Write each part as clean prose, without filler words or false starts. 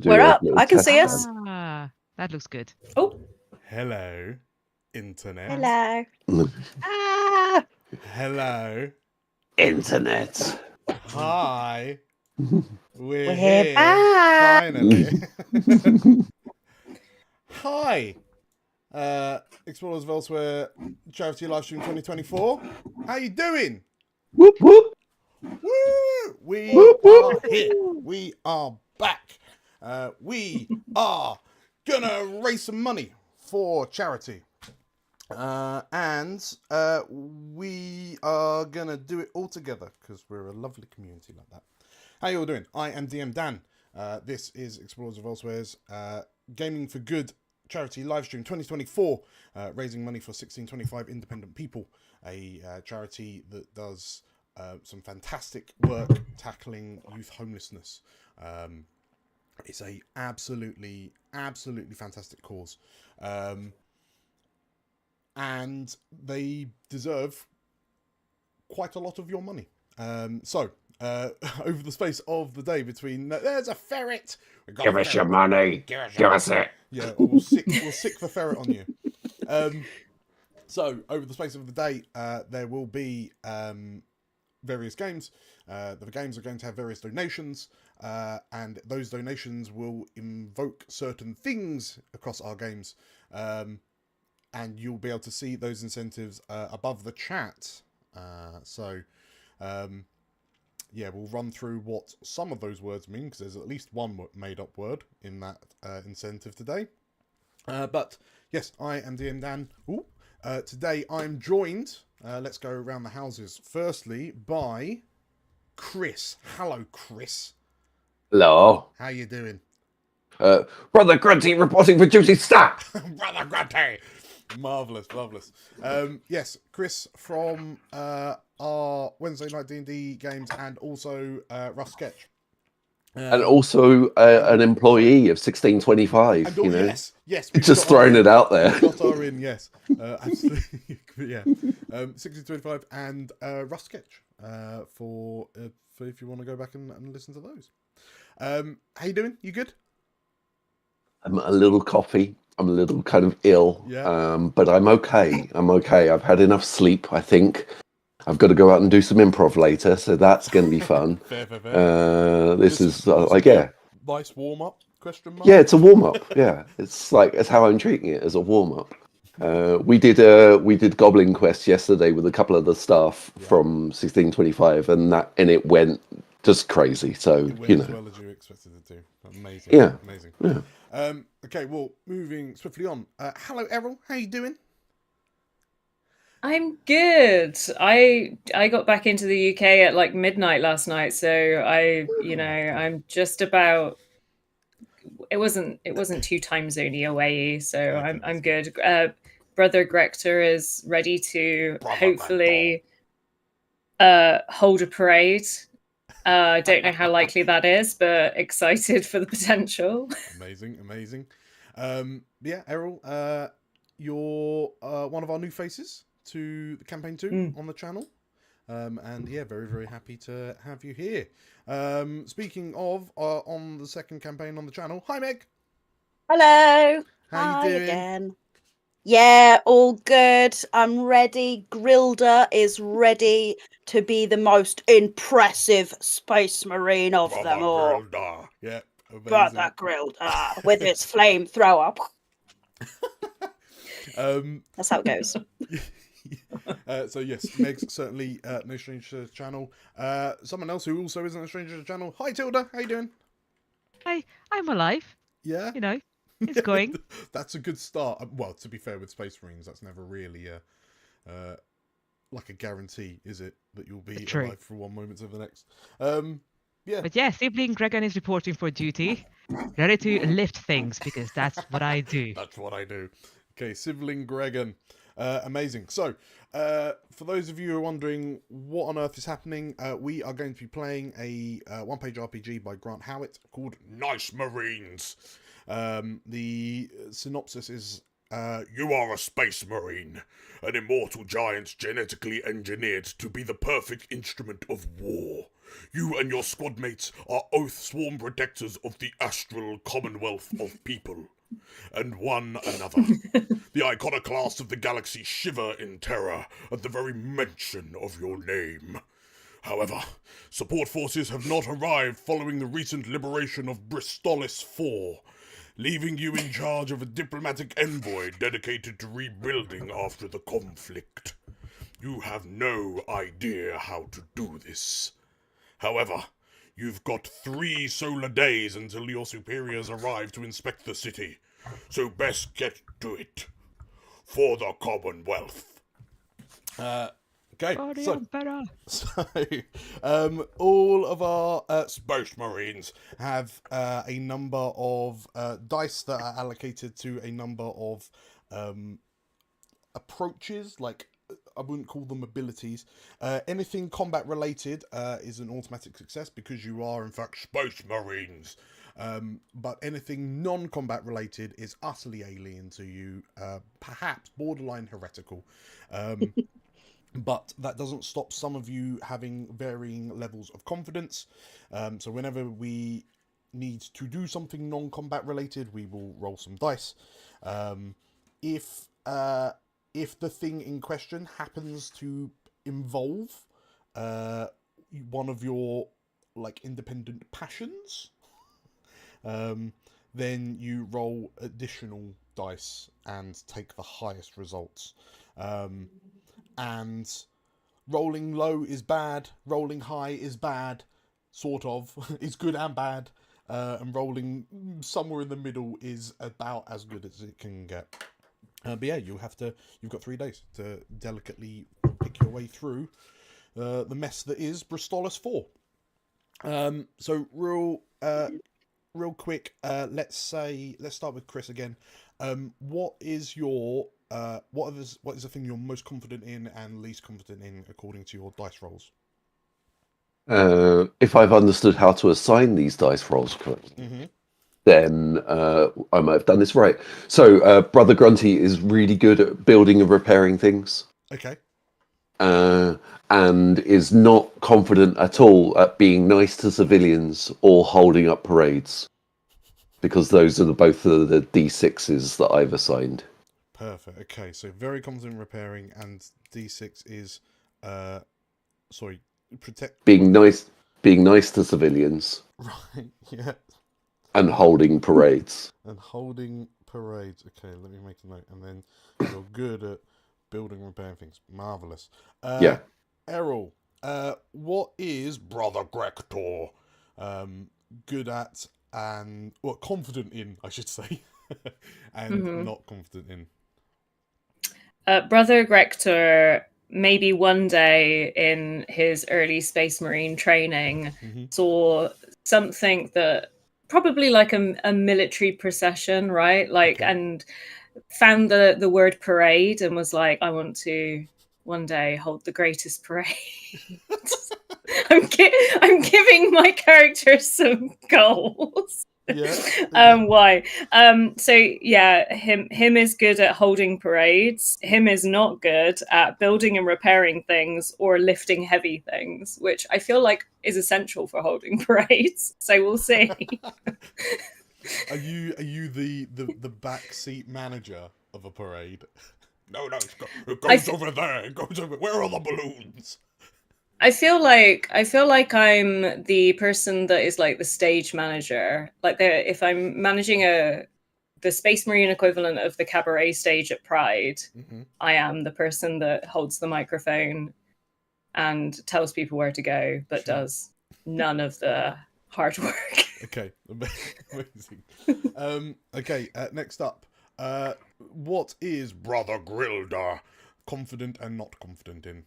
We're up. I can see us. Ah, that looks good. Oh, Hello, internet. hello. Ah, Hello. Internet. Hi. We're We're back. Finally. Hi. Explorers of Elsewhere charity livestream 2024. How you doing? Whoop whoop. Woo! We Whoop, whoop. are here. We are back. We are gonna raise some money for charity. And we are gonna do it all together because we're a lovely community like that. How you all doing? I am DM Dan. This is Explorers of Elsewhere's Gaming for Good charity livestream 2024, raising money for 1625 Independent People, a charity that does some fantastic work tackling youth homelessness. It's a absolutely fantastic cause. And they deserve quite a lot of your money. So, over the space of the day between... there's a ferret! Give us your money. Give us it. Yeah, we'll sick the ferret on you. So, over the space of the day, there will be various games. The games are going to have various donations, and those donations will invoke certain things across our games. And you'll be able to see those incentives above the chat. Yeah, we'll run through what some of those words mean, because there's at least one made-up word in that incentive today. But yes, I am DM Dan. Today I'm joined, let's go around the houses, firstly by Chris. Hello, Chris. Hello. How you doing? Brother Grunty reporting for duty, stop! Brother Grunty! Marvellous. Yes, Chris from our Wednesday night D&D games, and also rough sketch, and also an employee of 1625. and, you know, yes, just throwing it out there. Got our in, yes, absolutely, yeah. 1625 and rough sketch for if you want to go back and listen to those. How you doing? You good? I'm a little coffee. I'm a little kind of ill, Yeah. But I'm okay. I've had enough sleep, I think. I've got to go out and do some improv later, so that's going to be fun. Fair. This is yeah. Nice warm up? Question mark. Yeah, it's a warm up. Yeah, it's how I'm treating it, as a warm up. We did Goblin Quest yesterday with a couple of the staff from 1625, and it went just crazy. So it went as well as you expected it to. Amazing. Yeah. Amazing. Yeah. Okay, well, moving swiftly on. Hello, Errol. How you doing? I'm good. I got back into the UK at like midnight last night, so I'm just about. It wasn't too time zoney away, so I'm good. Brother Grector is ready to hopefully hold a parade. Don't know how likely that is, but excited for the potential. Amazing. Yeah, Errol, you're one of our new faces to the campaign 2 on the channel. And yeah, very happy to have you here. Speaking of on the second campaign on the channel, hi Meg. Hello. How you doing? Again. Yeah, all good. I'm ready. Grilda is ready to be the most impressive space marine of them all. Grilda. Yeah, amazing. Brother Grilda with his flamethrower. That's how it goes. So yes, Meg's certainly no stranger to the channel. Someone else who also isn't a stranger to the channel. Hi Tilda, how you doing? Hi, I'm alive. Yeah, You know, it's going. That's a good start. Well, to be fair, with Space Marines, that's never really like a guarantee, is it, that you'll be True. alive for one moment to the next? Yeah. But yeah, sibling Gregan is reporting for duty, ready to lift things because that's what I do. That's what I do. Okay, sibling Gregan. Amazing. So, for those of you who are wondering what on earth is happening, we are going to be playing a one-page RPG by Grant Howitt called Nice Marines. The synopsis is, you are a space marine, an immortal giant genetically engineered to be the perfect instrument of war. You and your squad mates are oath-sworn protectors of the astral commonwealth of people, and one another. The iconoclasts of the galaxy shiver in terror at the very mention of your name. However, support forces have not arrived following the recent liberation of Bristolis 4. leaving you in charge of a diplomatic envoy dedicated to rebuilding after the conflict. You have no idea how to do this. However, you've got 3 solar days until your superiors arrive to inspect the city, so best get to it. For the Commonwealth. Okay, so all of our Space Marines have a number of dice that are allocated to a number of approaches, like, I wouldn't call them abilities. Anything combat related is an automatic success because you are in fact Space Marines. But anything non-combat related is utterly alien to you, perhaps borderline heretical. But that doesn't stop some of you having varying levels of confidence. So whenever we need to do something non-combat related, we will roll some dice. If the thing in question happens to involve one of your like independent passions, then you roll additional dice and take the highest results. And rolling low is bad, rolling high is bad, sort of. It's good and bad. And rolling somewhere in the middle is about as good as it can get. But yeah, you've got 3 days to delicately pick your way through the mess that is Bristolus 4. So real quick, let's start with Chris again. What is the thing you're most confident in and least confident in according to your dice rolls? If I've understood how to assign these dice rolls correctly, then I might have done this right. So Brother Grunty is really good at building and repairing things. Okay. And is not confident at all at being nice to civilians or holding up parades. Because those are both the D6s that I've assigned. Perfect. Okay, so very confident in repairing, and D6 is protect. Being nice to civilians. Right. Yeah. And holding parades. Okay, let me make a note. And then you're good at building and repairing things. Marvelous. Yeah. Errol, what is Brother Grector good at and confident in, I should say, and not confident in? Brother Grector, maybe one day in his early Space Marine training, saw something that probably like a military procession, right? Like, and found the word parade and was like, I want to one day hold the greatest parade. I'm giving my character some goals. Why? So yeah, him is good at holding parades. Him is not good at building and repairing things or lifting heavy things, which I feel like is essential for holding parades. So we'll see. Are you the backseat manager of a parade? No, it goes over there. It goes over. Where are the balloons? I feel like I'm the person that is like the stage manager. Like, if I'm managing the Space Marine equivalent of the cabaret stage at Pride, I am the person that holds the microphone and tells people where to go, but does none of the hard work. Okay, amazing. Okay, next up, what is Brother Grilda confident and not confident in?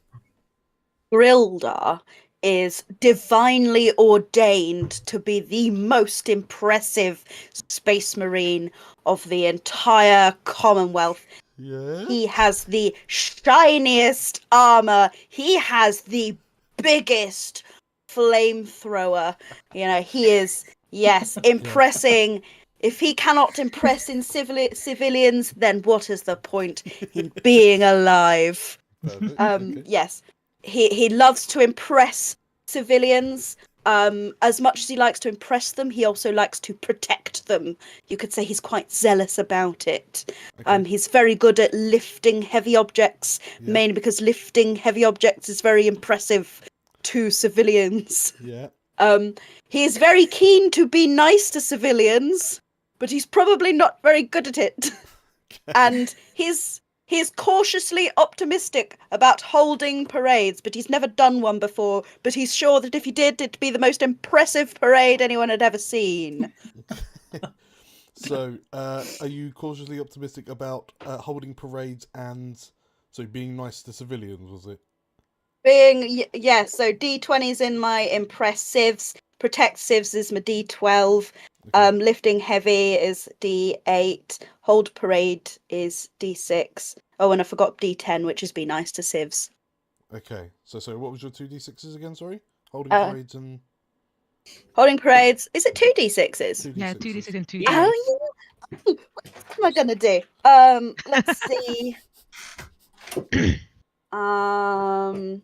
Grilda is divinely ordained to be the most impressive Space Marine of the entire Commonwealth. Yeah. He has the shiniest armor. He has the biggest flamethrower. He is, yes, impressing. If he cannot impress in civilians, then what is the point in being alive? Okay. Yes. He loves to impress civilians. As much as he likes to impress them, he also likes to protect them. You could say he's quite zealous about it. Okay. He's very good at lifting heavy objects, mainly because lifting heavy objects is very impressive to civilians. Yeah. He is very keen to be nice to civilians, but he's probably not very good at it. And he's cautiously optimistic about holding parades, but he's never done one before. But he's sure that if he did, it'd be the most impressive parade anyone had ever seen. So, are you cautiously optimistic about holding parades and being nice to civilians? Was it? So D20's in my impress civs, protect civs is my D12, Okay. lifting heavy is D8, hold parade is D6. Oh, and I forgot D10, which is be nice to civs. Okay. So what was your 2d6s again? Sorry, holding Uh, parades and Holding parades, is it 2D6s? 2d6s. Yeah, 2d6 and 2d8. Oh, yeah. What am I gonna do? Let's see. While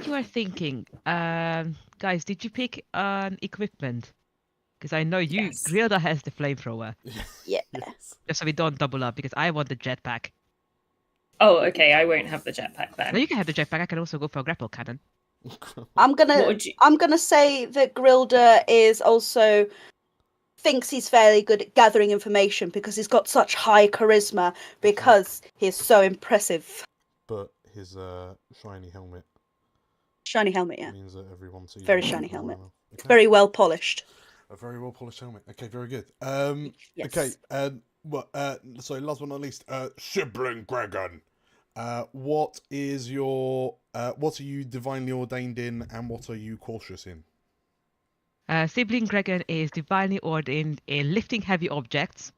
you are thinking, guys, did you pick equipment? Because I know you, Yes. Grilda has the flamethrower. Yeah. Yes. Just so we don't double up, because I want the jetpack. Oh, okay. I won't have the jetpack No, then. you can have the jetpack. I can also go for a grapple cannon. I'm What gonna would you? say that Grilda is also thinks he's fairly good at gathering information because he's got such high charisma because he's so impressive. But his shiny helmet Shiny helmet, yeah. means that everyone sees. Very him shiny a mile helmet. off. Okay. Very well polished. A very well polished helmet. Okay, very good. Yes. Okay, so last but not least, Sibling Gregan. What is your what are you divinely ordained in, and what are you cautious in? Sibling Gregan is divinely ordained in lifting heavy objects,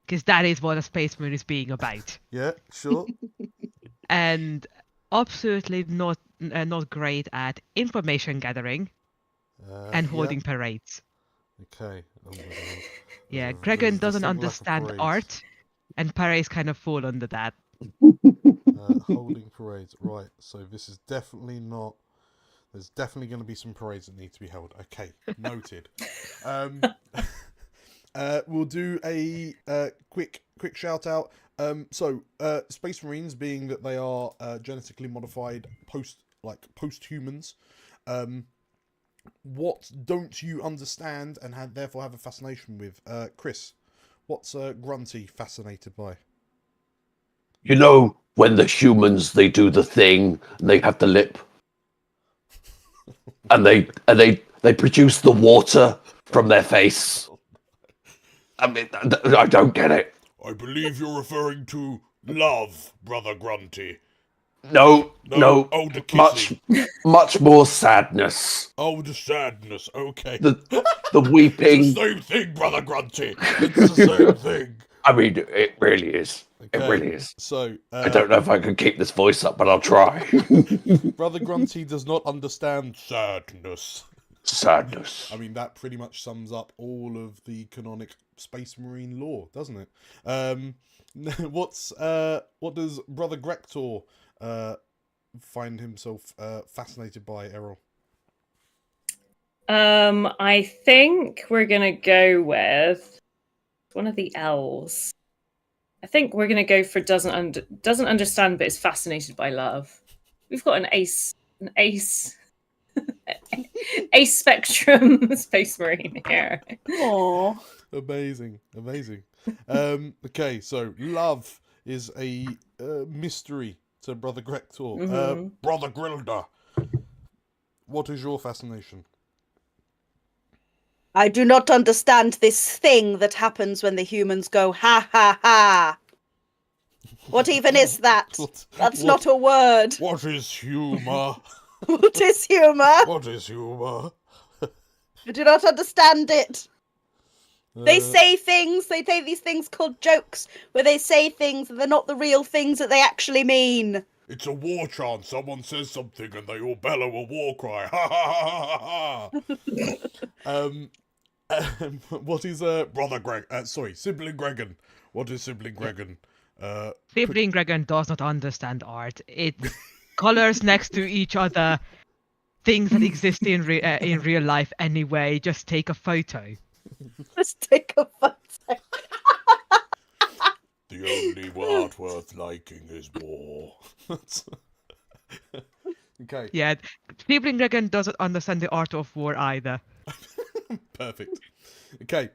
because that is what a space marine is being about. Yeah, sure. And absolutely not great at information gathering and holding parades. Okay. Oh my god. Yeah, There's Gregan a doesn't distinct lack of understand parades. art, and parades kind of fall under that. Holding parades, right? So this is definitely not. There's definitely going to be some parades that need to be held. Okay, noted. We'll do a quick shout out. Space Marines, being that they are genetically modified post-humans, what don't you understand and therefore have a fascination with? Chris, what's Grunty fascinated by? You know, when the humans, they do the thing, and they have the lip, and they produce the water from their face. I mean, I don't get it. I believe you're referring to love, Brother Grunty. No. Oh, the kissing. much more sadness. Oh, the sadness. Okay. The weeping. It's the same thing, Brother Grunty. It's the same thing. I mean, it really is. Okay. It really is. So, I don't know if I can keep this voice up, but I'll try. Brother Grunty does not understand sadness. Sadness. I mean, that pretty much sums up all of the canonic Space Marine lore, doesn't it? What does Brother Grektor find himself fascinated by, Errol? I think we're gonna go with one of the L's. I think we're gonna go for doesn't understand but is fascinated by love. We've got an ace spectrum Space Marine here. Aww. Amazing. Okay, so love is a mystery to Brother Grektor. Mm-hmm. Brother Grilda, what is your fascination? I do not understand this thing that happens when the humans go ha ha ha. What even is that? That's not a word. What is humour? What is humour? What is humour? I do not understand it. They say things, they say these things called jokes, where they say things and they're not the real things that they actually mean. It's a war chant. Someone says something and they all bellow a war cry. Ha ha ha ha ha. What is Sibling Gregan? What is Sibling Gregan? Sibling Gregan does not understand art. It's colors next to each other, things that exist in real life anyway. Just take a photo. Just take a photo. The only art worth liking is war. Okay. Yeah, Sibling Gregan doesn't understand the art of war either. Perfect. Okay.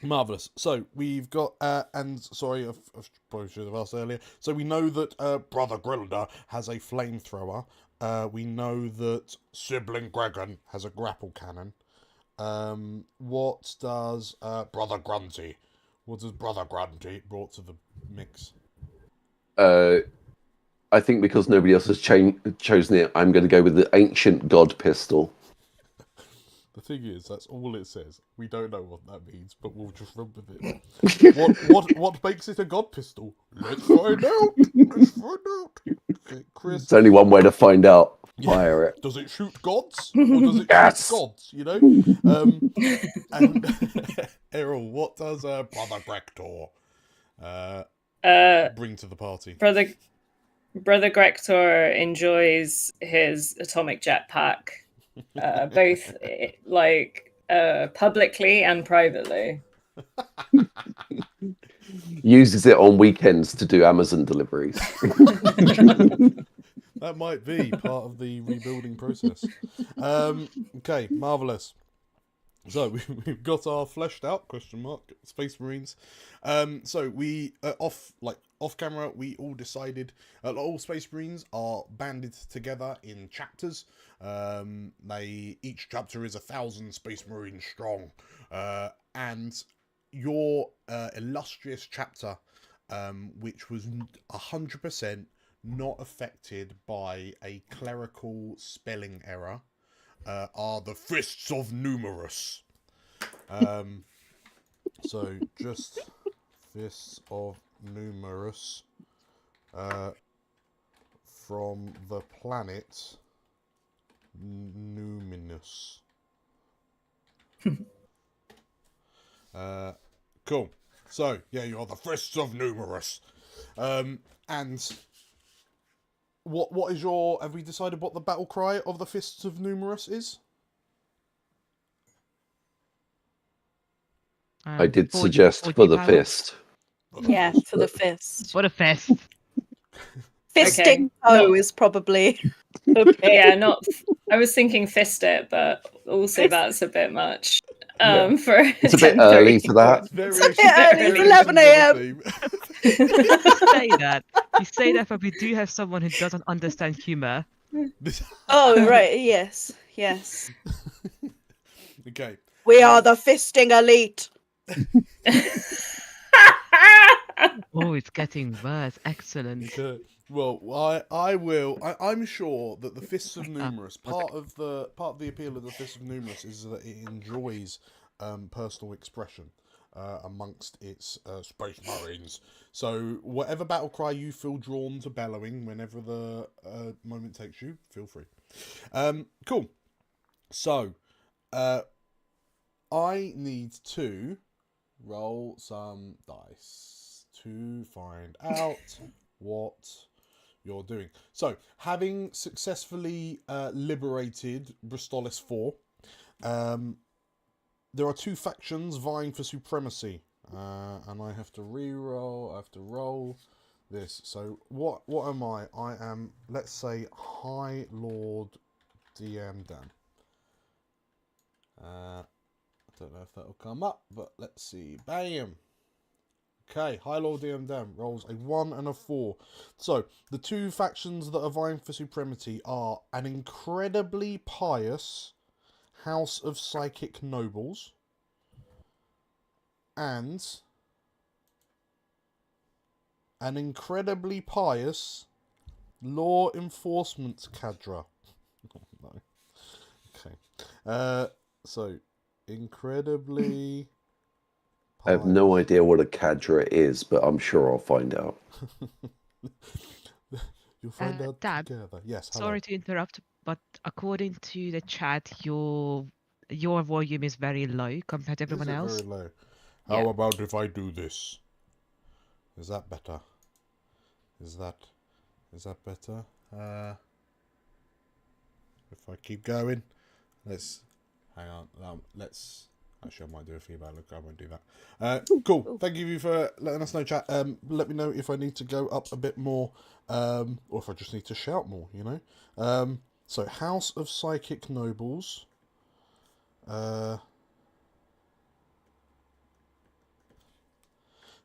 Marvelous. So we've got, and sorry, I probably should have asked earlier. So we know that Brother Grilda has a flamethrower. We know that Sibling Gregan has a grapple cannon. What does Brother Grunty? What does Brother Grunty brought to the mix? I think because nobody else has chosen it, I'm going to go with the Ancient God pistol. The thing is, that's all it says. We don't know what that means, but we'll just run with it. What makes it a god pistol? Let's find out. Let's find out. Okay, Chris. There's only one way to find out. Fire it. Does it shoot gods or does it Yes! shoot gods? You know. And Errol, what does Brother Grector bring to the party? Brother Grector enjoys his atomic jetpack, both publicly and privately. Uses it on weekends to do Amazon deliveries. That might be part of the rebuilding process. Okay, marvelous. So we've got our fleshed out ? Space Marines. So we off camera we all decided all Space Marines are banded together in chapters. Each chapter is 1,000 Space Marines strong, and your illustrious chapter, which was 100% not affected by a clerical spelling error, are the Fists of Numerous. So just Fists of Numerous from the planet Numinous. Cool. So yeah, you're the Fists of Numerous. And what is your? Have we decided what the battle cry of the Fists of Numerous is? I did suggest for the fist. Yeah, for the fist. For the fist. Fisting toe is probably a bit. Yeah, not. I was thinking fist it, but also that's a bit much. For It's a bit early for that. It's a bit early, it's 11 a.m. You say that, but we do have someone who doesn't understand humor. Oh, right, yes. Okay. We are the fisting elite. Oh, it's getting worse. Excellent. Okay. Well, I'm sure that the Fists of Numerous, part of the appeal of the Fists of Numerous is that it enjoys personal expression amongst its Space Marines. So whatever battle cry you feel drawn to bellowing whenever the moment takes you, feel free. Cool. So I need to roll some dice to find out what you're doing. So, having successfully liberated Bristolis 4, there are two factions vying for supremacy, and I have to re-roll. I have to roll this. So, what am I? I am, let's say, High Lord DM Dan. I don't know if that'll come up, but let's see. Bam. Okay, High Lord DM Dan rolls a 1 and a 4. So, the two factions that are vying for supremacy are an incredibly pious House of Psychic Nobles and an incredibly pious Law Enforcement Cadre. Oh, no. Okay. So, incredibly... I have no idea what a cadre is, but I'm sure I'll find out. You'll find out Dad, together. Yes, hello. Sorry to interrupt, but according to the chat, your volume is very low compared to everyone else. Very low. How about if I do this? Is that better? Is that better? If I keep going, let's hang on. Let's. Actually, I might do a feedback. Look, I won't do that. Cool. Thank you for letting us know, chat. Let me know if I need to go up a bit more, or if I just need to shout more, you know. So, House of Psychic Nobles.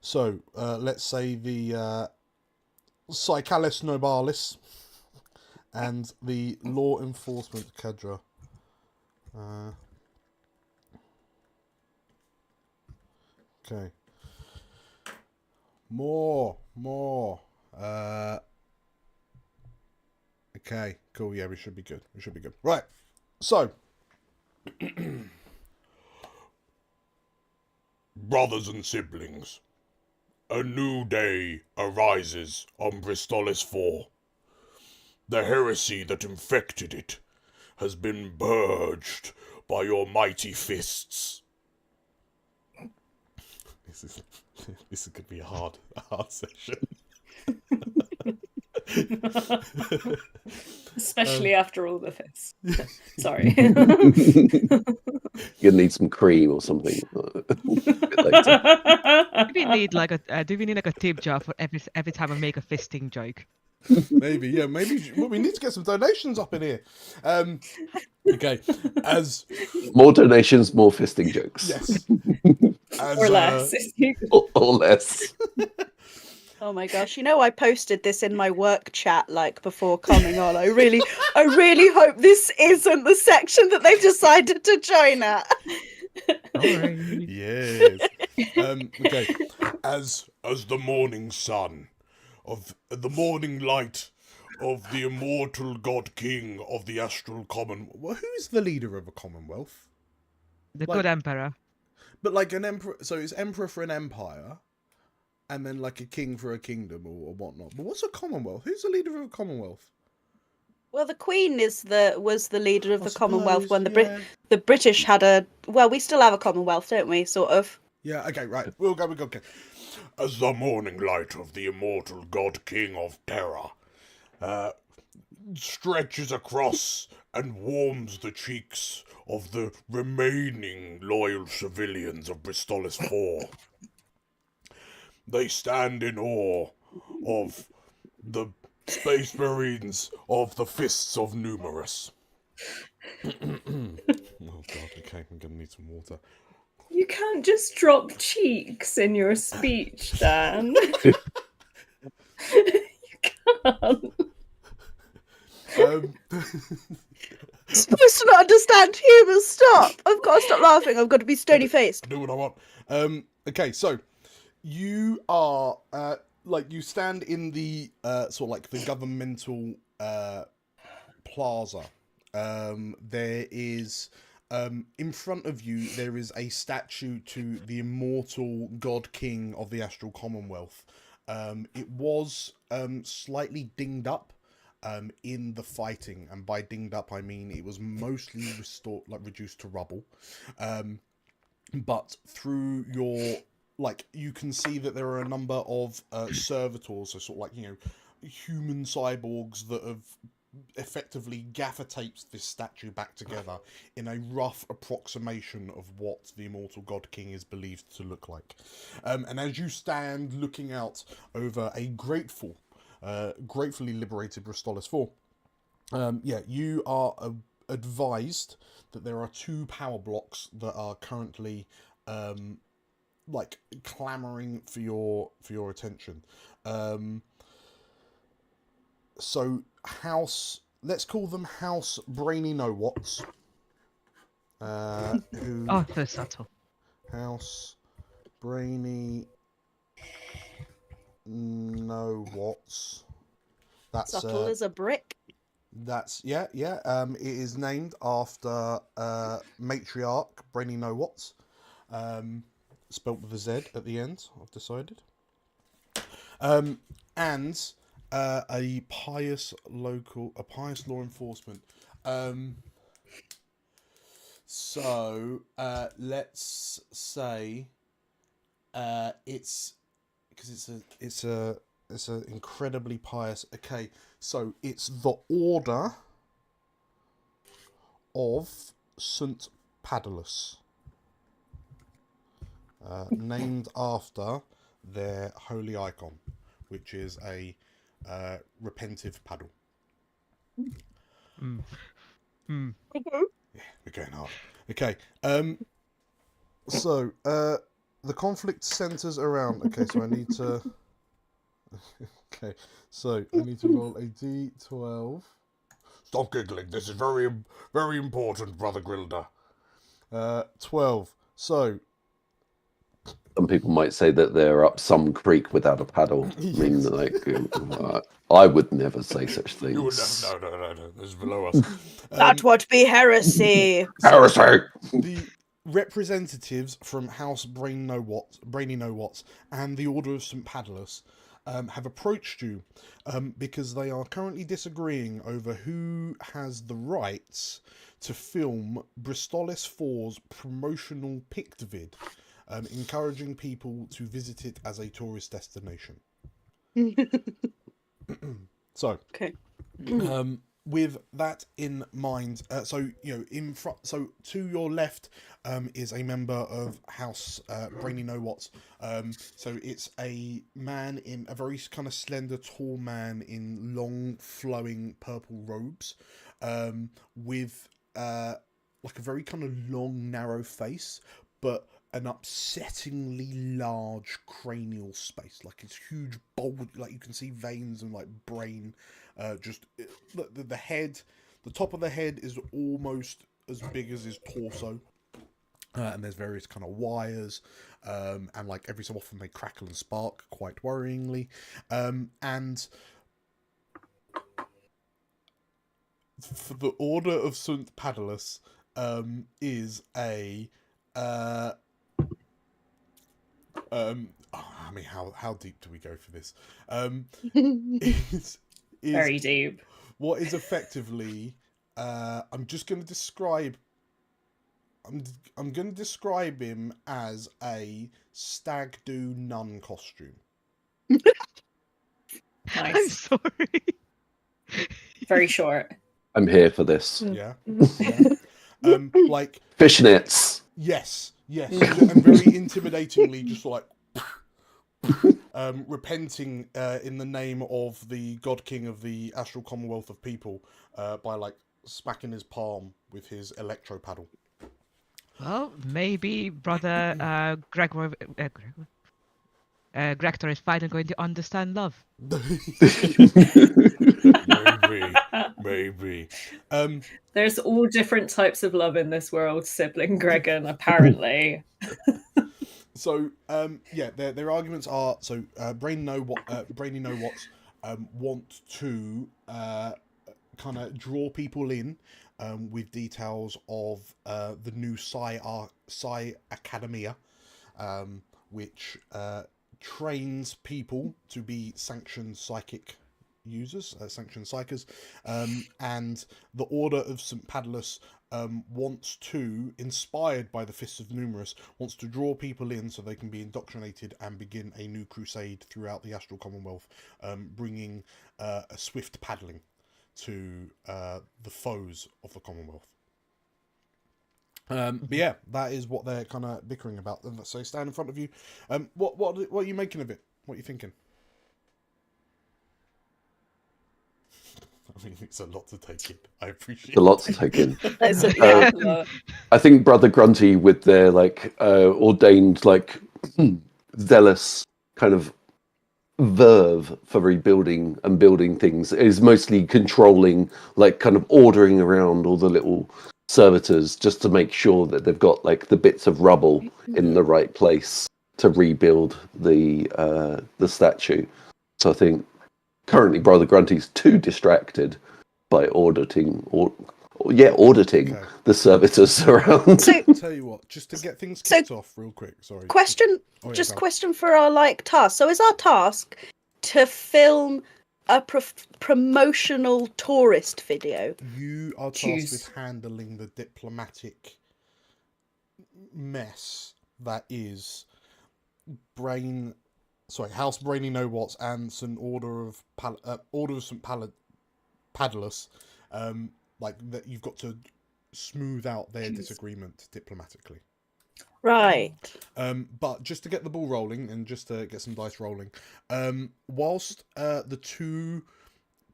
So let's say the Psychalis Nobalis and the Law Enforcement Cadre. Okay. More. Okay, cool. Yeah, we should be good. Right. So, brothers and siblings, a new day arises on Bristolis 4. The heresy that infected it has been purged by your mighty fists. This is gonna be a hard session. Especially after all the fists. Sorry. You'll need some cream or something. Do we need like a tip jar for every time I make a fisting joke? Maybe. Well, we need to get some donations up in here. Okay, as more donations, more fisting jokes. Yes, or less. Or less. Oh my gosh! You know, I posted this in my work chat like before coming on. I really hope this isn't the section that they've decided to join at. Yes. Okay. As the morning sun, of the morning light of the immortal God King of the Astral Commonwealth. Well, who is the leader of a Commonwealth? The good emperor. But like an emperor, so it's emperor for an empire, and then like a king for a kingdom or whatnot. But what's a Commonwealth? Who's the leader of a Commonwealth? Well, the Queen was the leader of the Commonwealth suppose, when the British had a. Well, we still have a Commonwealth, don't we? Sort of. Yeah. Okay. Right. We'll go. Okay. As the morning light of the immortal God King of Terror stretches across and warms the cheeks of the remaining loyal civilians of Bristolis 4. They stand in awe of the Space Marines of the Fists of Numerous. Oh god, okay, I'm gonna need some water. You can't just drop cheeks in your speech, Dan. You can't. I'm supposed to not understand humour. Stop! I've got to stop laughing. I've got to be stony faced. Do what I want. Okay, so you are you stand in the sort of like the governmental plaza. There is in front of you there is a statue to the immortal God King of the Astral Commonwealth. It was slightly dinged up in the fighting, and by dinged up I mean it was mostly reduced to rubble. But through your you can see that there are a number of servitors, so sort of human cyborgs that have effectively gaffer taped this statue back together in a rough approximation of what the immortal God King is believed to look like. And as you stand looking out over a gratefully liberated Bristolis 4, you are advised that there are 2 power blocks that are currently clamoring for your attention. So let's call them House Brainy Know-Whats. Oh, so subtle. House Brainy Know-Whats. That's subtle as a brick. That's it is named after matriarch Brainy Know-Whats. Spelt with a Z at the end, I've decided. And a pious law enforcement. So let's say it's because it's an incredibly pious. Okay, so it's the Order of St. Padulus, named after their holy icon, which is a repentive paddle. Yeah, we're going hard. Okay. So the conflict centers around. Okay, so I need to. Okay, so I need to roll a d12. Stop giggling. This is very, very important, Brother Grilda. 12. So. Some people might say that they're up some creek without a paddle. Yes. I mean, like, I would never say such things. You would no. This is below us. That would be heresy. Heresy! The representatives from House Brainy No What's, and the Order of St. Padulus have approached you because they are currently disagreeing over who has the rights to film Bristolis 4's promotional Pictvid, encouraging people to visit it as a tourist destination. So, Okay. with that in mind, so in front, so to your left is a member of House Brainy No What's. So it's a man in a very kind of slender, tall man in long, flowing purple robes, with like a very kind of long, narrow face, but an upsettingly large cranial space. Like it's huge, bold. Like you can see veins and like brain. Just the head, the top of the head is almost as big as his torso, and there's various kind of wires, and like every so often they crackle and spark quite worryingly, and for the Order of St. Padulus is a I mean, how deep do we go for this? Is Very deep. What is effectively, I'm just going to describe. I'm going to describe him as a stag do nun costume. I'm Nice. sorry. Very short. I'm here for this. Yeah. Like Fishnets. yes, and very intimidatingly, just like. Repenting in the name of the God King of the Astral Commonwealth of People by like smacking his palm with his electro paddle. Well, maybe Brother Gregor Gregtor is finally going to understand love. Maybe. There's all different types of love in this world, sibling Gregan, apparently. So, their arguments are so Brainy No What's want to kind of draw people in with details of the new Psi Academia, which trains people to be sanctioned psychic users, sanctioned psychers, and the Order of St. Padulus wants to, inspired by the Fists of Numerous, wants to draw people in so they can be indoctrinated and begin a new crusade throughout the Astral Commonwealth, bringing a swift paddling to the foes of the Commonwealth. But yeah, that is what they're kind of bickering about. So stand in front of you. What are you making of it? What are you thinking? I mean, it's a lot to take in. I appreciate it. A lot to take in. That's a I think Brother Grunty, with their like ordained, like zealous kind of verve for rebuilding and building things, is mostly controlling, like kind of ordering around all the little servitors just to make sure that they've got like the bits of rubble in the right place to rebuild the statue. So I think currently Brother Grunty's too distracted by auditing the servitors around. So, Tell you what, just to get things kicked off real quick. Sorry. question for our like task. So is our task to film a promotional tourist video? You are tasked with handling the diplomatic mess that is House Brainy No What's and St. Order of St. Padulus, like that you've got to smooth out their disagreement diplomatically. Right. But just to get the ball rolling and just to get some dice rolling, whilst the two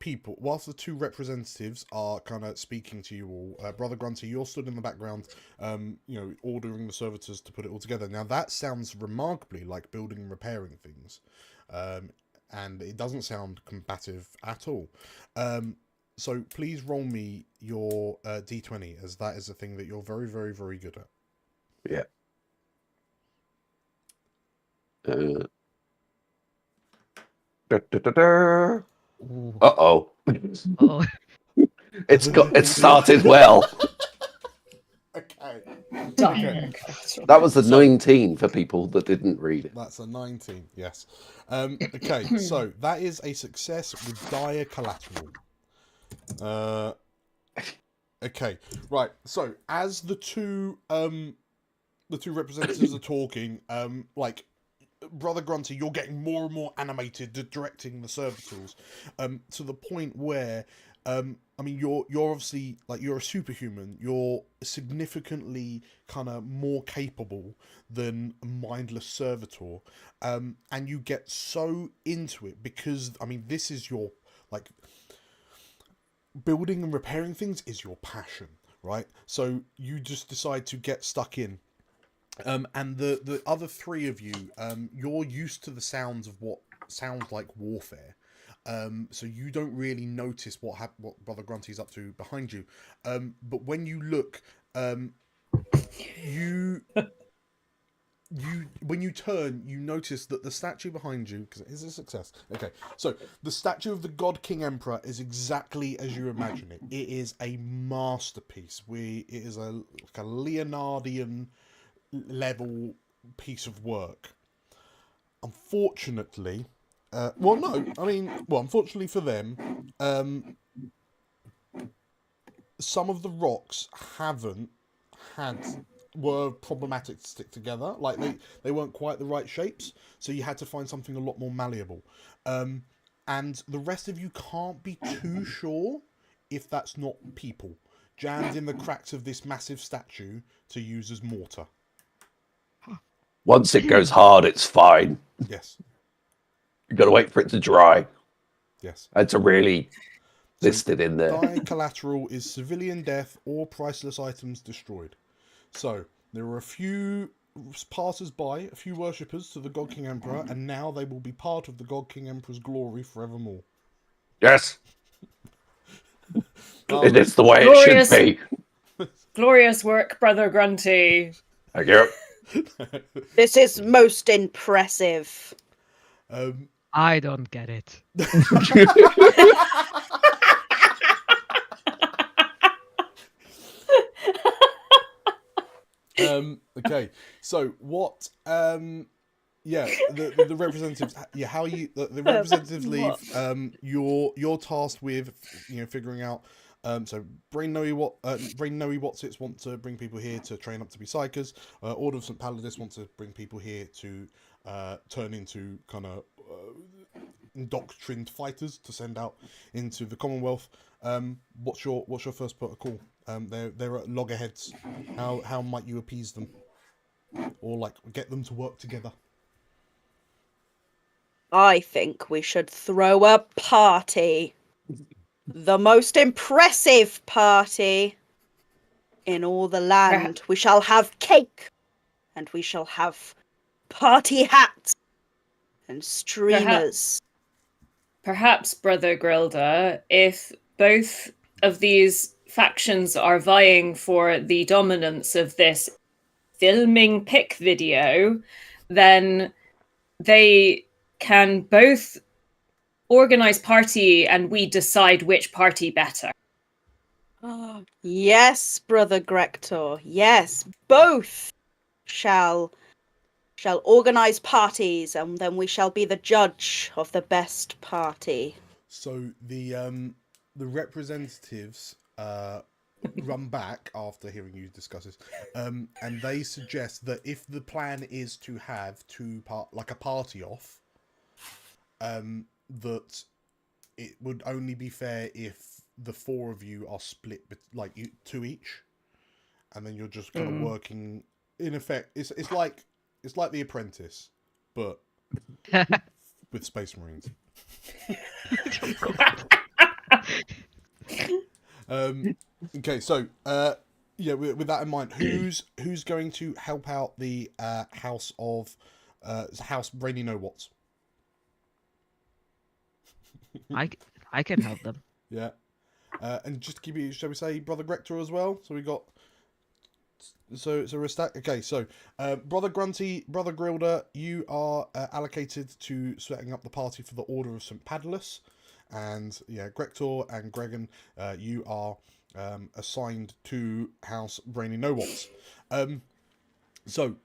people, whilst the two representatives are kind of speaking to you all, Brother Grunty, you're stood in the background, you know, ordering the servitors to put it all together. Now that sounds remarkably like building and repairing things, and it doesn't sound combative at all. So please roll me your d20, as that is a thing that you're very, very, very good at. Yeah. Uh-oh. Oh, It started well. Okay. That was a So- 19 for people that didn't read it. That's a 19, yes. Okay, so that is a success with dire collateral. Okay, right. So as the two representatives are talking, like, Brother Grunty, you're getting more and more animated directing the servitors, to the point where, I mean, you're obviously, like, you're a superhuman. You're significantly kind of more capable than a mindless servitor, and you get so into it because, I mean, this is your, like, building and repairing things is your passion, right? So you just decide to get stuck in. And the other three of you, you're used to the sounds of what sounds like warfare. So you don't really notice what Brother Grunty's up to behind you. But when you look, when you turn, you notice that the statue behind you, because it is a success. Okay, so the statue of the God King Emperor is exactly as you imagine it. It is a masterpiece. It is like a Leonardian level piece of work. Unfortunately, unfortunately for them, some of the rocks were problematic to stick together. Like, they weren't quite the right shapes, so you had to find something a lot more malleable. And the rest of you can't be too sure if that's not people jammed in the cracks of this massive statue to use as mortar. Once it goes hard, it's fine. Yes. You've got to wait for it to dry. Yes. And to really list it in there. Dire collateral is civilian death or priceless items destroyed. So there were a few passers-by, a few worshippers to the God King Emperor, and now they will be part of the God King Emperor's glory forevermore. Yes. It is the way it should be. Glorious work, Brother Grunty. Thank you. This is most impressive. I don't get it. Okay, so what? The representatives. Yeah, how you? The representatives leave. You're tasked with, figuring out. So Brain Noe Watsits want to bring people here to train up to be psychers. Order of St. Palladis want to bring people here to turn into kind of indoctrined fighters to send out into the Commonwealth. What's your first protocol? They're at loggerheads. How might you appease them, or like get them to work together? I think we should throw a party. The most impressive party in all the land. We shall have cake, and we shall have party hats and streamers. Perhaps, Brother Grilda, if both of these factions are vying for the dominance of this filming pic video, then they can both organize party and we decide which party better. Oh, yes, Brother Grector. Yes, both shall organize parties, and then we shall be the judge of the best party. So the representatives run back after hearing you discuss this, and they suggest that if the plan is to have a party off, that it would only be fair if the four of you are split, like two each, and then you're just kind of working. In effect, it's like The Apprentice, but with Space Marines. Okay, so yeah, with that in mind, who's going to help out the house of House Brainy No What's? I can help them. Yeah, and just to keep it, shall we say, Brother Grector as well? So we got. So we're stacked. Okay, so Brother Grunty, Brother Grilder, you are allocated to setting up the party for the Order of St. Padulus, and yeah, Grector and Gregan, you are assigned to House Brainy No What's. So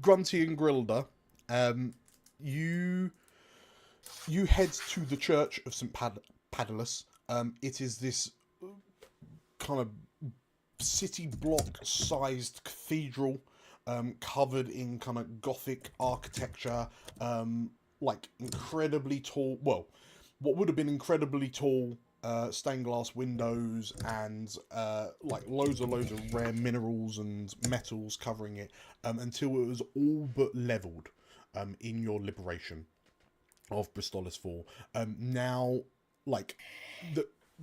Grunty and Grilder, you head to the Church of St. Padulus. It is this kind of city block sized cathedral, covered in kind of Gothic architecture, like incredibly tall, well, what would have been incredibly tall stained glass windows, and like loads of rare minerals and metals covering it, until it was all but leveled in your liberation of Bristolis 4. Now, like,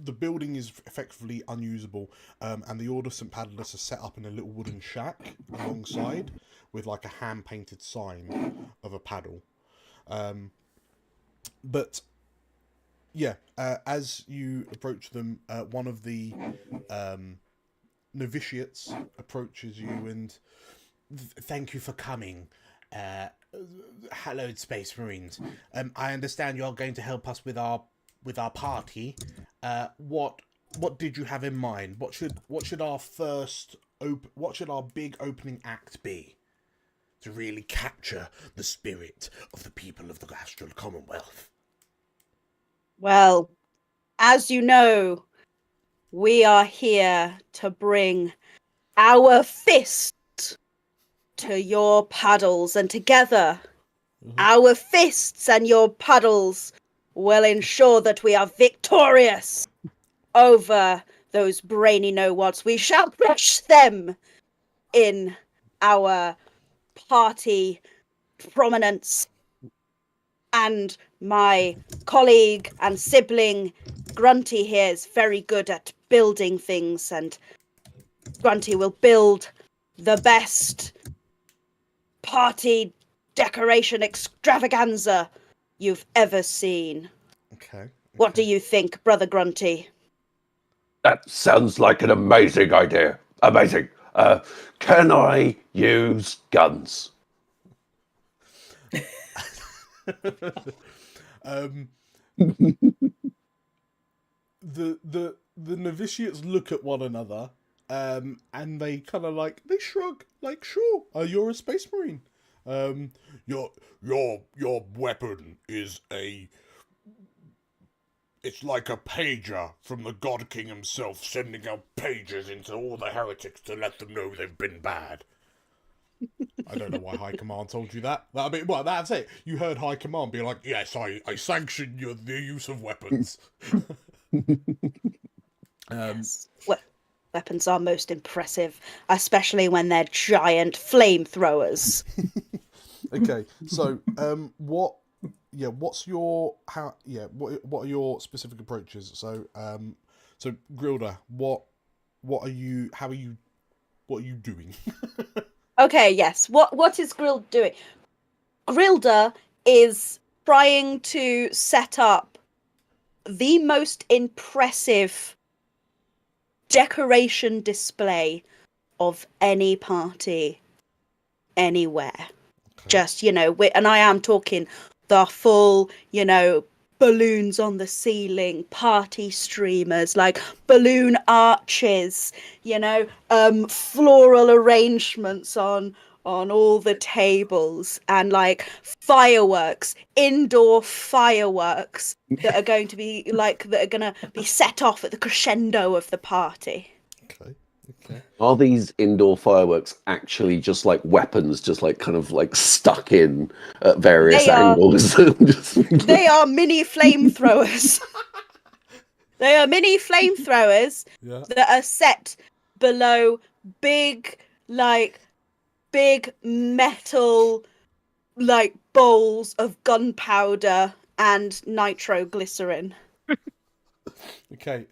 the building is effectively unusable, and the Order of St. Padulus is set up in a little wooden shack alongside, with like a hand-painted sign of a paddle. But yeah, as you approach them, one of the novitiates approaches you and thank you for coming. Hallowed Space Marines. I understand you're going to help us with our party. What did you have in mind? What should our what should our big opening act be to really capture the spirit of the people of the Astral Commonwealth? Well, as you know, we are here to bring our fist to your paddles, and together, our fists and your paddles will ensure that we are victorious over those brainy no-whats. We shall crush them in our party prominence. And my colleague and sibling Grunty here is very good at building things, and Grunty will build the best party decoration extravaganza you've ever seen. Okay. What do you think, Brother Grunty? That sounds like an amazing idea. Amazing. Can I use guns? The novitiates look at one another, and they kind of like, they shrug, like, sure, you're a space marine. Your weapon is it's like a pager from the God King himself, sending out pages into all the heretics to let them know they've been bad. I don't know why High Command told you that. Well, that's it. You heard High Command be like, yes, I sanction the use of weapons. Yes. Weapons are most impressive, especially when they're giant flamethrowers. Okay, so what are your specific approaches? So Grilda, what are you doing? Okay, yes. What is Grild doing? Grilda is trying to set up the most impressive decoration display of any party anywhere. Okay. Just, and I am talking the full, balloons on the ceiling, party streamers, like balloon arches, floral arrangements on all the tables, and like fireworks, indoor fireworks that are going to be set off at the crescendo of the party. Okay. Are these indoor fireworks actually just like weapons, just like kind of like stuck in at various angles? They are mini flamethrowers. They are mini flamethrowers that are set below big metal bowls of gunpowder and nitroglycerin. Okay.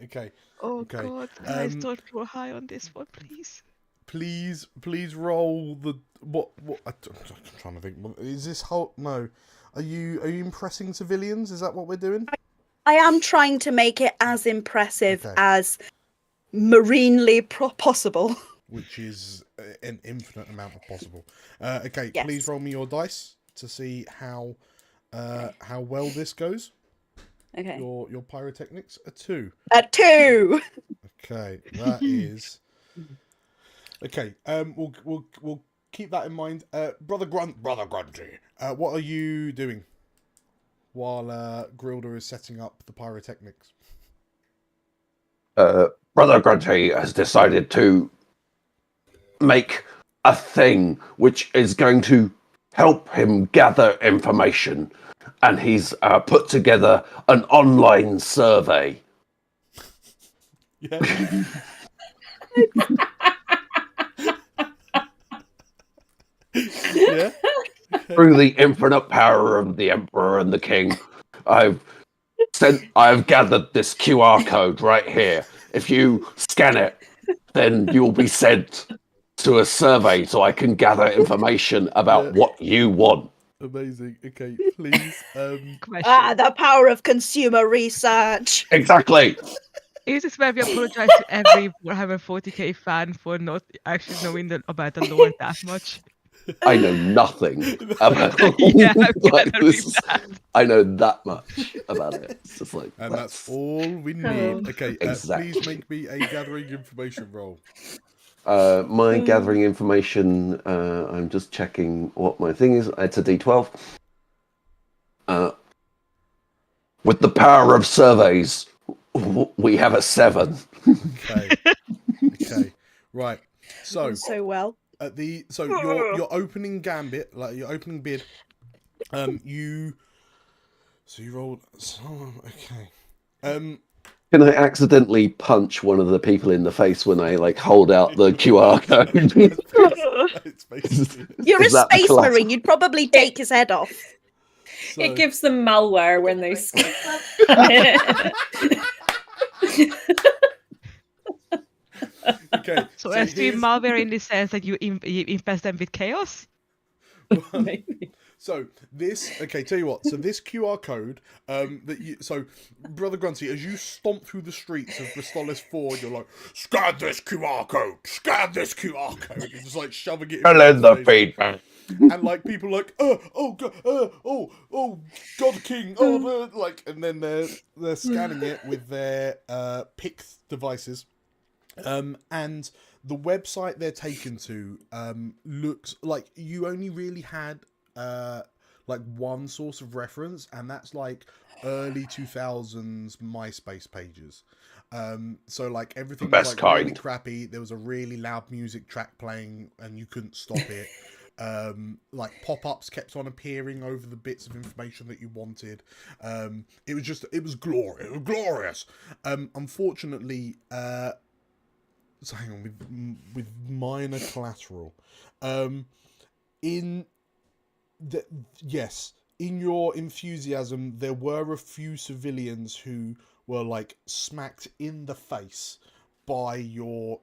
Oh Okay. God, guys, don't roll high on this one, please. Please roll the what? I'm trying to think. Is this whole? No. Are you impressing civilians? Is that what we're doing? I am trying to make it as impressive Okay. as marinely possible. Which is an infinite amount of possible. Okay, Yes. please roll me your dice to see how well this goes. Okay. Your pyrotechnics, a 2. A 2. Okay, that is okay. We'll keep that in mind. Brother Grunty, what are you doing while Grilda is setting up the pyrotechnics? Brother Grunty has decided to make a thing which is going to help him gather information, and he's put together an online survey. Yeah. Yeah. Through the infinite power of the Emperor and the King, I've gathered this QR code right here. If you scan it, then you'll be sent to a survey so I can gather information about what you want. Amazing. Okay, please. Question. The power of consumer research. Exactly. Is this where we apologize to every Warhammer 40k fan for not actually knowing about the lore that much? I know nothing about Yeah, I'm like, gathering this. that. I know that much about it. It's just like, And that's all we need. Okay, Exactly. please make me a gathering information roll. My gathering information, I'm just checking what my thing is. It's a D12. With the power of surveys, we have a 7. Okay. Right. So well. Your opening gambit, like your opening bid, you rolled. Okay. Can I accidentally punch one of the people in the face when I hold out the QR code? It's basically You're a Is that the space class? marine. You'd probably take his head off. so, It gives them malware when they scan it. okay. So I assume here's- malware in the sense that you infest them with chaos? Maybe. So this, okay, tell you what. So this QR code, Brother Grunty, as you stomp through the streets of Bristolis 4, you're like, scan this QR code, scan this QR code. You're just shoving it in. Fill in the feedback. And people oh God King, and then they're scanning it with their PIC devices, and the website they're taken to looks like you only really had one source of reference, and that's early 2000s MySpace pages. So everything was really crappy. There was a really loud music track playing and you couldn't stop it. Pop-ups kept on appearing over the bits of information that you wanted. It was glorious. Unfortunately, so hang on, with minor collateral. Yes, in your enthusiasm, there were a few civilians who were smacked in the face by your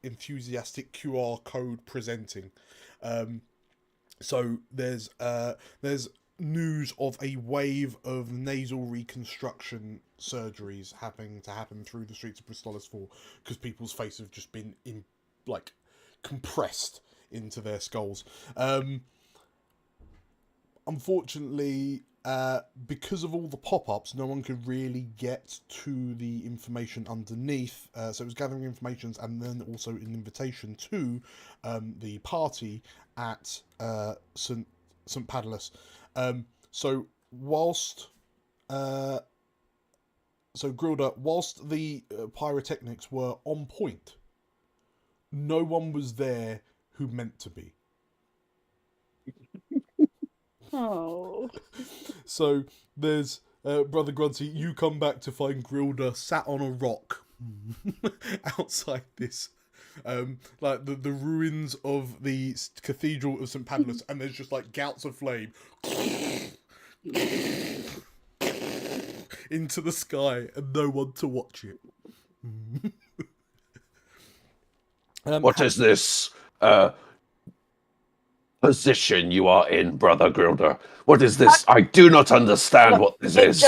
enthusiastic QR code presenting. So there's news of a wave of nasal reconstruction surgeries happen through the streets of Bristolis 4 because people's faces have just been compressed into their skulls. Unfortunately, because of all the pop-ups, no one could really get to the information underneath. So it was gathering information and then also an invitation to the party at St. Padalus. So Grilda, whilst the pyrotechnics were on point, no one was there who meant to be. Oh. So there's Brother Grunty, you come back to find Grilda sat on a rock outside this the ruins of the Cathedral of St. Padalus, and there's just gouts of flame into the sky and no one to watch it. What is this position you are in, Brother Gilder? What is this? I do not understand what this is.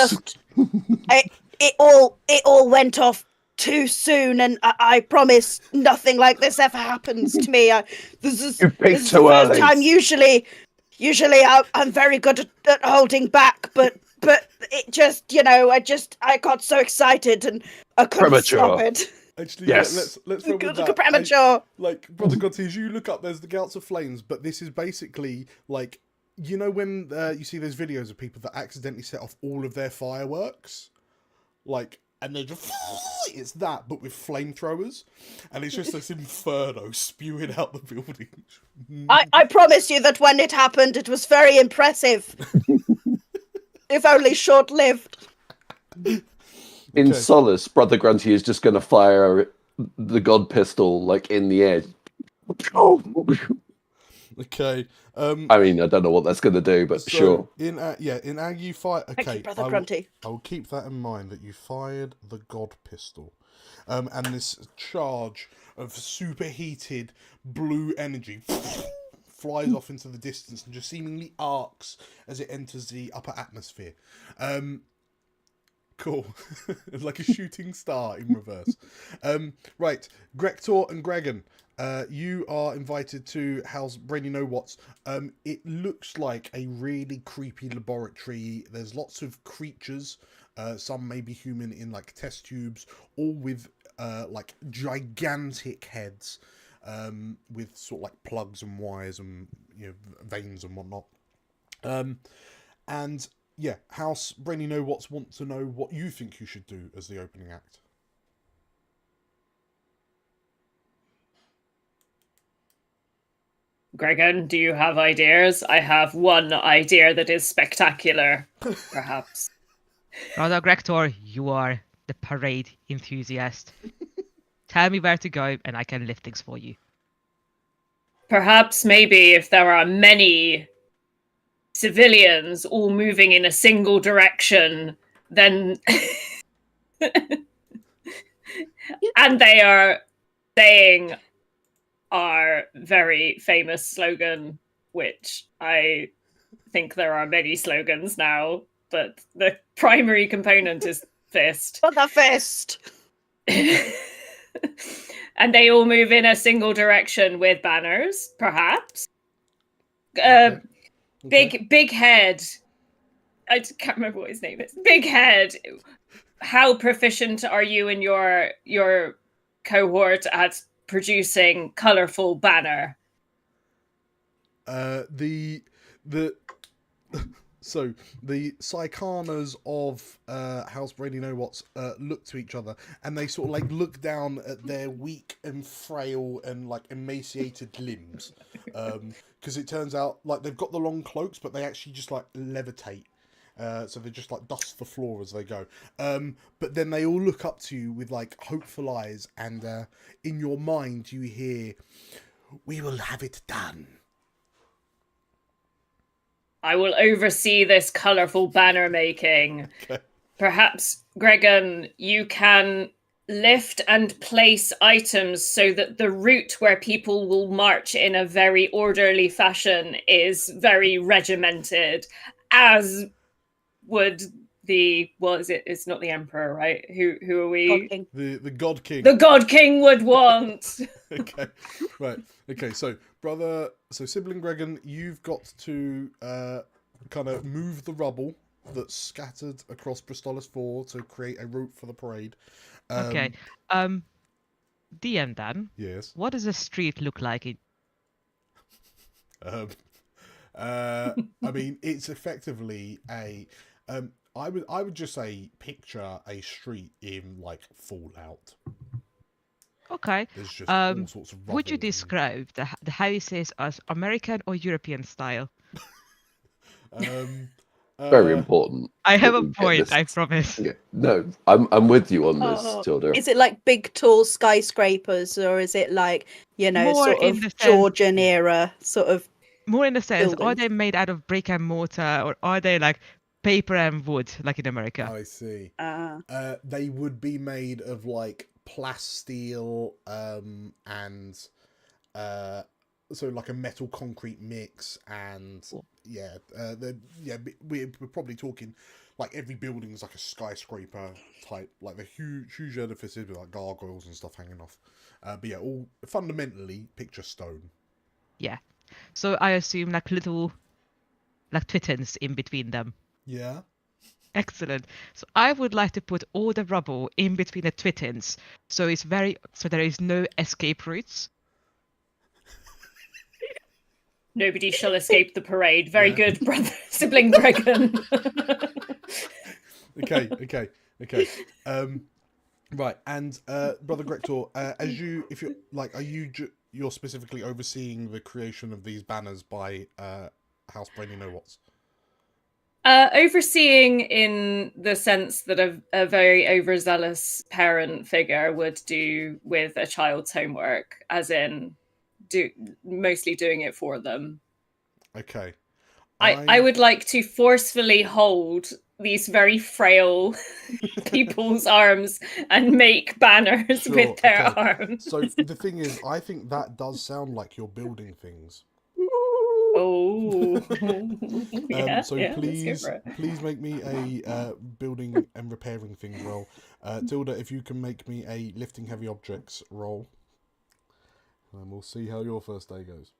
It all went off too soon, and I promise nothing like this ever happens to me. This is You the peaked too first early. time. Usually I'm very good at holding back, but it just, I got so excited and I couldn't stop it. Actually, yes. let's run with that. Premature. Brother Gotti, as you look up, there's the gouts of flames, but this is basically like, when you see those videos of people that accidentally set off all of their fireworks, and they just it's that, but with flamethrowers, and it's just this inferno spewing out the building. I promise you that when it happened, it was very impressive, if only short-lived. In solace, Brother Grunty is just going to fire the god pistol in the air. Okay. I mean, I don't know what that's going to do, but sure. In our you fire. Okay, Thank you, Brother Grunty. I will keep that in mind that you fired the god pistol, and this charge of superheated blue energy flies off into the distance and just seemingly arcs as it enters the upper atmosphere. Cool. Like a shooting star in reverse. Right, Grektor and Gregan, you are invited to House Brainy Know What's. It looks like a really creepy laboratory. There's lots of creatures. Some may be human in test tubes, all with gigantic heads, with sort of plugs and wires and veins and whatnot. And yeah, House Brainy Know What's want to know what you think you should do as the opening act. Gregan, do you have ideas? I have one idea that is spectacular, perhaps. Brother Grektor, you are the parade enthusiast. Tell me where to go and I can lift things for you. Perhaps maybe if there are many civilians all moving in a single direction, then and they are saying our very famous slogan, which I think there are many slogans now, but the primary component is fist. For the fist! And they all move in a single direction with banners, perhaps. Big Head. I can't remember what his name is. Big Head. How proficient are you in your cohort at producing colorful banner? So the Psychanas of House Brady Know What's look to each other, and they sort of look down at their weak and frail and emaciated limbs, because it turns out they've got the long cloaks, but they actually just levitate. So they just dust the floor as they go. But then they all look up to you with hopeful eyes, and in your mind you hear, "We will have it done." I will oversee this colorful banner making. Okay. Perhaps, Gregan, you can lift and place items so that the route where people will march in a very orderly fashion is very regimented, as would it's not the Emperor, right? Who are we? God King. The God King. The God King would want. Okay, right. Okay, so Sibling Gregan, you've got to kind of move the rubble that's scattered across Bristolis 4 to create a route for the parade. Okay. DM Dan. Yes. What does a street look like in? I mean, it's effectively a. I would just say picture a street in Fallout. Okay. There's just all sorts of. Would you describe the houses as American or European style? Very important. I have a point, I promise. Okay. No, I'm with you on this, Tilda. Is it big, tall skyscrapers, or is it More sort in of the sense- Georgian era sort of? More in the sense, are Buildings. they made out of brick and mortar, or are they paper and wood, like in America. I see. Ah. They would be made of like plasteel and so like a metal concrete mix, and we're probably talking like every building's like a skyscraper type, like the huge edifices with like gargoyles and stuff hanging off. But yeah, all fundamentally picture stone. Yeah. So I assume like little like twittens in between them. Yeah. Excellent. So I would like to put all the rubble in between the twittens, so there is no escape routes. Nobody shall escape the parade. Very good, brother, sibling Gregan. Okay. Right, and Brother Grector, you're specifically overseeing the creation of these banners by House Brainy Know What's? Overseeing in the sense that a very overzealous parent figure would do with a child's homework, as in mostly doing it for them. Okay. I would like to forcefully hold these very frail people's arms and make banners with their arms. So the thing is, I think that does sound like you're building things. Oh. Please make me a building and repairing thing roll. Tilda, if you can make me a lifting heavy objects roll. And we'll see how your first day goes.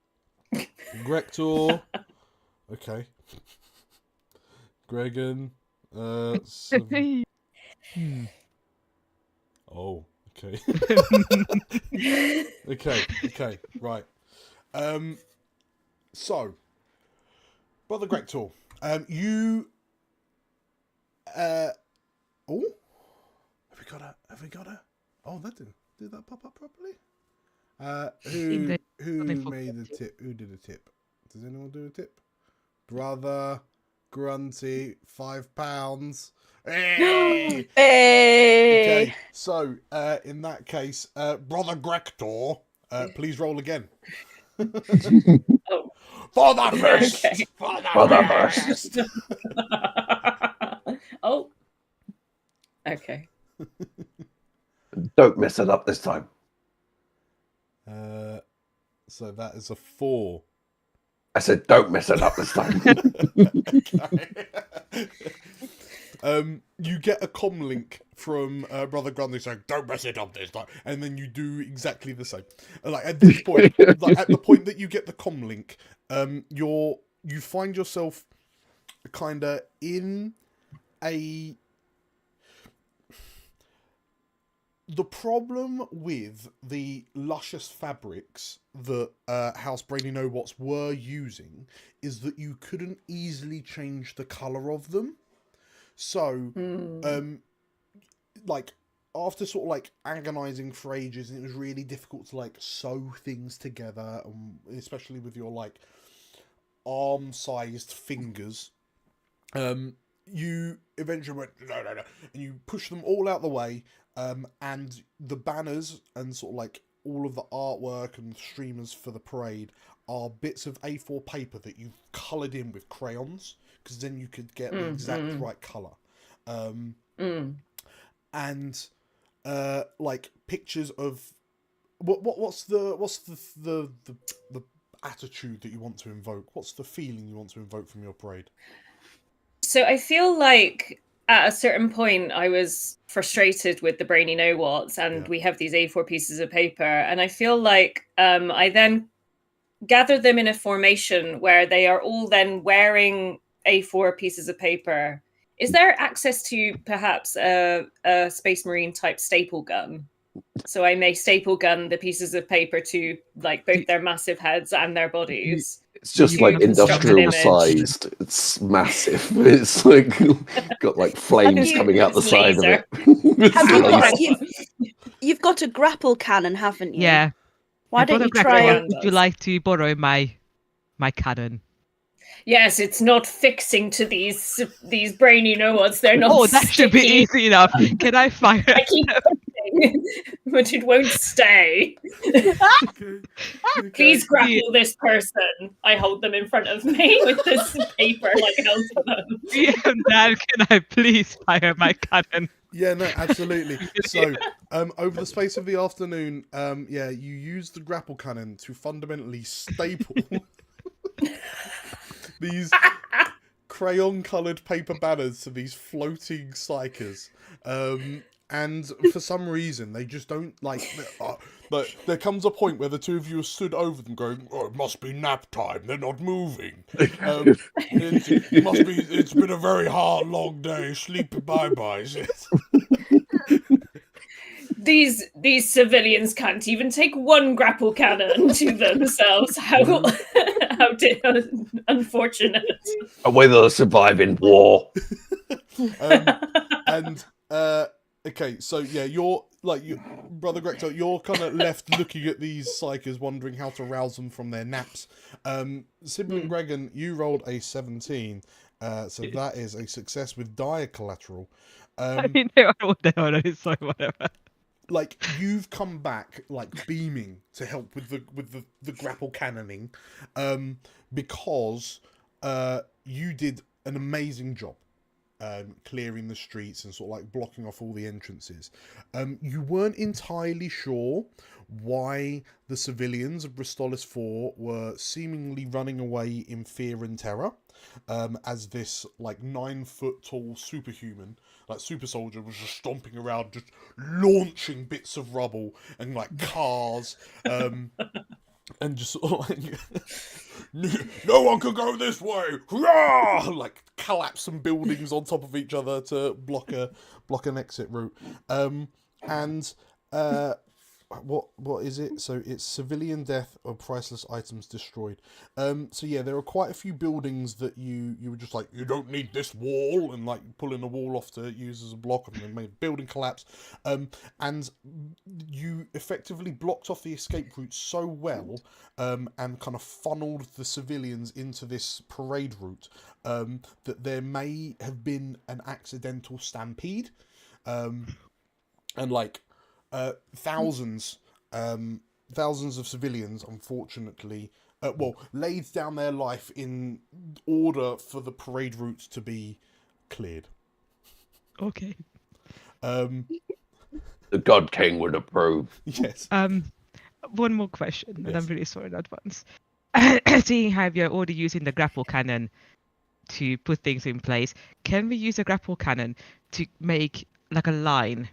Grector. Okay. Gregan. 7. Oh, okay. Okay, right. So, Brother Grector, you have we got a oh, that did that pop up properly? Who made the tip? Who did a tip? Does anyone do a tip? Brother Grunty, £5. Hey! Hey! Okay, so in that case, Brother Grector, please roll again. Oh. For the first! Okay. For the first! Oh. Okay. Don't mess it up this time. So that is a 4. I said, don't mess it up this time. You get a comm link from Brother Grundy saying, "Don't mess it up this time," and then you do exactly the same. Like at this point, like at the point that you get the comm link, you find yourself kind of in a. The problem with the luscious fabrics that House Brainy Know What's were using is that you couldn't easily change the colour of them. So, like, after sort of, like, agonising for ages, and it was really difficult to, like, sew things together, especially with your, like, arm-sized fingers, you eventually went, no, and you push them all out the way, and the banners and sort of like all of the artwork and streamers for the parade are bits of A4 paper that you've coloured in with crayons, because then you could get the exact right colour. And like pictures of what's the attitude that you want to invoke? What's the feeling you want to invoke from your parade? So I feel like at a certain point I was frustrated with the Brainy Know What's, and we have these A4 pieces of paper, and I feel like I then gathered them in a formation where they are all then wearing A4 pieces of paper. Is there access to perhaps a Space Marine type staple gun? So I may staple gun the pieces of paper to like both their massive heads and their bodies. It's just like industrial sized. It's massive. It's like got like flames coming out the side of it. You've got a grapple cannon, haven't you? Yeah. Why don't you try it? Would you like to borrow my cannon? Yes, it's not fixing to these Brainy Know What's. They're not. Oh, that should be easy enough. Can I fire? I keep going, but it won't stay. Okay. Please grapple this person. I hold them in front of me with this paper held to them. DM Dan, can I please fire my cannon? Yeah, no, absolutely. So, over the space of the afternoon, you use the grapple cannon to fundamentally staple these crayon-coloured paper banners to these floating psychers. And for some reason, they just don't but there comes a point where the two of you are stood over them going, "Oh, it must be nap time. They're not moving. It's been a very hard, long day. Sleep bye-bye." These civilians can't even take one grapple cannon to themselves. How unfortunate. A way they'll survive in war. Okay, so yeah, you're Brother Grecto, you're kind of left looking at these psychers, wondering how to rouse them from their naps. Sibling Gregan, you rolled a 17, so that is a success with dire collateral. I mean, they are what they are, so whatever. Like, you've come back beaming to help with the grapple cannoning, because you did an amazing job. Clearing the streets and sort of blocking off all the entrances. You weren't entirely sure why the civilians of Bristolis 4 were seemingly running away in fear and terror, as this 9-foot tall superhuman, super soldier, was just stomping around, just launching bits of rubble and cars, and just sort of no one can go this way! Hurrah! Collapse some buildings on top of each other to block an exit route. What is it? So it's civilian death or priceless items destroyed. So yeah, there are quite a few buildings that you were just you don't need this wall, and pulling a wall off to use as a block, and then made building collapse. And you effectively blocked off the escape route so well, and kind of funneled the civilians into this parade route, that there may have been an accidental stampede, and thousands of civilians, unfortunately, laid down their life in order for the parade route to be cleared. Okay. The God King would approve. Yes. One more question, and I'm really sorry in advance. Seeing how you're already using the grapple cannon to put things in place, can we use a grapple cannon to make a line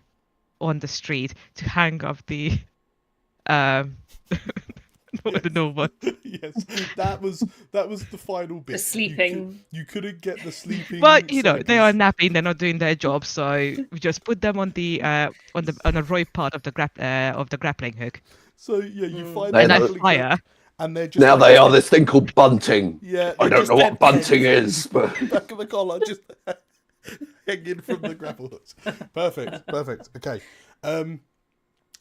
on the street to hang up the I don't know what. Yes, that was the final bit. The sleeping. You couldn't get the sleeping. Well, they are napping. They're not doing their job, so we just put them on the on a rope part of the grappling hook. So yeah, you find And them I fire. and they're just Now they are this thing called bunting. Yeah, I don't know what bunting is, but back of the collar, just hanging from the grapple hooks. Perfect. Okay,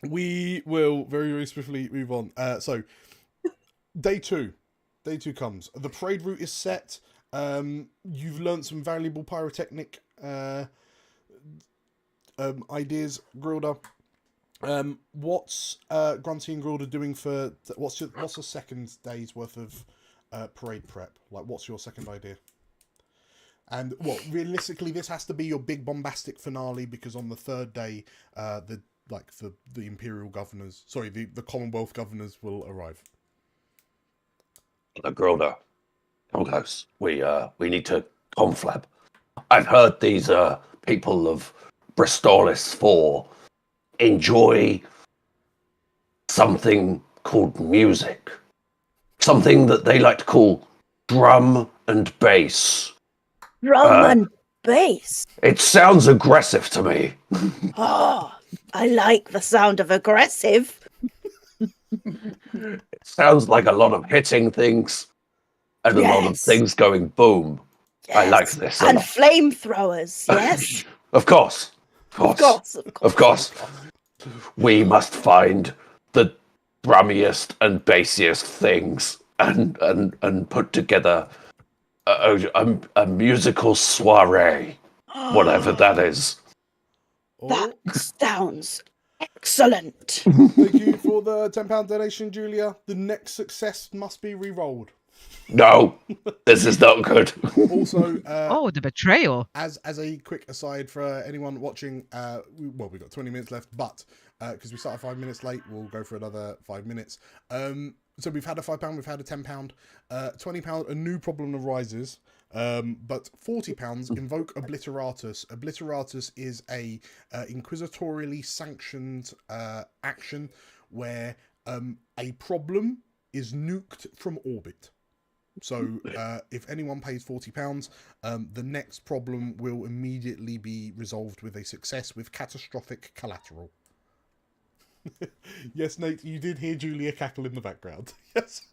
we will very, very swiftly move on. So, day two comes. The parade route is set. You've learned some valuable pyrotechnic ideas, Grilda. What's Grunty and Grilda doing for? What's a second day's worth of parade prep? What's your second idea? And realistically, this has to be your big bombastic finale, because on the third day, the Imperial governors, the Commonwealth governors will arrive. the Grilda, come close. We need to conflab. I've heard these people of Bristolis 4 enjoy something called music. Something that they like to call drum and bass. Drum and bass. It sounds aggressive to me. Oh, I like the sound of aggressive. It sounds like a lot of hitting things and a lot of things going boom. Yes. I like this. And flamethrowers, yes? Of course. Of course. We must find the drummiest and bassiest things and put together a musical soiree, whatever that is. That sounds Excellent. Thank you for the £10 donation, Julia. The next success must be re-rolled. No, this is not good. Also, The betrayal. as a quick aside for anyone watching, we've got 20 minutes left, but because we started 5 minutes late, we'll go for another 5 minutes. So we've had a £5, we've had a £10, £20. A new problem arises. But £40, invoke Obliteratus. Obliteratus is a inquisitorially sanctioned action where a problem is nuked from orbit. So if anyone pays £40, the next problem will immediately be resolved with a success with catastrophic collateral. Yes, Nate, you did hear Julia cackle in the background. Yes.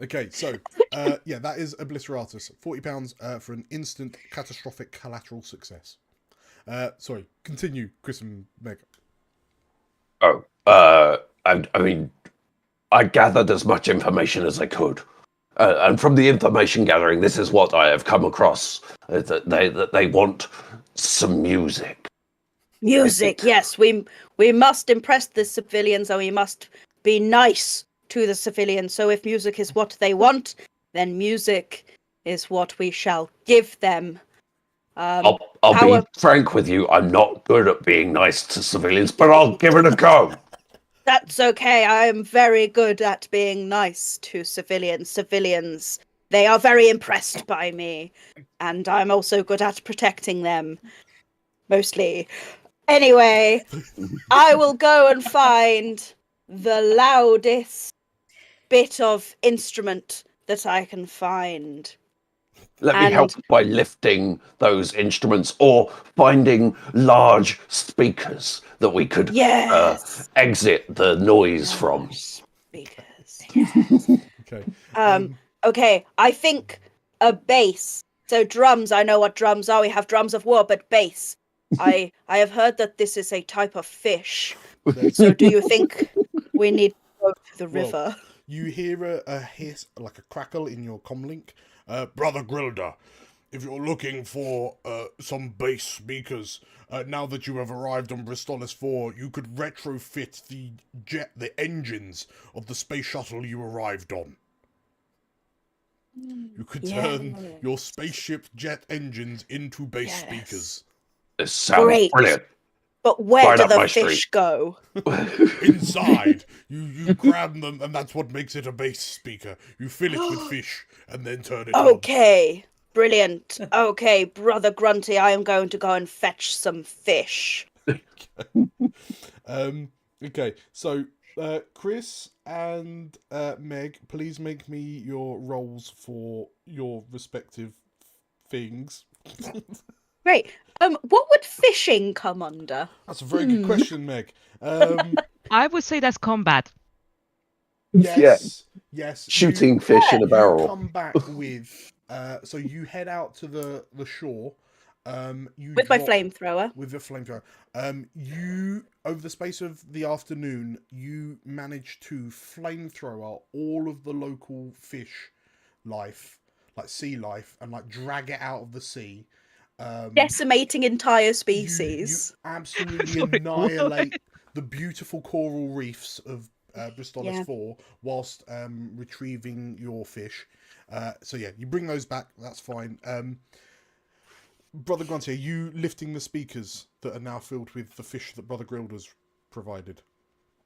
Okay, so that is Obliteratus. £40 for an instant catastrophic collateral success. Sorry, continue, Chris and Meg. I mean, I gathered as much information as I could. And from the information gathering, this is what I have come across. That they want some music. Music, yes. We must impress the civilians, and we must be nice to the civilians. So if music is what they want, then music is what we shall give them. I'll be frank with you. I'm not good at being nice to civilians, but I'll give it a go. That's okay. I am very good at being nice to civilians. Civilians, they are very impressed by me, and I'm also good at protecting them, mostly. Anyway, I will go and find the loudest bit of instrument that I can find. Let me help by lifting those instruments or finding large speakers that we could exit the noise from. Speakers. Yes. Okay. Okay, I think a bass. So drums, I know what drums are. We have drums of war, but bass. I have heard that this is a type of fish. So do you think we need to go to the river? You hear a hiss, like a crackle in your comlink. Brother Grilda, if you're looking for some bass speakers, now that you have arrived on Bristolis 4, you could retrofit the engines of the space shuttle you arrived on. You could turn your spaceship jet engines into bass speakers. This sounds brilliant. But where do the fish go? Inside. You grab them, and that's what makes it a bass speaker. You fill it with fish, and then turn it on. Okay, brilliant. Okay, Brother Grunty, I am going to go and fetch some fish. Okay, so Chris and Meg, please make me your roles for your respective things. Great. What would fishing come under? That's a very good question, Meg. I would say that's combat. Yes. Shooting fish in a barrel. You come back with. So you head out to the shore. With my flamethrower. With your flamethrower. You, over the space of the afternoon, you manage to flamethrower all of the local fish life, like sea life, and like drag it out of the sea. Decimating entire species. You absolutely annihilate the beautiful coral reefs of Bristolis 4 whilst retrieving your fish. So you bring those back. That's fine. Brother Grunty, are you lifting the speakers that are now filled with the fish that Brother Grilda's provided?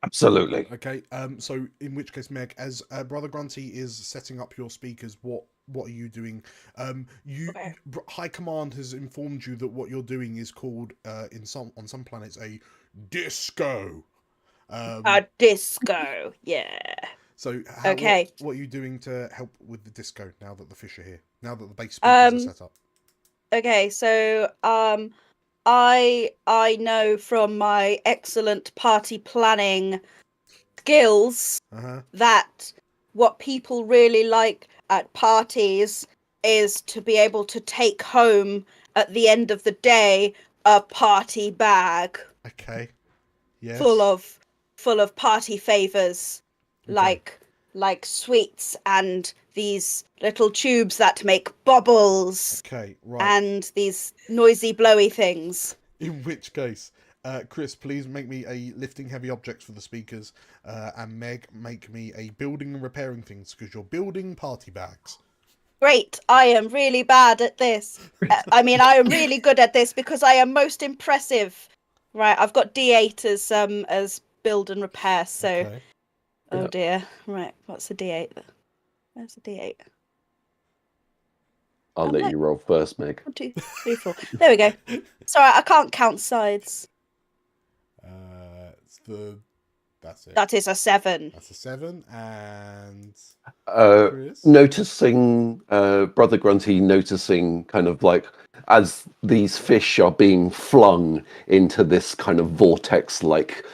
Absolutely. Okay. So in which case, Meg, as Brother Grunty is setting up your speakers, what are you doing? High Command has informed you that what you're doing is called on some planets a disco. A disco, yeah. So what are you doing to help with the disco now that the fish are here? Now that the base speakers are set up? Okay, so I know from my excellent party planning skills that what people really like at parties is to be able to take home at the end of the day a party bag. Okay. Yes. Full of party favors, like sweets and these little tubes that make bubbles. Okay, right. And these noisy blowy things. In which case, Chris, please make me a lifting heavy objects for the speakers, and Meg, make me a building and repairing things, because you're building party bags. Great. I am really bad at this. I mean, I am really good at this because I am most impressive. Right, I've got D8 as build and repair, so... Okay. Oh dear. Right, what's the D8? Where's the D8? I'll let you roll first, Meg. 1, 2, 3, 4. There we go. Sorry, I can't count sides. That's it. That is a 7. That's a 7, and Chris? Noticing Brother Grunty noticing kind of like as these fish are being flung into this kind of vortex like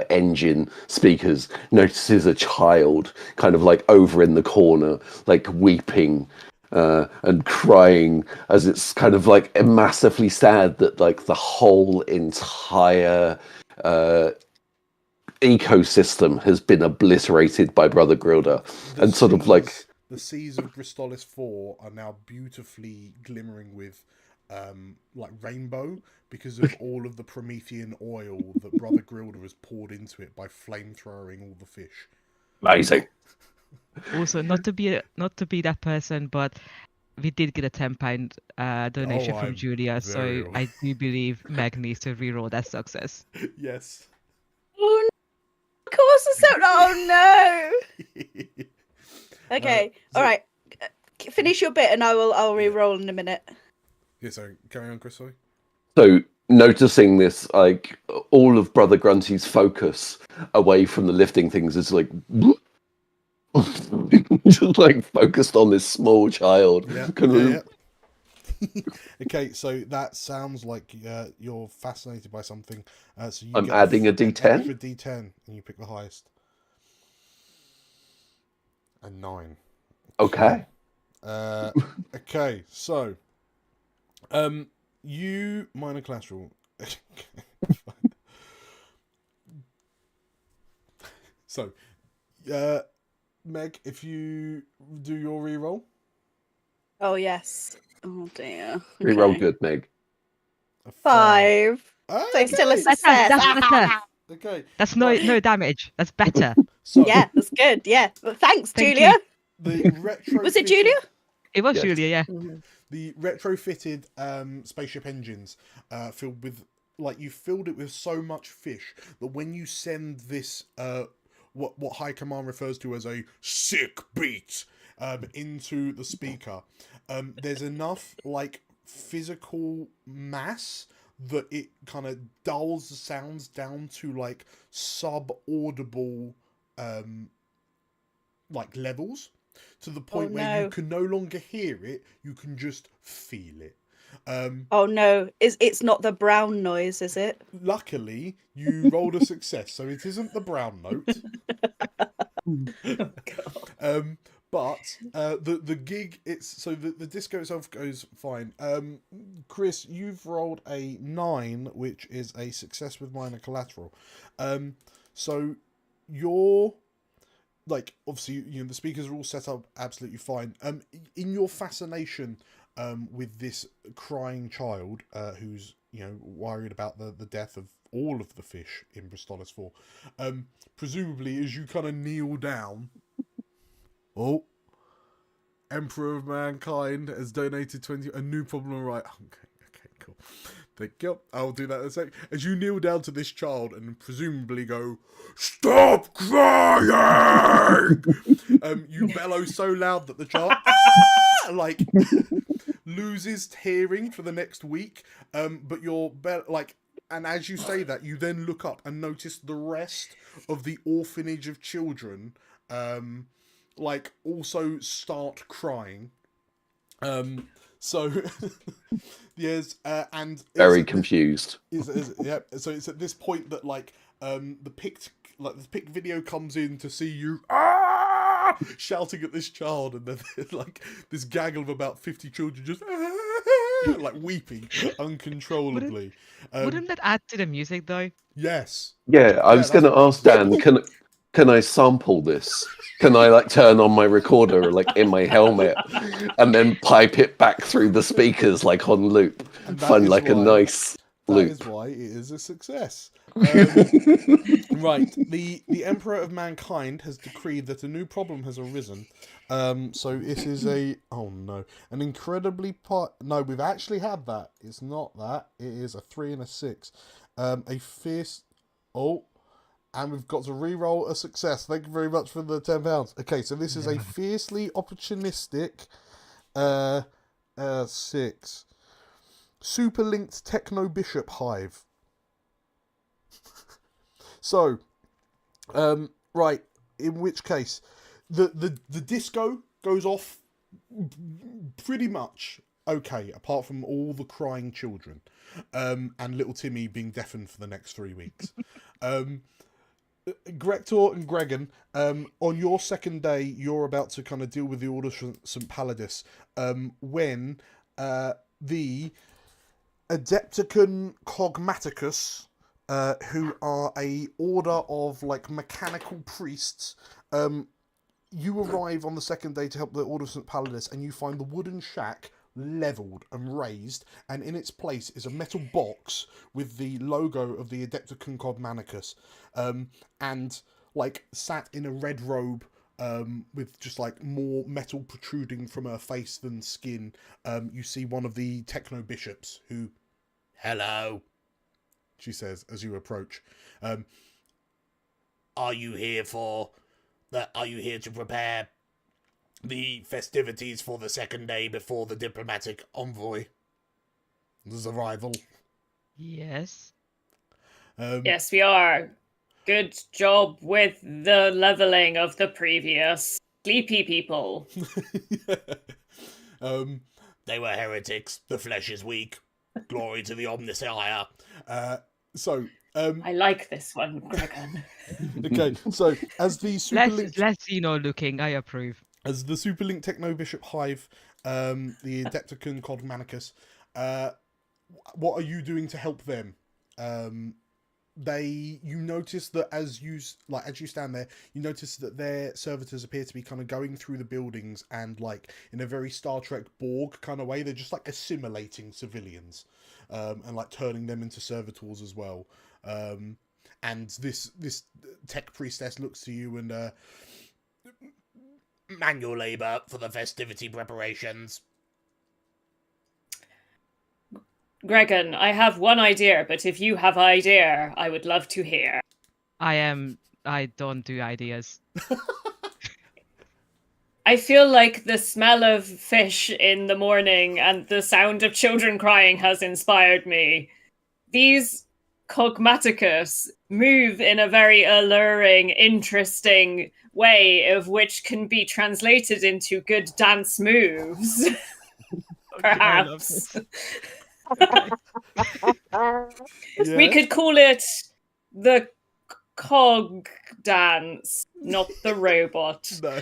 engine speakers, notices a child kind of like over in the corner, like weeping and crying as it's kind of like massively sad that like the whole entire ecosystem has been obliterated by Brother Grilda, and sort of like the seas of Bristolis 4 are now beautifully glimmering with like rainbow because of all of the Promethean oil that Brother Grilda has poured into it by flamethrowing all the fish. amazing. Also, not to be that person, but we did get a £10 donation from Julia, so I do believe Meg needs to reroll that success. Yes. Oh, no. Of course it's so... Oh no! Okay, all right. Finish your bit and I'll re-roll in a minute. Yeah, sorry. Carry on, Chris, sorry. So noticing this, like all of Brother Grunty's focus away from the lifting things is like just like focused on this small child. Yeah. Okay, so that sounds like you're fascinated by something. So I'm adding a D10. Extra D10, and you pick the highest. A 9. Okay. Okay, so you minor collateral. So, Meg, if you do your reroll. Oh yes. Oh dear. Reroll good, Meg. A 5. Okay. So still a success. That's better. Okay. That's no damage. That's better. So, Yeah, that's good. Yeah. Well, thanks, Thank Julia. the retro Was it Julia? It was Yes. Julia, yeah. The retrofitted spaceship engines filled with, like, you filled it with so much fish that when you send this what High Command refers to as a sick beat into the speaker, there's enough like physical mass that it kind of dulls the sounds down to like sub-audible like levels, to the point where you can no longer hear it, you can just feel it. Oh no, it's not the brown noise, is it? Luckily, you rolled a success, so it isn't the brown note. Oh, God. But the gig, the disco itself goes fine. Chris, you've rolled a 9, which is a success with minor collateral. So you're like, obviously, you know, the speakers are all set up absolutely fine. In your fascination with this crying child who's, you know, worried about the death of all of the fish in Bristolis 4, presumably as you kind of kneel down, Emperor of Mankind has donated 20, a new problem, right? Okay, cool. Thank you. I'll do that in a sec. As you kneel down to this child and presumably go, "Stop crying!" You bellow so loud that the child like loses hearing for the next week. But you're like, and as you say that, you then look up and notice the rest of the orphanage of children, like also start crying. So yes, and very confused. Yeah, so it's at this point that like the picked video comes in to see you shouting at this child, and then like this gaggle of about 50 children just like weeping uncontrollably. Wouldn't that add to the music though? Yes. Yeah, I was going to ask Dan, can I sample this? Can I like turn on my recorder like in my helmet and then pipe it back through the speakers like on loop? Find like a nice That is why it is a success. Right, the Emperor of Mankind has decreed that a new problem has arisen. So this is an incredibly no, we've actually had that. It's not that. It is a 3 and a 6. A fierce. And we've got to re-roll a success. Thank you very much for the £10. Okay, so this is a fiercely opportunistic 6. Superlinked Techno Bishop Hive. So, right, in which case, the disco goes off pretty much okay, apart from all the crying children, and little Timmy being deafened for the next 3 weeks. Grector and Gregan, on your second day, you're about to kind of deal with the Order of St. Palladis, when the Adepticon Cogmaticus, who are a order of like mechanical priests, you arrive on the second day to help the Order of St. Palladis, and you find the wooden shack leveled and raised, and in its place is a metal box with the logo of the Adepticon Cogmaticus, and like sat in a red robe, with just like more metal protruding from her face than skin. You see one of the techno bishops who, "Hello," she says as you approach. Are you here to prepare the festivities for the second day before the diplomatic envoy's arrival? Yes. Yes, we are. Good job with the leveling of the previous sleepy people. They were heretics. The flesh is weak. Glory to the Omnissiah. I like this one, Gregan. Okay, so as the Superlinked... Let's looking, I approve. As the Superlinked Techno Bishop Hive, the Adepticon Cogmaticus, what are you doing to help them? You notice that as you stand there, you notice that their servitors appear to be kind of going through the buildings and like in a very Star Trek Borg kind of way, they're just like assimilating civilians, and like turning them into servitors as well. And this tech priestess looks to you and manual labor for the festivity preparations. Gregan, I have one idea, but if you have an idea, I would love to hear. I don't do ideas. I feel like the smell of fish in the morning and the sound of children crying has inspired me. These Cogmaticus move in a very alluring, interesting way, of which can be translated into good dance moves. Perhaps. We could call it the cog dance, not the robot. No.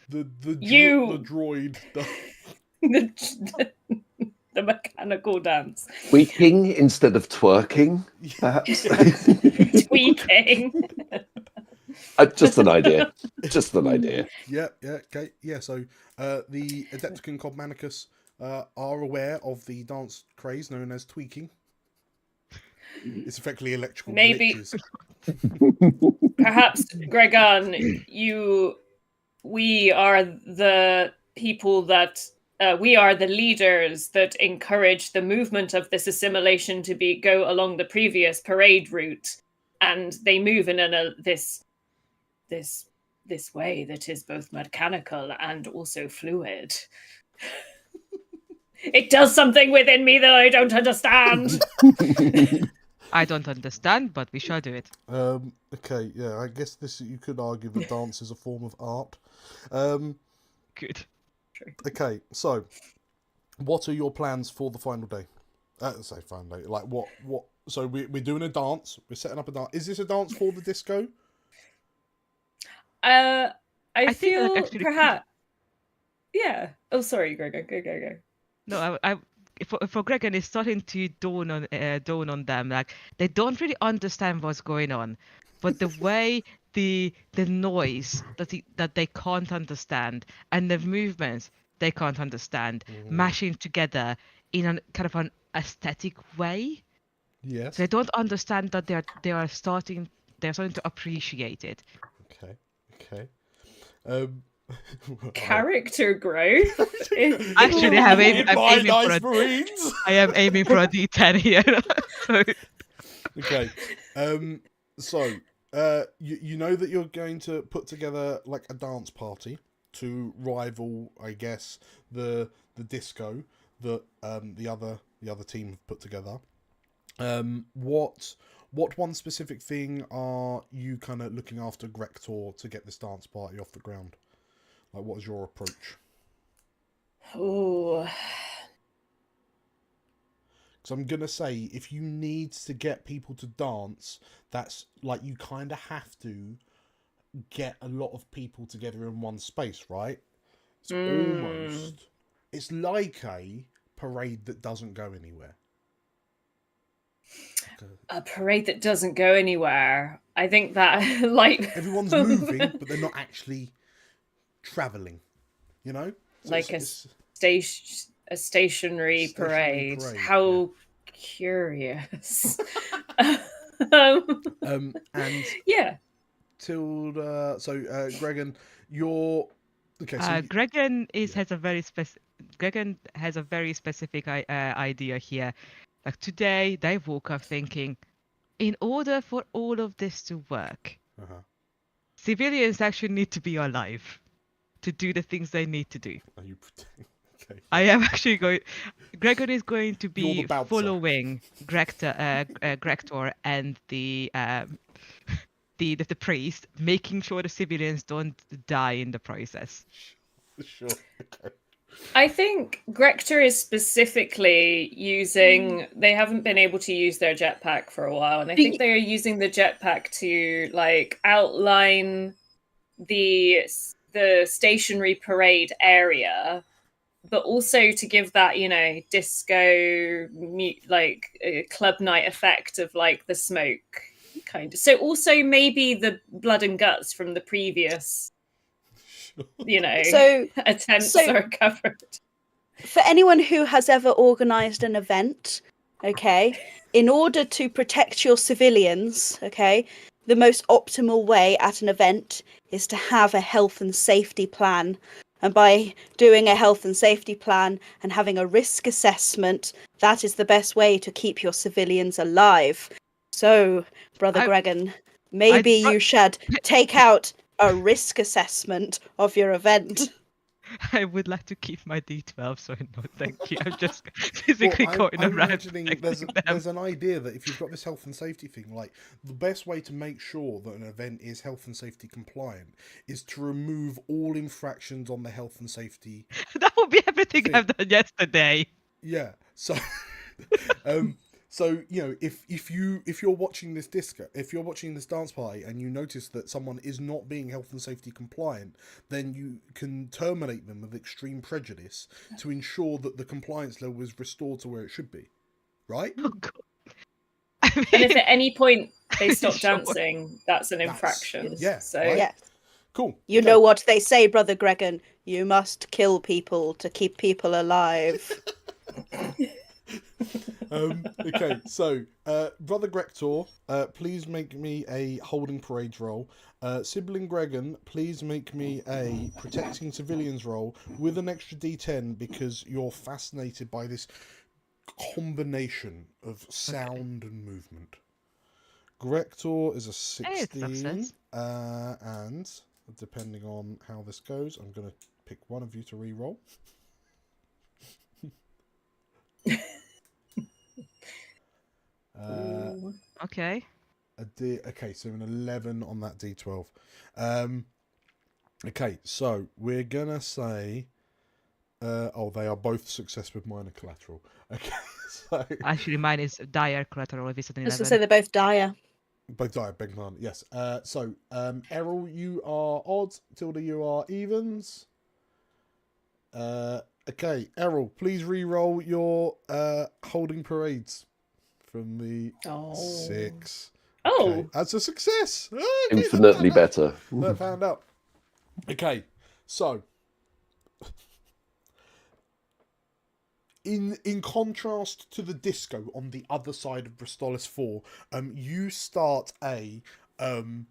the droid. The mechanical dance. Tweaking instead of twerking, perhaps. Tweaking. Just an idea. Just an idea. Yeah, okay. Yeah, so the Adepticon Cogmaticus are aware of the dance craze known as tweaking. It's effectively electrical glitches. Perhaps, Gregan, we are the people that we are the leaders that encourage the movement of this assimilation to go along the previous parade route, and they move in this way that is both mechanical and also fluid. It does something within me that I don't understand. I don't understand, but we shall do it. Okay, yeah, I guess you could argue that dance is a form of art. Good. Okay, so what are your plans for the final day? Say final day. Like what? So we're doing a dance. We're setting up a dance. Is this a dance for the disco? I feel actually... perhaps. Yeah. Oh, sorry, Greg. Go. No, for Gregan, it's starting to dawn on them. Like they don't really understand what's going on, but the way the noise that they can't understand and the movements they can't understand, mashing together in a kind of an aesthetic way. Yes. They don't understand that they're starting to appreciate it. Okay. Character growth. Actually, I'm aiming for a D10 here. So, Okay. So, you know that you're going to put together like a dance party to rival, I guess, the disco that the other team have put together. What one specific thing are you kind of looking after Grektor to get this dance party off the ground? Like, what is your approach? Oh. Because I'm gonna say, if you need to get people to dance, that's like you kind of have to get a lot of people together in one space, right? It's like a parade that doesn't go anywhere. A parade that doesn't go anywhere. I think that like everyone's moving, but they're not actually traveling. You know, so like a stationary parade. How curious. And yeah. Tilda. So, Gregan, you're okay. So Gregan has a very specific idea here. Like today, they woke up thinking, in order for all of this to work, civilians actually need to be alive to do the things they need to do. Okay. I am actually going. Gregor is going to be following Grektor and the priest, making sure the civilians don't die in the process. Sure. Okay. I think Grektor is specifically using. They haven't been able to use their jetpack for a while, and I think they are using the jetpack to like outline the stationary parade area, but also to give that, you know, disco like club night effect of like the smoke kind of. So also maybe the blood and guts from the previous, you know, attempts are covered. For anyone who has ever organised an event, okay, in order to protect your civilians, okay, the most optimal way at an event is to have a health and safety plan. And by doing a health and safety plan and having a risk assessment, that is the best way to keep your civilians alive. So, Brother Gregan, maybe you should take out a risk assessment of your event. I would like to keep my D12, so no, thank you. I'm just physically going around. I'm imagining there's an idea that if you've got this health and safety thing, like the best way to make sure that an event is health and safety compliant is to remove all infractions on the health and safety. That would be everything I've done yesterday. Yeah. So, so you know, if you're watching this disco, if you're watching this dance party, and you notice that someone is not being health and safety compliant, then you can terminate them with extreme prejudice to ensure that the compliance level is restored to where it should be, right? Oh God. And if at any point they stop dancing, that's an infraction. Yeah. So right? Yeah. Cool. You know what they say, Brother Gregan. You must kill people to keep people alive. Okay, so Brother Grektor, please make me a holding parades roll. Sibling Gregan, please make me a protecting civilians roll with an extra D10 because you're fascinated by this combination of sound and movement. Grektor is a 16, and depending on how this goes, I'm going to pick one of you to re-roll. Okay. Okay, so an 11 on that D12. Okay, so we're gonna say, they are both success with minor collateral. Okay, so actually mine is dire collateral if it's an 11. I was gonna say they're both dire. Both dire, beg pardon. Yes. So Errol, you are odds. Tilda, you are evens. Okay, Errol, please re-roll your holding parades from the 6. Oh, okay. That's a success. Oh, Infinitely better. That found out. Okay, so in contrast to the disco on the other side of Bristolis 4, you start a kind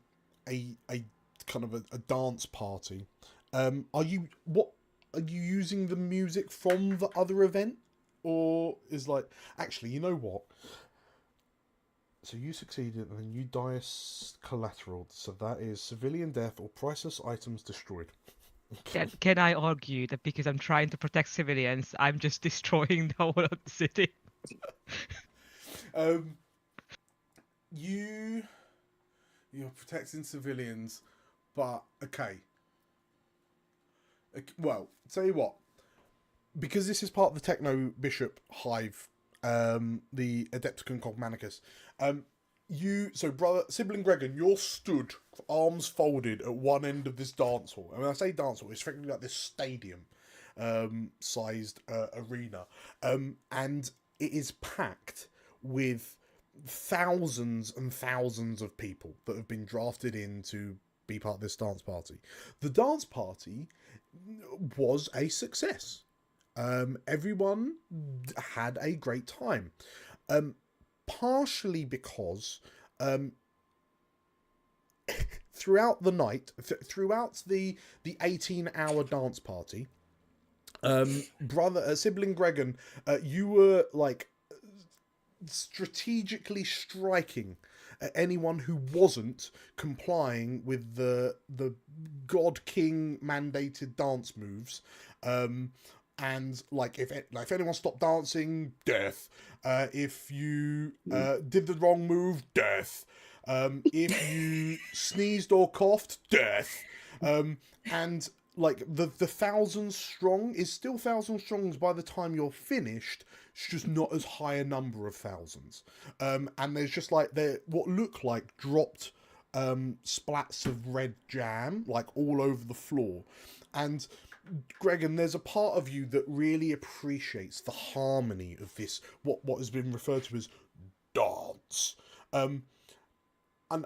of a dance party. Are you using the music from the other event, or is like, actually, you know what? So you succeeded, and then you die as collateral. So that is civilian death or priceless items destroyed. Can I argue that because I'm trying to protect civilians, I'm just destroying the whole of the city? You're protecting civilians, but okay. Well, tell you what, because this is part of the Techno Bishop Hive, the Adepticon Cogmanicus, sibling Gregan, you're stood, arms folded at one end of this dance hall. And when I say dance hall, it's effectively like this stadium sized arena. And it is packed with thousands and thousands of people that have been drafted in to be part of this dance party. The dance party was a success. Everyone had a great time. Partially because throughout the night, throughout the 18-hour dance party, sibling Gregan, you were like strategically striking at anyone who wasn't complying with the God King mandated dance moves. And like if anyone stopped dancing, death. If you did the wrong move, death. If you sneezed or coughed, death. And like the 1,000 strong is still 1,000 strongs by the time you're finished. It's just not as high a number of thousands. And there's just like what look like dropped splats of red jam like all over the floor. And Gregan, there's a part of you that really appreciates the harmony of this, what has been referred to as dance. And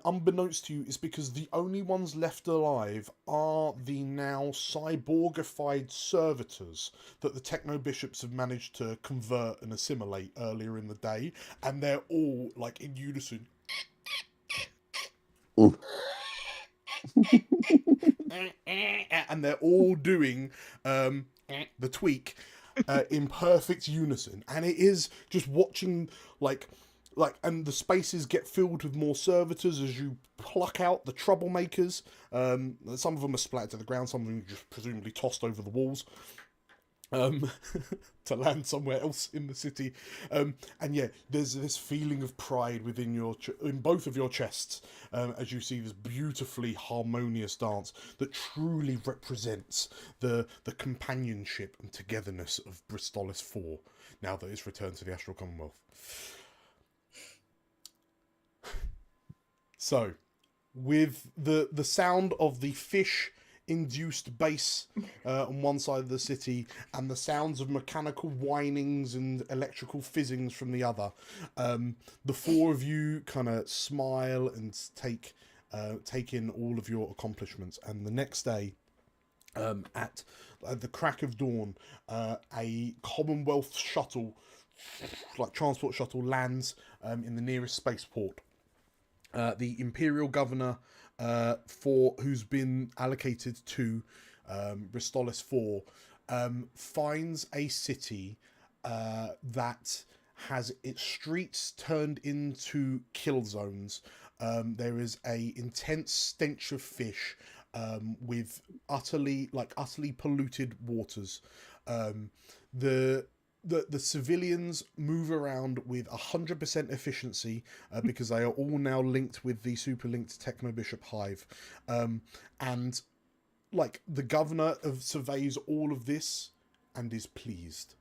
unbeknownst to you, it's because the only ones left alive are the now cyborgified servitors that the Techno Bishops have managed to convert and assimilate earlier in the day, and they're all like in unison. And they're all doing the tweak in perfect unison, and it is just watching and the spaces get filled with more servitors as you pluck out the troublemakers. Some of them are splattered to the ground, some of them just presumably tossed over the walls to land somewhere else in the city. And yeah, there's this feeling of pride within in both of your chests as you see this beautifully harmonious dance that truly represents the companionship and togetherness of Bristolis 4 now that it's returned to the Astral Commonwealth. So, with the sound of the fish-induced bass on one side of the city and the sounds of mechanical whinings and electrical fizzings from the other, the four of you kind of smile and take in all of your accomplishments. And the next day, at the crack of dawn, a Commonwealth shuttle, like transport shuttle, lands in the nearest spaceport. The Imperial Governor, who's been allocated to Bristolis 4, finds a city that has its streets turned into kill zones. There is a intense stench of fish with utterly polluted waters. The civilians move around with 100% efficiency because they are all now linked with the super-linked Techno Bishop Hive. And like the governor surveys all of this and is pleased.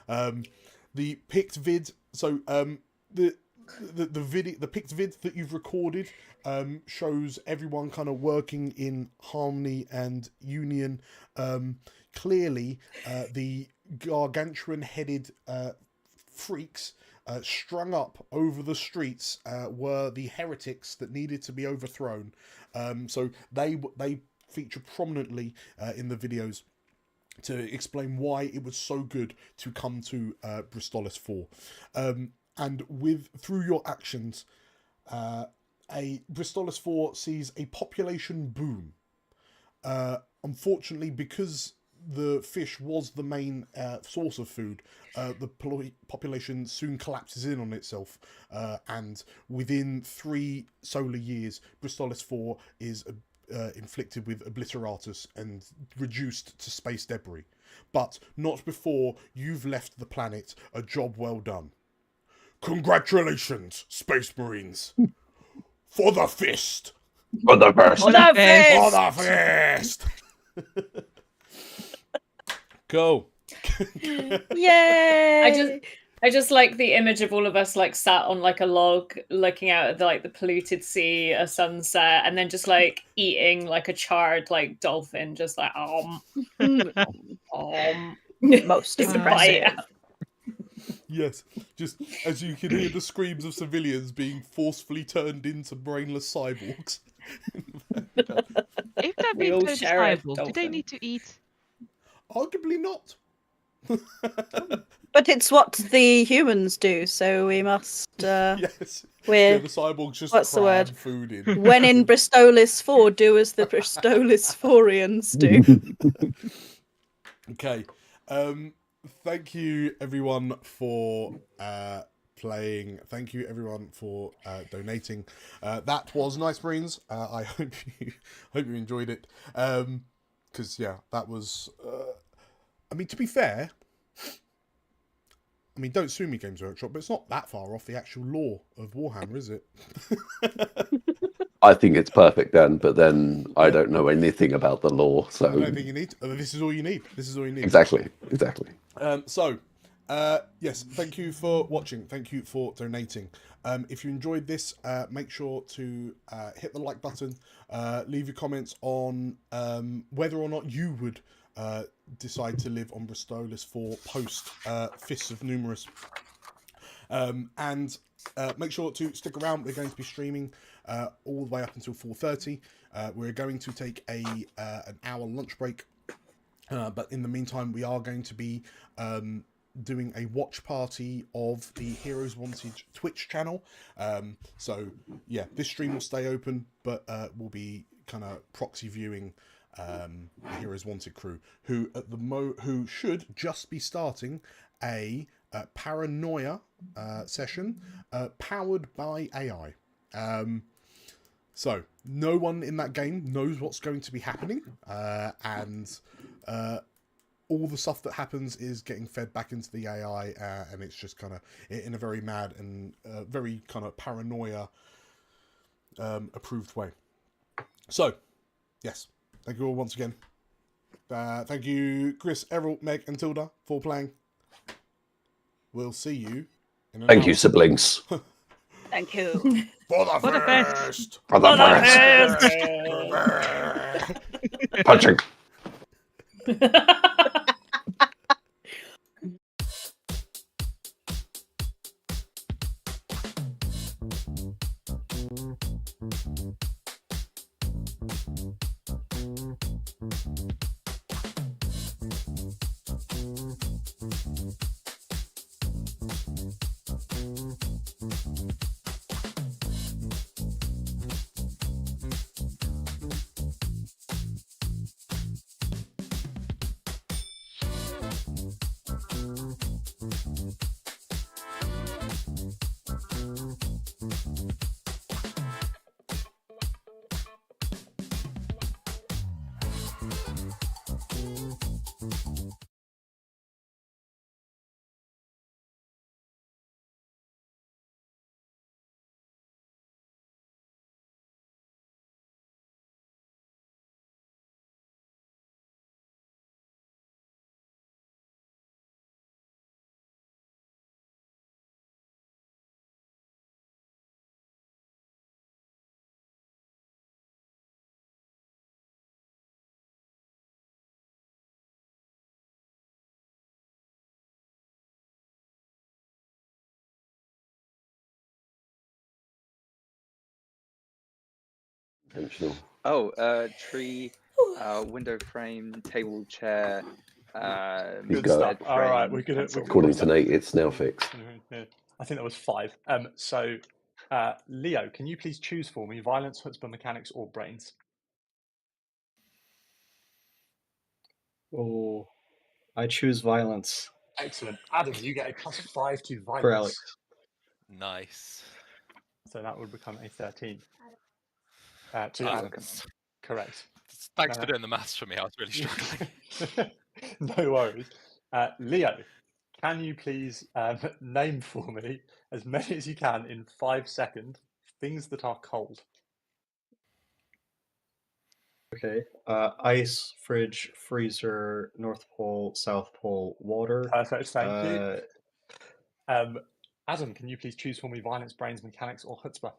The picked vid, so the picked vid that you've recorded shows everyone kind of working in harmony and union. Clearly, the gargantuan-headed freaks strung up over the streets were the heretics that needed to be overthrown. So they feature prominently in the videos. to explain why it was so good to come to Bristolis 4. And through your actions, a Bristolis 4 sees a population boom. Unfortunately, because the fish was the main source of food, the population soon collapses in on itself, and within 3 solar years, Bristolis 4 is inflicted with obliteratus and reduced to space debris. But not before you've left the planet. A job well done. Congratulations, Space Marines. For the fist! For the first. For the For fist! the fist! Cool. Yay! I just like the image of all of us like sat on like a log looking out at the polluted sea, a sunset, and then just like eating like a charred like dolphin, just like Most Just a impressive. bite. Yes, just as you can hear the screams of civilians being forcefully turned into brainless cyborgs. If they're We being all turned share a cyborg, do they dolphin. need to eat? Arguably not. But it's what the humans do, so we must. Yes. We're Yeah, the cyborgs just what's the cram word? food in. When in Bristolis 4, do as the Bristolis 4ians do. Okay. Thank you everyone for playing. Thank you everyone for donating. That was Nice Marines. I hope you enjoyed it. Because yeah, that was. I mean, to be fair. I mean, don't sue me, Games Workshop, but it's not that far off the actual lore of Warhammer, is it? I think it's perfect then, but then I don't know anything about the lore, so... I don't think you need. This is all you need. This is all you need. Exactly. Yes, thank you for watching. Thank you for donating. If you enjoyed this, make sure to hit the like button. Leave your comments on whether or not you would decide to live on Bristolis 4 post Fists of Numerous. And make sure to stick around. We're going to be streaming all the way up until 4:30. We're going to take an hour lunch break. But in the meantime, we are going to be doing a watch party of the Heroes Wanted Twitch channel. So yeah, this stream will stay open, but we'll be kind of proxy viewing the Heroes Wanted crew, who should just be starting a paranoia session powered by AI. So no one in that game knows what's going to be happening, and all the stuff that happens is getting fed back into the AI, and it's just kind of in a very mad and very kind of paranoia approved way. So yes, thank you all once again. Thank you, Chris, Errol, Meg, and Tilda for playing. We'll see you in an hour. Thank you, siblings. Thank you. For the best. first. For the first. Punching. Intentional. Oh, tree, window frame, table, chair, He's Good got- stuff. All right, we're gonna. According to Nate, it's now fixed. I think that was 5. So, Leo, can you please choose for me violence, chutzpah, mechanics, or brains? Oh, I choose violence Excellent. Adam, you get a +5 to violence. for Alex. Nice. So that would become a 13. To Oh, Adam. come Correct. Thanks for doing the maths for me. I was really struggling. No worries. Leo, can you please name for me as many as you can in 5 seconds things that are cold? Okay. Ice, fridge, freezer, North Pole, South Pole, water. Perfect, thank you. Adam, can you please choose for me violence, brains, mechanics, or chutzpah?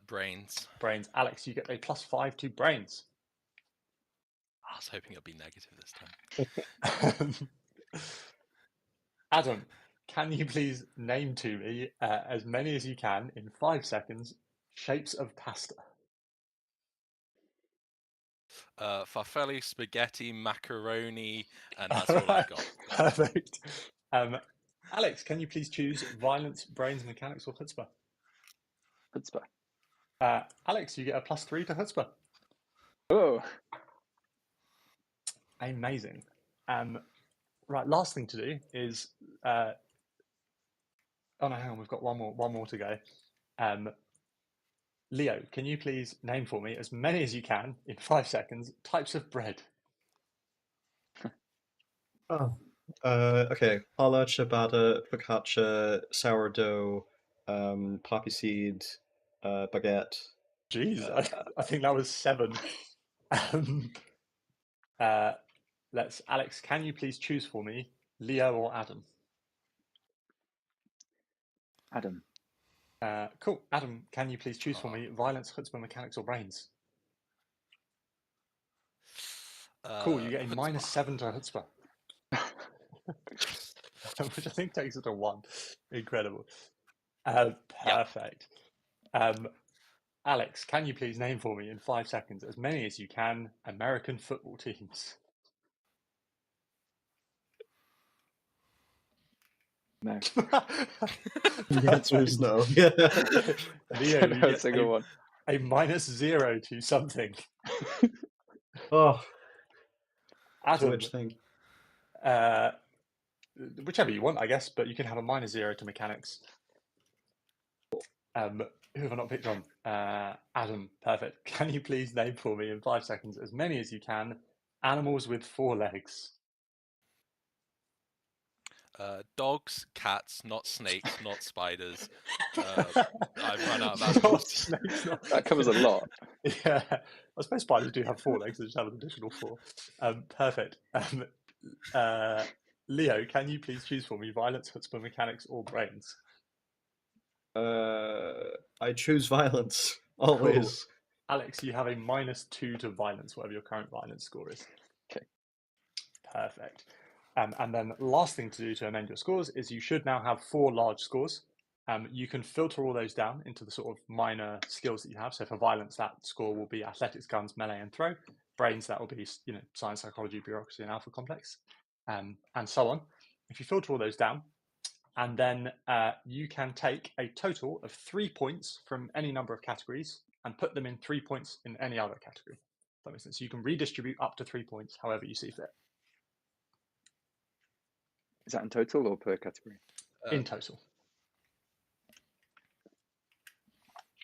Brains. Brains. Alex, you get a +5 to brains. I was hoping it'd be negative this time. Adam, can you please name to me as many as you can in 5 seconds shapes of pasta? Farfalle, spaghetti, macaroni, and that's all I've got. Perfect. Alex, can you please choose violence, brains, mechanics, or chutzpah? Chutzpah. Alex, you get a +3 to chutzpah. Oh. Amazing. Right, last thing to do is. Oh no, hang on, we've got one more to go. Leo, can you please name for me as many as you can in 5 seconds types of bread? Oh. Okay. Challah, ciabatta, focaccia, sourdough, poppy seed, baguette. Jeez, I think that was 7. Alex, can you please choose for me Leo or Adam? Adam. Cool. Adam, can you please choose for me violence, chutzpah, mechanics, or brains? Cool, you get a -7 to chutzpah. Which I think takes it to 1. Incredible. Perfect. Alex, can you please name for me in 5 seconds as many as you can American football teams? No. The answer is no. Leo, Don't you know a get single one. a -0 to something. Oh, Adam, which thing? whichever you want, I guess, but you can have a -0 to mechanics. Who have I not picked on? Adam, perfect. Can you please name for me in 5 seconds as many as you can animals with 4 legs? Dogs, cats, not snakes, not spiders. I've run out of animals. Snakes, That covers a lot. Yeah, I suppose spiders do have 4 legs, they just have an additional 4. Perfect. Leo, can you please choose for me violence, chutzpah, mechanics, or brains? I choose violence always. Cool. Alex, you have a -2 to violence, whatever your current violence score is. Okay. Perfect. And then last thing to do to amend your scores is you should now have 4 large scores. You can filter all those down into the sort of minor skills that you have. So for violence, that score will be athletics, guns, melee, and throw. Brains, that will be science, psychology, bureaucracy, and alpha complex, and so on. If you filter all those down, and then you can take a total of 3 points from any number of categories and put them in 3 points in any other category. That makes sense. So you can redistribute up to 3 points however you see fit. Is that in total or per category? In total.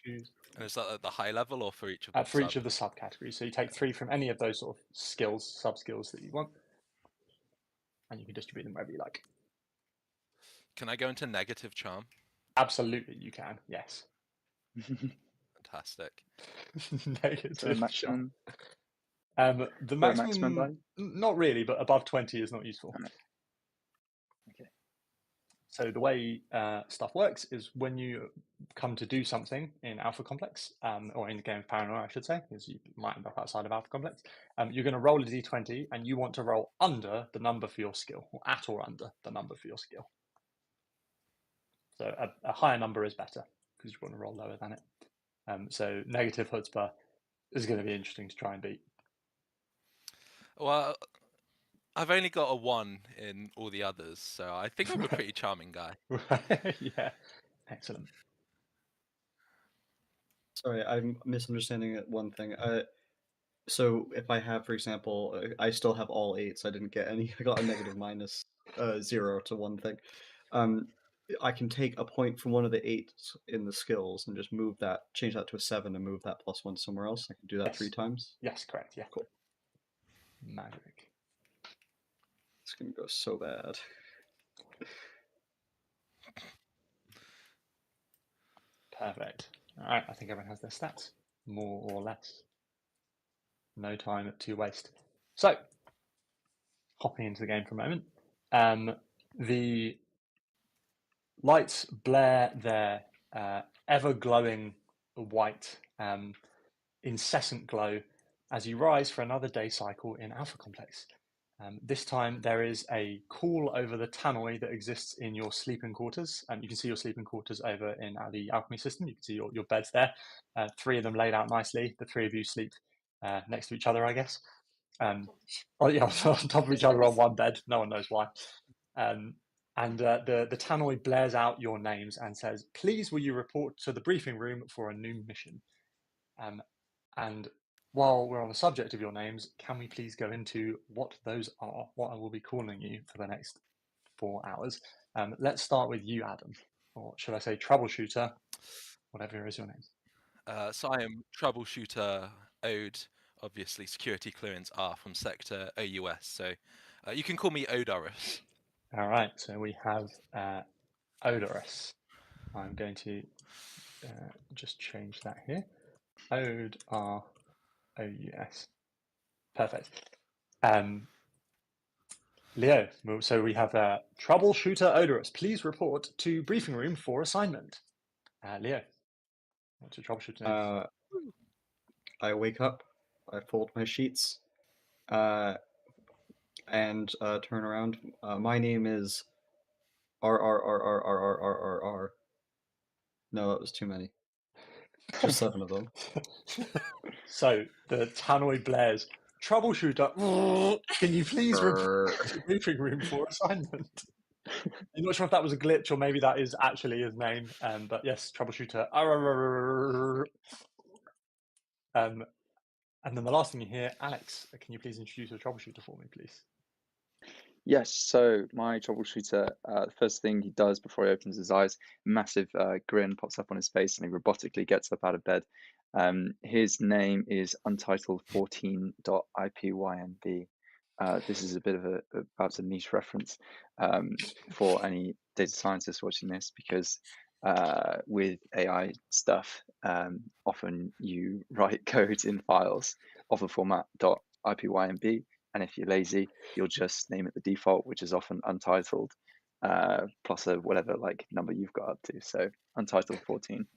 And is that at the high level or for each of For each of the subcategories. So you take 3 from any of those sort of skills, sub-skills that you want, and you can distribute them wherever you like. Can I go into negative charm? Absolutely, you can. Yes. Fantastic. Negative So the maximum. The maximum value? not really, but above 20 is not useful. Okay. So the way stuff works is when you come to do something in Alpha Complex, or in the game of Paranoia, I should say, because you might end up outside of Alpha Complex, you're going to roll a d20 and you want to roll under the number for your skill, or at or under the number for your skill. So a higher number is better because you want to roll lower than it. So negative chutzpah is going to be interesting to try and beat. Well, I've only got a 1 in all the others, so I think I'm a pretty charming guy. Yeah, excellent. Sorry, I'm misunderstanding one thing. So if I have, for example, I still have all 8s. I didn't get any. I got a negative minus 0 to one thing. I can take a point from one of the 8s in the skills and just move that, change that to a 7, and move that +1 somewhere else. I can do that Yes. 3 times. Yes, correct. Yeah. Cool. Magic. It's gonna go so bad. Perfect. All right, I think everyone has their stats, more or less. No time to waste. So, hopping into the game for a moment. The lights blare their ever glowing white, incessant glow as you rise for another day cycle in Alpha Complex. This time there is a call over the tannoy that exists in your sleeping quarters. You can see your sleeping quarters over in the alchemy system. You can see your beds there. 3 of them laid out nicely. The 3 of you sleep next to each other, I guess. Oh yeah, on top of each other on one bed. No one knows why. The tannoy blares out your names and says, "Please, will you report to the briefing room for a new mission?" And while we're on the subject of your names, can we please go into what those are? What I will be calling you for the next 4 hours. Let's start with you, Adam, or should I say troubleshooter, whatever is your name. So I am troubleshooter Ode, obviously security clearance R from sector OUS. So you can call me Odorus. All right, so we have Odorus. I'm going to just change that here. Ode R OUS. Perfect. Leo, so we have troubleshooter Odorus. Please report to briefing room for assignment. Leo, what's your troubleshooter name? I wake up, I fold my sheets, and turn around. My name is R. No, that was too many. Just 7 of them. So the tannoy blares. Troubleshooter, can you please report to briefing room for assignment? I'm not sure if that was a glitch or maybe that is actually his name. But yes, troubleshooter. And then the last thing you hear, Alex, can you please introduce your troubleshooter for me, please? Yes, so my troubleshooter, the first thing he does before he opens his eyes, massive grin pops up on his face and he robotically gets up out of bed. His name is untitled14.ipynb. This is a bit of perhaps a niche reference for any data scientists watching this, because with AI stuff, often you write code in files of a format .ipynb, and if you're lazy, you'll just name it the default, which is often untitled plus a whatever like number you've got up to. So untitled 14.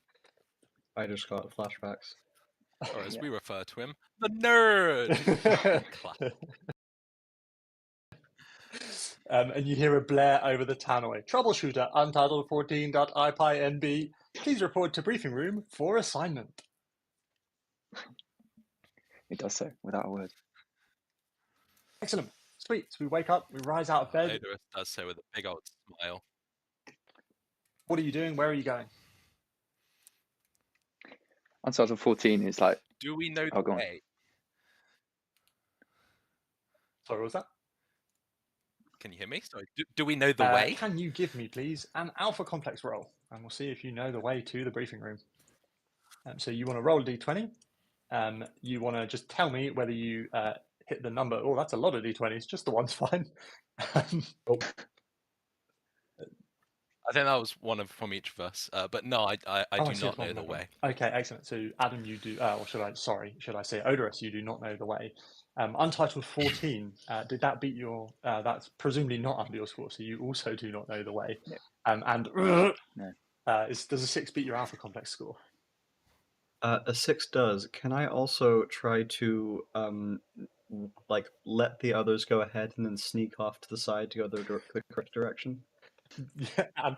I just got flashbacks. Or as Yeah. we refer to him, the nerd. And you hear a blare over the tannoy. Troubleshooter, untitled14.ipynb. Please report to briefing room for assignment. It does so without a word. Excellent. Sweet. So we wake up, we rise out of bed. Odorus does so with a big old smile. What are you doing? Where are you going? Untitled 14 is like, Do we know Oh, the go on. way? Sorry, what was that? Can you hear me? Sorry. Do we know the way? Can you give me, please, an alpha complex roll? And we'll see if you know the way to the briefing room. So you want to roll a d20. You want to just tell me whether you hit the number. Oh, that's a lot of d20s. Just the one's fine. I think that was one from each of us. But no, I do not know the way. Okay, excellent. So Adam, you do, or should I say Odorus, you do not know the way. Untitled 14, did that beat your, that's presumably not under your score, so you also do not know the way. Yeah. And No. does a 6 beat your alpha complex score? A 6 does. Can I also try to like let the others go ahead and then sneak off to the side to go the correct direction? Yeah.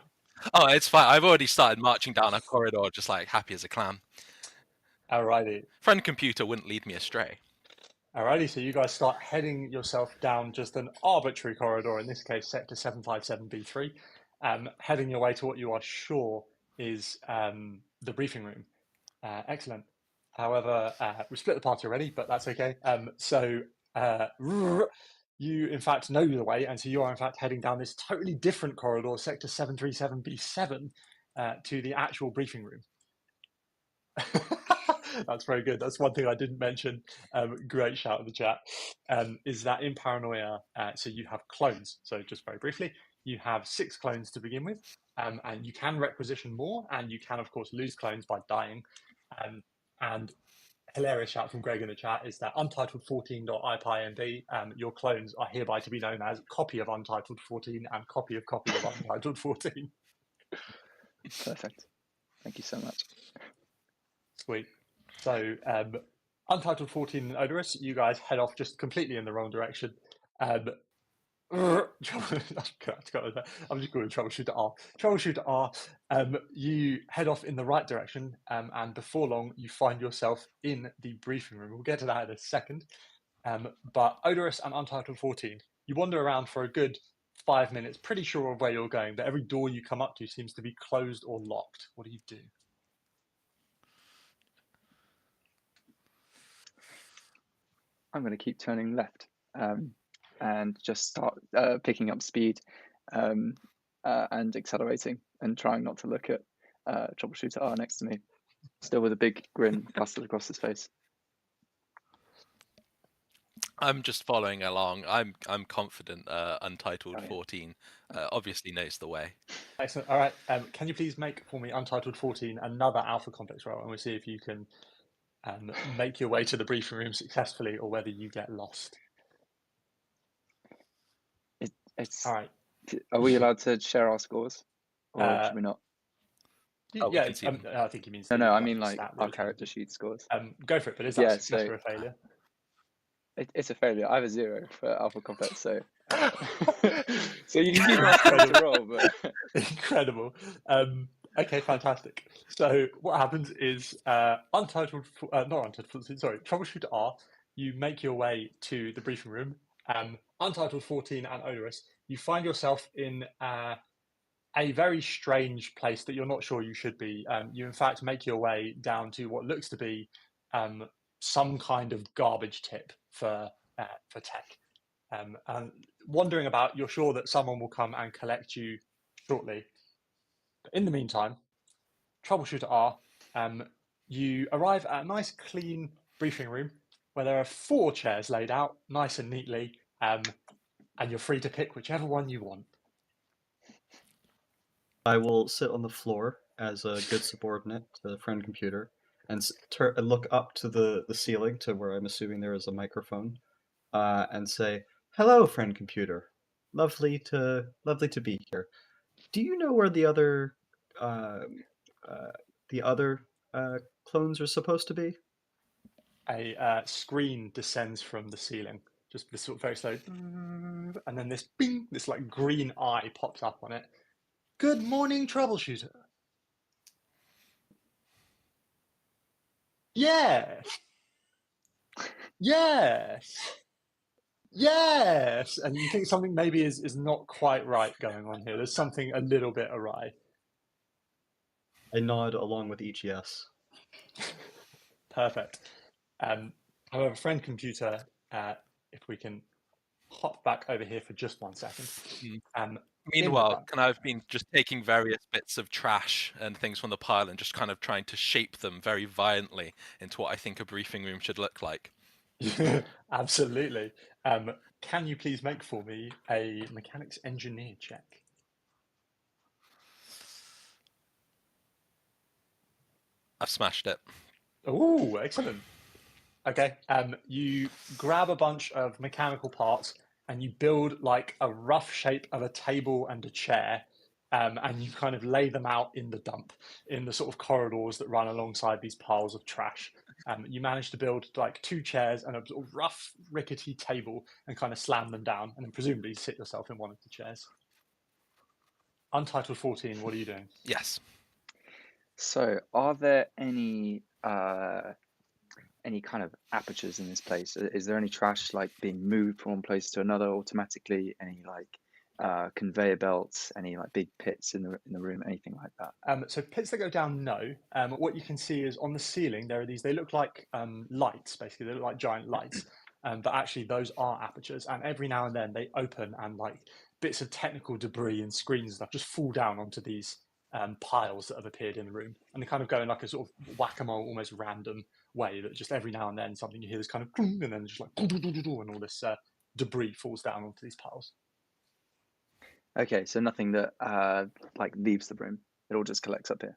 Oh, it's fine. I've already started marching down a corridor, just like happy as a clam. Alrighty. Friend computer wouldn't lead me astray. Alrighty, so you guys start heading yourself down just an arbitrary corridor, in this case sector 757B3, heading your way to what you are sure is the briefing room. Excellent. However, we split the party already, but that's okay. You in fact know the way, and so you are in fact heading down this totally different corridor, sector 737B7, to the actual briefing room. That's very good. That's one thing I didn't mention. Great shout in the chat. Is that in Paranoia, so you have clones. So just very briefly, you have 6 clones to begin with, and you can requisition more, and you can, of course, lose clones by dying. And hilarious shout from Greg in the chat is that untitled14.ipimd, your clones are hereby to be known as copy of Untitled 14 and copy of Untitled 14. Perfect. Thank you so much. Sweet. So, Untitled 14 and Odorous, you guys head off just completely in the wrong direction. I'm just calling Troubleshooter R. Troubleshooter R, you head off in the right direction, and before long, you find yourself in the briefing room. We'll get to that in a second. But Odorous and Untitled 14, you wander around for a good 5 minutes, pretty sure of where you're going, but every door you come up to seems to be closed or locked. What do you do? I'm going to keep turning left and just start picking up speed and accelerating and trying not to look at Troubleshooter R next to me, still with a big grin plastered across his face. I'm just following along. I'm confident Untitled Oh, yeah. 14 obviously knows the way. Excellent. All right. Can you please make for me Untitled 14 another Alpha Complex roll, and we'll see if you can make your way to the briefing room successfully, or whether you get lost. It's all right. Are we allowed to share our scores, or should we not? Oh, yeah, we can see them. I think he means. No, I mean like our character sheet scores. Go for it. But is that a success so or a failure? It's a failure. I have a 0 for Alpha Complex, so so you can keep asking me to roll, but incredible. Okay, fantastic. So what happens is Troubleshooter R, you make your way to the briefing room. Untitled 14 and Odorous, you find yourself in a very strange place that you're not sure you should be. You in fact make your way down to what looks to be some kind of garbage tip for tech. And wandering about, you're sure that someone will come and collect you shortly. But in the meantime, Troubleshooter R, you arrive at a nice clean briefing room where there are 4 chairs laid out nice and neatly, and you're free to pick whichever one you want. I will sit on the floor as a good subordinate to the friend computer and look up to the ceiling to where I'm assuming there is a microphone, and say, "Hello, friend computer. Lovely to be here. Do you know where the other clones are supposed to be?" A screen descends from the ceiling, just this sort of very slow, and then this bing, this like green eye pops up on it. Good morning, Troubleshooter. Yes. Yes. Yes. And you think something maybe is not quite right going on here. There's something a little bit awry. I nod along with each yes. Perfect. However, friend computer, if we can hop back over here for just 1 second. Meanwhile, can I have been just taking various bits of trash and things from the pile and just kind of trying to shape them very violently into what I think a briefing room should look like? Absolutely. Can you please make for me a mechanics engineer check? I've smashed it. Oh, excellent. Okay. You grab a bunch of mechanical parts and you build like a rough shape of a table and a chair, and you kind of lay them out in the dump, in the sort of corridors that run alongside these piles of trash. You manage to build like 2 chairs and a sort of rough, rickety table and kind of slam them down, and then presumably sit yourself in one of the chairs. Untitled 14, what are you doing? Yes. So, are there any any kind of apertures in this place? Is there any trash like being moved from one place to another automatically? Any like conveyor belts? Any like big pits in the room? Anything like that? So pits that go down, no. What you can see is on the ceiling there are these. They look like lights, basically. They look like giant lights, but actually those are apertures. And every now and then they open, and like bits of technical debris and screens and stuff just fall down onto these piles that have appeared in the room, and they kind of go in like a sort of whack-a-mole, almost random way. That just every now and then something you hear this kind of and then just like and all this debris falls down onto these piles. Okay, so nothing that like leaves the room. It all just collects up here.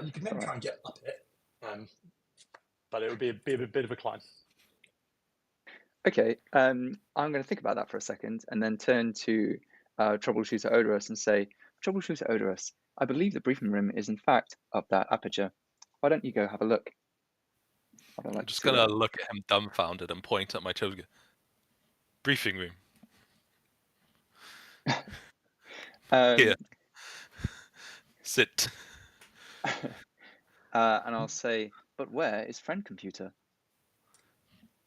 You could maybe try and get up it, but it would be a bit of a climb. Okay, I'm going to think about that for a second and then turn to Troubleshooter Odorous and say, Troubleshooter Odorous, I believe the briefing room is in fact up that aperture. Why don't you go have a look? I'm just going to look at him dumbfounded and point at my children. Briefing room. Here. Sit. And I'll say, but where is friend computer?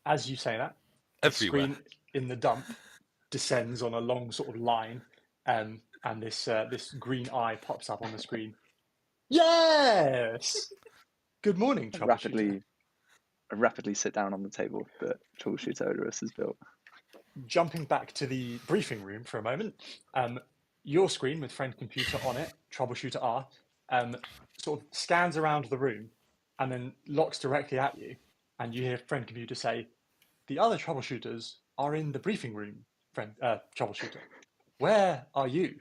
As you say that, the screen in the dump descends on a long sort of line, and this green eye pops up on the screen. Yes. Good morning, Troubleshooter. I rapidly sit down on the table that Troubleshooter Odorous has built. Jumping back to the briefing room for a moment, your screen with friend computer on it, Troubleshooter R, sort of scans around the room and then locks directly at you, and you hear friend computer say, "The other troubleshooters are in the briefing room, friend Troubleshooter. Where are you?"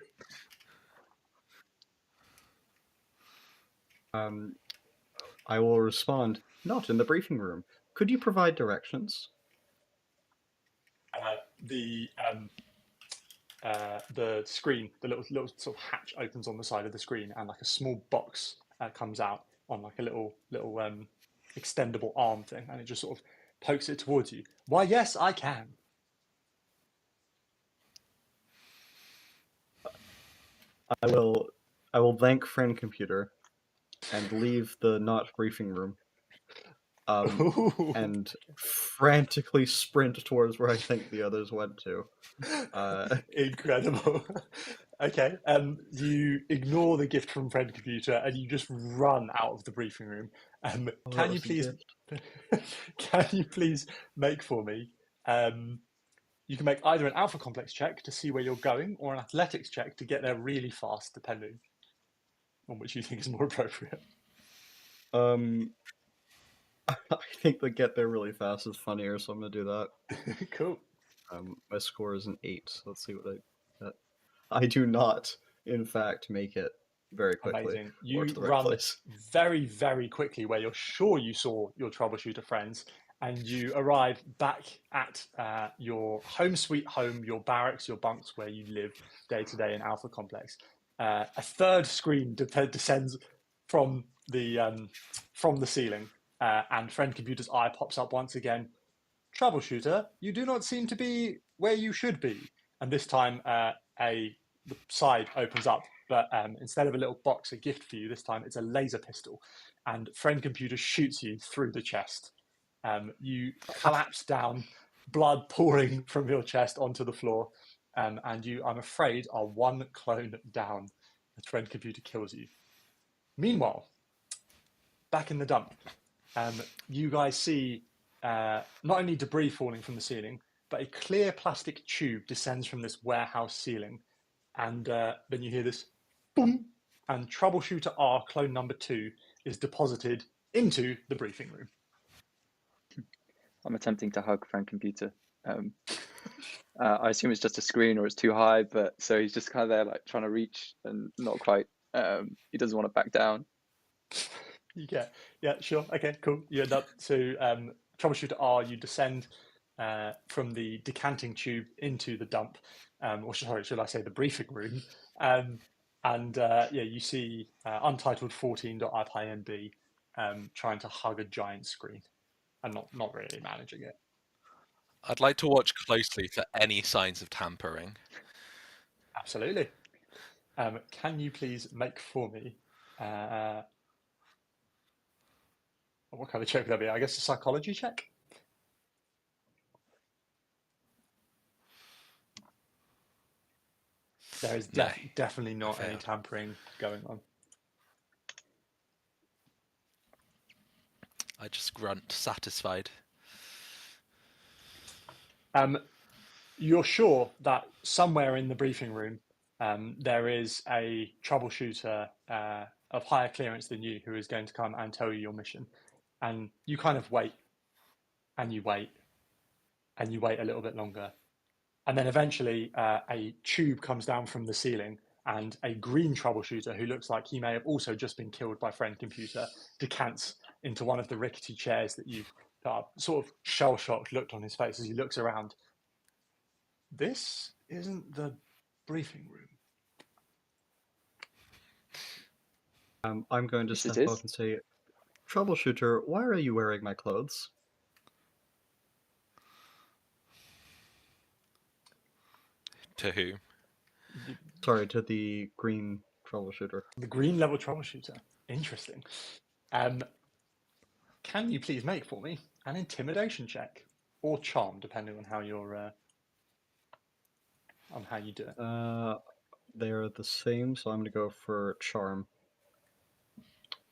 I will respond, "Not in the briefing room. Could you provide directions?" The screen, the little sort of hatch opens on the side of the screen, and like a small box comes out on like a little extendable arm thing, and it just sort of pokes it towards you. "Why, yes, I can." I will thank friend computer and leave the not briefing room. And frantically sprint towards where I think the others went to. Incredible. Okay, you ignore the gift from friend computer and you just run out of the briefing room. Can you please make for me? You can make either an alpha complex check to see where you're going, or an athletics check to get there really fast, depending on which you think is more appropriate. I think the get there really fast is funnier, so I'm gonna do that. Cool. My score is an 8. So let's see what I do not, in fact, make it very quickly. Amazing. You run very, very quickly where you're sure you saw your troubleshooter friends, and you arrive back at your home sweet home, your barracks, your bunks where you live day to day in Alpha Complex. A third screen descends from the ceiling, and friend computer's eye pops up once again. "Troubleshooter, you do not seem to be where you should be." And this time the side opens up, but instead of a little box, a gift for you, this time it's a laser pistol, and friend computer shoots you through the chest. You collapse down, blood pouring from your chest onto the floor, and you, I'm afraid, are one clone down. The friend computer kills you. Meanwhile, back in the dump, you guys see not only debris falling from the ceiling, but a clear plastic tube descends from this warehouse ceiling. And then you hear this boom, and Troubleshooter R, clone number 2, is deposited into the briefing room. I'm attempting to hug friend computer. I assume it's just a screen or it's too high, but so he's just kind of there like trying to reach and not quite. He doesn't want to back down. Yeah, sure. Okay, cool. You end up to Troubleshooter R, you descend from the decanting tube into the dump, or sorry, should I say the briefing room, and you see Untitled 14.IPINB trying to hug a giant screen and not really managing it. I'd like to watch closely for any signs of tampering. Absolutely. Can you please make for me What kind of check would that be? I guess a psychology check. There is No, definitely not any failed. tampering going on. I just grunt, satisfied. You're sure that somewhere in the briefing room there is a troubleshooter of higher clearance than you who is going to come and tell you your mission. And you kind of wait, and you wait, and you wait a little bit longer. And then eventually a tube comes down from the ceiling, and a green troubleshooter who looks like he may have also just been killed by friend computer decants into one of the rickety chairs that you've put up, sort of shell-shocked looked on his face as he looks around. This isn't the briefing room. I'm going to Yes, it step is. up and say, troubleshooter, why are you wearing my clothes? To who? Sorry, to the green troubleshooter. The green level troubleshooter. Interesting. Can you please make for me an intimidation check or charm, depending on how you're on how you do it. They're the same, so I'm going to go for charm.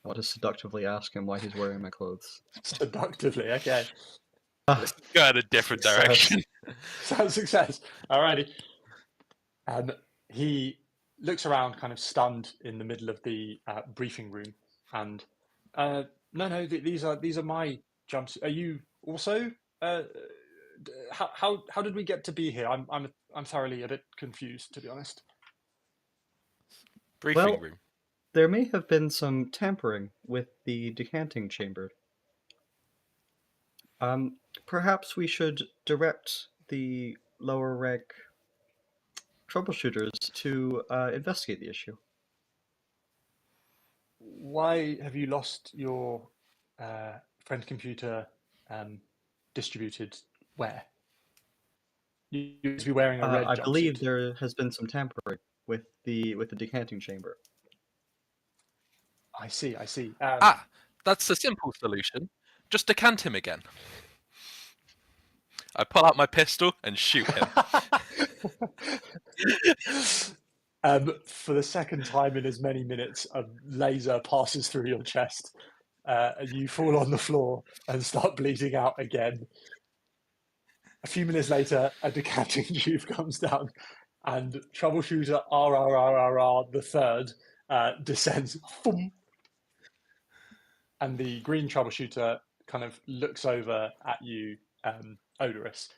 I want to seductively ask him why he's wearing my clothes. Seductively, okay. Let's go in a different direction. Sounds success. Alrighty. He looks around, kind of stunned, in the middle of the briefing room, and no, these are my jumps. Are you also? How did we get to be here? I'm thoroughly a bit confused, to be honest. Briefing room. There may have been some tampering with the decanting chamber. Perhaps we should direct the lower rank troubleshooters to investigate the issue. Why have you lost your friend computer distributed where? You used to be wearing a red I believe jumpsuit. there has been some tampering with the decanting chamber. I see. That's a simple solution. Just decant him again. I pull out my pistol and shoot him. For the second time in as many minutes, a laser passes through your chest, and you fall on the floor and start bleeding out again. A few minutes later, a decanting tube comes down, and troubleshooter RRRRR the third descends. Boom. And the green troubleshooter kind of looks over at you, Odorous.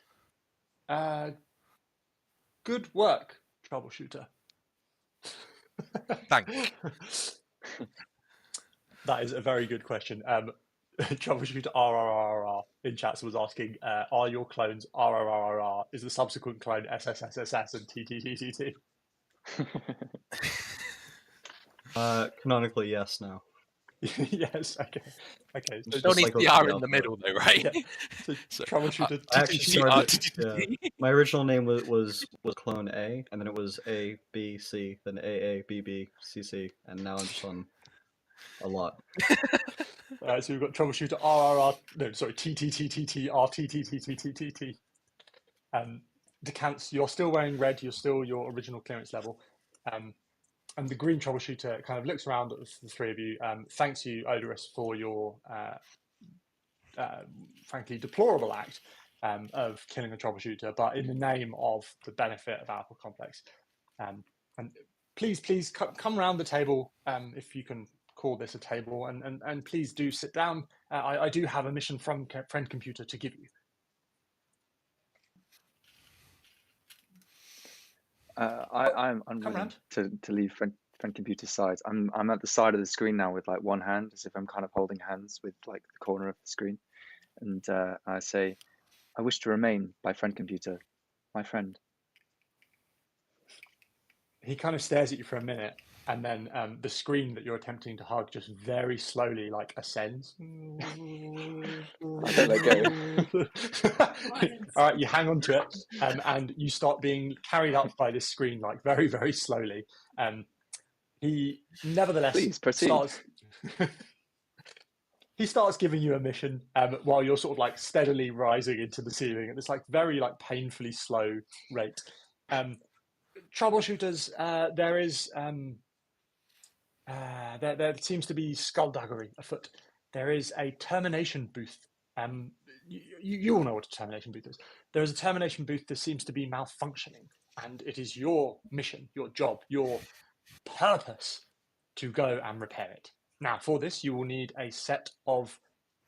Good work, troubleshooter. Thanks. That is a very good question. Troubleshooter RRRR in chats was asking, are your clones RRRR? Is the subsequent clone SSSSS and TTTTT? Canonically, yes, now. Yes, okay. So Don't need the R in the output. middle, though, right? Yeah. So troubleshooter I actually TTTTT. started. My original name was clone A, and then it was A B C, then AA B B C C, and now I'm just on a lot. So we've got troubleshooter RRR. No, sorry, TTTTT RTTTTTT. Decants. You're still wearing red. You're still your original clearance level. And the green troubleshooter kind of looks around at the three of you. Thanks you, Odorous, for your frankly deplorable act of killing a troubleshooter, but in the name of the benefit of Apple Complex. And please come around the table, if you can call this a table, and please do sit down. I do have a mission from Friend Computer to give you. I'm unwilling to leave friend computer's side. I'm at the side of the screen now with like one hand, as if I'm kind of holding hands with like the corner of the screen, and I say, I wish to remain by friend computer, my friend. He kind of stares at you for a minute, and then the screen that you're attempting to hug just very slowly like ascends. I don't let go. All right, you hang on to it, and you start being carried up by this screen like very, very slowly. He nevertheless Please proceed. starts. he starts giving you a mission while you're sort of like steadily rising into the ceiling at this like very like painfully slow rate. Troubleshooters, there seems to be skullduggery afoot. There is a termination booth. You all know what a termination booth is. There is a termination booth that seems to be malfunctioning, and it is your mission, your job, your purpose to go and repair it. Now, for this, you will need a set of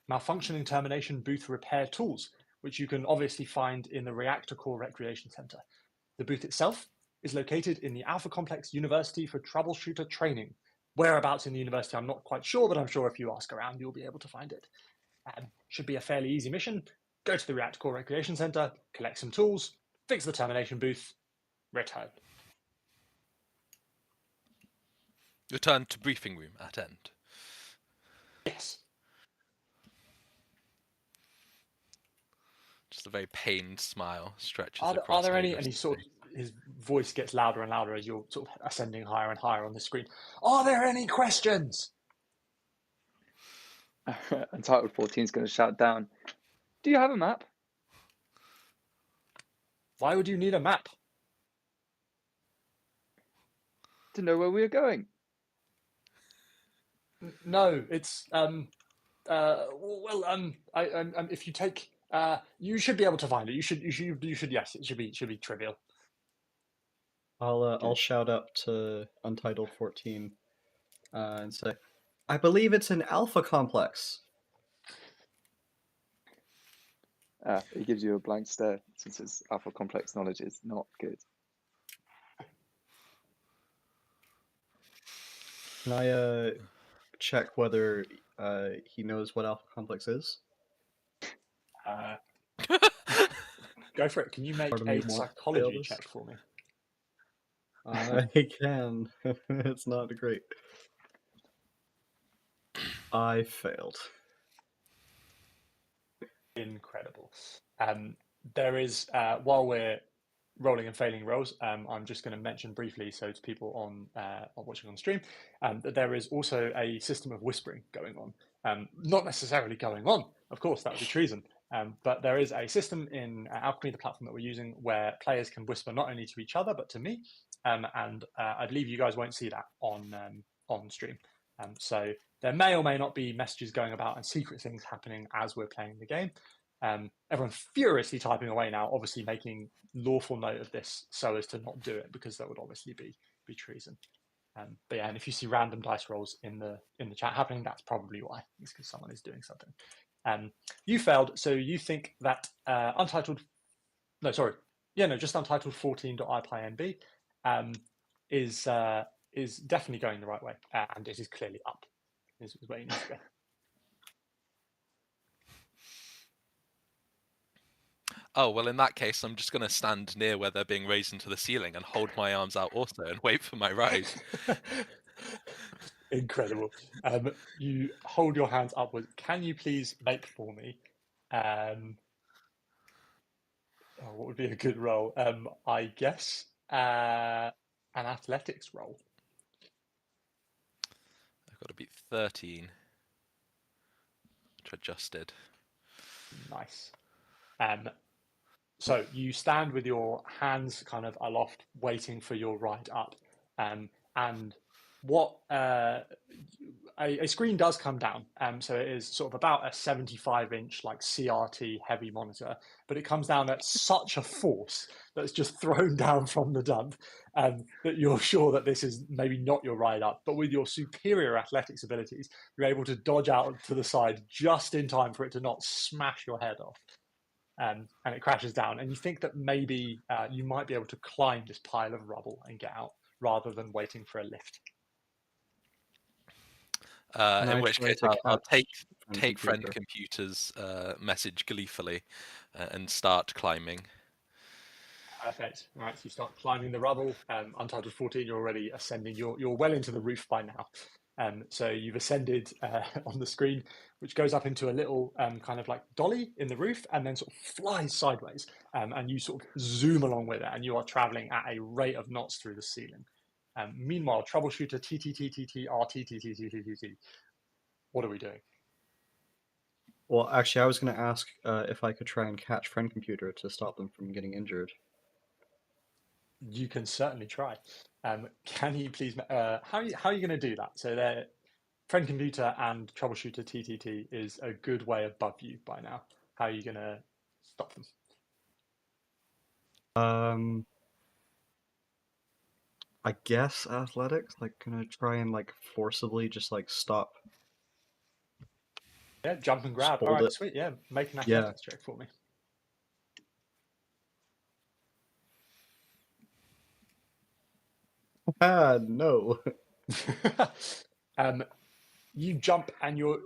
malfunctioning termination booth repair tools, which you can obviously find in the Reactor Core Recreation Center. The booth itself is located in the Alpha Complex University for Troubleshooter Training. Whereabouts in the university, I'm not quite sure, but I'm sure if you ask around, you'll be able to find it. Should be a fairly easy mission. Go to the Reactor Core Recreation Center, collect some tools, fix the termination booth, return. Return to briefing room at end. Yes. Just a very pained smile stretches Are across. there any? David's And he sort face. of, his voice gets louder and louder as you're sort of ascending higher and higher on the screen. Are there any questions? Untitled 14 is going to shout down, "Do you have a map?" Why would you need a map? To know where we are going. No, it's if you take you should be able to find it. You should yes, it should be trivial. I'll shout up to Untitled 14 and say, I believe it's an alpha complex. It gives you a blank stare since its alpha complex knowledge is not good. Can I check whether he knows what alpha complex is? Go for it. Can you make Part of me a won't fail psychology this. check for me? I can. It's not great. I failed. Incredible. There is while we're rolling and failing rolls, I'm just going to mention briefly, so to people on watching on stream, that there is also a system of whispering going on. Not necessarily going on, of course, that would be treason. But there is a system in Alchemy, the platform that we're using, where players can whisper not only to each other but to me, and I believe you guys won't see that on stream. So there may or may not be messages going about and secret things happening as we're playing the game. Everyone's furiously typing away now, obviously making lawful note of this so as to not do it, because that would obviously be treason. But yeah, and if you see random dice rolls in the chat happening, that's probably why. It's because someone is doing something. You failed, so you think that just Untitled 14.iPyNB is definitely going the right way, and it is clearly up. Is where you need to go. Oh, well, in that case, I'm just going to stand near where they're being raised into the ceiling and hold my arms out also and wait for my ride. Incredible. You hold your hands upwards. Can you please make for me? What would be a good roll? I guess an athletics roll. I've got to beat 13, which I just did. Nice. So you stand with your hands kind of aloft, waiting for your ride up, and what a screen does come down. So it is sort of about a 75-inch like CRT heavy monitor, but it comes down at such a force that it's just thrown down from the dump, that you're sure that this is maybe not your ride up. But with your superior athletics abilities, you're able to dodge out to the side just in time for it to not smash your head off. And it crashes down, and you think that maybe you might be able to climb this pile of rubble and get out rather than waiting for a lift. In which case, I'll take friend computer. computer's message gleefully and start climbing. Perfect. All right, so you start climbing the rubble. Untitled 14, you're already ascending. You're well into the roof by now. So you've ascended on the screen, which goes up into a little kind of like dolly in the roof and then sort of flies sideways. And you sort of zoom along with it, and you are traveling at a rate of knots through the ceiling. Meanwhile, troubleshooter TTTTT. What are we doing? Well, actually, I was going to ask if I could try and catch friend computer to stop them from getting injured. You can certainly try. Can you please? How are you going to do that? So their friend computer and troubleshooter TTT is a good way above you by now. How are you going to stop them? I guess athletics. Like, gonna try and like forcibly just like stop. Yeah, jump and grab. All Hold right, it. sweet. Yeah, make an Yeah. athletics check for me. No. You jump and you're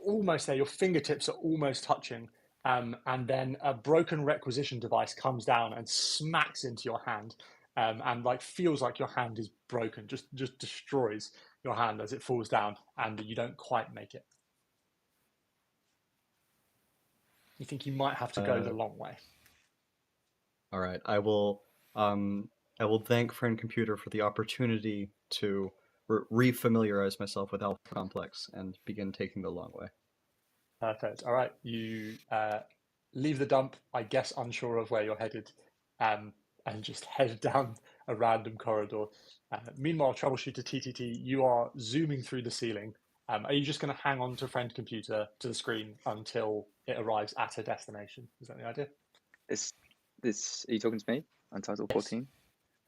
almost there. Your fingertips are almost touching, and then a broken requisition device comes down and smacks into your hand, and like feels like your hand is broken. Just destroys your hand as it falls down, and you don't quite make it. You think you might have to go the long way. All right. I will thank friend computer for the opportunity to re-familiarize myself with Alpha Complex and begin taking the long way. Perfect. All right, you leave the dump, I guess unsure of where you're headed, and just head down a random corridor. Meanwhile, troubleshooter TTT, you are zooming through the ceiling. Are you just going to hang on to friend computer to the screen until it arrives at a destination? Is that the idea? Are you talking to me? Untitled 14?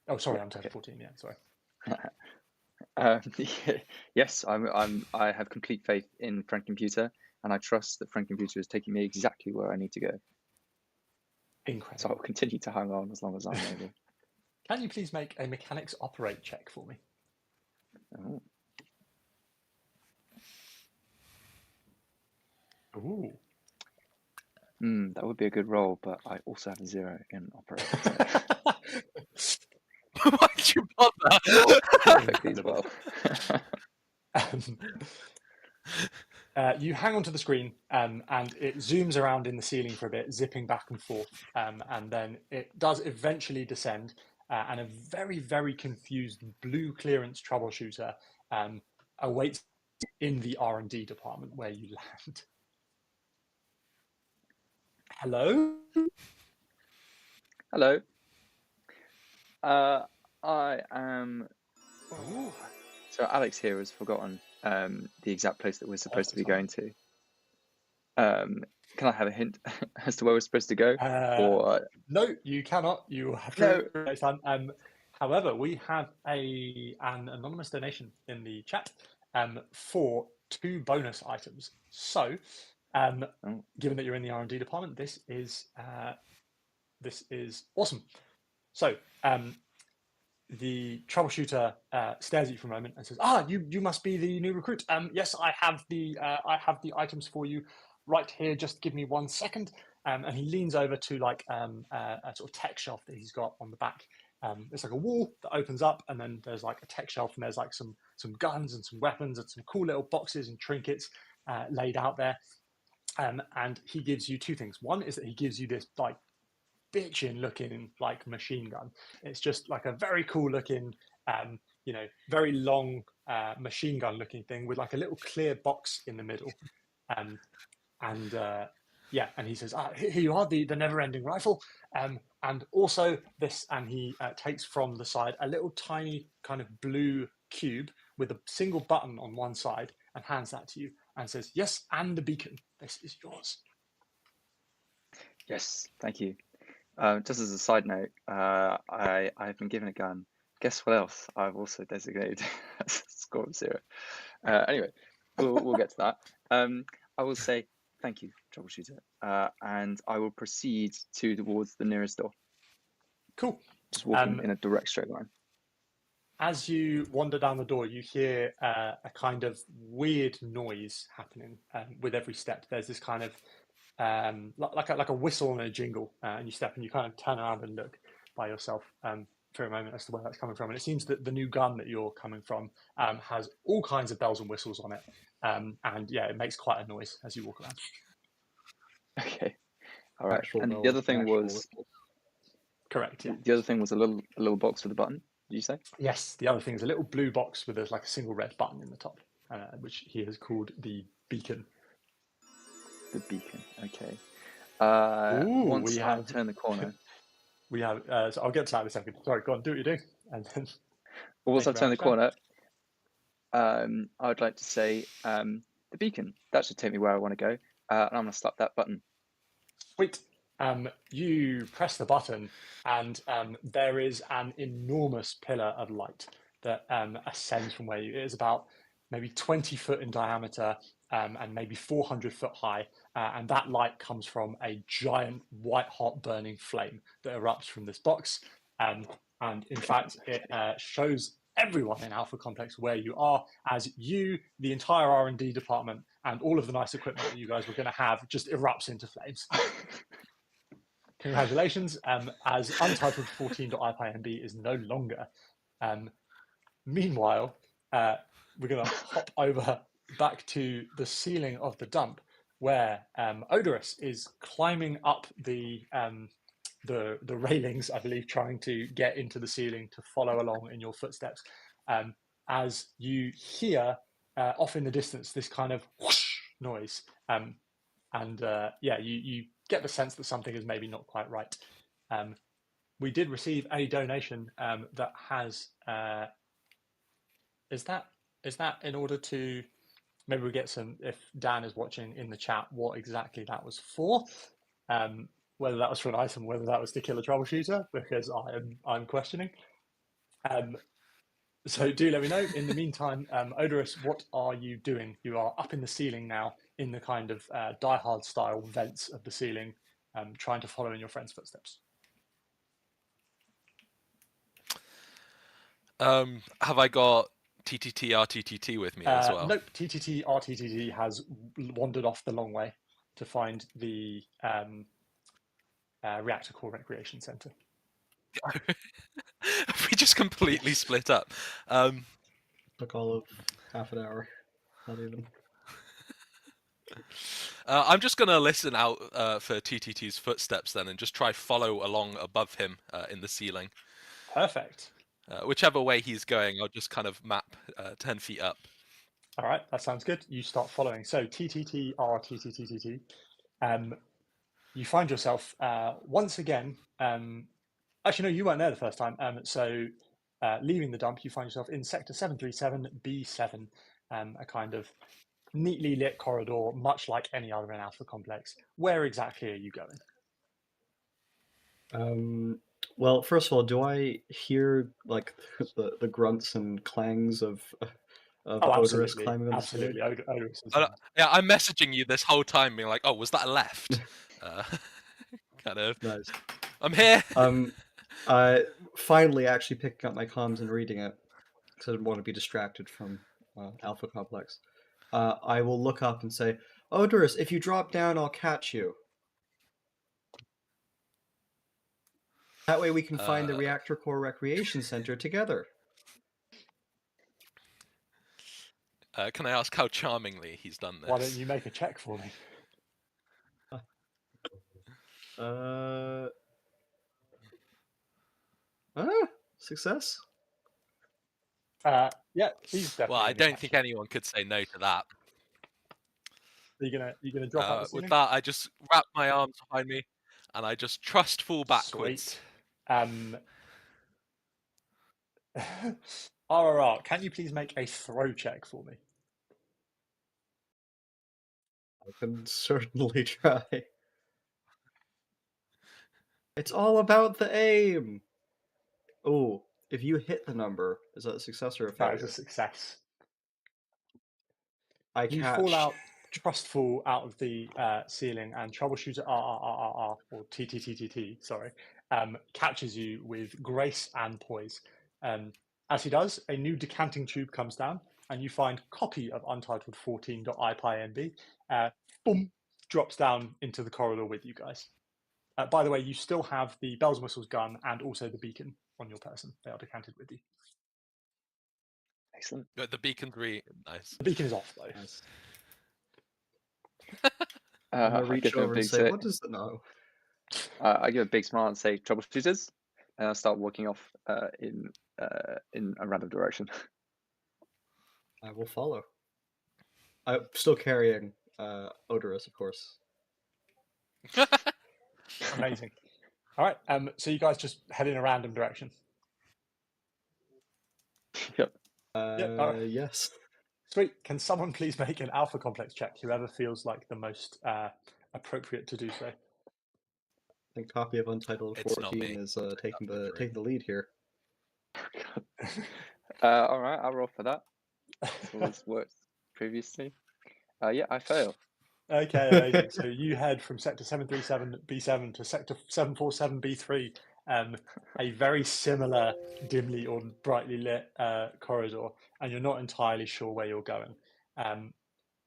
Oh, sorry, Yeah, Untitled okay. 14. Yeah, sorry. Yes, I have complete faith in friend computer, and I trust that friend computer is taking me exactly where I need to go. Incredible. So I'll continue to hang on as long as I'm able. Can you please make a mechanics operate check for me? Oh. Ooh. That would be a good roll, but I also have a 0 in operate. Why'd you bother? Perfectly as well. You hang onto the screen, and it zooms around in the ceiling for a bit, zipping back and forth, and then it does eventually descend, and a very, very confused blue clearance troubleshooter awaits in the R&D department where you land. Hello? Hello. I am... Ooh. So Alex here has forgotten the exact place that we're supposed to be going to. Can I have a hint as to where we're supposed to go? Or no, you cannot. You have to next time. However, we have an anonymous donation in the chat for 2 bonus items. So, given that you're in the R&D department, this is awesome. So, the troubleshooter stares at you for a moment and says, you must be the new recruit. Yes, I have the items for you right here. Just give me 1 second. And he leans over to like a sort of tech shelf that he's got on the back. It's like a wall that opens up, and then there's like a tech shelf, and there's like some guns and some weapons and some cool little boxes and trinkets laid out there. And he gives you 2 things. One is that he gives you this like bitchin' looking like machine gun. It's just like a very cool looking, very long machine gun looking thing with like a little clear box in the middle. And he says, here you are, the never ending rifle. And also this, and he takes from the side a little tiny kind of blue cube with a single button on one side and hands that to you and says, yes, and the beacon, this is yours. Yes, thank you. Just as a side note, I have been given a gun. Guess what else? I've also designated as a score of 0. Anyway, we'll get to that. I will say thank you, troubleshooter, and I will proceed towards the nearest door. Cool. Just walking in a direct straight line. As you wander down the door, you hear a kind of weird noise happening with every step. There's this kind of like a whistle and a jingle, and you step and you kind of turn around and look by yourself for a moment as to where that's coming from. And it seems that the new gun that you're coming from has all kinds of bells and whistles on it, and yeah, it makes quite a noise as you walk around. Okay, all right. Actual and the bells, other thing actual was whistles. Correct. Yeah. the other thing was a little box with a button. Did you say? Yes. The other thing is a little blue box with like a single red button in the top, which he has called the beacon. the beacon. Okay. Ooh, Once we I have turn the corner, we have. So I'll get to that in a second. Sorry, go on, do what you're doing, and then once thank I you very turn the much, Dan. corner, I would like to say the beacon. That should take me where I want to go, and I'm going to slap that button. Sweet. You press the button, and there is an enormous pillar of light that ascends from where you. It is about maybe 20 foot in diameter and maybe 400 foot high. And that light comes from a giant white hot burning flame that erupts from this box. And in fact, it shows everyone in Alpha Complex where you are, as you, the entire R&D department, and all of the nice equipment that you guys were going to have just erupts into flames. Congratulations, as Untitled 14.ipynb is no longer. Meanwhile, we're going to hop over back to the ceiling of the dump, where Odorous is climbing up the railings, I believe, trying to get into the ceiling to follow along in your footsteps. As you hear off in the distance this kind of whoosh noise, yeah, you get the sense that something is maybe not quite right. We did receive a donation that has. Is that in order to maybe we get some, if Dan is watching in the chat, what exactly that was for? Whether that was for an item, whether that was to kill a troubleshooter, because I'm questioning. So do let me know. In the meantime, Odorous, what are you doing? You are up in the ceiling now, in the kind of Die Hard style vents of the ceiling, trying to follow in your friend's footsteps. Have I got TTT RTTT with me as well? Nope, TTT RTTT has wandered off the long way to find the Reactor Core Recreation Center. We just completely split up. Took all of half an hour. Not even. I'm just going to listen out for TTT's footsteps then and just try follow along above him in the ceiling. Perfect. Whichever way he's going, I'll just kind of map 10 feet up. All right, that sounds good. You start following. So TTT RTTTT. You find yourself once again. Actually, no, you weren't there the first time. So leaving the dump, you find yourself in Sector 737B7, a kind of neatly lit corridor, much like any other in Alpha Complex. Where exactly are you going? Well, first of all, do I hear like the grunts and clangs of Odorous climbing on the ceiling? Absolutely. Odorous is yeah, I'm messaging you this whole time, being like, "Oh, was that a left?" Kind of. Nice. I'm here. Finally, actually picking up my comms and reading it because I didn't want to be distracted from Alpha Complex. I will look up and say, "Odorous, if you drop down, I'll catch you." That way we can find the Reactor Core Recreation Center together. Can I ask how charmingly he's done this? Why don't you make a check for me? Success? Yeah, he's definitely. Well, I don't think anyone could say no to that. Are you gonna drop out the ceiling? With that, I just wrap my arms behind me, and I just trust fall backwards. Sweet. RRR, can you please make a throw check for me? I can certainly try. It's all about the aim. Oh, if you hit the number, is that a success or a failure? That is a success. You fall out, trustful out of the ceiling, and troubleshooter RRRR or TTTTT, sorry, catches you with grace and poise. As he does, a new decanting tube comes down, and you find copy of Untitled 14.ipynb. Boom, drops down into the corridor with you guys. By the way, you still have the bells and whistles gun and also the beacon on your person. They are decanted with you. Excellent. The beacon's really nice. The beacon is off though. Nice. I I'm gonna reach give him a over and big say, "What does it know?" I give a big smile and say, "Troubleshooters," and I start walking off in a random direction. I will follow. I'm still carrying Odorous, of course. Amazing. All right. So you guys just head in a random direction. Yep. Yes. Sweet. Can someone please make an alpha complex check? Whoever feels like the most appropriate to do so. I think copy of Untitled It's not 14 me. is I'll take taking that for free. the lead here. All right, I'll roll for that. It's always worked previously. Yeah, I fail. Okay, amazing. So you head from sector 737B7 to sector 747B3, a very similar dimly or brightly lit corridor, and you're not entirely sure where you're going.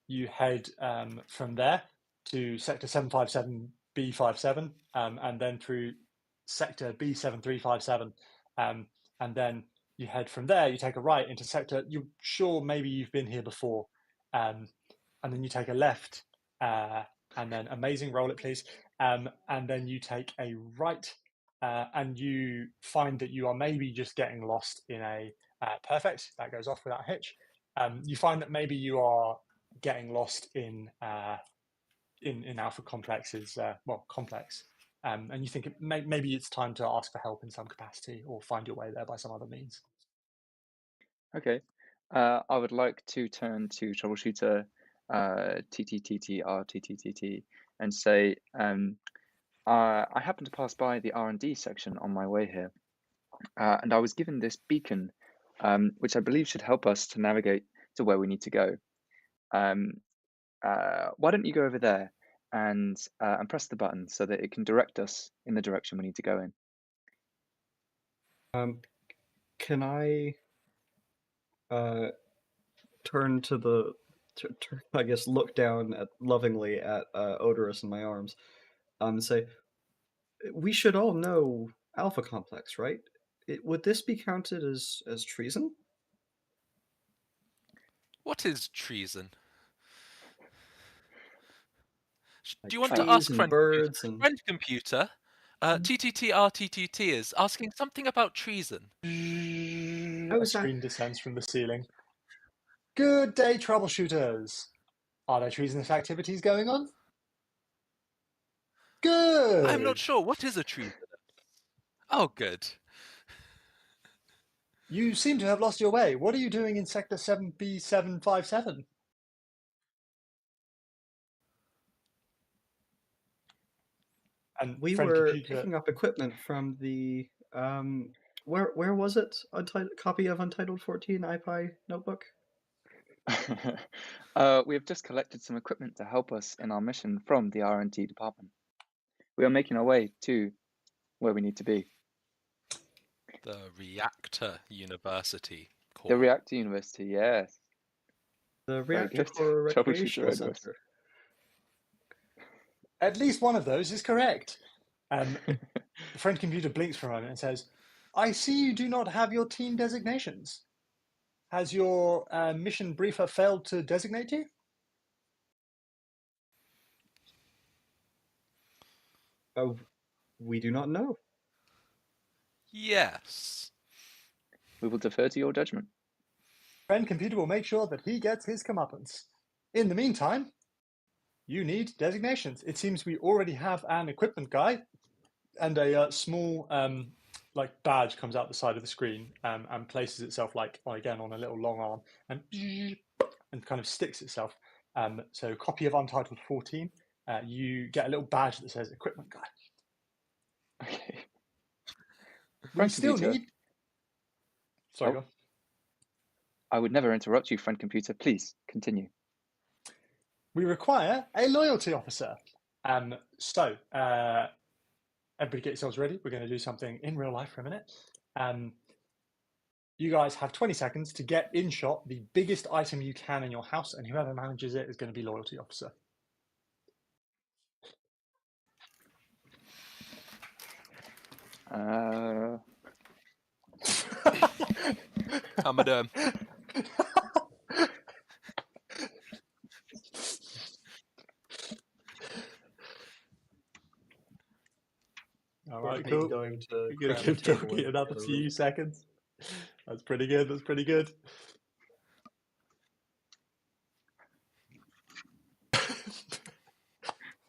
You head from there to sector 757B57, and then through sector B7357, and then you head from there, you take a right into sector, you're sure maybe you've been here before, and then you take a left, and then amazing, roll it please, and then you take a right, and you find that you are maybe just getting lost in a perfect, that goes off without a hitch. You find that maybe you are getting lost in alpha complexes, complex, and you think maybe it's time to ask for help in some capacity or find your way there by some other means. Okay. I would like to turn to troubleshooter TTTTRTTTT and say, I happened to pass by the R&D section on my way here, and I was given this beacon, which I believe should help us to navigate to where we need to go. Why don't you go over there and press the button so that it can direct us in the direction we need to go in? Can I turn to the, I guess, look down lovingly at Odorous in my arms, and say, we should all know Alpha Complex, right? Would this be counted as treason? What is treason? Like Do you want to trees ask and friend birds computer? and Friend computer, TTTRTTT is asking something about treason. A screen descends from the ceiling. Good day, troubleshooters. Are there treasonous activities going on? Good. I'm not sure. What is a treason? Oh, good. You seem to have lost your way. What are you doing in sector 7B757? And we friend were computer, picking up equipment from the where was it? Copy of Untitled 14 iPi notebook. We have just collected some equipment to help us in our mission from the R&D department. We are making our way to where we need to be. The Reactor University Core. The Reactor University, yes. The Very Reactor good. Core Troubleshooter Recreational Odorous. Center. at least one of those is correct. The friend computer blinks for a moment and says, I see you do not have your team designations. Has your mission briefer failed to designate you? Oh, we do not know. Yes. We will defer to your judgment. Friend computer will make sure that he gets his comeuppance. In the meantime, you need designations. It seems we already have an equipment guy, and a small badge comes out the side of the screen and places itself again on a little long arm and kind of sticks itself. So copy of Untitled 14. You get a little badge that says equipment guy. Okay. We Friend still computer. need. Sorry, Oh. go on. I would never interrupt you, friend computer. Please continue. We require a loyalty officer. So everybody get yourselves ready. We're going to do something in real life for a minute. You guys have 20 seconds to get in shot the biggest item you can in your house, and whoever manages it is going to be loyalty officer. How am I doing? All right, He's cool. going to You're going to give Donkey another few seconds. That's pretty good. That's pretty good.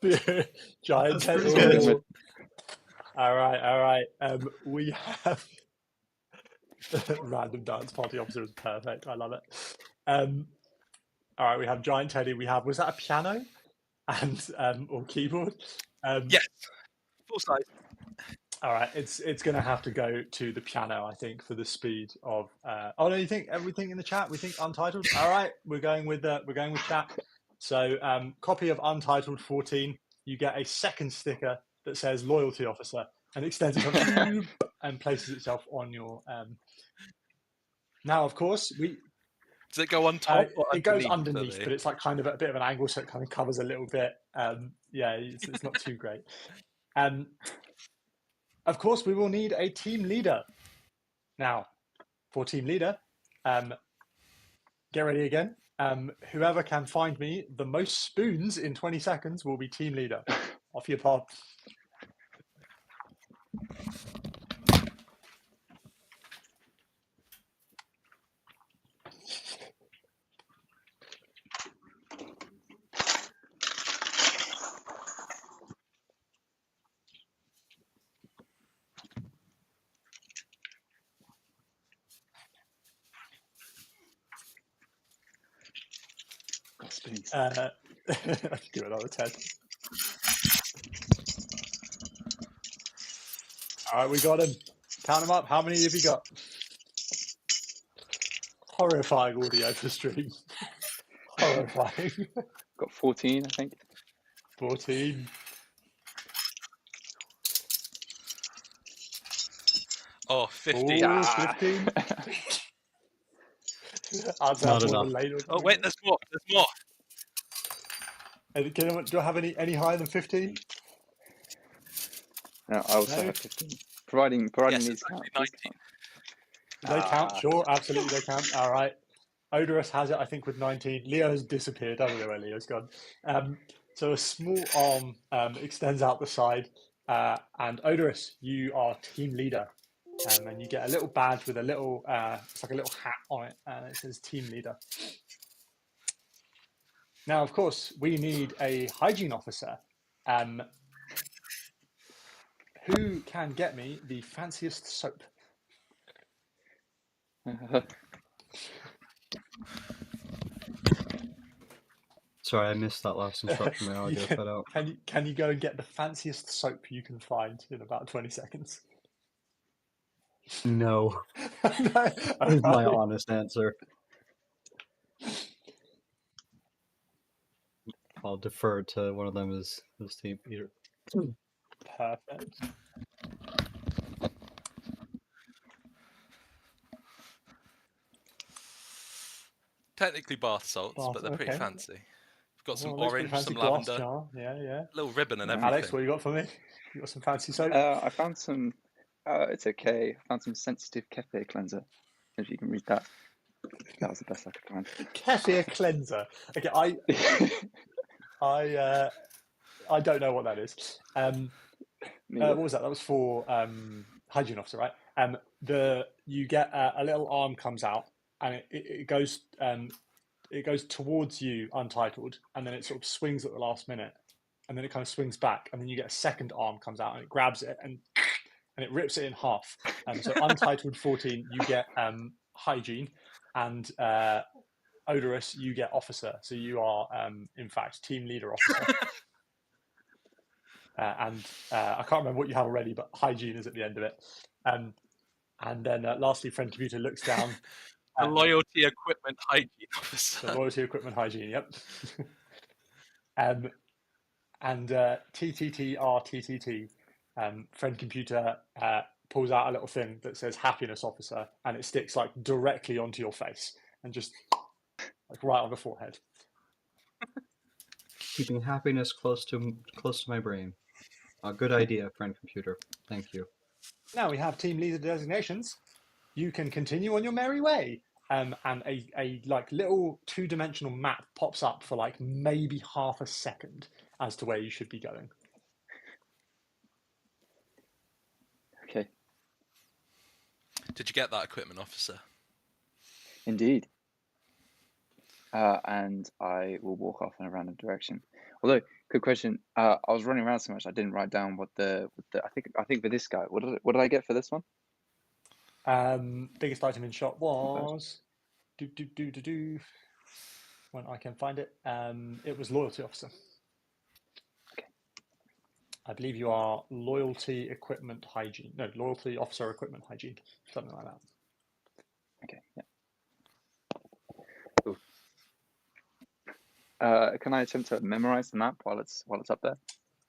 Giant That's Teddy. pretty good. All right. We have random dance party officer is perfect. I love it. All right, we have Giant Teddy. We have, was that a piano and or keyboard? Yes, full size. All right, it's going to have to go to the piano, I think, for the speed of. Oh no, you think everything in the chat? We think Untitled. All right, we're going with chat. So, copy of Untitled 14. You get a second sticker that says Loyalty Officer and extends itself and places itself on your. Now, of course, Does it go on top or it goes underneath? underneath, but it's like kind of at a bit of an angle, so it kind of covers a little bit. Yeah, it's not too great. Of course, we will need a team leader. Now, for team leader, get ready again. Whoever can find me the most spoons in 20 seconds will be team leader. Off your pod. Spoons. I can do another 10. All right, we got him. Count them up. How many have you got? Horrifying audio for stream. Horrifying. Got 14, I think. 14. Oh, 50. Oh, 15. I'd say Not that's more enough. than later. Oh, wait, there's more. There's more. Do I have any higher than 15? No, I also No? have 15. Providing Yes, these it's count. actually These 19. count. They count, sure, absolutely they count. All right. Odorous has it, I think, with 19. Leo has disappeared. I don't know where Leo's gone. So a small arm extends out the side. And Odorous, you are team leader. And you get a little badge with a little, it's like a little hat on it. And it says team leader. Now, of course, we need a hygiene officer. Who can get me the fanciest soap? Sorry, I missed that last instruction. My audio cut out. Can you go and get the fanciest soap you can find in about 20 seconds? No, No, is my alright. honest answer. I'll defer to one of them as team leader. Perfect. Technically bath salts, Bath, but they're pretty okay. fancy. We've got some Oh, looks pretty orange, fancy. some Glass lavender, jar. Yeah. little ribbon and Yeah. everything. Alex, what you got for me? You got some fancy soap? I found some. It's okay. I found some sensitive kefir cleanser. If you can read that. That was the best I could find. Kefir cleanser. Okay, I don't know what that is. What was that? That was for hygiene officer, right? You get a little arm comes out and it goes towards you, Untitled, and then it sort of swings at the last minute, and then it kind of swings back, and then you get a second arm comes out and it grabs it and it rips it in half. So Untitled 14, you get hygiene, and Odorous, you get officer. So you are, in fact, team leader officer. And I can't remember what you have already, but hygiene is at the end of it. And then lastly, Friend Computer looks down. The loyalty equipment hygiene officer. The loyalty equipment hygiene, yep. And TTTRTTT, Friend Computer pulls out a little thing that says happiness officer, and it sticks like directly onto your face and just like right on the forehead. Keeping happiness close to my brain. A good idea, Friend Computer. Thank you. Now we have team leader designations. You can continue on your merry way. And a like little 2-dimensional map pops up for like maybe half a second as to where you should be going. Okay. Did you get that equipment officer? Indeed. and I will walk off in a random direction. Although, good question. I was running around so much I didn't write down what the I think for this guy, what did I get for this one? Biggest item in shop was when I can find it. It was loyalty officer. Okay. I believe you are loyalty equipment hygiene. No, loyalty officer equipment hygiene, something like that. Okay. Yeah. Cool. Can I attempt to memorize the map while it's up there?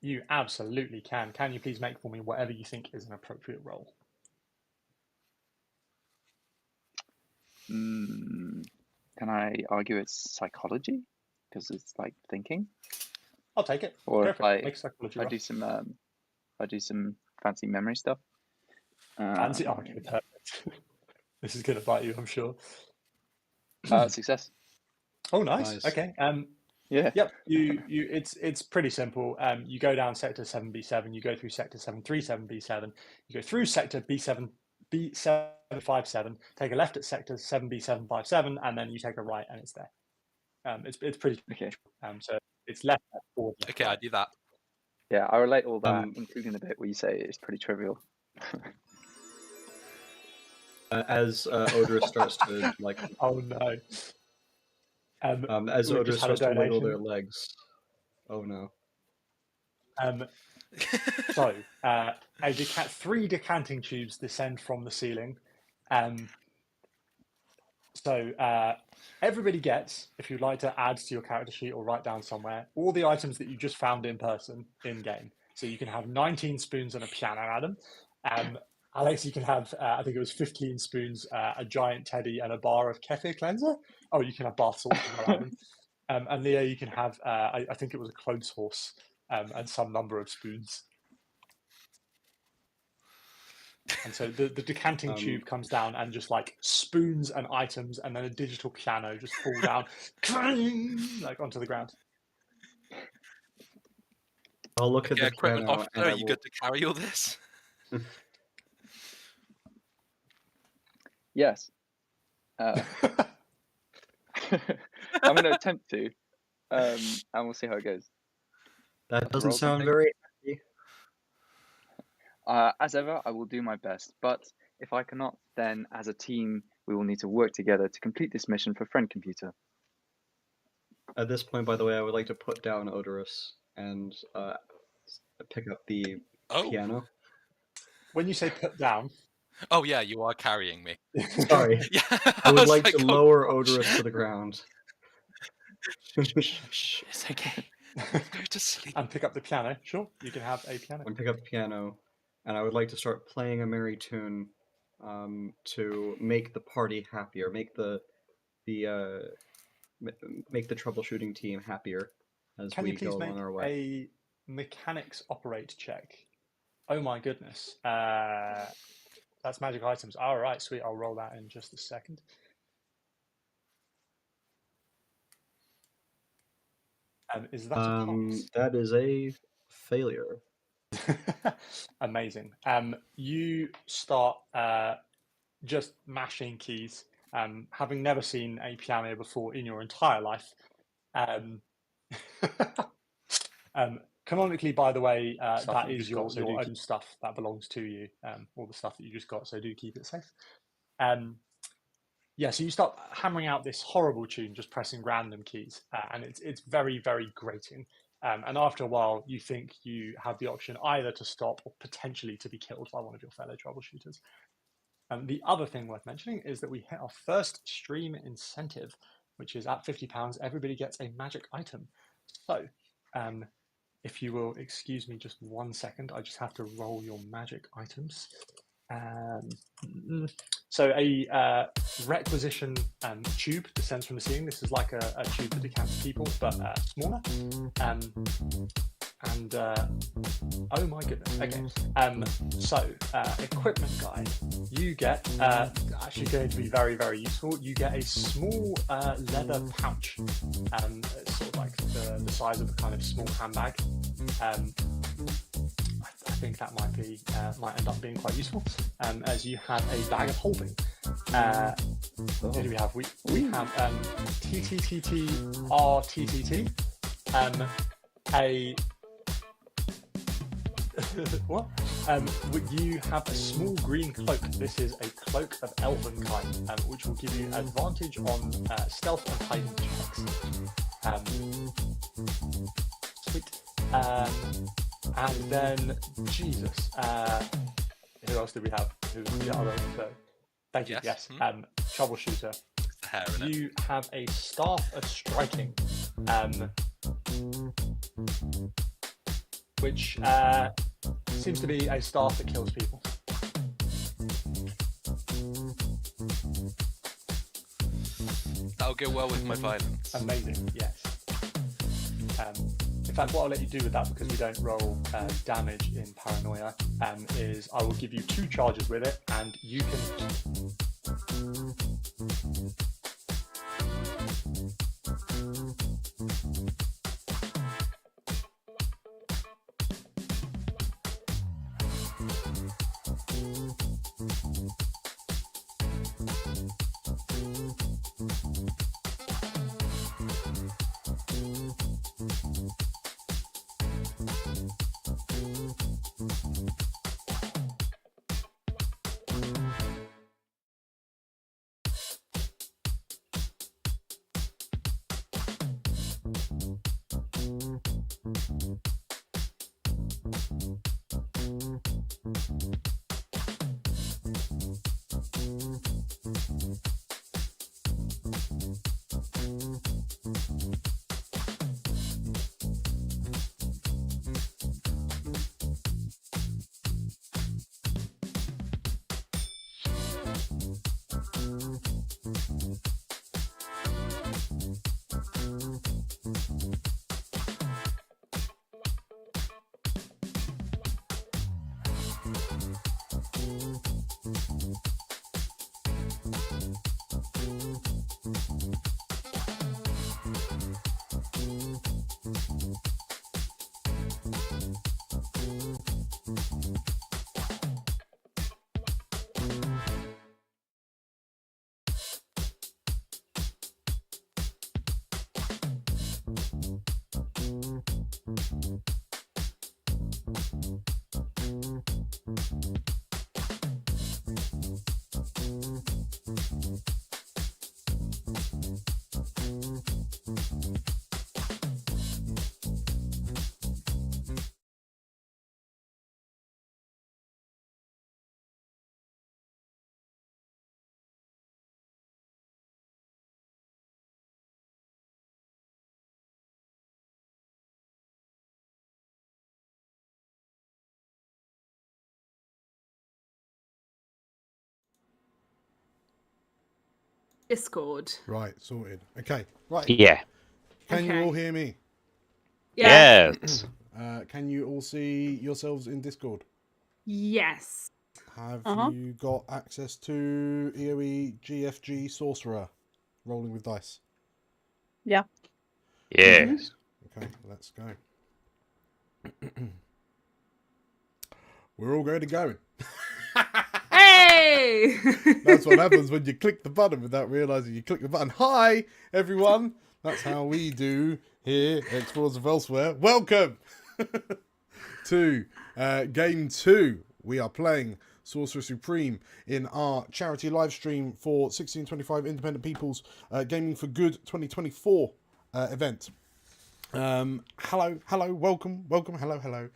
You absolutely can. Can you please make for me whatever you think is an appropriate role? Can I argue it's psychology because it's like thinking? I'll take it. Or Go if for it. Make psychology I roll. do some fancy memory stuff. Fancy. Oh, okay, perfect. This is going to bite you, I'm sure. Success. Oh, nice. Okay. Yeah. Yep. It's pretty simple. You go down sector 7B7. You go through sector 737B7. You go through sector B757. Take a left at sector 7B757, and then you take a right, and it's there. It's pretty. Okay. So it's left at 4. Okay, I do that. Yeah, I relate all that, including the bit where you say it's pretty trivial. As Odorous starts to like. Oh no. As Odorous starts to wiggle their legs. Oh no. So, 3 decanting tubes descend from the ceiling. So everybody gets, if you'd like to add to your character sheet or write down somewhere, all the items that you just found in person in game. So you can have 19 spoons and a piano, Adam. Alex, you can have, I think it was 15 spoons, a giant teddy, and a bar of kefir cleanser. Oh, you can have bath salts as well, Adam. And Leo, you can have, I think it was a clothes horse and some number of spoons. And so the decanting tube comes down and just like spoons and items, and then a digital piano just fall down like onto the ground. I'll look at the equipment piano. officer, are you good to carry all this? Yes. I'm going to attempt to, and we'll see how it goes. That doesn't Roll sound something. very happy. As ever, I will do my best, but if I cannot, then as a team, we will need to work together to complete this mission for Friend Computer. At this point, by the way, I would like to put down Odorous and pick up the piano. When you say put down... Oh yeah, you are carrying me. Sorry. Yeah, I would was like to oh, lower gosh. Odorous to the ground. Shh, it's okay. Go to sleep. And pick up the piano. Sure, you can have a piano. And pick up the piano, and I would like to start playing a merry tune to make the party happier, make the troubleshooting team happier as Can we you please go make on our way. a mechanics operate check? Oh my goodness. That's magic items. All right, sweet. I'll roll that in just a second. Is that a pass? That is a failure. Amazing. You start just mashing keys, having never seen a piano before in your entire life. Canonically, by the way, that is your own stuff that belongs to you, all the stuff that you just got, so do keep it safe. Yeah, so you start hammering out this horrible tune, just pressing random keys, and it's very, very grating. And after a while, you think you have the option either to stop or potentially to be killed by one of your fellow troubleshooters. And the other thing worth mentioning is that we hit our first stream incentive, which is at £50, everybody gets a magic item. So, if you will excuse me just 1 second, I just have to roll your magic items. So a requisition tube descends from the ceiling. This is like a tube that decants people, but smaller. Oh my goodness. Okay. So equipment guide. You get actually going to be very, very useful. You get a small leather pouch. It's sort of like the size of a kind of small handbag. I think that might end up being quite useful, as you have a bag of holding. Who do we have? We have TTTTRTTT, a what? You have a small green cloak. This is a cloak of elven kind, which will give you advantage on stealth and hiding checks. Sweet. And then Jesus. Who else do we have? Who's the other third? Thank you. Yes. Troubleshooter. The hair in it. You have a staff of striking, which seems to be a staff that kills people. That'll go well with my violence. Amazing, yes. In fact, what I'll let you do with that, because we don't roll damage in Paranoia, is I will give you 2 charges with it, and you can... Discord. Right, sorted. Okay, right. Yeah. Can you Okay. all hear me? Yes. Can you all see yourselves in Discord? Yes. Have you got access to EOE GFG Sorcerer rolling with dice? Yeah. Yes. Okay, let's go. We're all going to go. Hey! That's what happens when you click the button without realizing you click the button. Hi, everyone. That's how we do here at Explorers of Elsewhere. Welcome to Game 2. We are playing Sorcerer Supreme in our charity live stream for 1625 Independent People's Gaming for Good 2024 event. Hello, welcome, hello.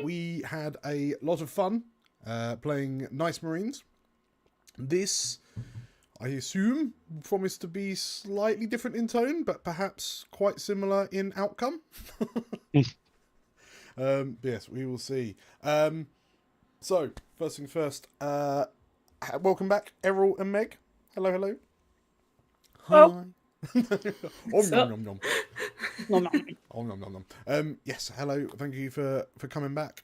We had a lot of fun playing Nice Marines. This, I assume, promised to be slightly different in tone, but perhaps quite similar in outcome. Yes, we will see. So, first thing first, welcome back, Errol and Meg. Hello. Hi. Yes, hello. Thank you for coming back.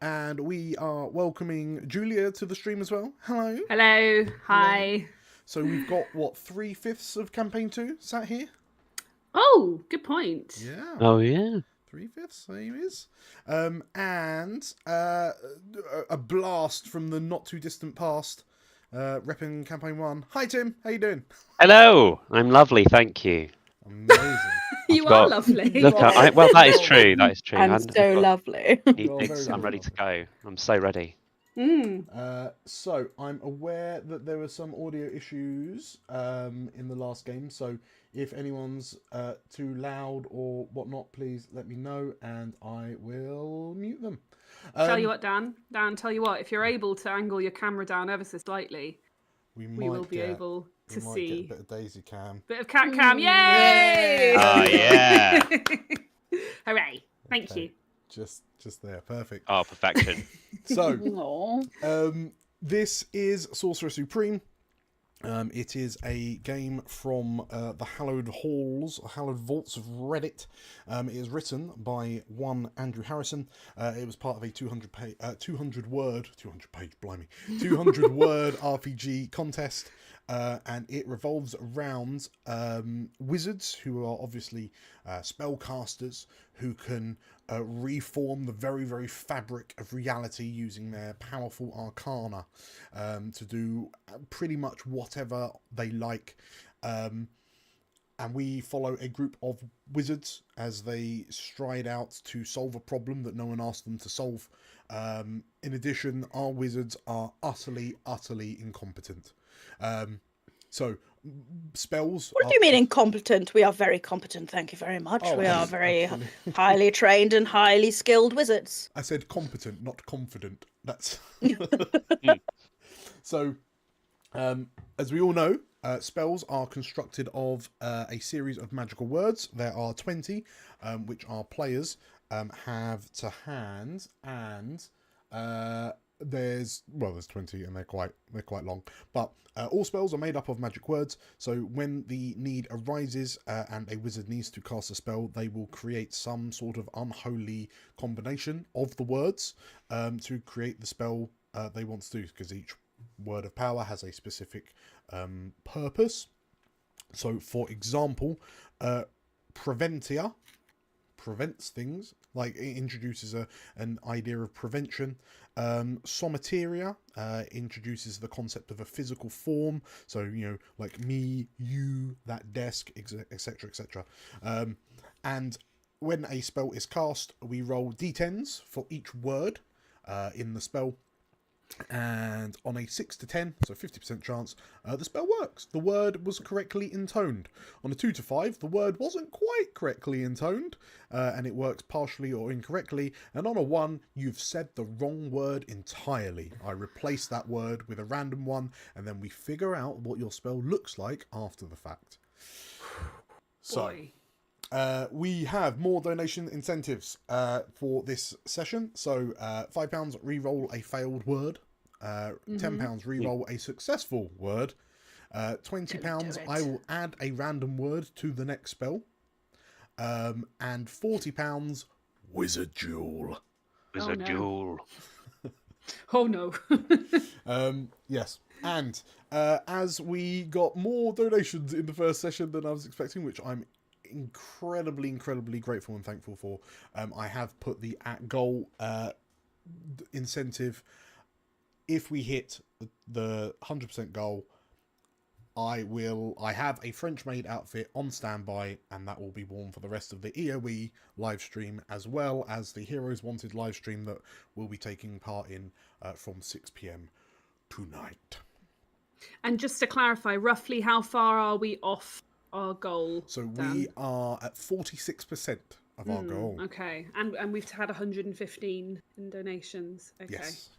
And we are welcoming Julia to the stream as well. Hello. Hello. Hi. So we've got what 3/5 of campaign 2 sat here. Oh, good point. Yeah. Oh yeah. 3/5, same is. And a blast from the not too distant past. repping campaign 1. Hi Tim, how you doing? Hello, I'm lovely, thank you. Amazing. You I've are got- lovely. Look, well, that is true. That is true. And I've so got lovely. You are very, I'm very ready to lovely. go. I'm so ready. So I'm aware that there were some audio issues in the last game. So if anyone's too loud or whatnot, please let me know and I will mute them. Tell you what, Dan. Dan, tell you what. If you're able to angle your camera down ever so slightly, we will be able to see. Get a bit of Daisy Cam. Bit of cat cam. Yay! Oh yeah. Hooray! Thank Okay. you. Just there, perfect. Oh, perfection. So Aw. this is Sorcerer Supreme. It is a game from the Hallowed Vaults of Reddit. It is written by one Andrew Harrison. It was part of a 200 word RPG contest. And it revolves around wizards who are obviously spellcasters who can reform the very, very fabric of reality using their powerful arcana to do pretty much whatever they like. And we follow a group of wizards as they stride out to solve a problem that no one asked them to solve. In addition, our wizards are utterly, utterly incompetent. So spells. What do you mean incompetent? We are very competent, thank you very much. Oh, we are very absolutely. highly trained and highly skilled wizards. I said competent, not confident. That's so. As we all know, spells are constructed of a series of magical words. There are 20, which our players have to hand, and there's 20, and they're quite long. But all spells are made up of magic words. So when the need arises and a wizard needs to cast a spell, they will create some sort of unholy combination of the words to create the spell they want to do, because each word of power has a specific purpose. So for example, Preventia prevents things, like it introduces an idea of prevention. Somateria introduces the concept of a physical form, so like me, you, that desk, etc, etc. And when a spell is cast, we roll d10s for each word in the spell. And on a 6 to 10, so 50% chance, the spell works. The word was correctly intoned. On a 2 to 5, the word wasn't quite correctly intoned, and it works partially or incorrectly. And on a 1, you've said the wrong word entirely. I replace that word with a random one, and then we figure out what your spell looks like after the fact. So, we have more donation incentives for this session. So £5 re-roll a failed word, £10 re-roll a successful word, £20 I will add a random word to the next spell, and £40 Wizard Duel. Wizard Duel. Oh no. Yes, and as we got more donations in the first session than I was expecting, which I'm incredibly grateful and thankful for, I have put the at goal incentive. If we hit the 100% goal, I have a French made outfit on standby, and that will be worn for the rest of the EOE live stream, as well as the Heroes Wanted live stream that we'll be taking part in from 6 p.m. tonight. And just to clarify, roughly how far are we off our goal? So Dan? we are at 46% of our goal. Okay, and we've had 115 in donations. Okay. Yes.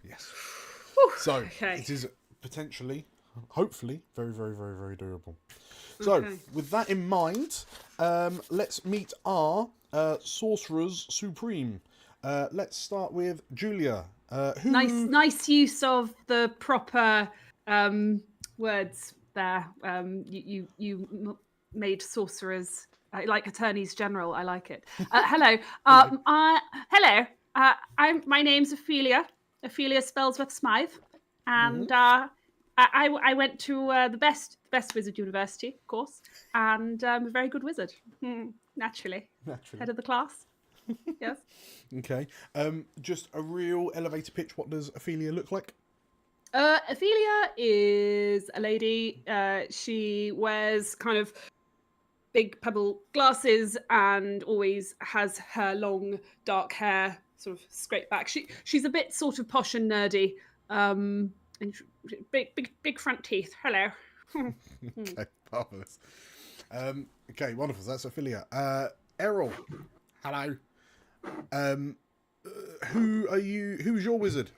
Whew, So okay. it is potentially, hopefully, very doable. So with that in mind, let's meet our Sorcerers Supreme. Let's start with Julia. Who... Nice use of the proper words there. You made sorcerers like attorneys general. I like it. Hello. Hello. My name's Ophelia. Ophelia Spellsworth Smythe, and I went to the best wizard university, of course, and I'm a very good wizard. Naturally. Head of the class. Yes. Okay. Just a real elevator pitch. What does Ophelia look like? Ophelia is a lady. She wears kind of big pebble glasses and always has her long dark hair sort of scraped back. She's a bit sort of posh and nerdy. And big front teeth. Hello. Okay, marvelous. Okay, wonderful. That's Ophelia. Errol, hello. Who are you? Who's your wizard?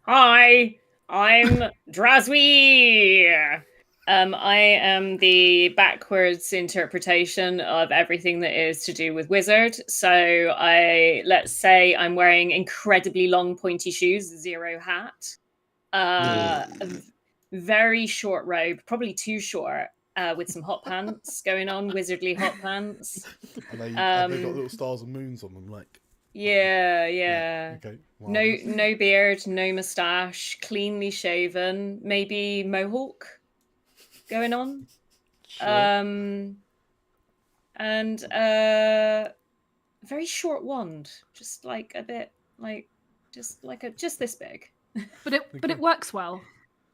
Hi, I'm Draswi. I am the backwards interpretation of everything that is to do with wizard. So let's say I'm wearing incredibly long pointy shoes, 0 hat, very short robe, probably too short, with some hot pants going on, wizardly hot pants. And have they got little stars and moons on them, like? Yeah. Okay. No beard, no moustache, cleanly shaven, maybe mohawk going on. Sure. And very short wand, just like a bit like just this big. But it works well.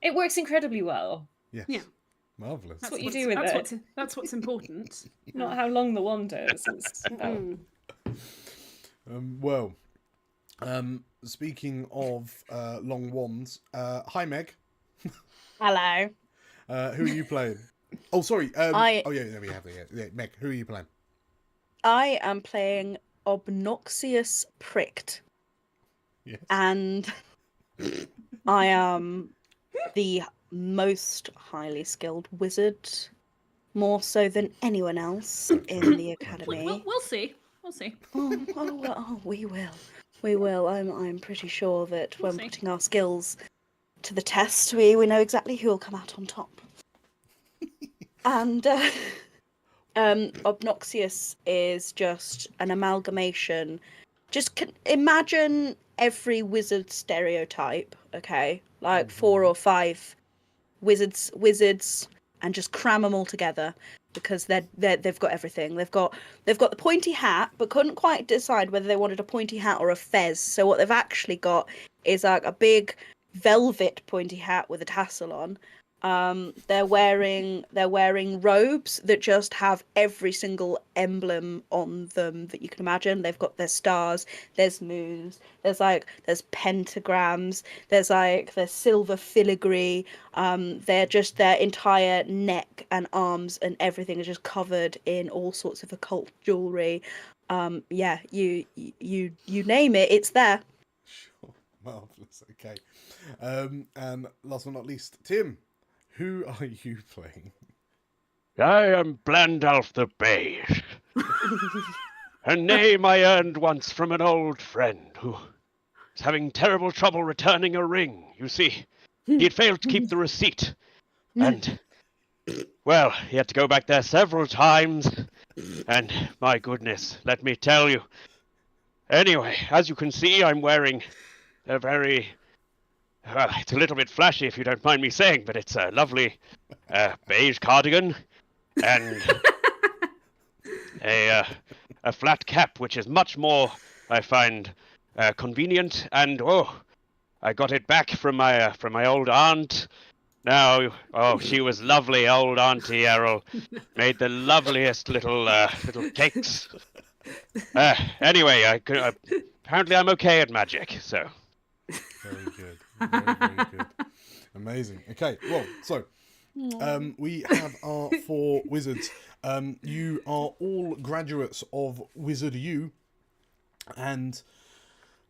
It works incredibly well. Yes. Yeah. Marvelous. That's what you do with it. That's what's important. Not how long the wand is. It's Well, speaking of long wands, hi Meg. Hello. Who are you playing? Oh, sorry. Oh yeah, there we have it. Yeah, Meg. Who are you playing? I am playing Obnoxious Pricked. Yes. And I am the most highly skilled wizard, more so than anyone else in the academy. We'll see. We'll see. We will. We will. I'm pretty sure that when putting our skills to the test, we know exactly who will come out on top. And Obnoxious is just an amalgamation. Just imagine every wizard stereotype, okay? Like 4 or 5 wizards, and just cram them all together because they've got everything. They've got the pointy hat, but couldn't quite decide whether they wanted a pointy hat or a fez. So what they've actually got is like a big velvet pointy hat with a tassel on. They're wearing robes that just have every single emblem on them that you can imagine. They've got their stars, there's moons, there's pentagrams, there's silver filigree. Their entire neck and arms and everything is just covered in all sorts of occult jewelry. Yeah, you name it, it's there. Sure, marvelous. Okay, and last but not least, Tim. Who are you playing? I am Blandalf the Beige. A name I earned once from an old friend who was having terrible trouble returning a ring. You see, he had failed to keep the receipt. And, well, he had to go back there several times. And, my goodness, let me tell you. Anyway, as you can see, I'm wearing a very... Well, it's a little bit flashy if you don't mind me saying, but it's a lovely beige cardigan and a flat cap, which is much more, I find, convenient. And I got it back from my old aunt. Now, she was lovely, old Auntie Errol. Made the loveliest little cakes. Anyway, apparently I'm okay at magic, so. Very good. Very good. Amazing. Okay, well, so we have our 4 wizards. You are all graduates of Wizard U, and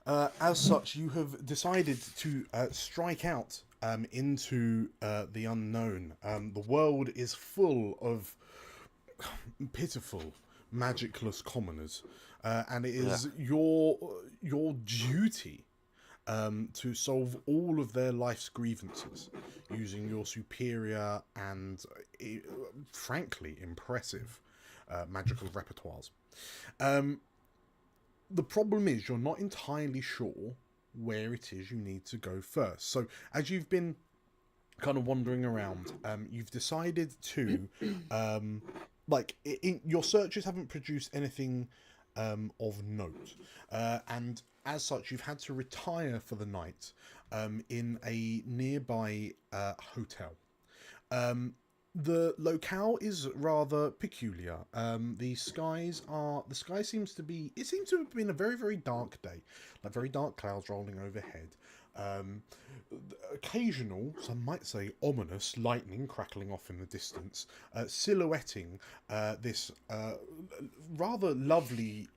as such, you have decided to strike out into the unknown. The world is full of pitiful, magicless commoners, and it is your duty to solve all of their life's grievances using your superior and frankly impressive magical repertoires. The problem is you're not entirely sure where it is you need to go first. So as you've been kind of wandering around, you've decided to your searches haven't produced anything of note, and as such, you've had to retire for the night in a nearby hotel. The locale is rather peculiar. The sky seems to have been a very, very dark day, like very dark clouds rolling overhead. Occasional, some might say ominous, lightning crackling off in the distance, silhouetting this rather lovely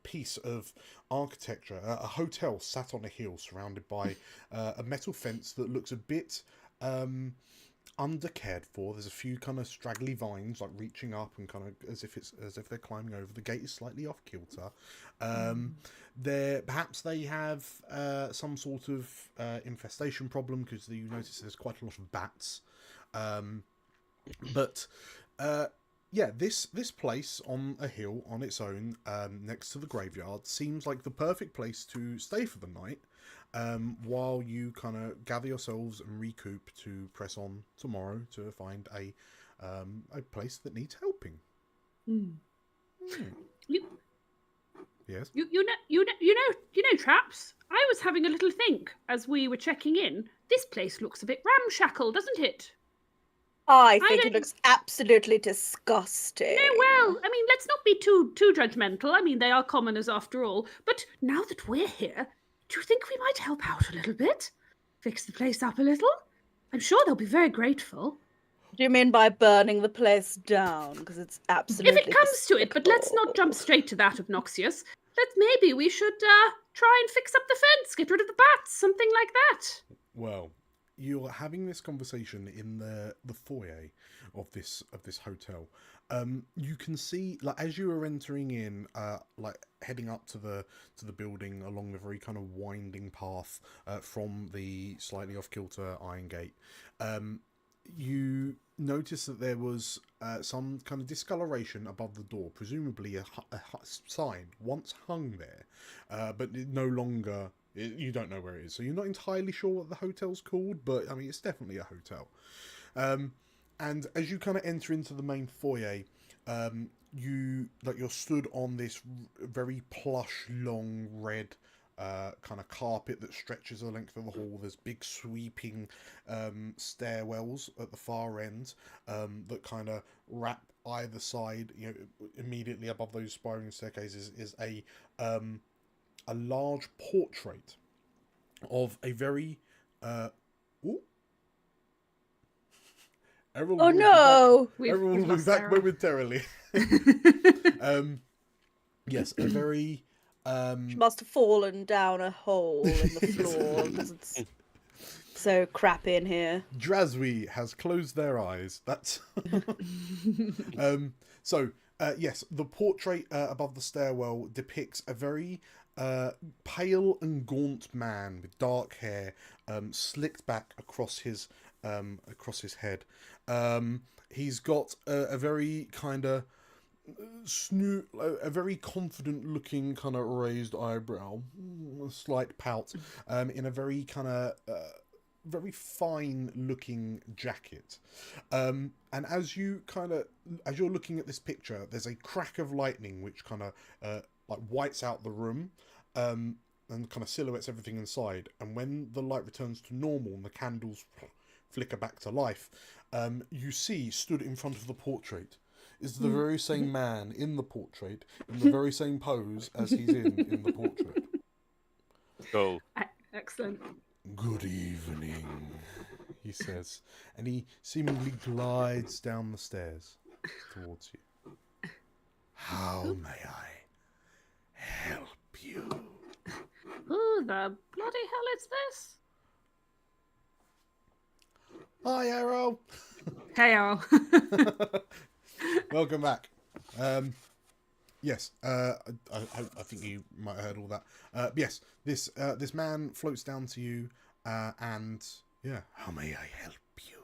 piece of architecture, a hotel sat on a hill surrounded by a metal fence that looks a bit undercared for. There's a few kind of straggly vines like reaching up and kind of as if they're climbing over. The gate is slightly off kilter. Perhaps they have some sort of infestation problem, because you notice there's quite a lot of bats. Yeah, this place on a hill on its own, next to the graveyard, seems like the perfect place to stay for the night, while you kind of gather yourselves and recoup to press on tomorrow to find a place that needs helping. Yes. You know, Traps. I was having a little think as we were checking in. This place looks a bit ramshackle, doesn't it? I think it looks absolutely disgusting. No, well, I mean, let's not be too judgmental. I mean, they are commoners after all. But now that we're here, do you think we might help out a little bit? Fix the place up a little? I'm sure they'll be very grateful. Do you mean by burning the place down? Because it's absolutely If it comes to it, but let's not jump straight to that, Obnoxious. Maybe we should try and fix up the fence, get rid of the bats, something like that. Well, you're having this conversation in the foyer of this hotel. You can see, like, as you are entering in, like heading up to the building along the very kind of winding path from the slightly off kilter iron gate, you notice that there was some kind of discoloration above the door, presumably a sign once hung there, but it no longer. You don't know where it is, so you're not entirely sure what the hotel's called, but I mean, it's definitely a hotel. And as you kind of enter into the main foyer, you're stood on this very plush, long, red kind of carpet that stretches the length of the hall. There's big sweeping stairwells at the far end that kind of wrap either side. You know, immediately above those spiraling staircases is a large portrait of a very Oh no! Everyone will be back momentarily. Yes, a very She must have fallen down a hole in the floor because it's so crappy in here. Drazwi has closed their eyes. That's yes, the portrait above the stairwell depicts a very pale and gaunt man with dark hair, slicked back across his head. He's got a very kind of a very confident looking kind of raised eyebrow, a slight pout, in a very kind of very fine looking jacket, and as you're looking at this picture, there's a crack of lightning which kind of like whites out the room, and kind of silhouettes everything inside, and when the light returns to normal and the candles flicker back to life, you see stood in front of the portrait is the very same man in the portrait, in the very same pose as he's in the portrait. Oh. Excellent. Good evening, he says, and he seemingly glides down the stairs towards you. How may I help you? Who the bloody hell is this? Hi, Arrow. Hey, Arrow. Welcome back. Yes, I think you might have heard all that. Yes, this man floats down to you, and yeah, how may I help you?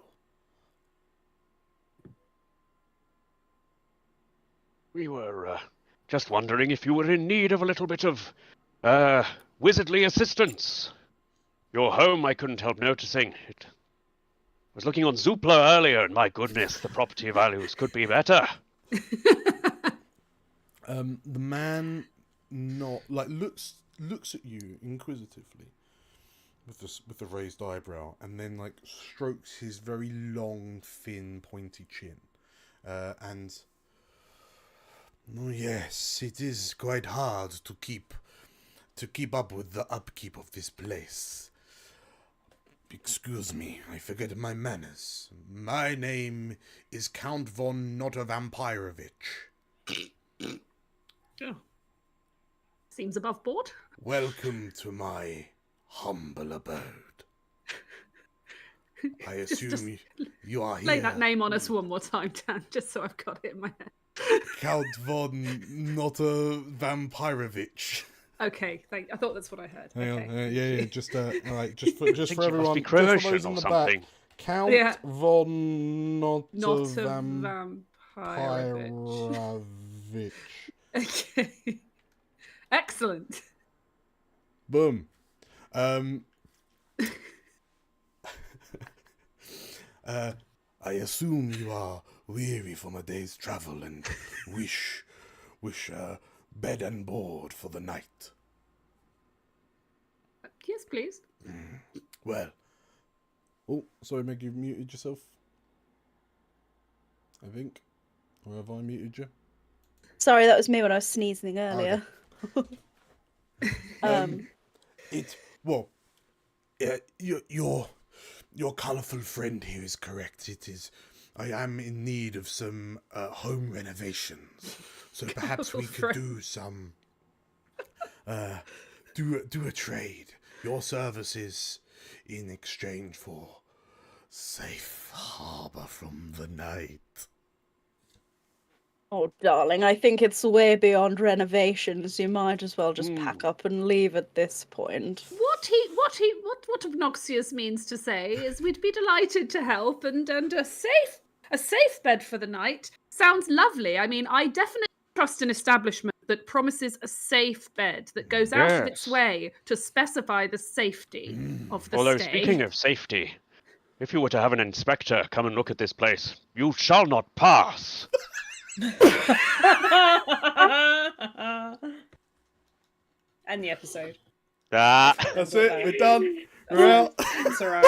We were just wondering if you were in need of a little bit of wizardly assistance. Your home, I couldn't help noticing. It was looking on Zoopla earlier, and my goodness, the property values could be better. The man not like looks at you inquisitively with the raised eyebrow, and then like strokes his very long, thin, pointy chin, and oh yes, it is quite hard to keep up with the upkeep of this place. Excuse me, I forget my manners. My name is Count von Not a Vampirovich. Oh. Seems above board. Welcome to my humble abode. I assume you are here. Lay that name on us one more time, Dan, just so I've got it in my head. Count von Not a Vampirovich. Okay, I thought that's what I heard. Hang Okay. on, yeah, just all right, just for everyone, It must be just for Croatian those in or the something. back. Count von Not Not a a vampirovich. Okay. Excellent. Boom. I assume you are weary from a day's travel and wish bed and board for the night. Yes, please. Well. Oh, sorry, Meg, you've muted yourself. I think. Or have I muted you? Sorry, that was me when I was sneezing earlier. Your colourful friend here is correct. I am in need of some home renovations, so perhaps we could do some do a trade. Your services in exchange for safe harbour from the night. Oh, darling, I think it's way beyond renovations. You might as well just pack up and leave at this point. What Obnoxious means to say is we'd be delighted to help, and a safe bed for the night sounds lovely. I mean, I definitely trust an establishment that promises a safe bed that goes out of its way to specify the safety of the Although, stay. speaking of safety, if you were to have an inspector come and look at this place, you shall not pass. End the episode. That's it. We're done. We're out. It's all right.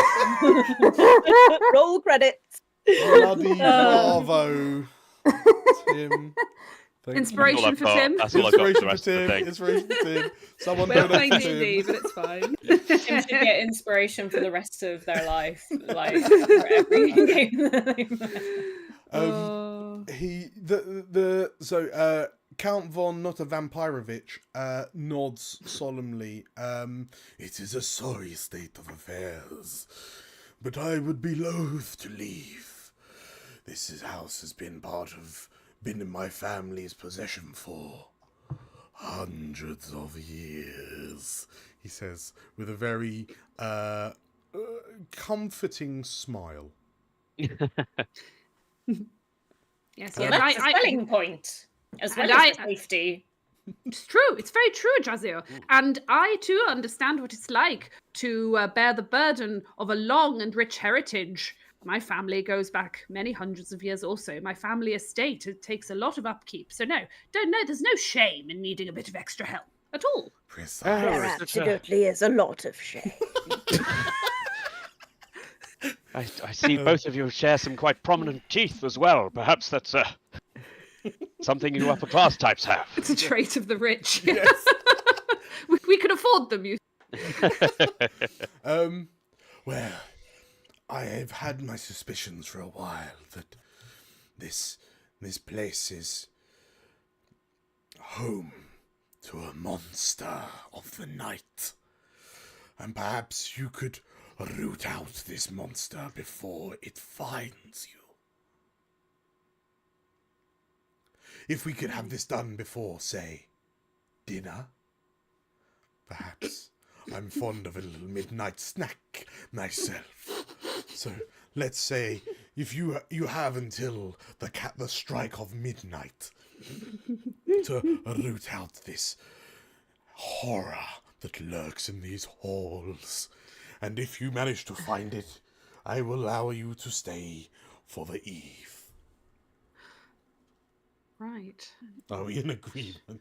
Roll credits. Bloody bravo, Tim. Inspiration for Tim. That's all I got for the Inspiration for rest of the Tim. thing. Inspiration for Tim. Someone Well donate played, to D&D, Tim. but it's fine. Tim should get inspiration for the rest of their life, like for every game that they play. Count von Not a Vampirovich nods solemnly. It is a sorry state of affairs, but I would be loath to leave. This house has been in my family's possession for hundreds of years, he says, with a very comforting smile. Yes, Well, that's a selling point, as well as the safety. It's true. It's very true, Jazio. And I, too, understand what it's like to bear the burden of a long and rich heritage. My family goes back many hundreds of years also. My family estate, it takes a lot of upkeep. So no, there's no shame in needing a bit of extra help at all. There absolutely is a lot of shame. I see both of you share some quite prominent teeth as well. Perhaps that's something you upper class types have. It's a trait of the rich. Yes. we can afford them. Well, I have had my suspicions for a while that this place is home to a monster of the night. And perhaps you could root out this monster before it finds you. If we could have this done before, say, dinner, perhaps. I'm fond of a little midnight snack myself. So let's say if you have until the strike of midnight to root out this horror that lurks in these halls. And if you manage to find it, I will allow you to stay for the eve. Right. Are we in agreement?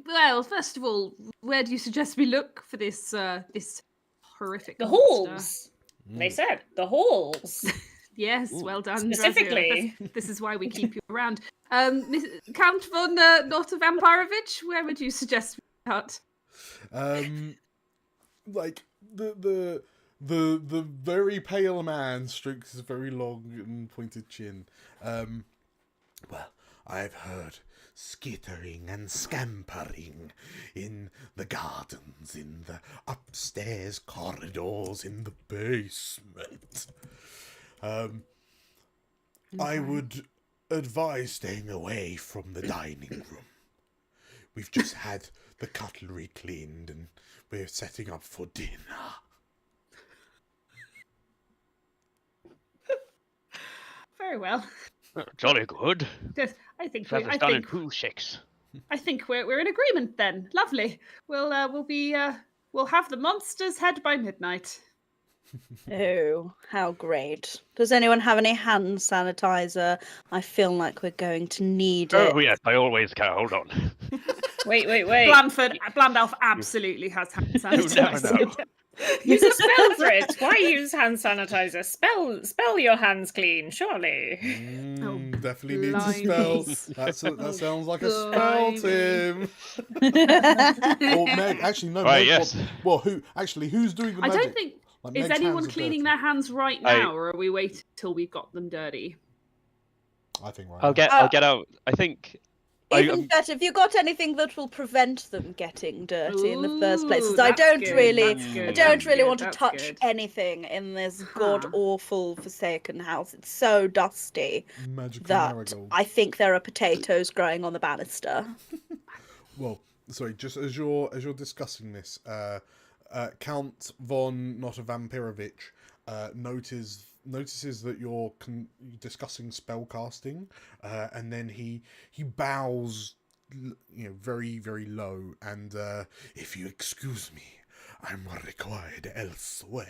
Well, first of all, where do you suggest we look for this this horrific The monster? halls. They said the halls. Yes, Ooh. well done, Specifically. Drazia. This is why we keep you around. Count von Not Vampirovich, where would you suggest we start? Like the very pale man strokes his very long and pointed chin. Well, I've heard skittering and scampering in the gardens, in the upstairs corridors, in the basement. I would advise staying away from the dining room. We've just had the cutlery cleaned and we're setting up for dinner. Very well. Jolly good. Yes, I think Feathers done in cool shakes. I think we're in agreement then. Lovely. We'll have the monster's head by midnight. Oh, how great. Does anyone have any hand sanitizer? I feel like we're going to need it. Oh yes, I always can. Hold on. Wait. Blandalf absolutely has hand You never sanitizer. know. Use a spell for it. Why use hand sanitizer? Spell your hands clean, surely. Definitely needs a spell. That sounds like a spell, Blimey. Tim. Or Meg. Actually, no. Right, Meg, yes. Well, who's doing the I magic? don't think Like, is Meg's anyone hands are cleaning dirty. their hands right now, or are we waiting till we've got them dirty? I think right. I'll now. get out. I think. Even better, have you got anything that will prevent them getting dirty in the first place? 'Cause I that's don't good, really, that's good, I don't that's really good, want to that's touch good. anything in this god awful forsaken house. It's so dusty Magical that marigold. I think there are potatoes growing on the banister. Well, sorry. Just as you're discussing this, Count von Not Vampirovich notices that you're discussing spell casting, and then he bows, very very low, and if you excuse me, I'm required elsewhere.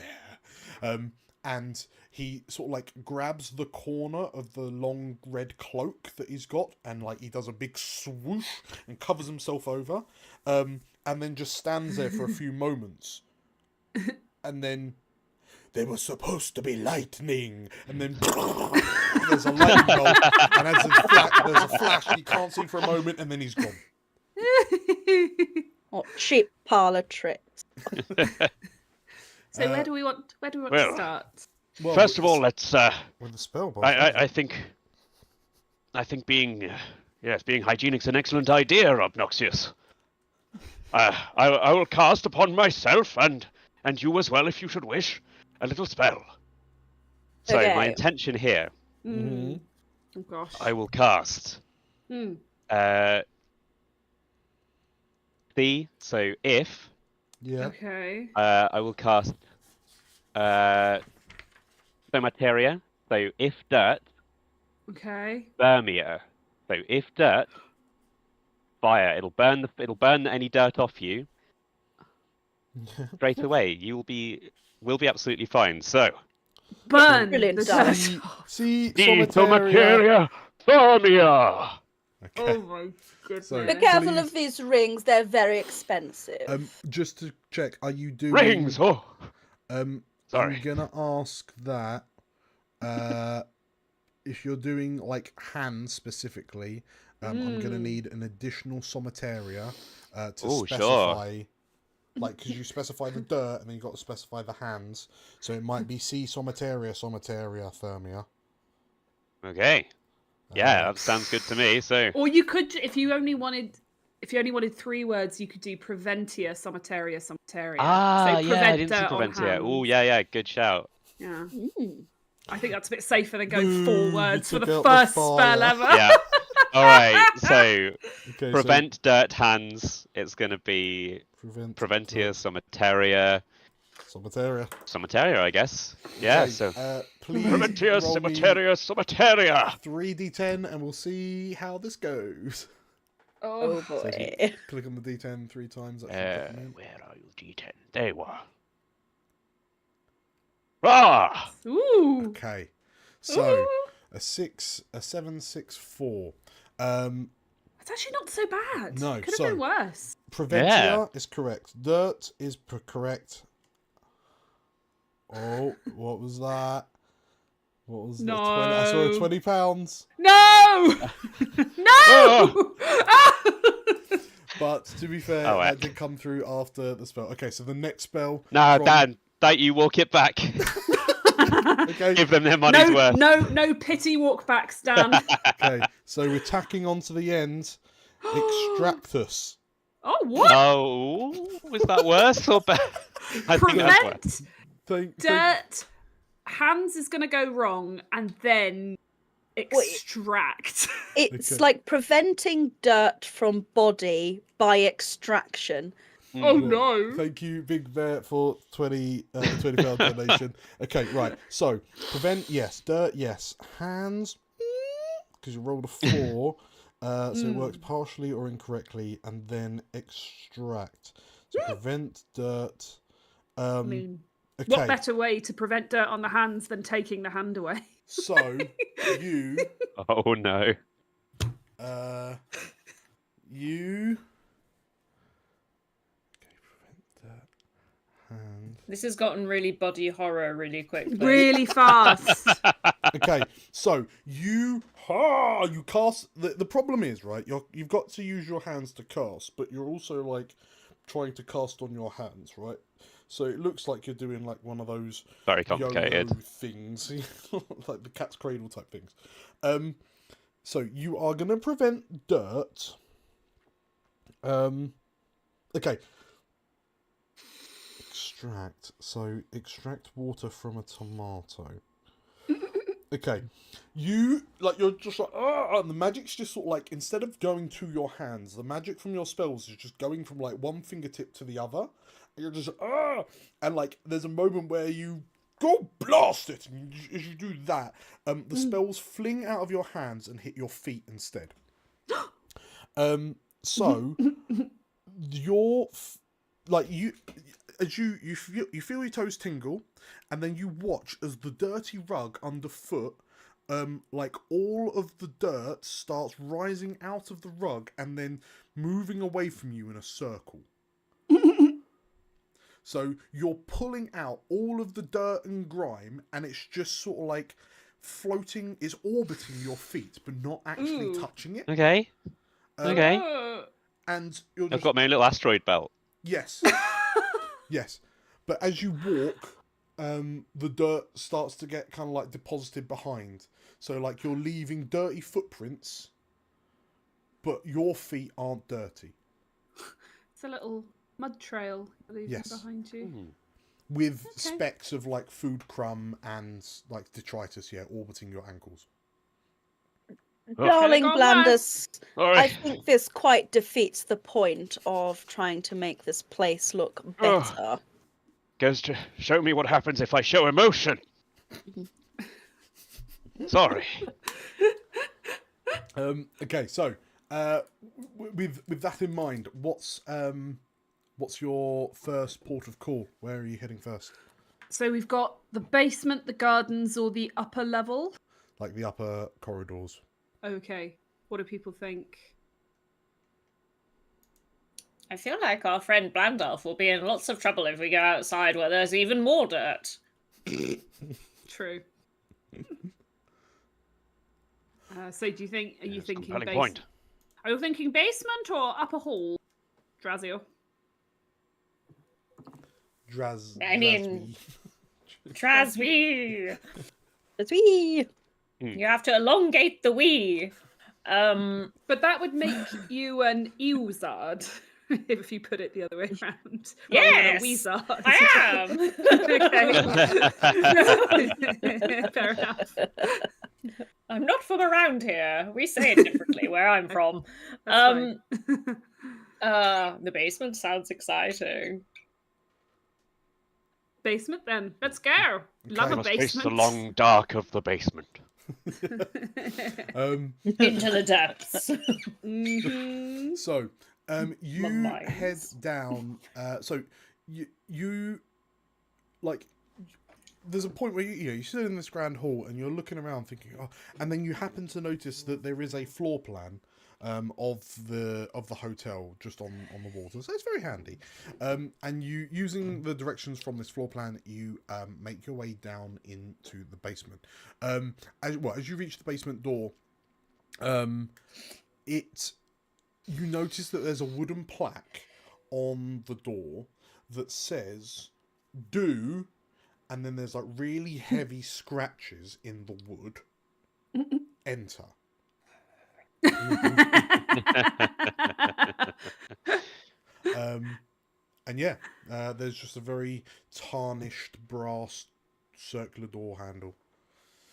And he sort of like grabs the corner of the long red cloak that he's got, and like he does a big swoosh and covers himself over, and then just stands there for a few moments, and then. There was supposed to be lightning, and then there's a lightning bolt, and as there's a flash, you can't see for a moment, and then he's gone. What cheap parlor tricks. So where do we want to well, start? Well, First of all, let's. with the spell. I think being hygienic's an excellent idea, Obnoxious. I will cast upon myself and you as well, if you should wish, a little spell. So Okay. my intention here, Oh gosh. I will cast. So if Yeah. Okay. I will cast Somateria. So if dirt, Okay. Vermia. So if dirt, fire. It'll burn any dirt off you straight away. We'll be absolutely fine. So Burn Brilliant the stuff. dirt. See, Somateria, Vermia. Oh my goodness. So- Be careful Please. of these rings; they're very expensive. Just to check, are you doing Rings. Oh, I'm sorry. gonna ask that. If you're doing like hands specifically, I'm gonna need an additional somateria to Oh, specify. Like, because you specify the dirt and then you got to specify the hands, so it might be C somateria, thermia. Okay. Yeah, that sounds good to me. So Or you could, if you only wanted 3 words, you could do Preventia, Somateria, Somateria. yeah, I prevent didn't see dirt on Preventia. Oh, hands. yeah, good shout. Yeah. Mm. I think that's a bit safer than going 4 Boo, you words for took the out the first fire. spell ever. Yeah. All right. So Okay, prevent dirt hands. It's gonna be so Preventia, Somateria, somateria, I guess. Yeah. Okay, So please Preventia, roll me Somateria. 3d10 and we'll see how this goes. Oh So boy. if you click on the d10 3 times. That should put them in. Where are you, D10? There you are. Ah! Ooh. Okay, so a 7, 6, 4. It's actually not so bad. No, Could have so- been worse. Preventia is correct. Dirt is correct. Oh, what was that? What was No. I saw £20. No! No! But to be fair, Oh, that heck. did come through after the spell. Okay, so the next spell. No, from- Dan, don't you walk it back. Okay. Give them their money's worth. No pity walk backs, Dan. Okay, so we're tacking onto the end. Extractus. Oh, what? Oh, was that worse or better? I think that's worse. Prevent dirt. Hands is going to go wrong, and then extract. It's like preventing dirt from body by extraction. Oh no! Thank you, Big Bear, for £20 donation. Okay, right. So prevent, yes. Dirt, yes. Hands, because you rolled a 4, so it works partially or incorrectly, and then extract. So prevent dirt. I mean, okay. what better way to prevent dirt on the hands than taking the hand away? So you. Oh no. You. And... This has gotten really body horror really quickly. Really fast. Okay, so you cast. The problem is, right, you've got to use your hands to cast, but you're also like trying to cast on your hands, right? So it looks like you're doing like one of those Very complicated yo-yo things, like the cat's cradle type things. So you are gonna prevent dirt. Okay. Extract. So extract water from a tomato. Okay. You're just like, and the magic's just sort of like, instead of going to your hands, the magic from your spells is just going from like one fingertip to the other. And you're just, and like, there's a moment where you go blast it, and as you do that, the spells fling out of your hands and hit your feet instead. So your as you feel your toes tingle, and then you watch as the dirty rug underfoot, like all of the dirt starts rising out of the rug and then moving away from you in a circle. So you're pulling out all of the dirt and grime, and it's just sort of like floating, it's orbiting your feet, but not actually touching it. Okay. Okay. And you're just... I've got my own little asteroid belt. Yes. Yes. But as you walk, the dirt starts to get kind of like deposited behind. So like you're leaving dirty footprints, but your feet aren't dirty. It's a little mud trail leaving behind you. With specks of like food crumb and like detritus, orbiting your ankles. Darling Blandus, Sorry. I think this quite defeats the point of trying to make this place look better. Goes to show me what happens if I show emotion. Sorry. Okay, so with that in mind, what's your first port of call? Where are you heading first? So we've got the basement, the gardens, or the upper level. Like the upper corridors. Okay. What do people think? I feel like our friend Blandalf will be in lots of trouble if we go outside where there's even more dirt. True. So do you think, are you thinking compelling point. Are you thinking basement or upper hall, Drazio? I mean, Trasby. Trasby. You have to elongate the wee. But that would make you an Euzard if you put it the other way around. Yes, Weezard. I am. Fair enough. I'm not from around here. We say it differently where I'm from. That's The basement sounds exciting. Basement then. Let's go. Love a Must face basement. the long dark of the basement. Into the depths. So, you head down. So you like there's a point where you sit in this grand hall and you're looking around thinking, oh, and then you happen to notice that there is a floor plan of the hotel just on the walls. So it's very handy. And you, using the directions from this floor plan, you make your way down into the basement. As you reach the basement door, you notice that there's a wooden plaque on the door that says "Do," and then there's like really heavy scratches in the wood. Enter. And yeah, there's just a very tarnished brass circular door handle.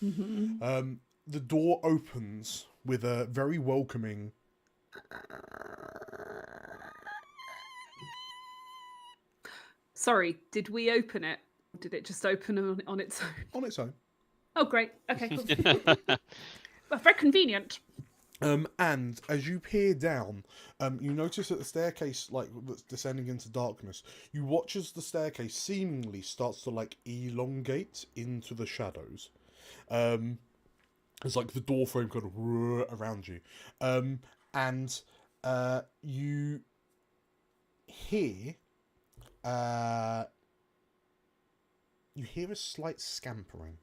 The door opens with a very welcoming Sorry, did we open it? Or did it just open on its own? on its own. Oh, great. Okay, cool. Well, very convenient. And as you peer down, you notice that the staircase, like, that's descending into darkness, you watch as the staircase seemingly starts to, like, elongate into the shadows. It's like the door frame kind of around you. And you hear... you hear a slight scampering.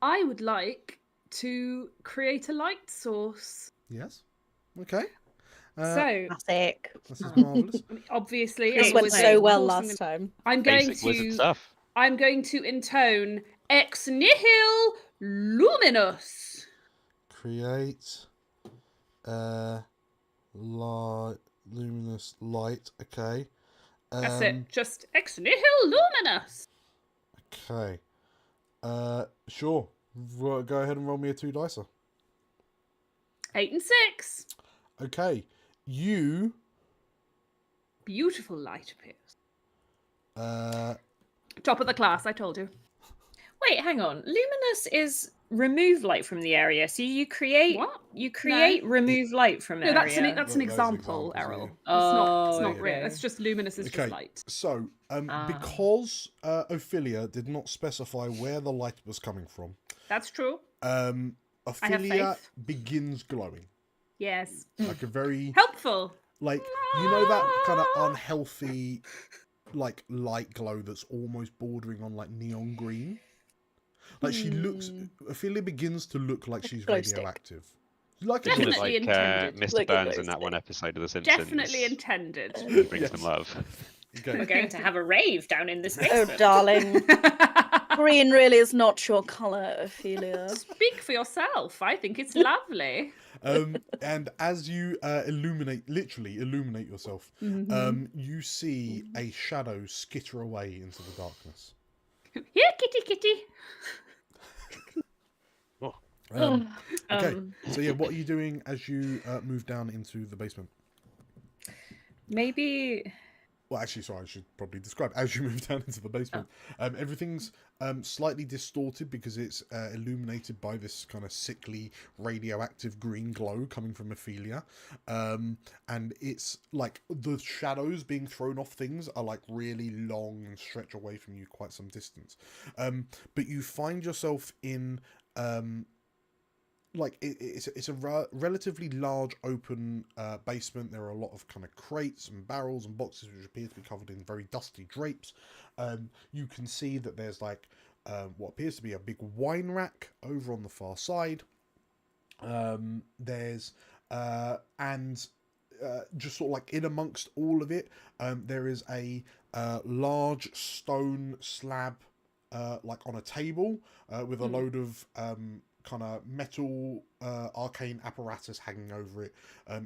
I would like to create a light source. Yes. Okay. So, Classic. This is marvellous. obviously, This it went was so well forcing last time. I'm going Basic wizard to. stuff. I'm going to intone ex nihil luminous. Create luminous light. Okay. That's it. Just ex nihil luminous. Okay. Sure. Go ahead and roll me a 2 dicer. 8 and 6. Okay. You. Beautiful light appears. Top of the class, I told you. Wait, hang on. Luminous is remove light from the area. So you create What? remove light from No, area. that's an Those example, examples, Errol. yeah. It's not okay. real. It's just luminous is just light. So, because Ophelia did not specify where the light was coming from, That's true. Ophelia faith. begins glowing. Yes. Like a very... Helpful. Like, you know that kind of unhealthy, like, light glow that's almost bordering on, like, neon green? Like, she looks... Ophelia begins to look like she's glow stick. radioactive. Like a Definitely glow Like intended. Mr. Like a Burns glow in that stick. one episode of The Simpsons. Definitely intended. He brings Yes. them love. Okay. We're going to have a rave down in this Oh, basement. darling. Green really is not your colour, Ophelia. Speak for yourself. I think it's lovely. And as you literally illuminate yourself, you see a shadow skitter away into the darkness. Here, kitty, kitty. Okay, so yeah, what are you doing as you move down into the basement? Maybe Well, actually, sorry, I should probably describe. As you move down into the basement, everything's slightly distorted because it's illuminated by this kind of sickly radioactive green glow coming from Ophelia. And it's like the shadows being thrown off things are like really long and stretch away from you quite some distance. But you find yourself in... like it's a relatively large open basement. There are a lot of kind of crates and barrels and boxes which appear to be covered in very dusty drapes. You can see that there's like what appears to be a big wine rack over on the far side. There's just sort of like in amongst all of it, there is a large stone slab like on a table with a load of kind of metal arcane apparatus hanging over it,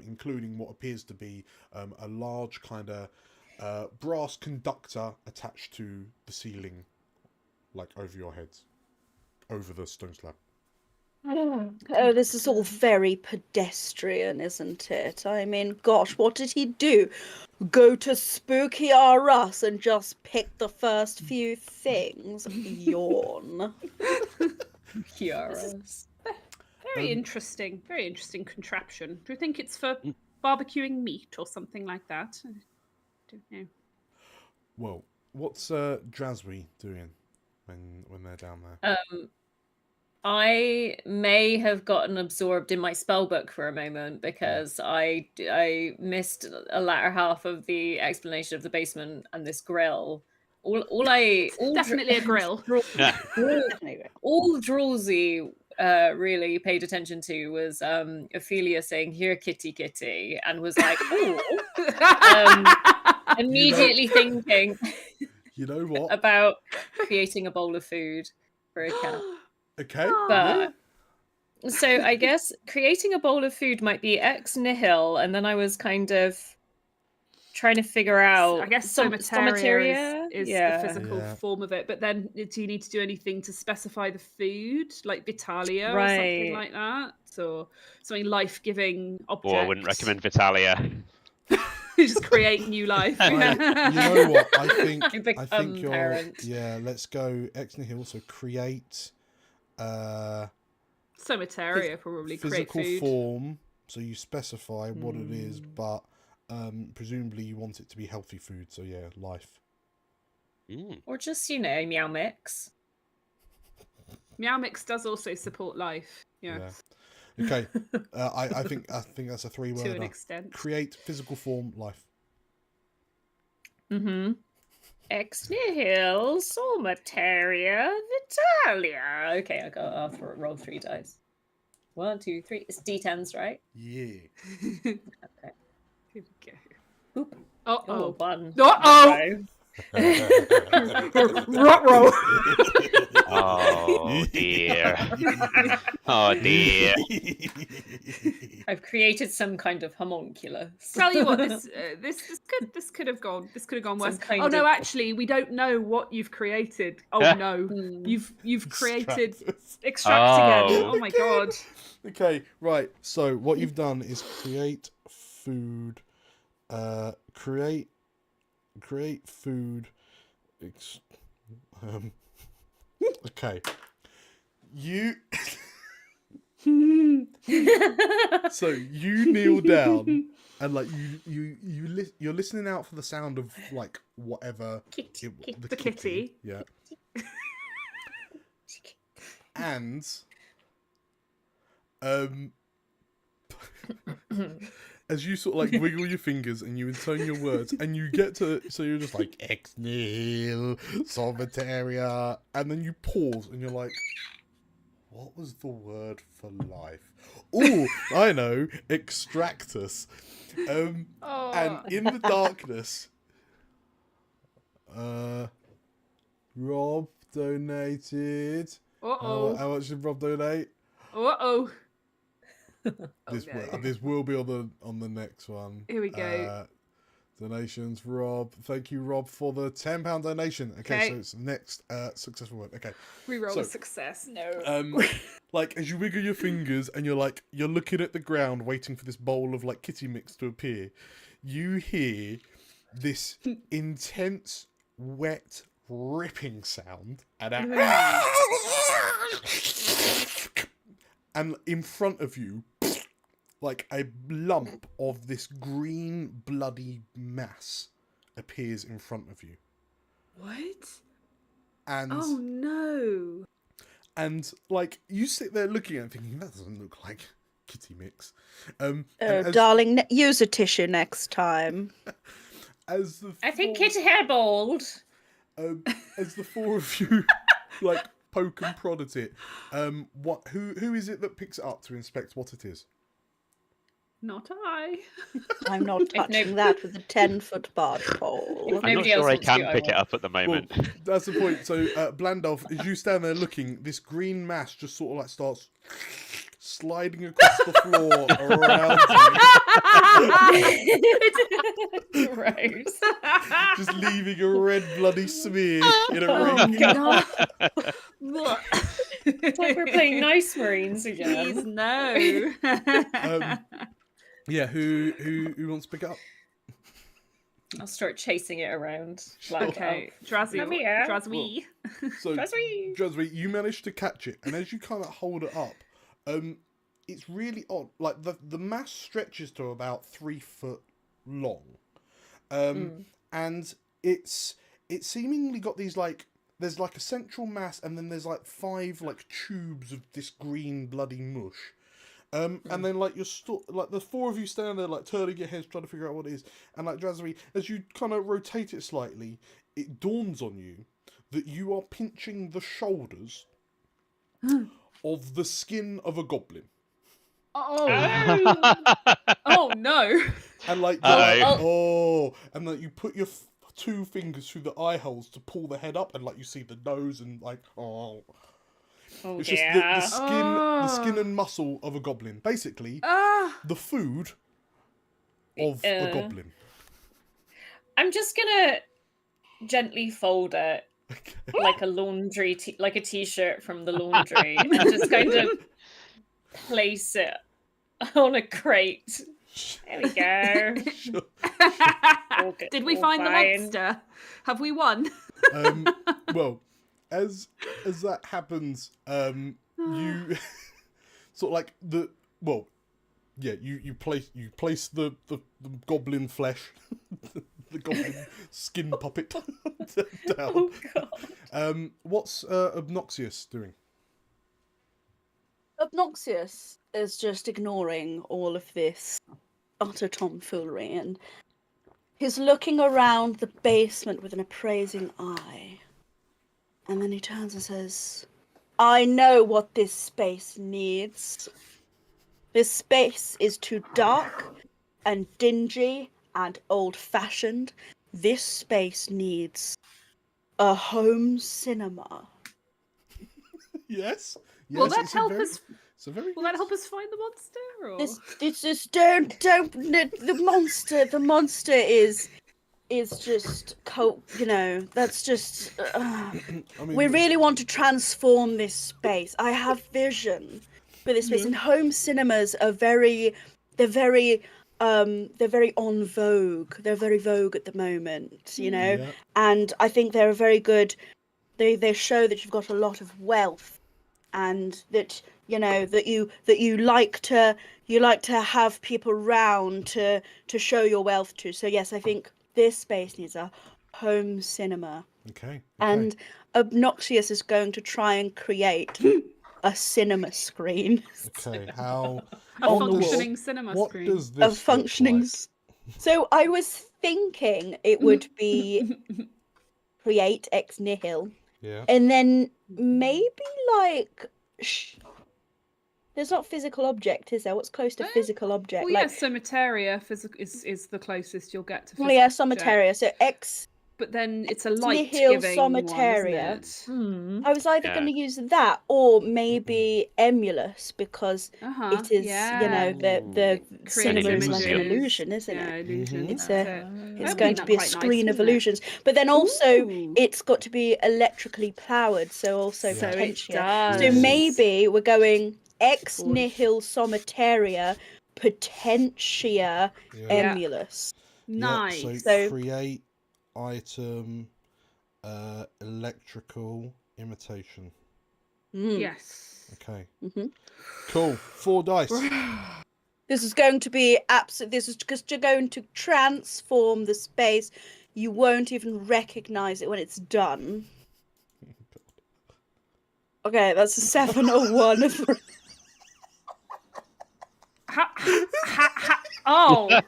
including what appears to be a large kind of brass conductor attached to the ceiling, like over your heads, over the stone slab. Oh, this is all very pedestrian, isn't it? I mean, gosh, what did he do? Go to Spooky R Us and just pick the first few things? Yawn. Kiara's. Very interesting contraption. Do you think it's for barbecuing meat or something like that? I don't know. Well, what's Draswy doing when they're down there? I may have gotten absorbed in my spell book for a moment because I missed a latter half of the explanation of the basement and this grill. Definitely a grill. All Drawsy really paid attention to was Ophelia saying, "Here, kitty, kitty," and was like, "Oh." Immediately thinking You know what? about creating a bowl of food for a cat. Okay. But so I guess creating a bowl of food might be ex nihil, and then I was kind of trying to figure out. I guess somateria is the physical form of it. But then, do you need to do anything to specify the food, like Vitalia or something like that, or something life-giving object? Or I wouldn't recommend Vitalia. Just create new life. You know what? I think you're. Parent. Yeah, let's go ex nihil. So create. Somateria probably physical create food. form. So you specify what it is, but presumably you want it to be healthy food. So yeah, life. Or just Meow Mix. Meow Mix does also support life. Yeah. Okay. I think that's a 3-word. To an extent. Create physical form life. Ex nihil, somateria, Vitalia. Okay, I'll roll 3 dice. 1, 2, 3. It's D10s, right? Yeah. Okay. Here we go. Oop. Uh-oh. 1. Uh-oh. Ruh-roh. Oh dear. Oh dear. I've created some kind of homunculus. Tell you what, this could have gone worse. Oh no, actually, we don't know what you've created. Oh no, you've created extract again. Oh my god. Okay, right. So what you've done is create food. Create food. Okay. You. So you kneel down and like you're listening out for the sound of like whatever the kitty. Yeah. And as you sort of like wiggle your fingers and you intone your words and you get to, so you're just like ex nihil somateria, and then you pause and you're like, what was the word for life? Oh, I know, extractus. And in the darkness, Rob donated. How much did Rob donate? This will be on the next one. Here we go. Donations, Rob. Thank you, Rob, for the £10 donation. Okay, so it's the next successful one. Okay. Reroll a success. No. Like as you wiggle your fingers and you're looking at the ground waiting for this bowl of like kitty mix to appear, you hear this intense, wet, ripping sound and in front of you, like a lump of this green bloody mass appears in front of you. What? And oh no. And like you sit there looking at it thinking, that doesn't look like kitty mix. Darling, use a tissue next time. I think kitty hair bald. As the 4 of you like poke and prod at it, who is it that picks it up to inspect what it is? Not I. I'm not touching that with a 10-foot barge pole. I'm not sure I can pick it up at the moment. Well, that's the point. So, Blandolf, as you stand there looking, this green mass just sort of like starts sliding across the floor around you. Gross. Just leaving a red bloody smear in a ring. God. It's like we're playing Nice Marines again. Please, no. Yeah, who wants to pick it up? I'll start chasing it around. Okay, Draswy. So, Draswy, you managed to catch it, and as you kind of hold it up, it's really odd. Like the mass stretches to about 3 foot long, and it's It's seemingly got these like there's like a central mass, and then there's like 5 like tubes of this green bloody mush. And then like like the 4 of you stand there like turning your heads trying to figure out what it is, and like Jazzy, as you kind of rotate it slightly, it dawns on you that you are pinching the shoulders of the skin of a goblin. Oh. Oh no. And like Uh-oh. and like you put your 2 fingers through the eye holes to pull the head up, and like you see the nose, and like it's just the skin and muscle of a goblin, basically the food of a goblin. I'm just gonna gently fold it like a laundry, like a t-shirt from the laundry, and just kind of place it on a crate. There we go. Did we find the monster? Have we won? Well, as that happens, you sort of like you place the goblin flesh, the goblin skin puppet down. Oh god. What's Obnoxious doing? Obnoxious is just ignoring all of this utter tomfoolery, and he's looking around the basement with an appraising eye. And then he turns and says, I know what this space needs. This space is too dark and dingy and old-fashioned. This space needs a home cinema. Yes. Will that help us? Will that help us find the monster? Or? This just don't the monster is just that's just we really want to transform this space. I have vision for this space, and home cinemas are they're very on vogue. They're very vogue at the moment, and I think they're a very good. They show that you've got a lot of wealth, and that that you like to have people round to show your wealth to. So yes, I think this space needs a home cinema. Okay. And Obnoxious is going to try and create a cinema screen. Okay. How a functioning cinema screen. What does this functioning? Look like? So I was thinking it would be create ex nihil. Yeah. And then maybe like there's not physical object, is there? What's close to physical object? Well, yes, Somateria is the closest you'll get to physical Somateria. So ex. But then it's a light nihil giving Somateria. One, isn't it? I was either going to use that or maybe Emulous, because it is the cinema is like an illusion, isn't it? Illusion. It's going to be a screen of illusions, but then also it's got to be electrically powered, so also potentia. So maybe we're going ex nihil Somateria, potentia, Emulous. Nice. Yeah, so create item electrical imitation. Yes. Okay. Cool. 4 dice. This is going to be this is just going to transform the space. You won't even recognize it when it's done. Okay, that's a 7 or 1. Oh.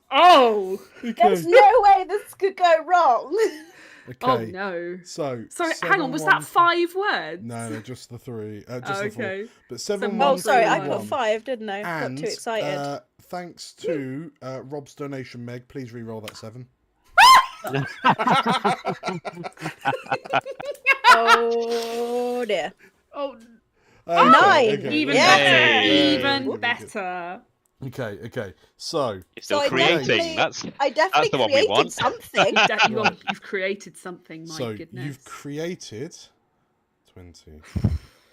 Oh. Okay. There's no way this could go wrong. Okay. Oh no. So sorry, hang on, was that 5 words? No, just the 3. Just okay. the 4. But 7 Oh, 1 sorry, 3, I 1. put 5, didn't I? And, Got too excited. Thanks to Rob's donation, Meg, please re-roll that 7. Oh dear. Oh. 9. Okay. Even better. Even better. Okay. So you're still creating. I definitely the one we created want. something. You've created something. My goodness. You've created 20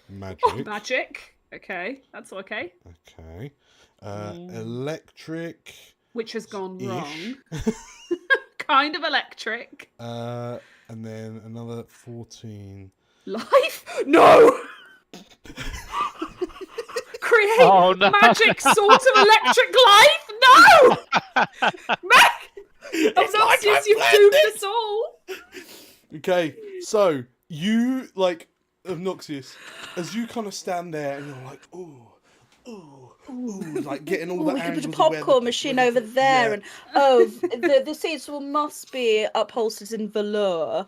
magic. Oh, magic. Okay, that's okay. Okay. Electric. Which has gone wrong. Kind of electric. And then another 14. Life? No. Create magic sort of electric life? No! Obnoxious, you've doomed us all. Okay, so you like Obnoxious, as you kind of stand there and you're like, ooh, like getting all the we could angles put a of where popcorn machine over there, and the seats must be upholstered in velour.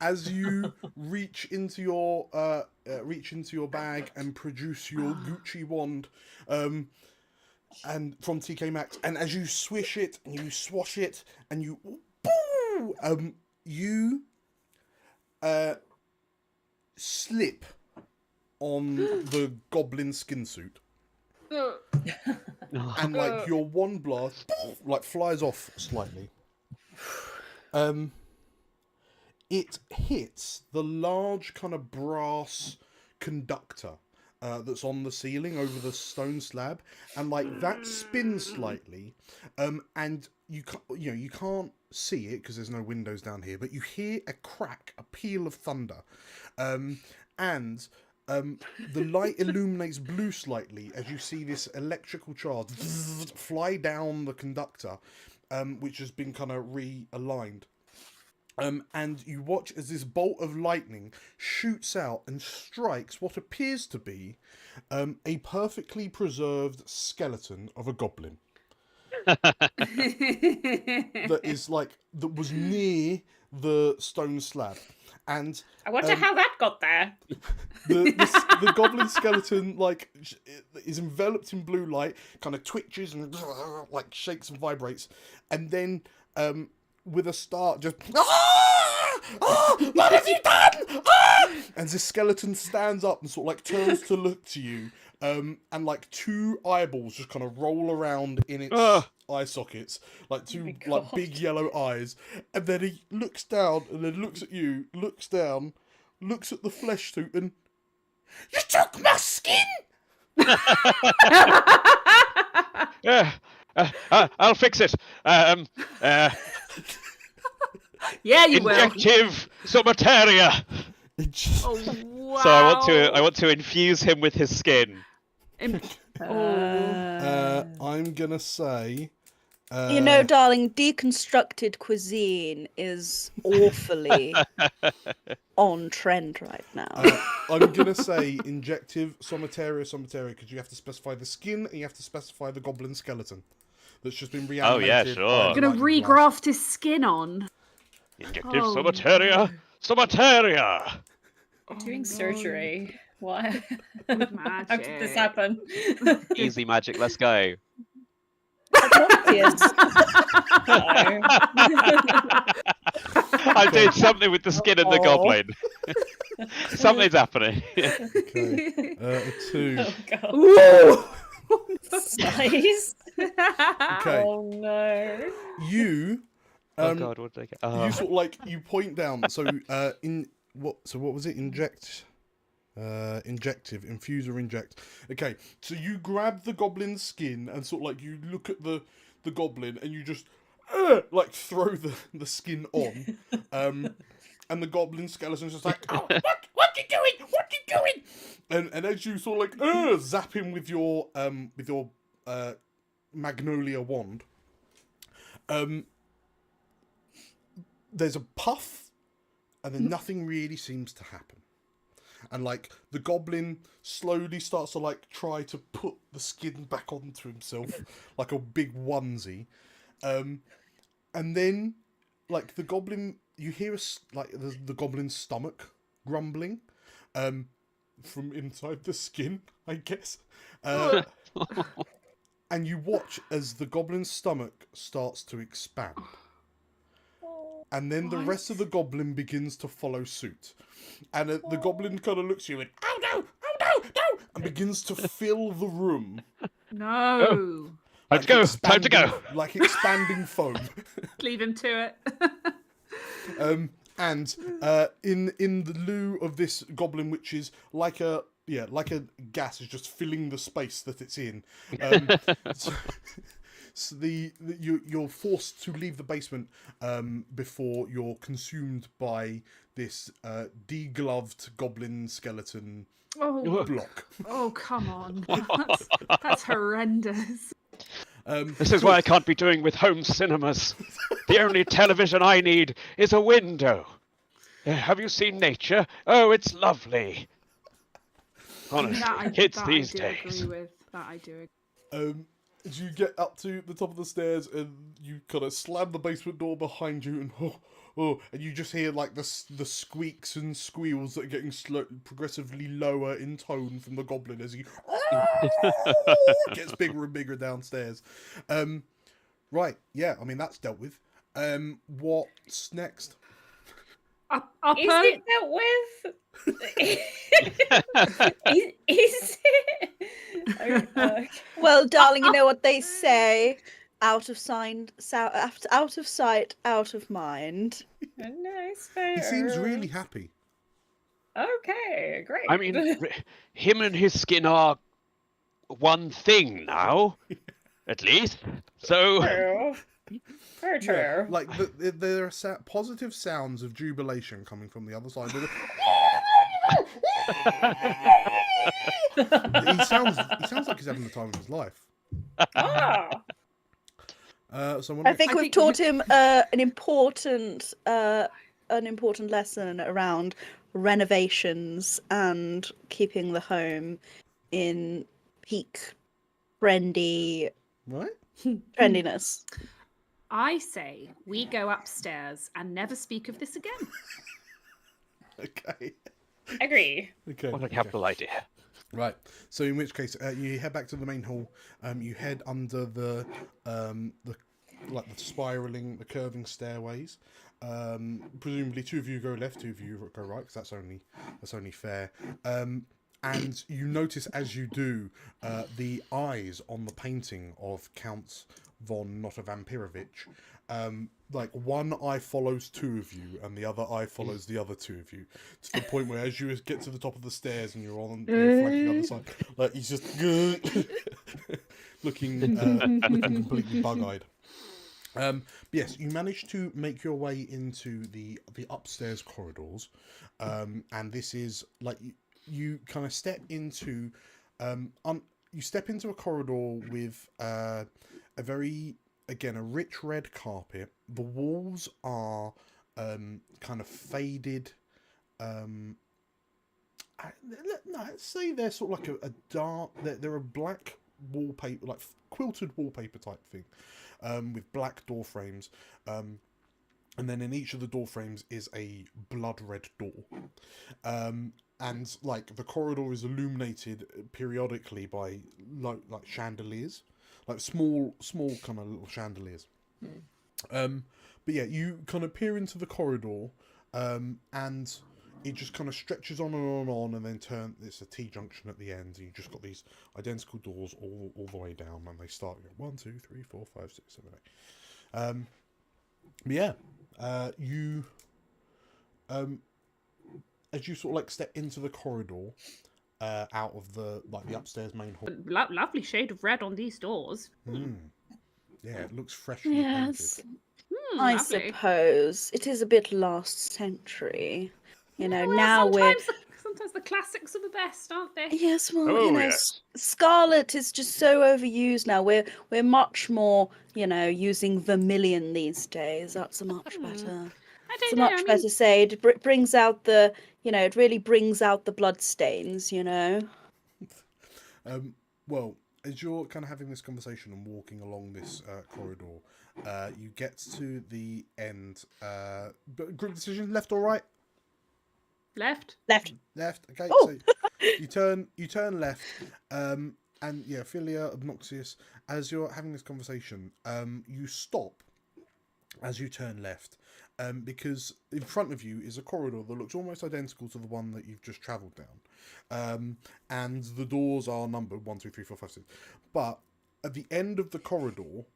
As you reach into your bag and produce your Gucci wand, and from TK Maxx, and as you swish it and you swash it and you slip on the goblin skin suit, and like your wand blast like flies off slightly. It hits the large kind of brass conductor that's on the ceiling over the stone slab, and like that spins slightly, and you can't see it because there's no windows down here, but you hear a crack, a peal of thunder, and the light illuminates blue slightly as you see this electrical charge fly down the conductor, which has been kind of realigned. And you watch as this bolt of lightning shoots out and strikes what appears to be a perfectly preserved skeleton of a goblin. that was near the stone slab. And I wonder how that got there. the goblin skeleton like is enveloped in blue light, kind of twitches and like shakes and vibrates, and then with a start just what have you done? And the skeleton stands up and sort of like turns to look to you, and like two eyeballs just kind of roll around in its eye sockets, like two like big yellow eyes, and then he looks down and then looks at you, looks down, looks at the flesh suit, and you took my skin. I'll fix it. Yeah, you will. Injective submateria. Oh wow! So I want to infuse him with his skin. I'm gonna say. You know, darling, deconstructed cuisine is awfully on trend right now. I'm gonna say injective somateria, because you have to specify the skin and you have to specify the goblin skeleton that's just been reanimated. Oh yeah, sure. I'm gonna regraft his skin on. Injective somateria. Doing surgery. What? With How magic. did this happen? Easy magic. Let's go. I did something with the skin of the goblin. Something's happening. Okay. A 2. Oh, God. Size. Okay. Oh no. You. Oh God, what did I get? You sort of like you point down. So what was it? Inject. Injective, infuse or inject. Okay, so you grab the goblin's skin and sort of like you look at the goblin and you just like throw the skin on, and the goblin skeleton's just like, oh, what you doing? What you doing? And as you sort of like zap him with your magnolia wand, there's a puff, and then nothing really seems to happen. And like the goblin slowly starts to like try to put the skin back onto himself like a big onesie, and then like the goblin, you hear the goblin's stomach grumbling, from inside the skin, I guess, and you watch as the goblin's stomach starts to expand. And then the rest of the goblin begins to follow suit. And the goblin kind of looks at you and, oh no, and begins to fill the room. No. Like Time to go. Like expanding foam. Leave him to it. And in the lieu of this goblin, which is like a gas is just filling the space that it's in. So you're forced to leave the basement before you're consumed by this degloved goblin skeleton block. Oh, come on. That's horrendous. This is why I can't be doing with home cinemas. The only television I need is a window. Have you seen nature? Oh, it's lovely. Honestly, kids these days. Agree with. That I do agree. As you get up to the top of the stairs and you kind of slam the basement door behind you, and and you just hear like the squeaks and squeals that are getting progressively lower in tone from the goblin as he gets bigger and bigger downstairs. Right, yeah, I mean that's dealt with. What's next? Is it dealt with? is it? Well, darling, you know what they say: out of sight, out of sight, out of mind. Nice, fair. He seems really happy. Okay, great. I mean, him and his skin are one thing now, at least. So. True. Very true. Yeah, like there are positive sounds of jubilation coming from the other side of the... he sounds like he's having the time of his life. Ah. I think we've taught him an important lesson around renovations and keeping the home in peak trendy trendiness. I say we go upstairs and never speak of this again. Okay. Agree. Okay. What a capital idea. Right. So in which case, you head back to the main hall. You head under the spiraling, the curving stairways. Presumably, 2 of you go left, 2 of you go right, because that's only fair. And you notice as you do, the eyes on the painting of Count von Not a Vampirovich, like one eye follows 2 of you and the other eye follows the other 2 of you, to the point where as you get to the top of the stairs and you're flanking the other side, like he's just looking completely bug-eyed. Yes, you manage to make your way into the upstairs corridors, and this is like you kind of step into a corridor with a very, again, a rich red carpet. The walls are kind of faded. Let's say they're sort of like a dark. They're a black wallpaper, like quilted wallpaper type thing, with black door frames. And then in each of the door frames is a blood red door. And like the corridor is illuminated periodically by like chandeliers, like small kind of little chandeliers. But yeah, you kind of peer into the corridor, and it just kind of stretches on and on, and then it's a T-junction at the end. And you just got these identical doors all the way down, and they start 1, 2, 3, 4, 5, 6, 7, 8. But yeah, you as you sort of like step into the corridor, out of the upstairs main hall. Lovely shade of red on these doors. Yeah, it looks freshly painted. I Lovely. suppose it is a bit last century. Well, Now sometimes the classics are the best, aren't they? Yes, well, Oh, yes. Scarlet is just so overused now. We're much more, using vermilion these days. That's a much better. I It's don't a know. much better say. It brings out the, it really brings out the blood stains. Well, as you're kind of having this conversation and walking along this corridor, you get to the end. But group decision, left or right? Left. Left. Okay, Oh. so you turn left, and yeah, Philia, Obnoxious, as you're having this conversation, you stop as you turn left, because in front of you is a corridor that looks almost identical to the one that you've just travelled down, and the doors are numbered 1, 2, 3, 4, 5, 6. But at the end of the corridor,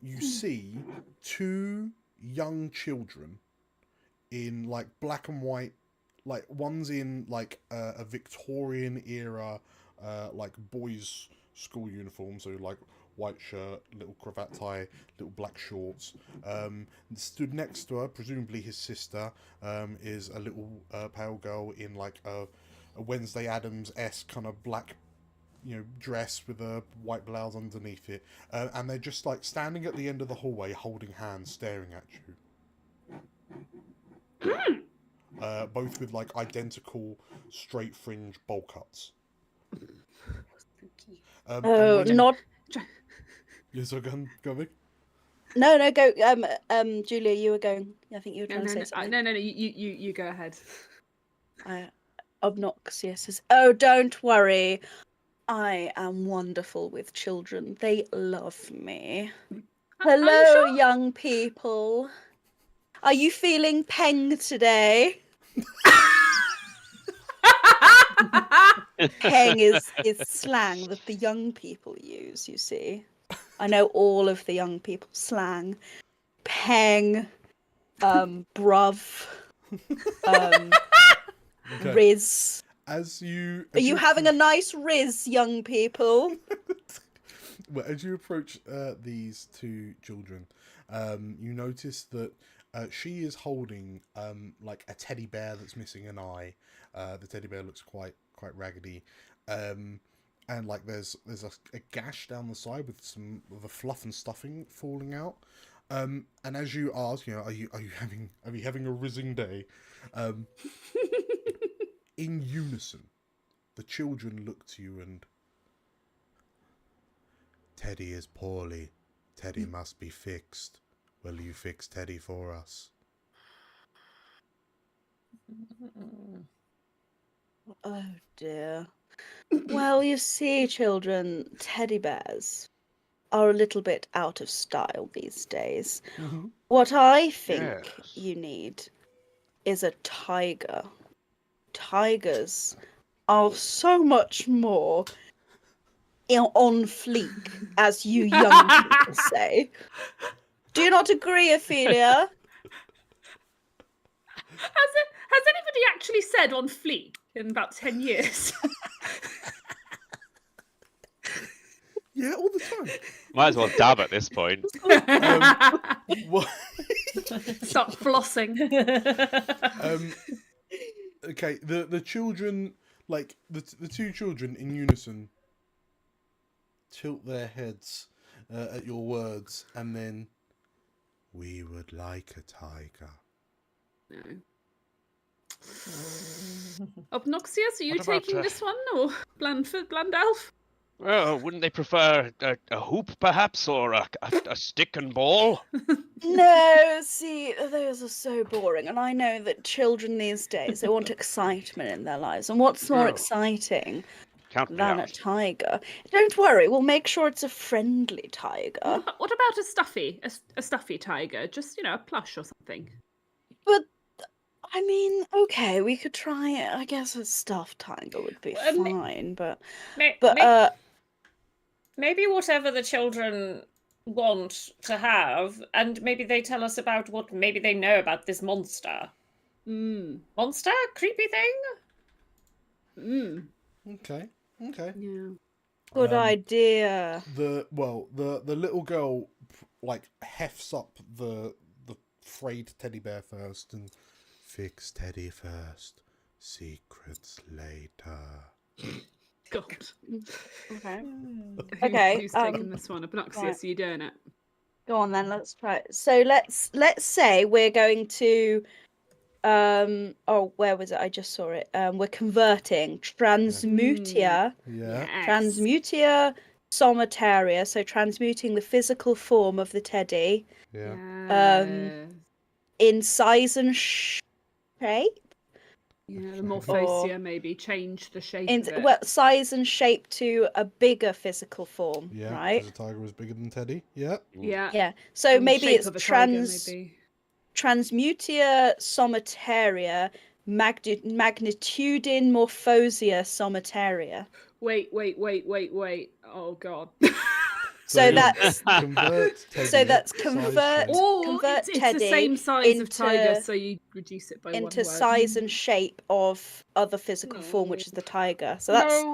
you see 2 young children in like black and white. Like one's in like a Victorian era, like boys' school uniform, so like white shirt, little cravat tie, little black shorts. Stood next to her, presumably his sister, is a little pale girl in like a Wednesday Addams-esque kind of black dress with a white blouse underneath it, and they're just like standing at the end of the hallway, holding hands, staring at you. Both with like identical straight fringe bowl cuts. Not. Yes, I can go big. No, go. Julia, you were going. I think you were trying to say something. No. You go ahead. Obnoxious is. Oh, don't worry. I am wonderful with children. They love me. Hello, sure? young people. Are you feeling peng today? Peng is slang that the young people use, you see. I know all of the young people slang. Peng, bruv, riz. Are you having a nice riz, young people? Well, as you approach these two children, you notice that she is holding like a teddy bear that's missing an eye. The teddy bear looks quite raggedy, and like there's a gash down the side with some of the fluff and stuffing falling out. And as you ask, are you having a rizzing day? In unison, the children look to you and. Teddy is poorly. Teddy must be fixed. Will you fix Teddy for us? Oh dear. Well, you see, children, teddy bears are a little bit out of style these days. Mm-hmm. What I think you need is a tiger. Tigers are so much more on fleek, as you young people say. Do you not agree, Ophelia? Has anybody actually said on fleek in about 10 years? Yeah, all the time. Might as well dab at this point. Start flossing. Okay, the children, like the two children in unison, tilt their heads at your words, and then we would like a tiger. No. Obnoxious, are you What about, taking this one, or Blandalf? Well, wouldn't they prefer a hoop, perhaps, or a stick and ball? No, see, those are so boring, and I know that children these days, they want excitement in their lives, and what's more exciting than a tiger? Don't worry, we'll make sure it's a friendly tiger. What about a stuffy tiger? Just, a plush or something. But, I mean, okay, we could try it. I guess a stuffed tiger would be fine, but... Maybe whatever the children want to have, and maybe they tell us about what maybe they know about this monster. Monster? Creepy thing? Okay. Yeah. Good idea. The little girl like hefts up the frayed teddy bear first and fix Teddy first, secrets later. God. Okay. Who's taking this one? Obnoxious, right. are you doing it? Go on then, let's try it. So let's say we're going to where was it? I just saw it. We're converting transmutia. Yeah. Transmutia somataria, so transmuting the physical form of the teddy. Yeah. In size and shape. Yeah, the morphosia maybe change the shape of it. Well, size and shape to a bigger physical form, yeah, right? because the tiger was bigger than Teddy. Yeah. Yeah. So And maybe shape it's of a tiger, maybe. transmutia somataria magnitudin morphosia somataria. Wait. Oh God. So that's convert Teddy. So that's convert it's Teddy the same size of tiger, so you reduce it by into one word. size and shape of other physical form, which is the tiger. So that's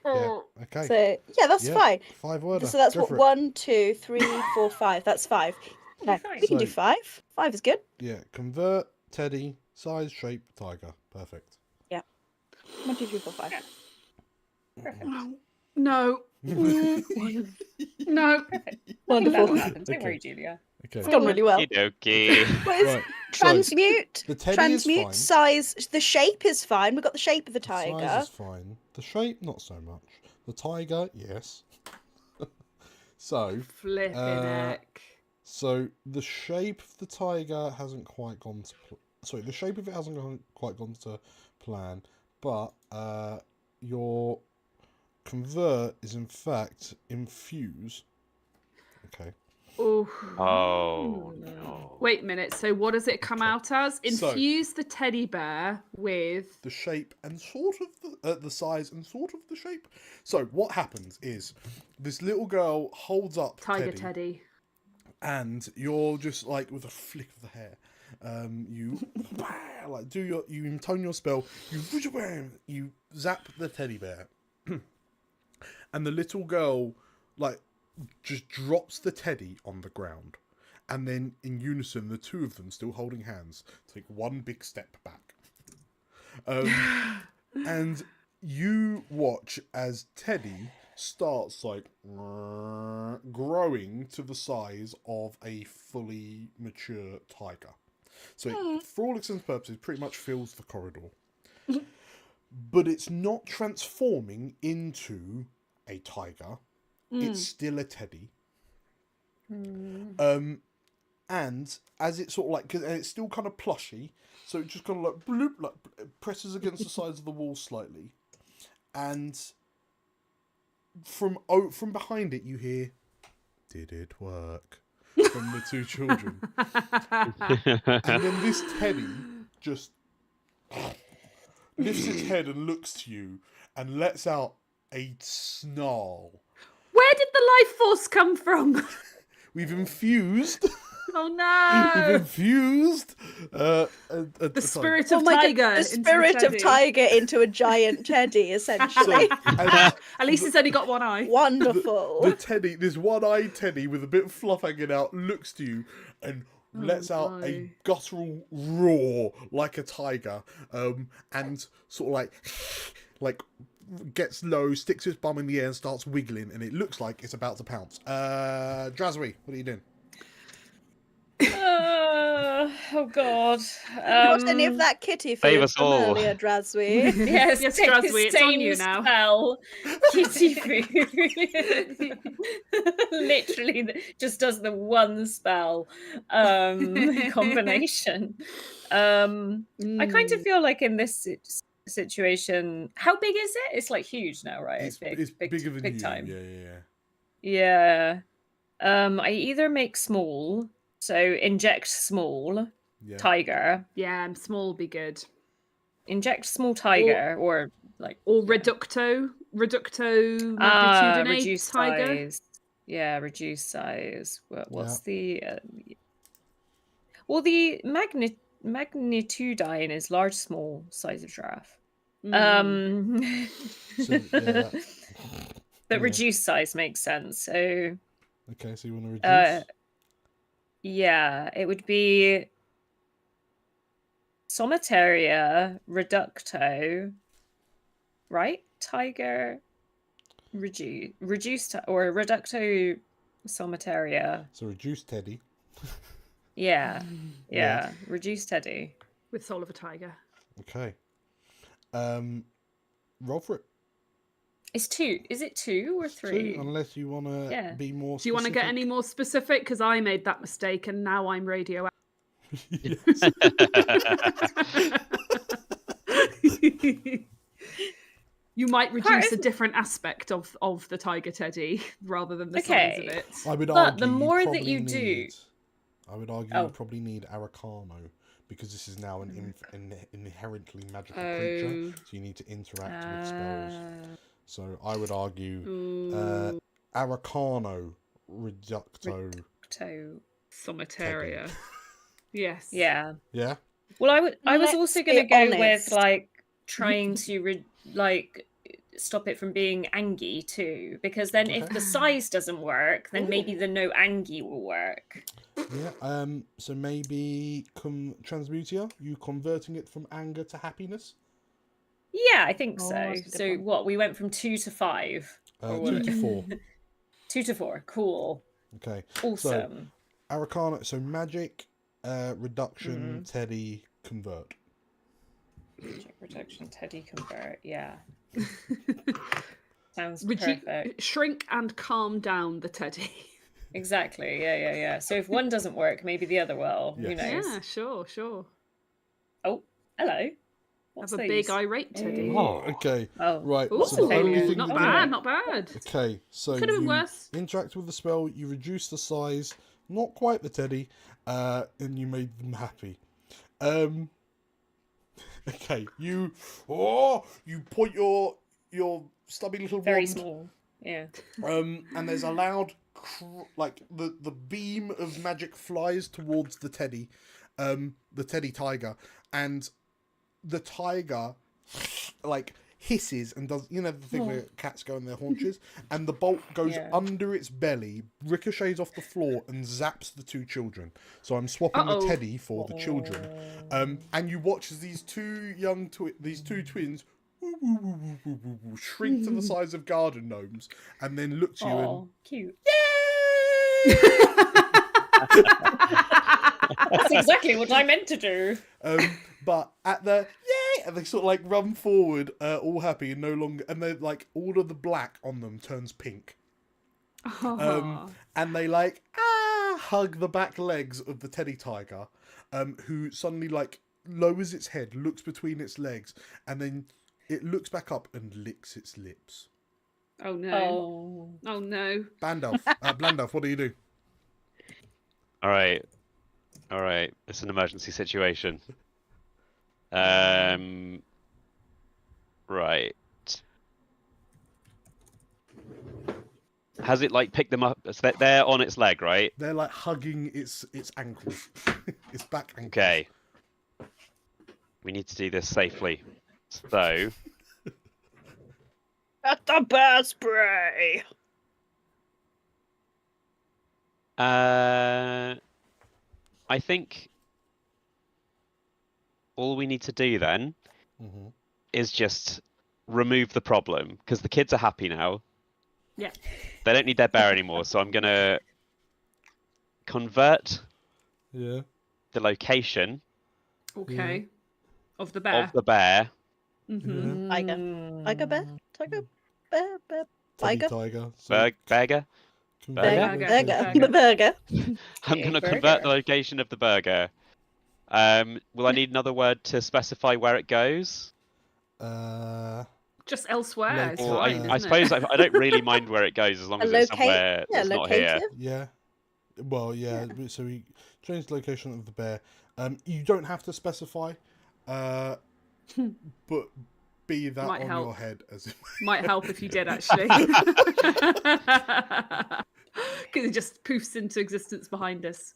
Yeah. Okay. So yeah, that's fine. 5 words. So that's 1, 2, 3, 4, 5. That's 5. No, we can do 5. 5 is good. Yeah. Convert Teddy, size, shape, tiger. Perfect. Yeah. 1, 2, 3, 4, 5. Perfect. No. No. Wonderful. That'll happen. Don't Okay. worry, Julia. Okay. It's gone really well. Okay. What is Right. transmute? The teddy Transmute is fine. size. The shape is fine. We've got the shape of the The tiger. size is fine. The shape, not so much. The tiger, yes. So, Flipping heck. so the shape of the tiger hasn't quite gone to. Sorry, the shape of it hasn't quite gone to plan, but your convert is in fact infuse. Okay. Oh. Oh no. Wait a minute. So what does it come out as? So- Infuse the teddy bear with. The shape and sort of the size and sort of the shape. So what happens is this little girl holds up Tiger Teddy. and you're just like with a flick of the hair, you like you intone your spell, you zap the teddy bear, and the little girl like just drops the teddy on the ground, and then in unison the two of them, still holding hands, take one big step back, and you watch as Teddy starts like growing to the size of a fully mature tiger. So it, for all intents and purposes, pretty much fills the corridor. But it's not transforming into a tiger. It's still a teddy. And as it's sort of like, and it's still kind of plushy, so it just kind of like bloop, like presses against the sides of the wall slightly, and from behind it you hear, "Did it work?" from the two children, and then this teddy just lifts its head and looks to you and lets out a snarl. Where did the life force come from? We've infused. Oh We've no! infused The spirit of tiger. The spirit of tiger into a giant teddy, essentially. At least it's only got one eye. Wonderful. The teddy, this one-eyed teddy with a bit of fluff hanging out, looks to you and lets out a guttural roar like a tiger, and sort of like gets low, sticks its bum in the air and starts wiggling, and it looks like it's about to pounce. Drazwy, what are you doing? Oh God! Got any of that kitty Save food us from all. earlier, Drazwy? Yes, Yes, take Drazwy, the it's on same you now. spell. Kitty food. Literally, just does the one spell combination. I kind of feel like in this situation, how big is it? It's like huge now, right? It's bigger than big you. time. Yeah. I either make small, so inject small tiger. Yeah, small be good. Inject small tiger, or reducto magnitudinate reduce tiger. size. Yeah, reduce size. What's the the magnitudine is large, small, size of giraffe. But reduce size makes sense. So okay, so you want to reduce? Yeah, it would be Sometaria reducto, right? Tiger reduced or reducto Sometaria. So reduce teddy. Yeah. Reduce teddy with soul of a tiger. Okay. Roll for it. It's 2. Is it 2 or 3? 2, unless you want to be more specific. Do you want to get any more specific? Because I made that mistake and now I'm radioactive. You might reduce a different aspect of the tiger teddy rather than the size of it. I would but argue the more that you you do, I would argue you probably need Arcano, because this is now an inherently magical creature, so you need to interact with spells. So I would argue Arcano reducto Sometaria. Yes. Yeah. Yeah. Well, I was also going to go honest. with like trying to stop it from being Angie too, because then if the size doesn't work, then maybe the no Angie will work. Yeah. So maybe Transmutia, you converting it from anger to happiness. Yeah, I think so. that's a good So one. what, we went from 2 to 5. Or 2 to 4. 2 to 4. Cool. Okay. Awesome. So, Arcana. So magic, reduction, Teddy, convert. Magic protection, Teddy, convert. Yeah. Sounds Redu- perfect. Shrink and calm down the teddy. Exactly. Yeah. So if one doesn't work, maybe the other will. Who Yes. knows? Yeah, sure. Oh, hello. Have a big irate teddy. Oh, Okay. Oh. Right. Ooh, So the only thing not you bad, do- not bad. Okay. So Could have been you worse. interact with the spell. You reduce the size, not quite the teddy, and you made them happy. Okay. You point your stubby little Very wand. small. Yeah. And there's a loud, like the beam of magic flies towards the teddy tiger, and the tiger like hisses and does the thing where cats go in their haunches, and the bolt goes under its belly, ricochets off the floor, and zaps the 2 children. So I'm swapping the teddy for the children. And you watch as these 2 twins shrink to the size of garden gnomes, and then look to you and cute. Yay! That's exactly what I meant to do. But at the yay, and they sort of like run forward, all happy, and no longer, and they like all of the black on them turns pink. And they like hug the back legs of the teddy tiger, who suddenly like lowers its head, looks between its legs, and then it looks back up and licks its lips. Oh no. Oh no. Blandalf, what do you do? All right. It's an emergency situation. Right. Has it like picked them up? So they're on its leg, right? They're like hugging its ankle, its back ankle. Okay. We need to do this safely. So. At the bear spray. I think all we need to do then is just remove the problem, because the kids are happy now. Yeah. They don't need their bear anymore, so I'm going to convert the location Okay. Of the bear. Mm-hmm. Tiger bear? Tiger bear? Teddy Tiger? tiger. Burger? The burger. I'm going to convert the location of the burger. Will I need another word to specify where it goes? Just elsewhere. It's Or fine, I isn't suppose it? I don't really mind where it goes as long as it's somewhere that's not here. Yeah. Well, yeah. So we change the location of the bear. You don't have to specify, but be that Might on help. your head as it Might help if you did actually. Because it just poofs into existence behind us.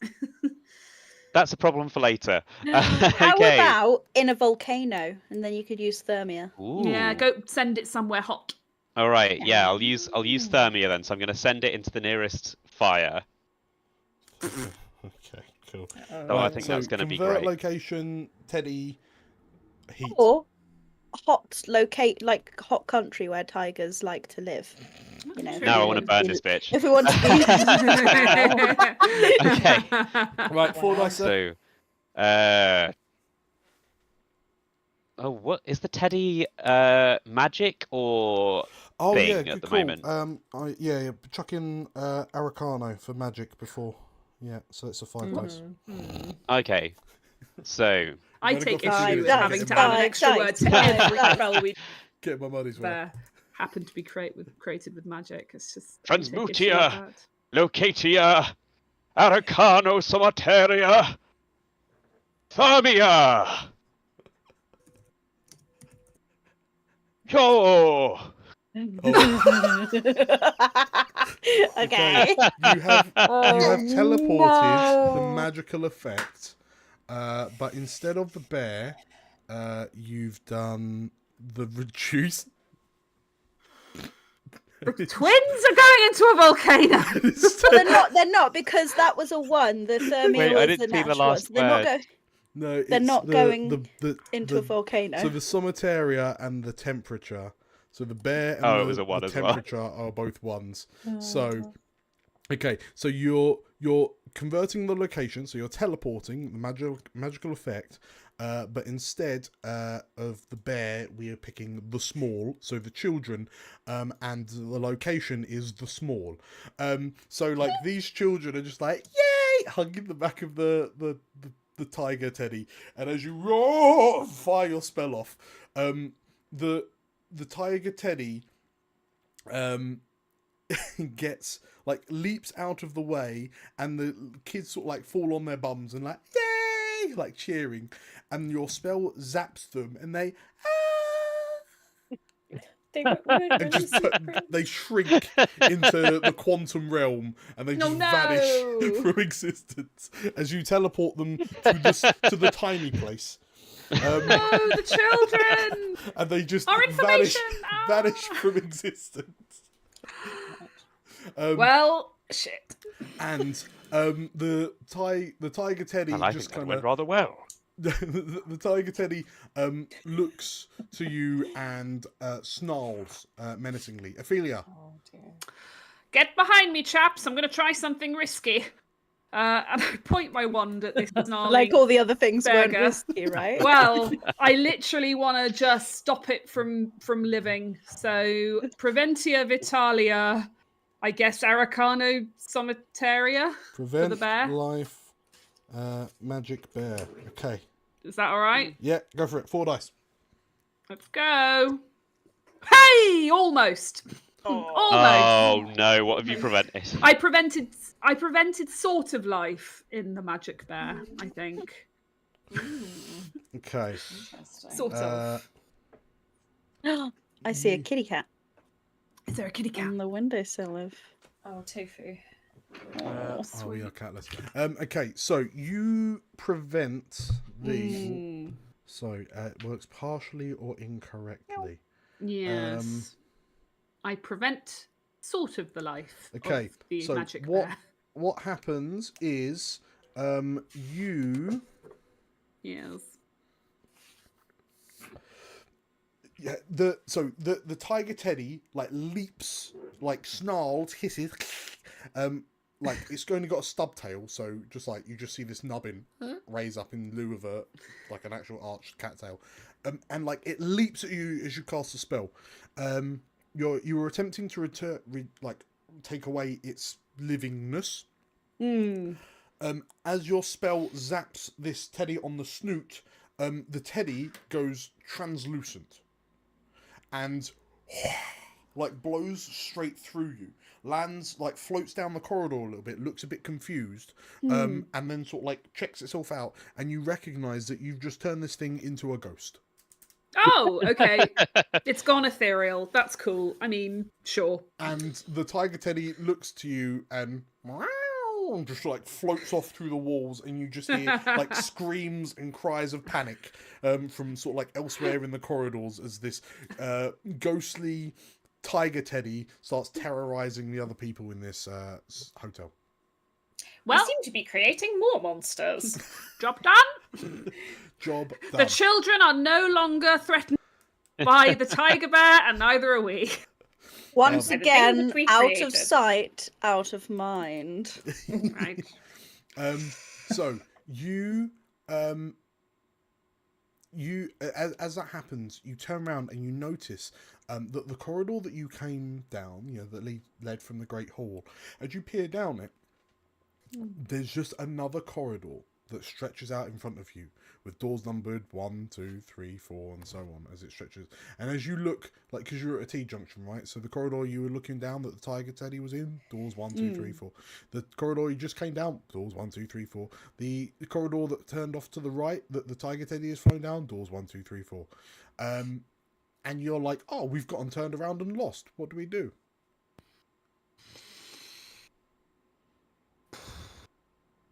That's a problem for later. How Okay. about in a volcano, and then you could use thermia. Yeah, go send it somewhere hot. All right. Yeah, I'll use thermia then. So I'm going to send it into the nearest fire. Okay, cool. Oh, I think that's going to be convert great. location, Teddy, heat. Or hot hot country where tigers like to live. You know. Now I want to burn this bitch. If we want to be Okay. Right, 4 dice. So, what is the teddy magic or thing yeah, at good the call. moment? Yeah, chuck in Arcano for magic before. Yeah, so it's a 5 dice. Okay. So I You've take only got 2 issue with minutes having to to get add an Five extra dice. word to every spell we Get my money's worth. happen to be created with magic. It's just Transmutia, Locatia, Arcano Somateria, Thermia. Yo. Okay. You have teleported the magical effect, but instead of the bear, you've done the reduced. Twins are going into a volcano. But they're not because that was a 1. The thermia Wait, was I didn't the see the natural one, last so they're not word. No, They're it's not going into a volcano. So the somateria and the temperature. So the bear and Oh, it was a the 1 as well. temperature are both 1s. So, okay, so you're converting the location, so you're teleporting the magical effect, but instead of the bear, we are picking the small, so the children, and the location is the small. So like these children are just like, yay, hugging the back of the tiger teddy, and as you roar, fire your spell off, the tiger teddy gets like leaps out of the way, and the kids sort of like fall on their bums and like yay, like cheering, and your spell zaps them, and they and just they shrink into the quantum realm, and they just vanish from existence as you teleport them to the tiny place. No, the children! And they just Our vanish information! from existence. Well, shit. And the tiger teddy Well, I just think that kind went of rather well. the tiger teddy looks to you and snarls menacingly. Ophelia. Oh dear. Get behind me, chaps. I'm going to try something risky. And I point my wand at this snarling Like all the other things weren't beggar. risky, right? Well, I literally want to just stop it from living. So, Preventia Vitalia, I guess Aracano Sometaria for the Prevent bear. life magic bear. Okay. Is that all right? Yeah, go for it. 4 dice. Let's go. Hey, almost. Almost. Oh no! What have you prevented? I prevented sort of life in the magic bear, I think. Okay. Sort of. I see a kitty cat Is there a kitty cat? on the windowsill of. Oh, tofu. We are catless. Okay, so you prevent the. So it works partially or incorrectly. Yes. I prevent sort of the life Okay, of the so magic what bear. what happens is you Yes. the tiger teddy like leaps, like snarls, hisses, like it's only got a stub tail, so just like you just see this nubbin raise up in lieu of a like an actual arched cat tail, and like it leaps at you as you cast the spell. You were attempting to take away its livingness. As your spell zaps this teddy on the snoot, the teddy goes translucent and like blows straight through you, lands, like floats down the corridor a little bit, looks a bit confused, and then sort of like checks itself out, and you recognize that you've just turned this thing into a ghost. Oh, okay. It's gone ethereal. That's cool. I mean, sure. And the tiger teddy looks to you and just like floats off through the walls, and you just hear like screams and cries of panic from sort of like elsewhere in the corridors as this ghostly tiger teddy starts terrorizing the other people in this hotel. Well, We seem to be creating more monsters. job done. Job done. The children are no longer threatened by the tiger bear, and neither are we. Once By the thing again, that we out created. of sight, out of mind. Right. So you as that happens, you turn around and you notice that the corridor that you came down, that led from the Great Hall, as you peer down it, there's just another corridor that stretches out in front of you, with doors numbered 1, 2, 3, 4, and so on as it stretches. And as you look, like, because you're at a T-junction, right? So the corridor you were looking down that the tiger teddy was in, doors 1, 2, 3, 4. The corridor you just came down, doors 1, 2, 3, 4. The corridor that turned off to the right that the tiger teddy is flown down, doors 1, 2, 3, 4. And you're like, oh, we've gotten turned around and lost. What do we do?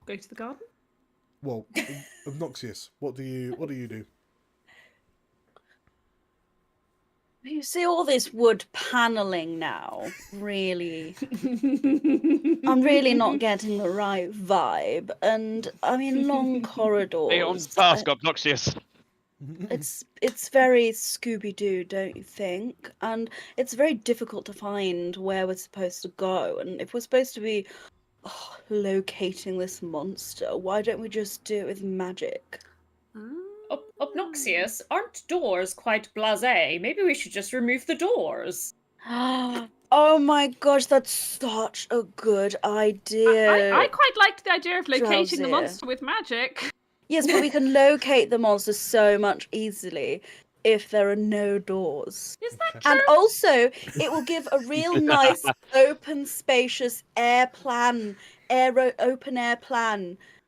Go to the garden. Well, Obnoxious, what do you do? You see all this wood paneling now, really. I'm really not getting the right vibe. And I mean, long corridors. Stay on task, Obnoxious. It's very Scooby-Doo, don't you think? And it's very difficult to find where we're supposed to go. And if we're supposed to be locating this monster, why don't we just do it with magic? Obnoxious, aren't doors quite blasé? Maybe we should just remove the doors. Oh my gosh, that's such a good idea. I quite liked the idea of locating the Drowsy. monster with magic. Yes, but we can locate the monster so much easily if there are no doors. Is that true? And also, it will give a real nice, open, spacious open air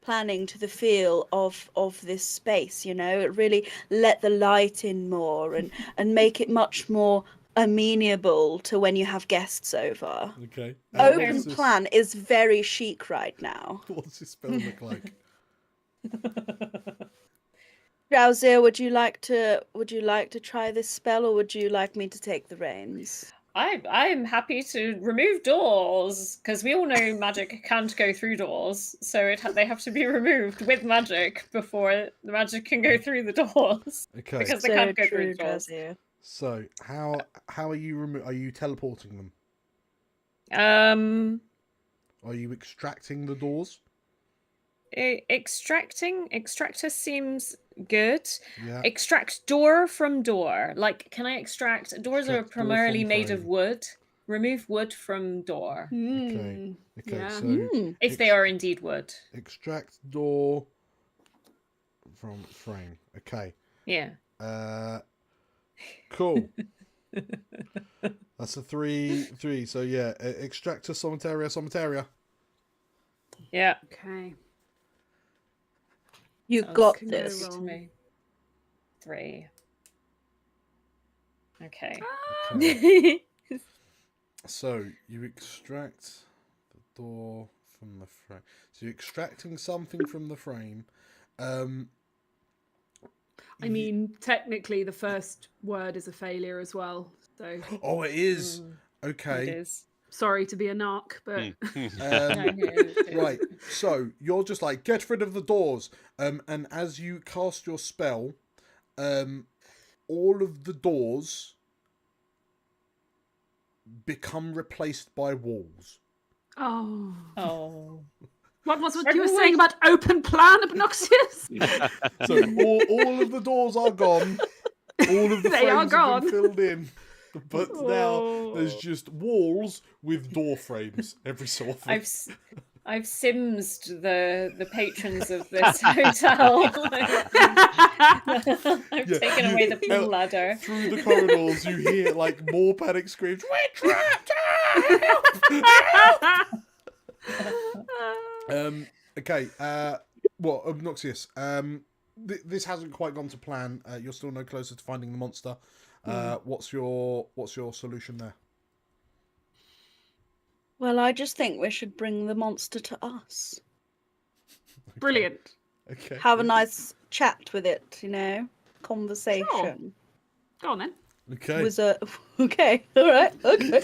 planning to the feel of this space. It really let the light in more and make it much more amenable to when you have guests over. Okay. Open plan is very chic right now. What does this spell look like? Drowsy, would you like to try this spell, or would you like me to take the reins? I'm happy to remove doors because we all know magic can't go through doors, so they have to be removed with magic before the magic can go through the doors. Okay. Because they can't go through the doors. So how are you are you teleporting them? Are you extracting the doors? Extractor seems good. Yeah. Extract door from door. Like, can I extract? Doors are Extract door primarily from made of frame. wood. Remove wood from door. Okay. Okay. Yeah. So If they are indeed wood. extract door from frame. Okay. Yeah. Cool. That's a 3. So yeah, extractor sometaria. Yeah. Okay. You Sounds got can go this. wrong. to me. 3. Okay. Okay. So you extract the door from the frame. So you're extracting something from the frame. I mean, technically, the first word is a failure as well. So Oh, it is. It Okay. is. sorry to be a narc, but Right. So you're just like, get rid of the doors. And as you cast your spell, all of the doors become replaced by walls. oh, Oh. what was what you were saying about open plan, Obnoxious? So all of the doors are gone. All of the They are frames have been gone. filled in. But now Oh. there's just walls with door frames every so often. I've simsed the patrons of this hotel. I've Yeah, taken away the pool ladder. Through the corridors, you hear like more panic screams. We're trapped! Okay. Well, Obnoxious. This hasn't quite gone to plan. You're still no closer to finding the monster. What's your solution there? Well, I just think we should bring the monster to us. Brilliant. Okay. Have a nice chat with it, conversation. Go on then. Okay. Okay, all right, okay.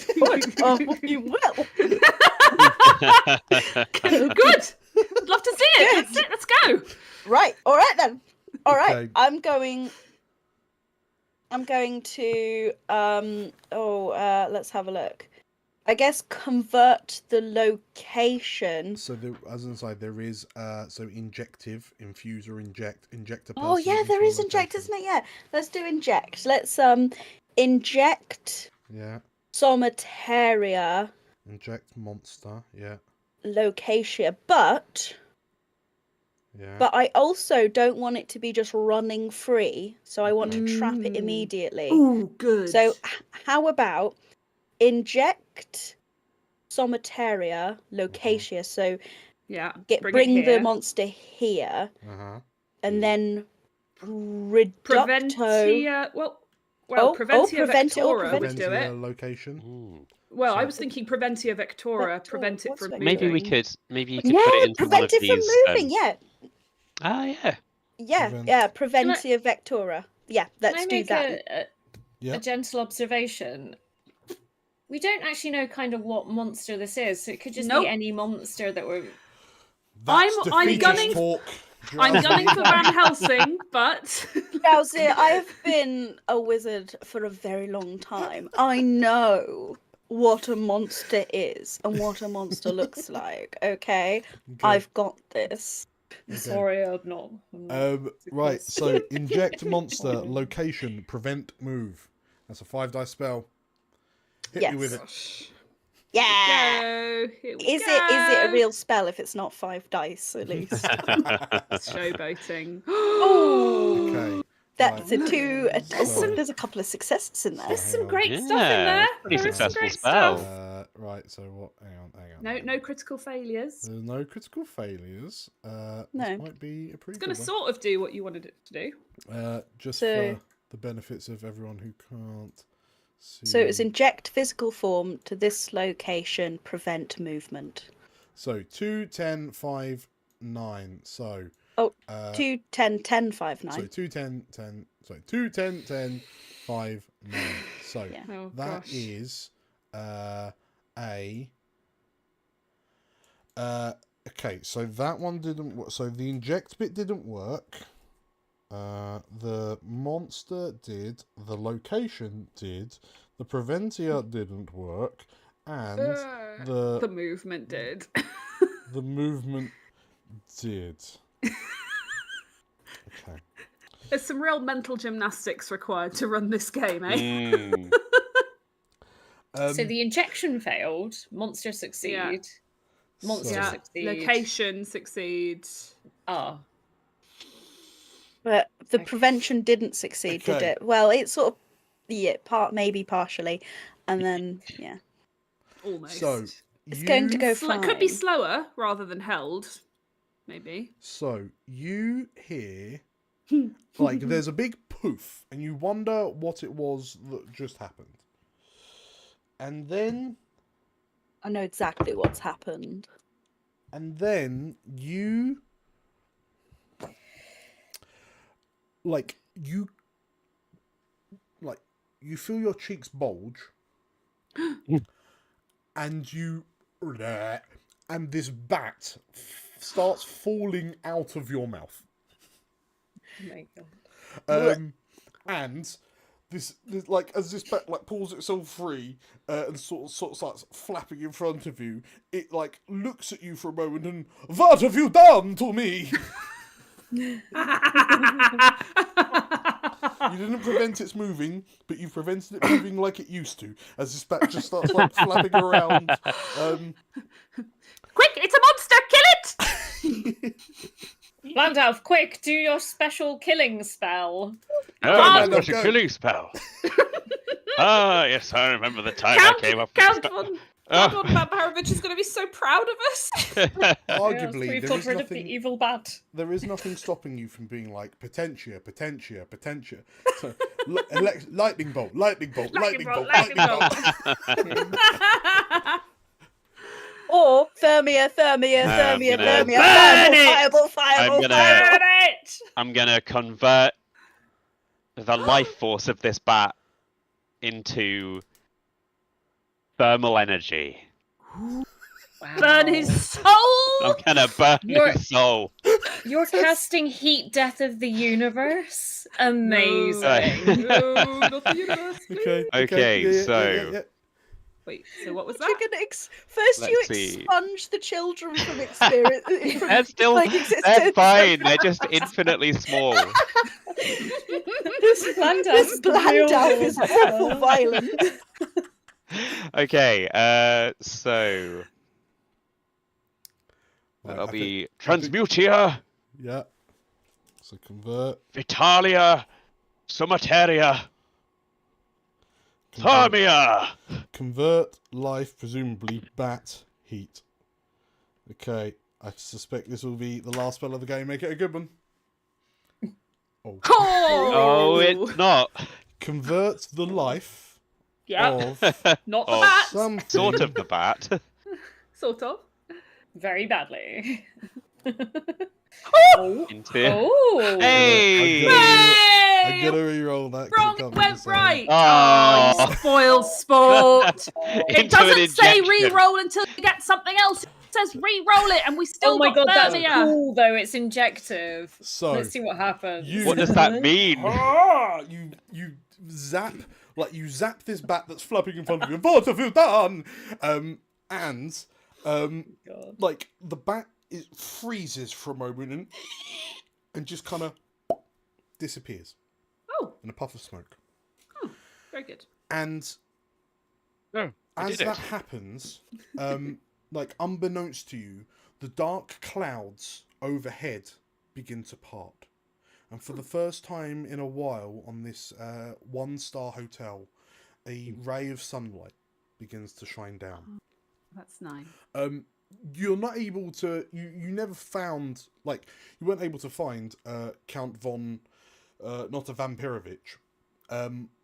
You will. Good. I'd love to see it. That's it. Let's go. Right, all right then. All right, Okay. I'm going to let's have a look. I guess convert the location. So as inside there is so injective, infuse or inject a person. Oh yeah, into there a is inject, location. isn't it? Yeah. Let's do inject. Let's inject Yeah. Sometaria Inject monster. Yeah. locatia, but Yeah. I also don't want it to be just running free, so I want to trap it Mm. immediately. Ooh, good. So how about inject Sometaria locatia, so yeah, bring the it here. monster here, Uh-huh. and then reducto. Preventia. Well, Preventia prevent it or Vectora would do Preventia it. location. Well, I So- was thinking Preventia Vectora, Vector, prevent it what's from Vector? moving. Maybe you could Yeah, put it into one prevent of it from these. moving. Yeah, Yeah. Preventia Vectora. Yeah, Can let's I do make that. Yeah. a gentle observation? We don't actually know kind of what monster this is, so it could just Nope. be any monster that we're. That's I'm defeatist gunning- talk. I'm gunning for Van Helsing, but Drowsy, I've been a wizard for a very long time. I know what a monster is and what a monster looks like. Okay, I've got this. Sorry, I'm not. Right, so inject monster, location, prevent, move. That's a 5-dice spell. Hit me with it. Yeah. Go. Is it a real spell if it's not 5 dice at least? Showboating. Oh, Okay. that's right. a 2. So- There's a couple of successes in there. There's some hang on. great stuff in there. Yeah, pretty There is some successful great spell. stuff. Right, so what? Hang on. No critical failures. There's no critical failures. No. This might be a pretty It's going to good sort of do what you wanted it to do. one. Just So- for the benefits of everyone who can't see. So it's inject physical form to this location, prevent movement. So 2, 10, 5, 9. So 2, 10, 10, 5, 9. So 2, 10, 10. So 2, 10, 10, 5, 9. So Yeah. Oh, that gosh. is okay, so that one didn't work. So the inject bit didn't work. The monster did. The location did. The preventia didn't work. And The movement did. the movement did. Okay. There's some real mental gymnastics required to run this game, eh? Mm. So the injection failed. Monster succeed. Yeah. Monster Yeah. succeed. Location succeed. Ah. But the prevention didn't succeed, did Okay. it? Well, it's sort of maybe partially, and then yeah, Almost. So it's going to go fine. Could be slower rather than held. Maybe. So you hear like there's a big poof, and you wonder what it was that just happened. And then I know exactly what's happened. you you feel your cheeks bulge and this bat starts falling out of your mouth. Oh my god. And this like as this bat like pulls itself free and sort of starts flapping in front of you, it like looks at you for a moment and, "What have you done to me?" You didn't prevent its moving, but you prevented it moving like it used to, as this bat just starts like flapping around. Quick! It's a monster! Kill it! Landalf, quick, do your special killing spell. Oh, that's a killing spell. Ah, yes, I remember the time I came up with Count this. one. Oh. Count one. Barovich is going to be so proud of us. Arguably, We've there got is rid of nothing. the evil bat. There is nothing stopping you from being like potentia. So, lightning bolt, lightning bolt, lightning bolt, lightning bolt. Or Thermia, burn fireball, I'm gonna convert the life force of this bat into thermal energy. Burn his soul. I'm gonna burn You're- his soul. You're casting heat death of the universe? Amazing. No, not the universe. Please. Okay, so Wait, so what was You're that? gonna first you Let's see. expunge the children from experience. they're still they're fine. They're just infinitely small. This Blandalf is awful violent. Okay, so that'll be Transmutia, Yeah. So convert. Vitalia, Somateria, Thermia. Convert life, presumably bat, heat. Okay, I suspect this will be the last spell of the game. Make it a good one. Oh. Oh, it's not. Convert the life Yeah, of not the Oh, bat. something. Sort of the bat. Sort of. Very badly. Into... Oh! Hey! I gotta re-roll that. 'cause Wrong, it can't it be went the same. right. Oh. You spoil sport. It Into an doesn't say injection. re-roll until you get something else. says re-roll it, and we still Oh my got god, that's Thermia. cool though. It's injective. So Let's see what happens. What does that mean? You zap, like you zap this bat that's flapping in front of you. What have you done? And God. like the bat freezes for a moment and just kind of disappears Oh, in a puff of smoke. very good. And No, I as did that it. happens, like unbeknownst to you, the dark clouds overhead begin to part. And for the first time in a while on this one-star hotel, a ray of sunlight begins to shine down. That's nice. You're not able to. You never found, like, you weren't able to find Count von not a Vampirovich,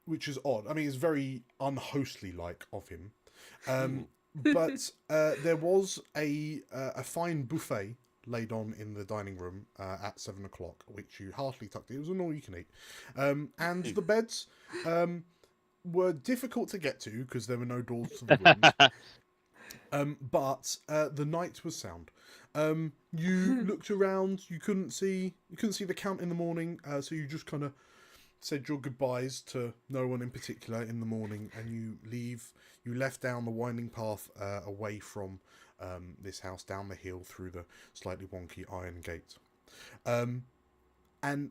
which is odd. I mean, it's very unhostly like of him. But there was a fine buffet laid on in the dining room at 7 o'clock, which you heartily tucked in. It was an all-you-can-eat. And the beds were difficult to get to because there were no doors to the rooms. But the night was sound. You looked around. You couldn't see the Count in the morning. So you just kind of said your goodbyes to no one in particular in the morning, and you left down the winding path away from this house, down the hill through the slightly wonky iron gate. And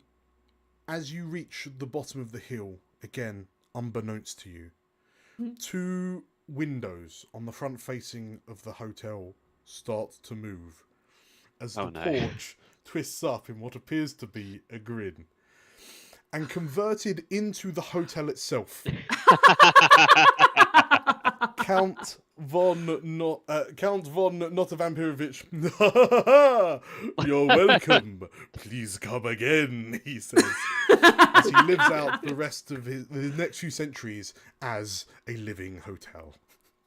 as you reach the bottom of the hill, again, unbeknownst to you, two windows on the front facing of the hotel start to move as the porch twists up in what appears to be a grin. And converted into the hotel itself, Count von Not a Vampirovich. You're welcome. Please come again, he says, as he lives out the rest of the next few centuries as a living hotel.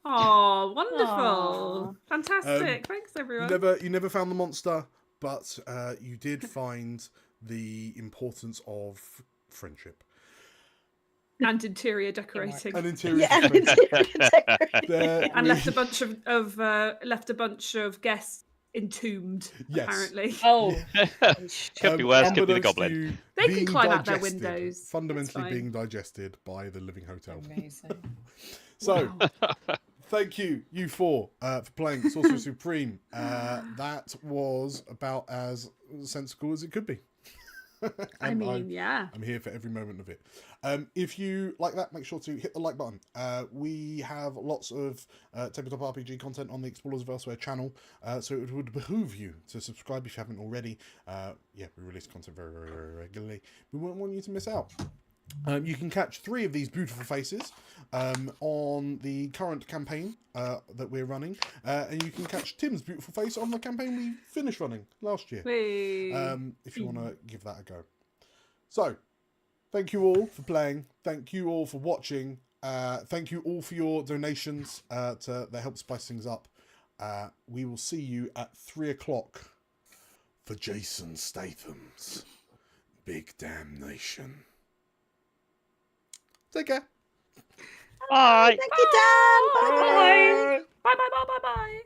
Oh, wonderful! Fantastic. Thanks, everyone. You never found the monster, but you did find the importance of friendship and interior decorating. And interior decorating. And left a bunch of guests entombed. Yes. Apparently. Oh, could be worse. Could be the goblin. They can climb out their windows. Fundamentally being digested by the living hotel. Amazing. So, thank you four, for playing Sorcerer Supreme. That was about as sensible as it could be. I mean, yeah. I'm here for every moment of it. If you like that, make sure to hit the like button. We have lots of tabletop RPG content on the Explorers of Elsewhere channel, so it would behoove you to subscribe if you haven't already. We release content very, very, very regularly. We won't want you to miss out. You can catch 3 of these beautiful faces on the current campaign that we're running, and you can catch Tim's beautiful face on the campaign we finished running last year, if you want to give that a go. So, thank you all for playing, thank you all for watching, thank you all for your donations that help spice things up. We will see you at 3 o'clock for Jason Statham's Big Damnation. Take care. Bye. Thank you, Dan. Bye. Bye. Bye. Bye. Bye. Bye.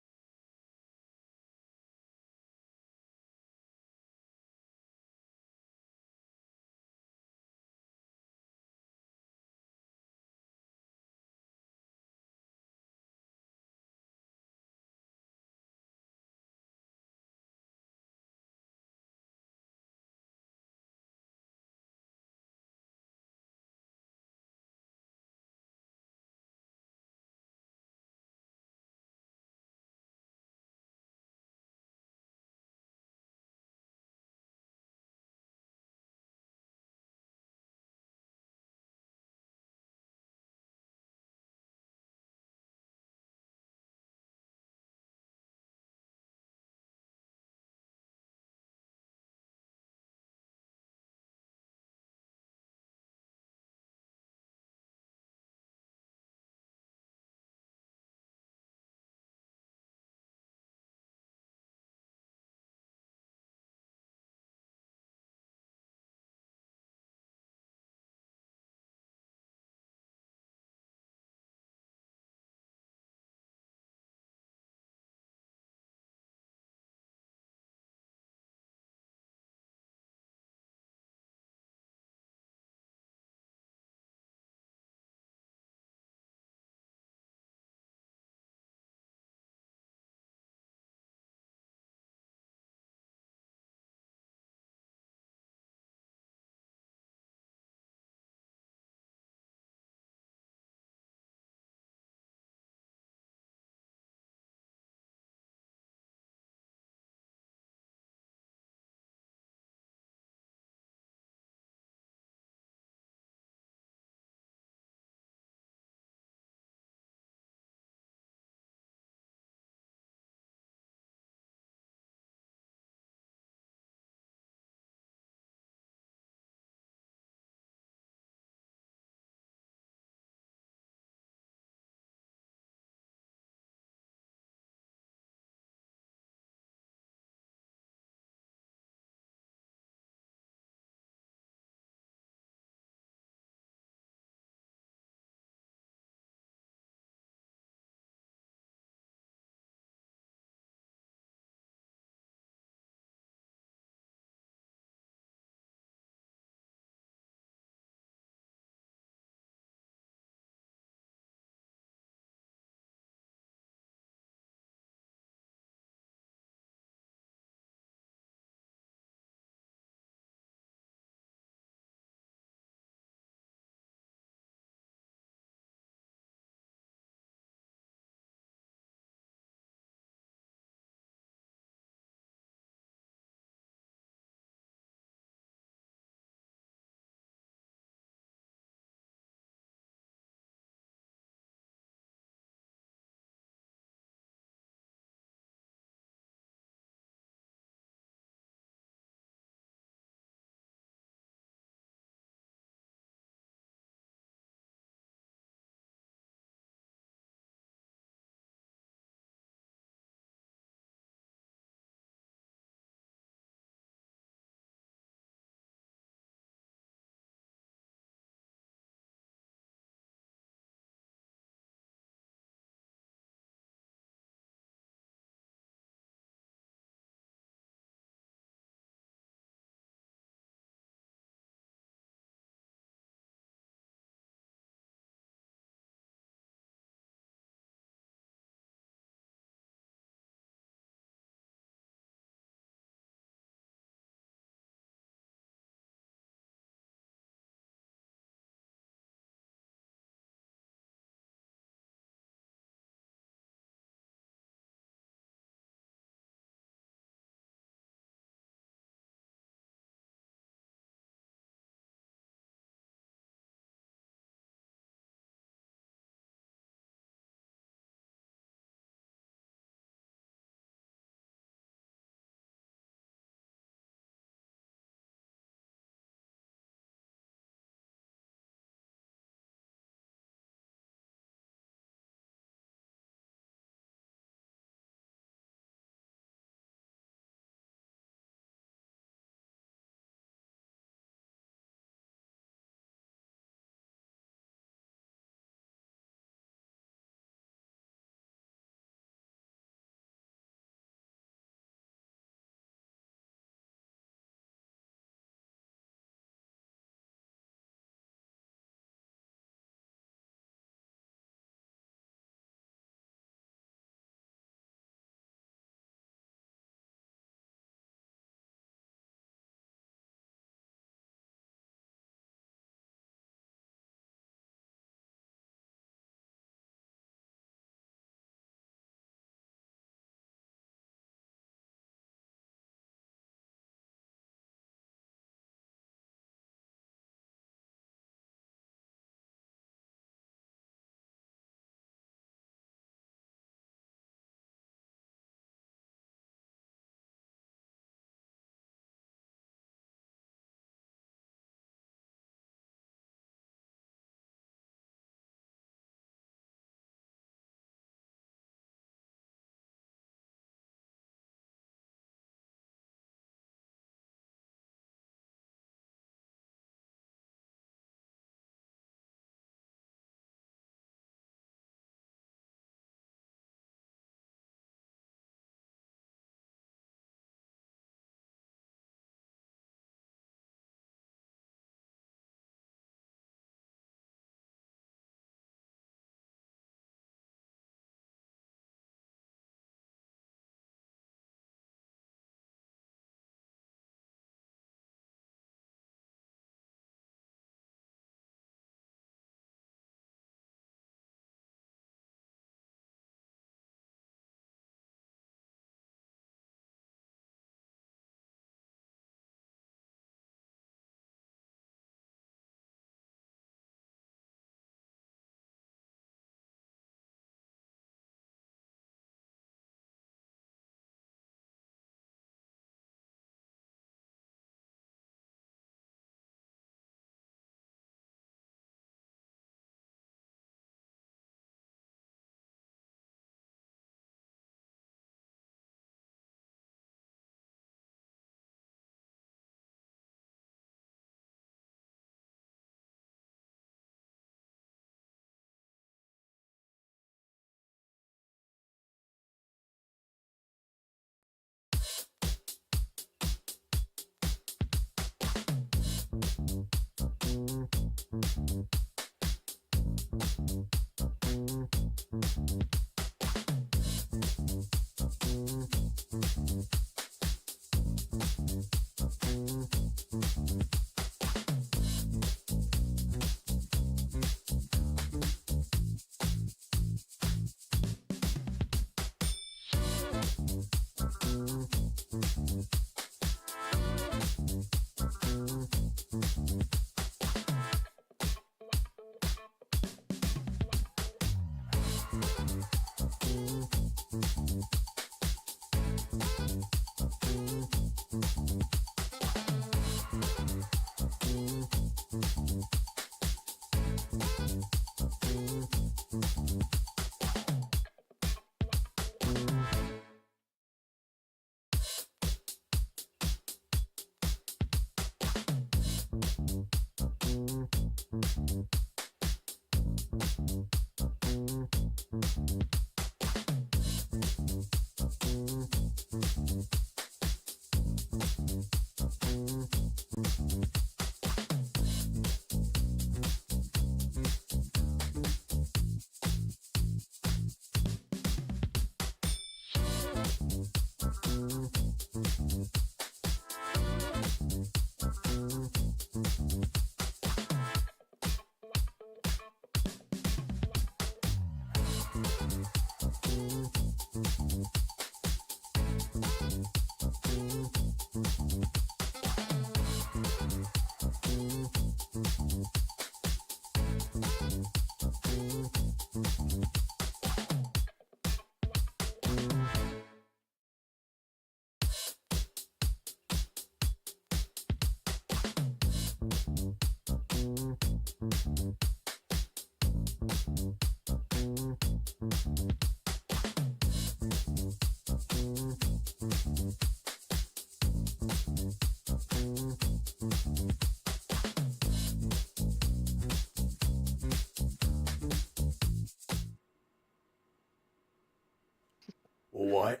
All right,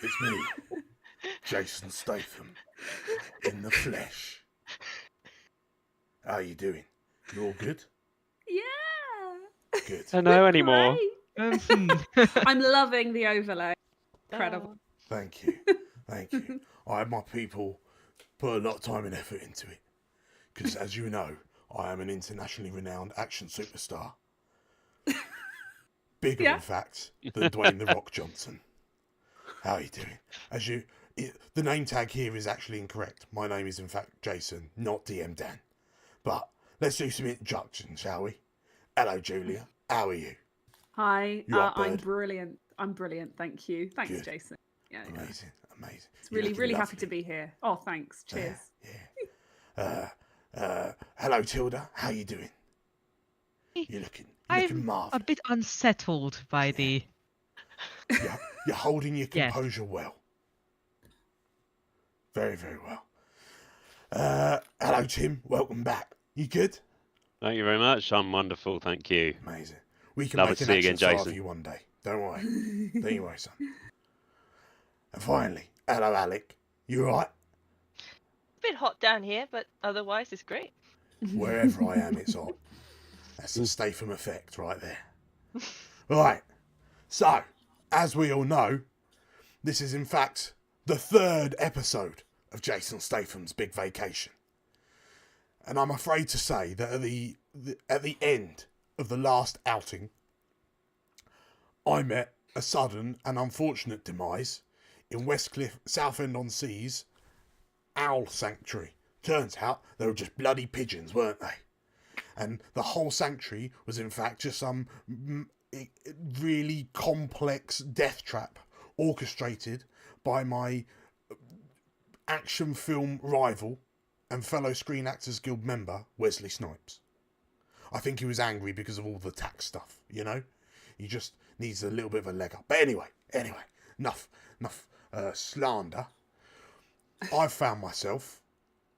it's me, Jason Statham, in the flesh. How you doing? You all good? Yeah. Good. I don't know anymore. I'm loving the overlay. Incredible. Thank you. Thank you. I had my people put a lot of time and effort into it. Because, as you know, I am an internationally renowned action superstar. Bigger, in fact, than Dwayne "The Rock" Johnson. How are you doing? The name tag here is actually incorrect. My name is, in fact, Jason, not DM Dan. But let's do some introductions, shall we? Hello, Julia. How are you? Hi, You up, I'm bird? brilliant. I'm brilliant. Thank you. Thanks, Good. Jason. Yeah, Amazing, amazing. It's You're really, looking really happy lovely. to be here. Oh, thanks. Cheers. Hello, Tilda. How you doing? You're looking I'm marvellous. a bit unsettled by the. You're holding your Yes. composure well. Very, very well. Hello, Tim. Welcome back. You good? Thank you very much. I'm wonderful. Thank you. Amazing. We can Lovely make to an see you action again, star of Jason. you one day. Don't worry. Don't you worry, son. And finally, hello, Alec. You all right? Bit hot down here, but otherwise it's great. Wherever I am, it's hot. That's the Statham effect right there. Right. So, as we all know, this is in fact the 3rd episode of Jason Statham's Big Vacation. And I'm afraid to say that at the end of the last outing, I met a sudden and unfortunate demise in Westcliff, Southend-on-Sea's owl sanctuary. Turns out they were just bloody pigeons, weren't they? And the whole sanctuary was in fact just some really complex death trap orchestrated by my action film rival and fellow Screen Actors Guild member, Wesley Snipes. I think he was angry because of all the tax stuff, you know? He just needs a little bit of a leg up. But anyway, enough slander. I've found myself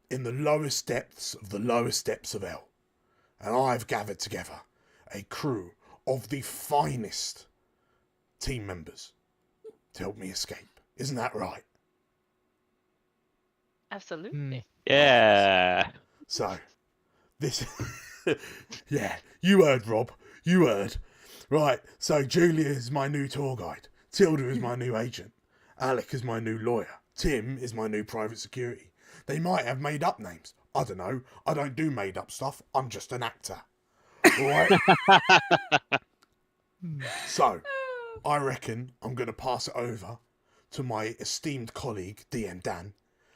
in the lowest depths of hell. And I've gathered together a crew of the finest team members to help me escape. Isn't that right? Absolutely. Yeah. So, this... yeah, you heard, Rob. You heard. Right, so Julia is my new tour guide. Tilda is my new agent. Alec is my new lawyer. Tim is my new private security. They might have made up names. I don't know. I don't do made up stuff. I'm just an actor. All right? So, I reckon I'm going to pass it over to my esteemed colleague, DM Dan,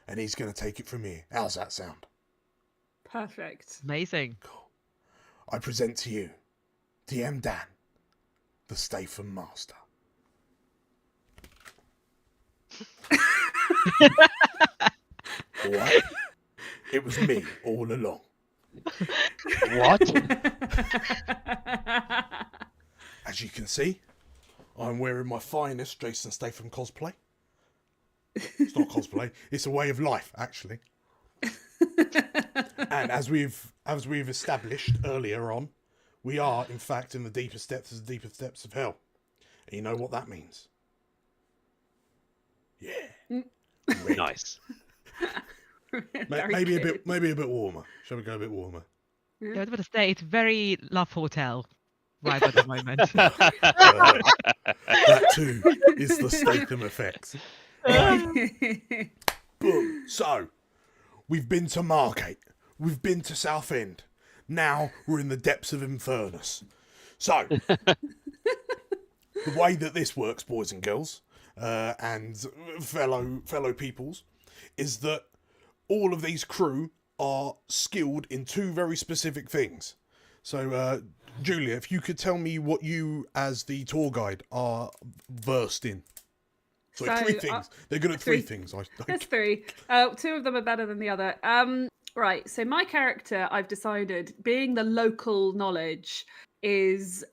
and he's going to take it from here. How's that sound? Perfect. Amazing. Cool. I present to you DM Dan, the Statham Master. All right? It was me all along. What? As you can see, I'm wearing my finest Jason Statham cosplay. It's not cosplay, it's a way of life, actually. And as we've established earlier on, we are in fact in the deepest depths of hell. And you know what that means? Yeah. Nice. Maybe a bit warmer. Shall we go a bit warmer? Yeah, I was about to say it's very Love Hotel vibe at the moment. That too is the Statham effect. Right. Boom. So, we've been to Margate. We've been to Southend. Now we're in the depths of Infernus. So, the way that this works, boys and girls, and fellow peoples, is that all of these crew are skilled in two very specific things. So, Julia, if you could tell me what you, as the tour guide, are versed in. So, three things. They're good at three things. There's three. Two of them are better than the other. Right. So my character, I've decided, being the local knowledge, is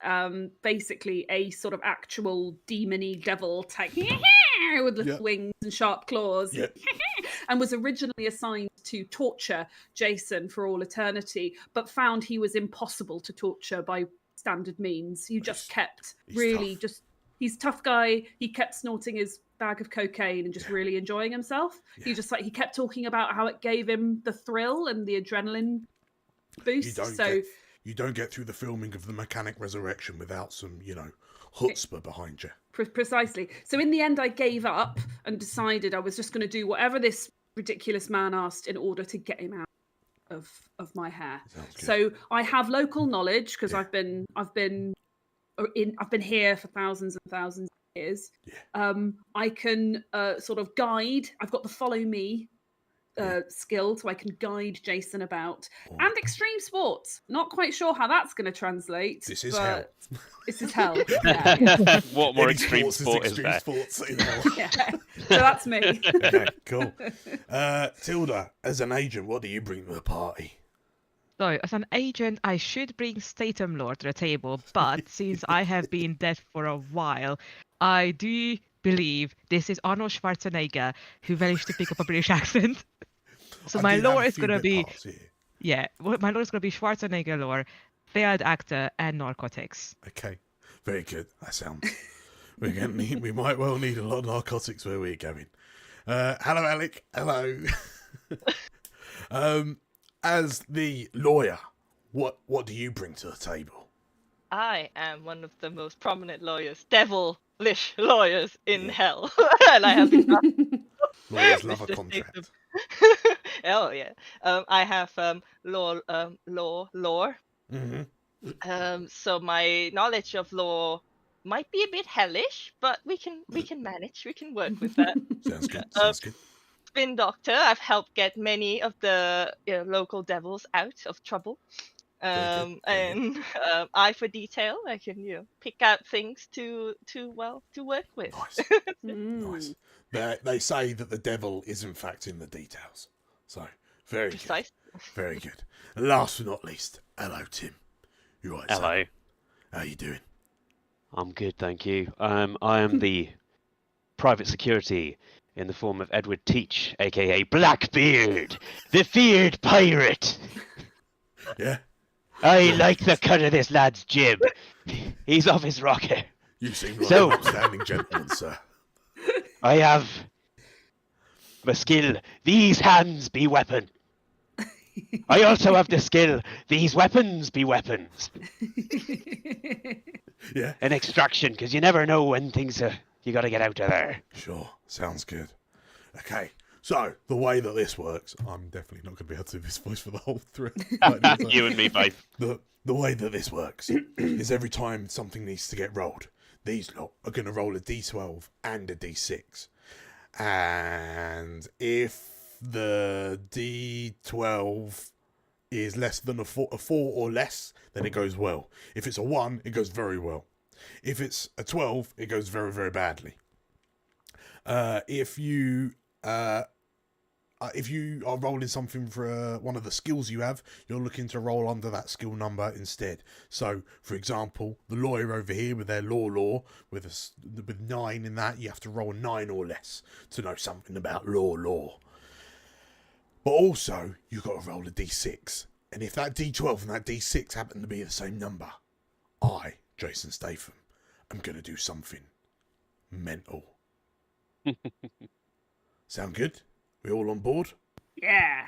basically a sort of actual demony devil type with little wings and sharp claws. And was originally assigned to torture Jason for all eternity, but found he was impossible to torture by standard means. He just kept he's a tough guy. He kept snorting his bag of cocaine and just really enjoying himself. He kept talking about how it gave him the thrill and the adrenaline boost. You don't get through the filming of The Mechanic Resurrection without some, chutzpah behind you. Precisely. So in the end, I gave up and decided I was just going to do whatever this ridiculous man asked in order to get him out of my hair. So I have local knowledge because I've been here for thousands and thousands of years. I can sort of guide. I've got the follow me skill, so I can guide Jason about. And extreme sports. Not quite sure how that's going to translate. This is hell. This is hell. Yeah. What more extreme sport is there? Sports, Yeah. So that's me. Okay, cool. Tilda, as an agent, what do you bring to the party? So, as an agent, I should bring Statham lore to the table, but since I have been dead for a while, I do believe this is Arnold Schwarzenegger who managed to pick up a British accent. So my lore is going to be... my lore is going to be Schwarzenegger lore, failed actor, and narcotics. Okay, very good. That sounds... we might well need a lot of narcotics where we're going. Hello, Alec. Hello. As the lawyer, what do you bring to the table? I am one of the most prominent lawyers, devilish lawyers in hell, and I have been. Lawyers love a contract. Oh yeah. I have law. Mm-hmm. So my knowledge of law might be a bit hellish, but we can manage. We can work with that. Sounds good. Sounds good. Spin doctor. I've helped get many of the local devils out of trouble. And eye for detail. I can pick out things to work with. Nice. Nice. They say that the devil is in fact in the details. So very good. Very good. And last but not least, hello Tim. You right? Hello. Son? How you doing? I'm good, thank you. I am the private security in the form of Edward Teach, aka Blackbeard, the feared pirate. Yeah. I like the cut of this lad's jib. He's off his rocker. You seem like an outstanding gentleman, sir. I have the skill, these hands be weapon. I also have the skill, these weapons be weapons. Yeah. An extraction, because you never know when things are... You got to get out of there. Sure, sounds good. Okay, so the way that this works, I'm definitely not going to be able to do this voice for the whole thread. You and me both. The way that this works is every time something needs to get rolled, these lot are going to roll a d12 and a d6. And if the d12 is less than a 4 or less, then it goes well. If it's a 1, it goes very well. If it's a 12, it goes very, very badly. If you are rolling something for one of the skills you have, you're looking to roll under that skill number instead. So, for example, the lawyer over here with their law with 9 in that, you have to roll a 9 or less to know something about law. But also, you've got to roll a d6. And if that d12 and that d6 happen to be the same number, I, Jason Statham, am going to do something mental. Sound good? We all on board? Yeah.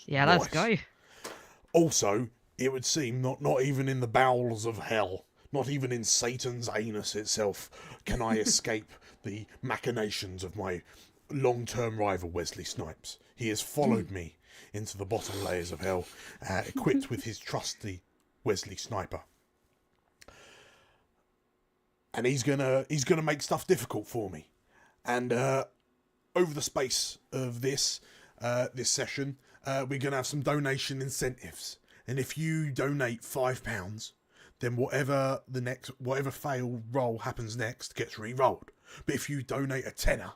Yeah, let's Nice. go. Also, it would seem not even in the bowels of hell, not even in Satan's anus itself, can I escape the machinations of my long-term rival Wesley Snipes. He has followed me into the bottom layers of hell, equipped with his trusty Wesley Sniper. And he's gonna make stuff difficult for me. And over the space of this session, we're gonna have some donation incentives. And if you donate £5, then whatever fail roll happens next gets re-rolled. But if you donate a tenner,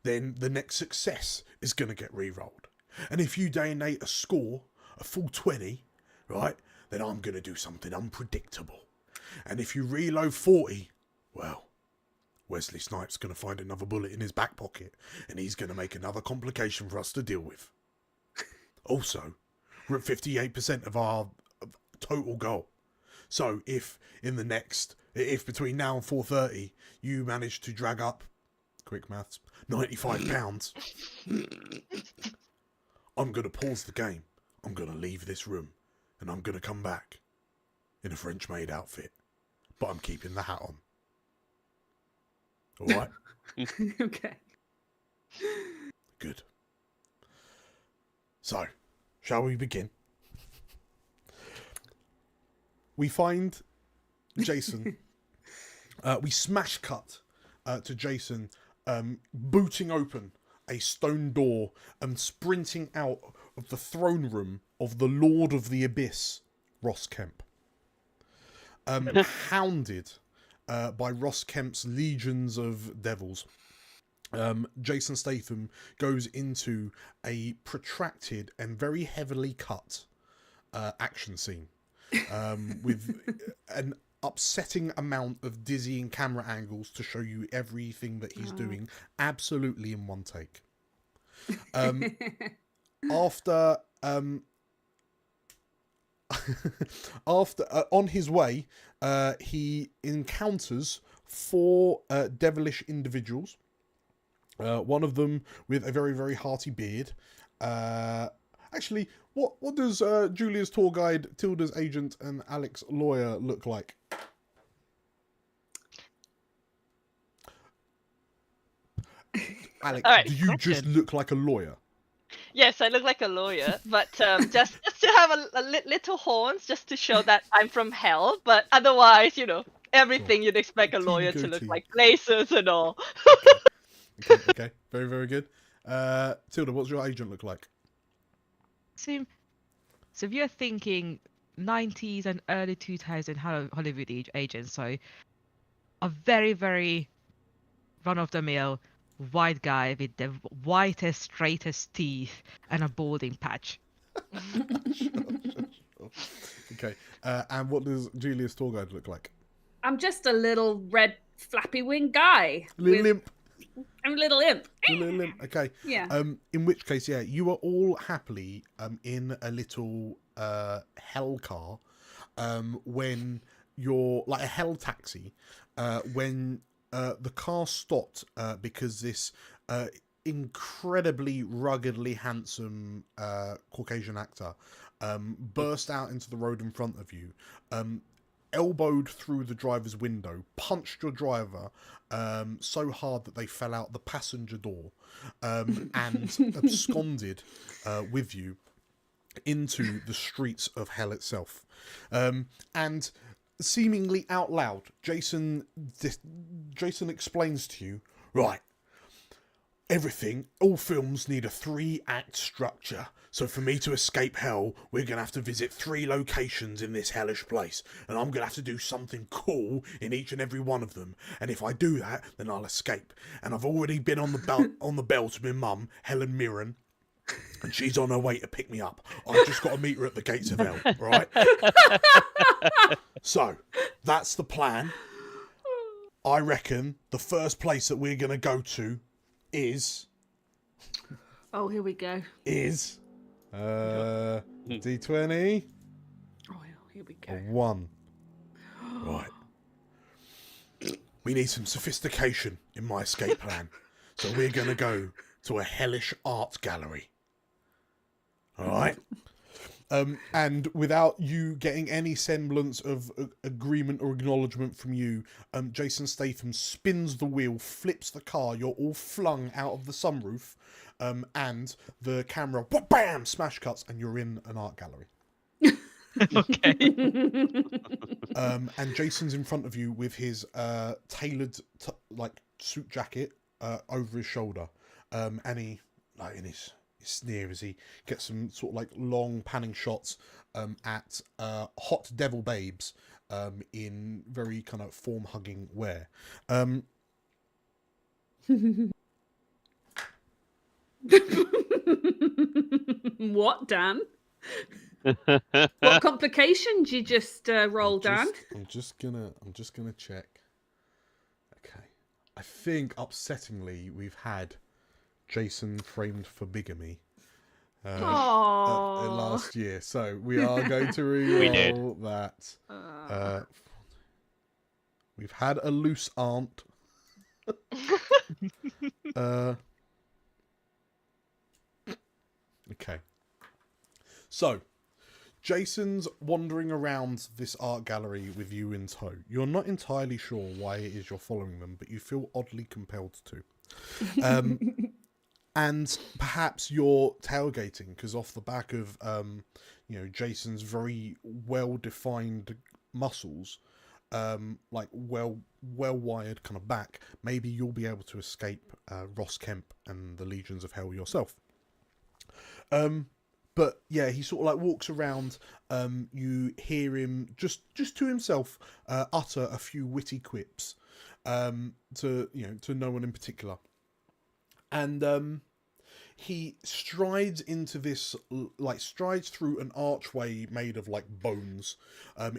then the next success is gonna get re-rolled. And if you donate a score, a full 20, right, then I'm gonna do something unpredictable. And if you reload 40, well, Wesley Snipes going to find another bullet in his back pocket, and he's going to make another complication for us to deal with. Also, we're at 58% of our total goal. So if between now and 4:30 you manage to drag up, quick maths, £95, I'm going to pause the game. I'm going to leave this room, and I'm going to come back in a French-made outfit, but I'm keeping the hat on. All right. Okay. Good. So, shall we begin? We find Jason. We smash cut to Jason booting open a stone door and sprinting out of the throne room of the Lord of the Abyss, Ross Kemp. Hounded by Ross Kemp's legions of devils, Jason Statham goes into a protracted and very heavily cut action scene with an upsetting amount of dizzying camera angles to show you everything that he's doing absolutely in one take. After on his way, he encounters 4 devilish individuals. One of them with a very, very hearty beard. Actually, what does Julia's tour guide, Tilda's agent, and Alex lawyer look like? Alex, right, do you just look like a lawyer? Yes, I look like a lawyer, but just to have a little horns, just to show that I'm from hell. But otherwise, everything you'd expect a lawyer to look like, laces and all. Okay, very, very good. Tilda, what's your agent look like? So if you're thinking 90s and early 2000 Hollywood agents, so a very, very run-of-the-mill white guy with the whitest, straightest teeth and a balding patch. Sure. Okay, and what does Julia's tour guide look like? I'm just a little red flappy wing guy. Little imp. I'm a little imp. A little imp. Okay. Yeah. In which case, yeah, you are all happily in a little hell car when you're like a hell taxi when the car stopped because this incredibly ruggedly handsome Caucasian actor burst out into the road in front of you, elbowed through the driver's window, punched your driver so hard that they fell out the passenger door, and absconded with you into the streets of hell itself. And seemingly out loud, Jason explains to you, right, all films need a 3-act structure. So for me to escape hell, we're going to have to visit 3 locations in this hellish place. And I'm going to have to do something cool in each and every one of them. And if I do that, then I'll escape. And I've already been on the bell to my mum, Helen Mirren. And she's on her way to pick me up. I've just got to meet her at the gates of hell, right? So, that's the plan. I reckon the first place that we're going to go to is... Oh, here we go. Is D20. Oh, here we go. A 1. Right. We need some sophistication in my escape plan. So we're going to go to a hellish art gallery. Alright? And without you getting any semblance of agreement or acknowledgement from you, Jason Statham spins the wheel, flips the car, you're all flung out of the sunroof, and the camera, bam, smash cuts, and you're in an art gallery. Okay. And Jason's in front of you with his tailored suit jacket over his shoulder, and he in his sneer as he gets some sort of like long panning shots at hot devil babes in very kind of form hugging wear. What, Dan? What complications you just rolled, Dan? I'm just gonna check. Okay, I think upsettingly we've had Jason framed for bigamy last year, so we are going to re-roll that. We've had a loose aunt. Okay, so Jason's wandering around this art gallery with you in tow. You're not entirely sure why it is you're following them, but you feel oddly compelled to. And perhaps you're tailgating because off the back of Jason's very well-defined muscles, like well-wired kind of back, maybe you'll be able to escape Ross Kemp and the Legions of Hell yourself. But yeah, he sort of like walks around. You hear him just to himself utter a few witty quips to no one in particular. And he strides into this, strides through an archway made of like bones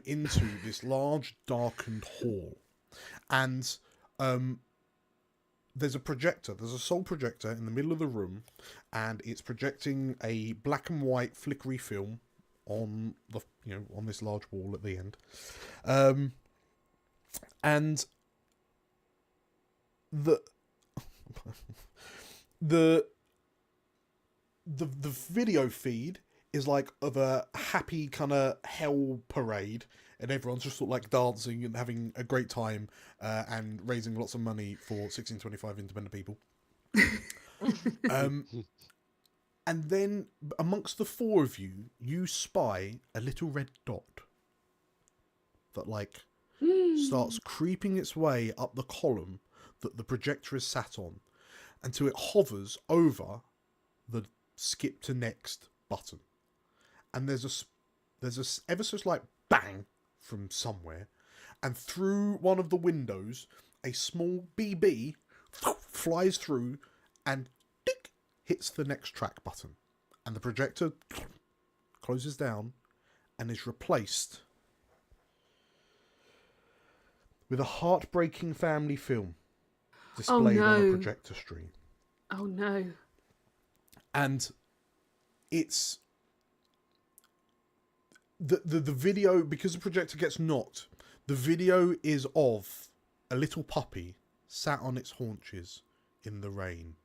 into this large darkened hall. And there's a projector. There's a sole projector in the middle of the room, and it's projecting a black and white flickery film on the on this large wall at the end. And the video feed is like of a happy kind of hell parade, and everyone's just sort of like dancing and having a great time and raising lots of money for 1625 independent people. And then amongst the four of you, you spy a little red dot that starts creeping its way up the column that the projector is sat on until it hovers over the skip to next button. And there's a ever so slight bang from somewhere, and through one of the windows a small BB flies through and hits the next track button, and the projector closes down and is replaced with a heartbreaking family film displayed on a projector screen. Oh no. And it's the video, because the projector gets knocked, the video is of a little puppy sat on its haunches in the rain.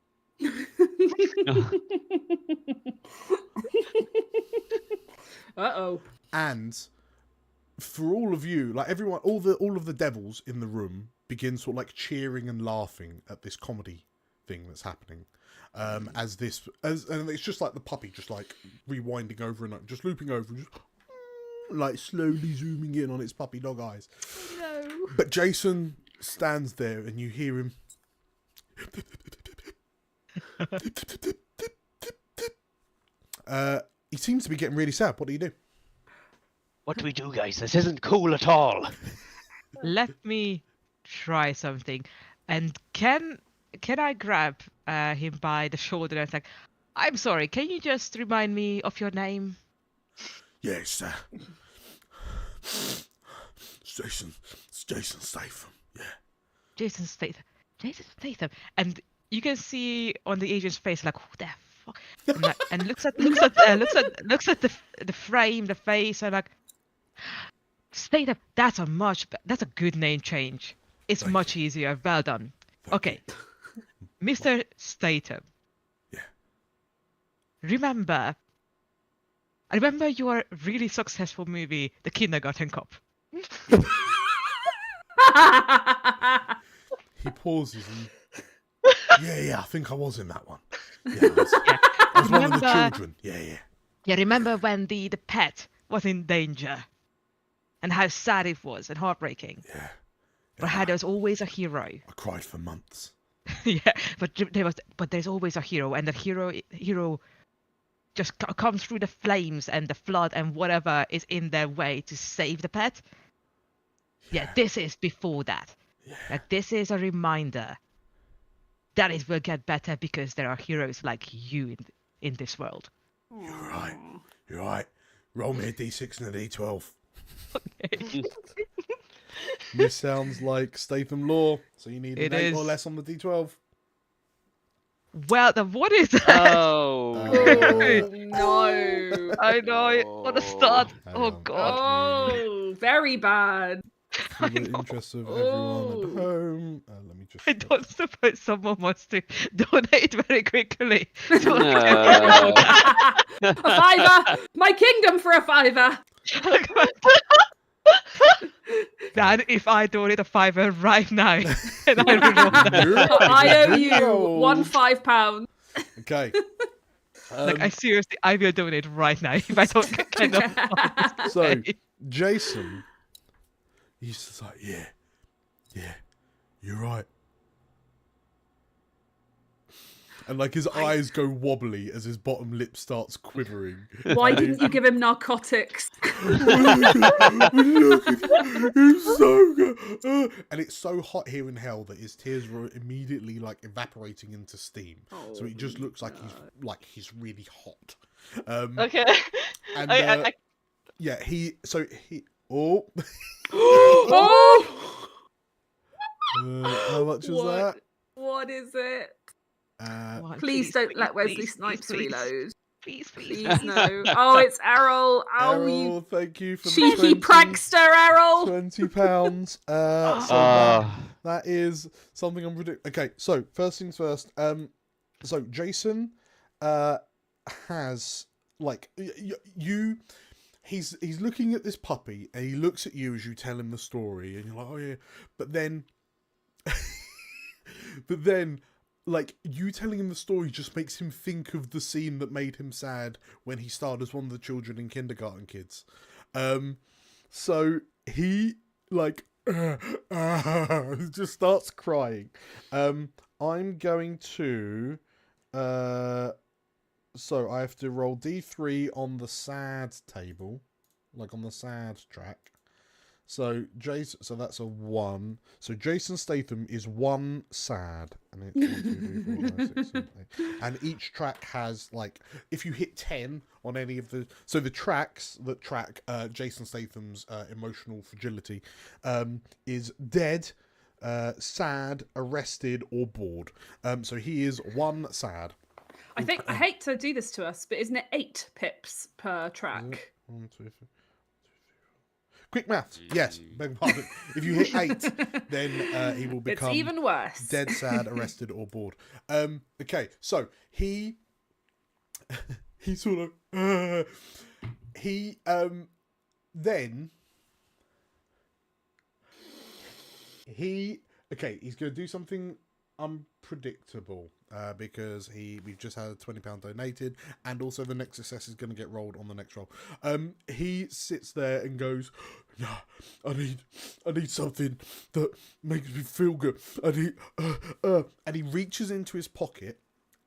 Uh-oh. And for all of you, like everyone, all of the devils in the room begin sort of like cheering and laughing at this comedy thing that's happening. And it's just like the puppy just like rewinding over and just looping over, just like slowly zooming in on its puppy dog eyes. No. But Jason stands there and you hear him. He seems to be getting really sad. What do you do? What do we do, guys? This isn't cool at all. Let me try something. And can I grab him by the shoulder and like, I'm sorry, can you just remind me of your name? Yes, Jason Statham. Yeah. Jason Statham. And you can see on the agent's face like, who the fuck? And looks at the frame, the face, and like, Statham. That's a good name change. It's much easier. Well done. Okay, Mr. Statham. Yeah. I remember your really successful movie, The Kindergarten Cop. He pauses and yeah, I think I was in that one. Yeah, I was one of the children. Yeah. Yeah, remember when the pet was in danger, and how sad it was and heartbreaking. Yeah. But how there's always a hero. I cried for months. Yeah, but there's always a hero, and the hero just comes through the flames and the flood and whatever is in their way to save the pet. Yeah, this is before that. Yeah. Like, this is a reminder that it will get better because there are heroes like you in this world. You're right. Roll me a d6 and a d12. Okay. This sounds like Statham law, so you need an 8 or is. less on the d12. Well, then what is that? Oh. No. I know. What a start. Oh, God. Oh, very bad. For the interest of everyone at home, let me just. I don't suppose someone wants to donate very quickly. A fiver! My kingdom for a fiver! Dad, if I donate a fiver right now, and I will roll that. I owe you £1 Okay. Like, I will donate right now if I don't get kind of. So, Jason, he's just like, yeah, you're right. And like his eyes go wobbly as his bottom lip starts quivering. Why didn't you give him narcotics? Look, it's so good. And it's so hot here in hell that his tears were immediately like evaporating into steam. So it just looks like he's really hot. Okay. And yeah, oh. How much was that? What is it? What? Please don't let Wesley please, Snipes please. reload. Please. Please no. Oh, it's Errol. Oh, Errol, you thank you for cheeky the prankster, Errol. £20. So that is something I'm predicting. Okay, so first things first. So Jason has like he's looking at this puppy and he looks at you as you tell him the story and you're like, oh yeah, but then like, you telling him the story just makes him think of the scene that made him sad when he starred as one of the children in Kindergarten Kids. So he, like, just starts crying. I'm going to... so I have to roll D3 on the sad table. Like, on the sad track. So that's a 1. So Jason Statham is 1 sad, and it's 1, 2, 3, 4, 5, 6, 7, 8. And each track has like, if you hit 10 on any of the tracks that track Jason Statham's emotional fragility is dead, sad, arrested, or bored. So he is 1 sad. I hate to do this to us, but isn't it 8 pips per track? 1, 2, 3. Quick maths. Yes, beg your pardon. If you hit 8, then he will become it's even worse. Dead, sad, arrested, or bored. Okay, so he sort of then he's going to do something unpredictable because we've just had a £20 donated, and also the next success is going to get rolled on the next roll. He sits there and goes, "No, I need something that makes me feel good. And he reaches into his pocket,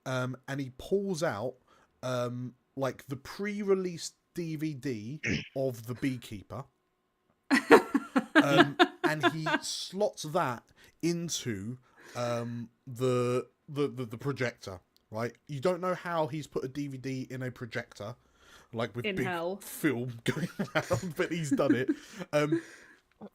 and he pulls out like the pre-released DVD of The Beekeeper, and he slots that into the projector, right? You don't know how he's put a DVD in a projector, like with in big hell. film going around, but he's done it.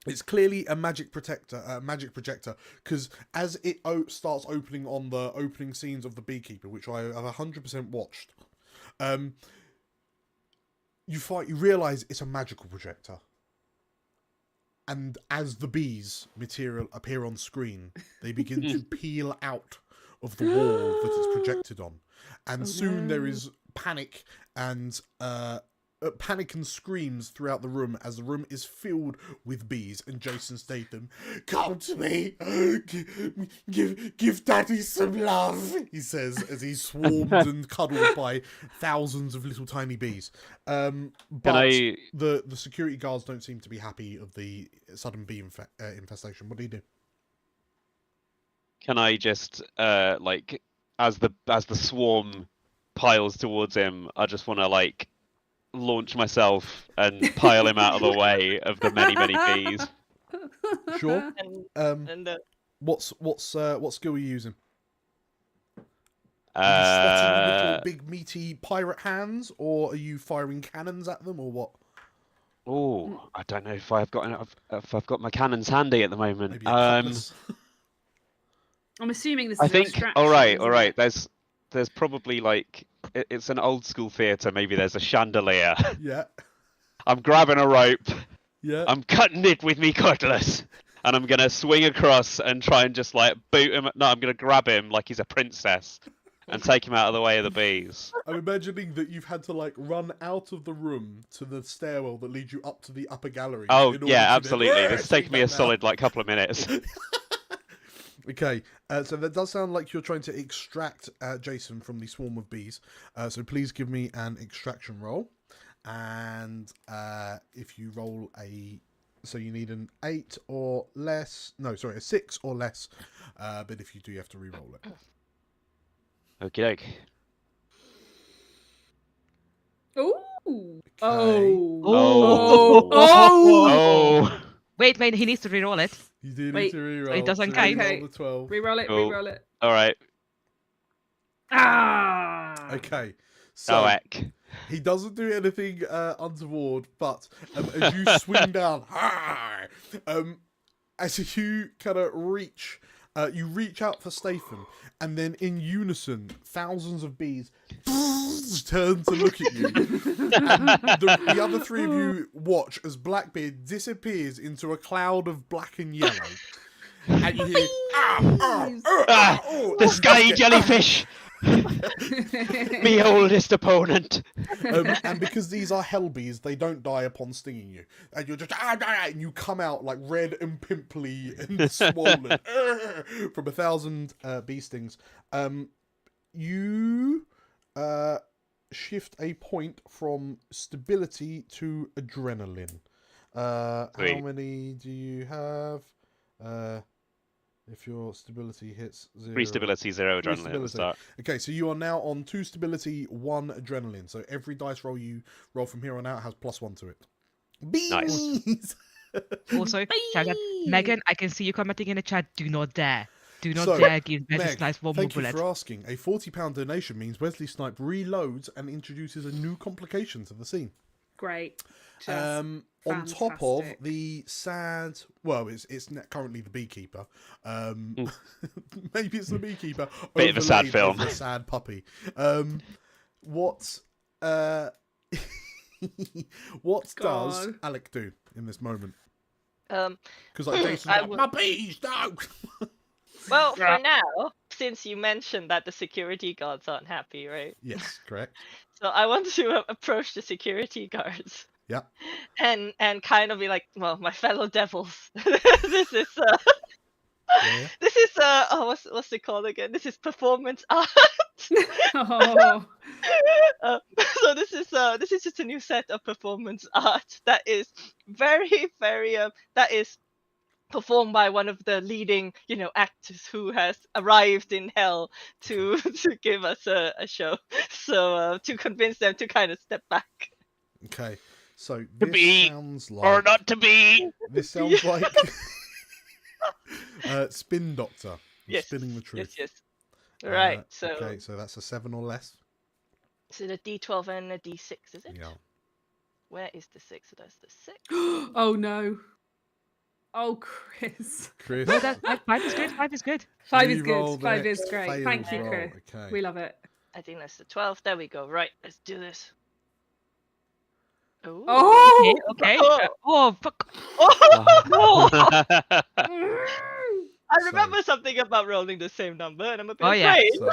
It's clearly a magic projector, because as it starts opening on the opening scenes of The Beekeeper, which I have 100% watched, you realise it's a magical projector. And as the bees material appear on screen, they begin to peel out of the wall that it's projected on. And soon there is panic and screams throughout the room as the room is filled with bees. And Jason Statham, "Come to me, give Daddy some love," he says as he's swarmed and cuddled by thousands of little tiny bees. But the security guards don't seem to be happy of the sudden bee infestation. What do you do? Can I just like, as the swarm piles towards him, I just want to like launch myself and pile him out of the way of the many bees? Sure. And what skill are you using? Are you slotting little big meaty pirate hands, or are you firing cannons at them, or what? Oh, I don't know if I've got my cannons handy at the moment. Maybe a cutlass. I'm assuming this I is think. extraction. All right. isn't it? There's probably like it's an old school theatre. Maybe there's a chandelier. Yeah. I'm grabbing a rope. Yeah. I'm cutting it with me cutlass, and I'm gonna swing across and try and just like boot him. No, I'm gonna grab him like he's a princess and take him out of the way of the bees. I'm imagining that you've had to like run out of the room to the stairwell that leads you up to the upper gallery. Oh in order yeah, to absolutely. then This has taken me a solid like couple of minutes. Okay, so that does sound like you're trying to extract Jason from the swarm of bees. So please give me an extraction roll. And if you roll so you need an 8 or less. No, sorry, a 6 or less. But if you do, you have to re-roll it. Okie doke. Ooh. Okay. Oh. Wait, he needs to re-roll it. You do need Wait, to re-roll. so it doesn't so count. re-roll the 12. Reroll it. Cool. Reroll it. All right. Ah. Okay. So Eck. he doesn't do anything untoward, but as you swing down, as you kind of reach out for Statham, and then in unison, thousands of bees turn to look at you. And the other three of you watch as Blackbeard disappears into a cloud of black and yellow. And you hear, the sky jellyfish! Me oldest opponent. And because these are hell bees, they don't die upon stinging you. And you're just, and you come out like red and pimply and swollen from 1,000 bee stings. You shift a point from stability to adrenaline. How many do you have? If your stability hits 0. 3 stability, 0 3 adrenaline at the start. Okay, so you are now on 2 stability, 1 adrenaline. So every dice roll you roll from here on out has +1 to it. Bees! Nice. Also, shout out, Megan, I can see you commenting in the chat. Do not dare. Do not So, dare give Wesley Meg, Snipes one more thank you bullet. for asking. A £40 donation means Wesley Snipe reloads and introduces a new complication to the scene. Great. On top of the sad, well, it's currently The Beekeeper. Maybe it's The Beekeeper. Bit of a sad film. A sad puppy. What does Alec do in this moment? Because like Jason's like, my bees, no. Well, for now, since you mentioned that the security guards aren't happy, right? Yes, correct. So I want to approach the security guards. Yeah. And kind of be like, well, my fellow devils, this is this is what's it called again? This is performance art. Oh. So this is just a new set of performance art that is very that is performed by one of the leading, actors who has arrived in hell to give us a show. So to convince them to kind of step back. Okay, so to be sounds like, or not to be. This sounds like Spin Doctor. Yes. Spinning the truth. Yes. Right. Okay, so that's a 7 or less. Is it a D12 and a D6? Is it? Yeah. Where is the 6? So that's the 6. Oh no. Oh, Chris. Chris. No, that 5 is good. 5 is good. 5 is Re-roll good. the 5 next is great. failed Thank you, roll. Chris. Okay. We love it. I think that's the 12. There we go. Right, let's do this. Ooh. Oh! Okay. Oh. Oh, fuck. Oh, no! Mm. I remember something about rolling the same number, and I'm a bit Oh, yeah. afraid. So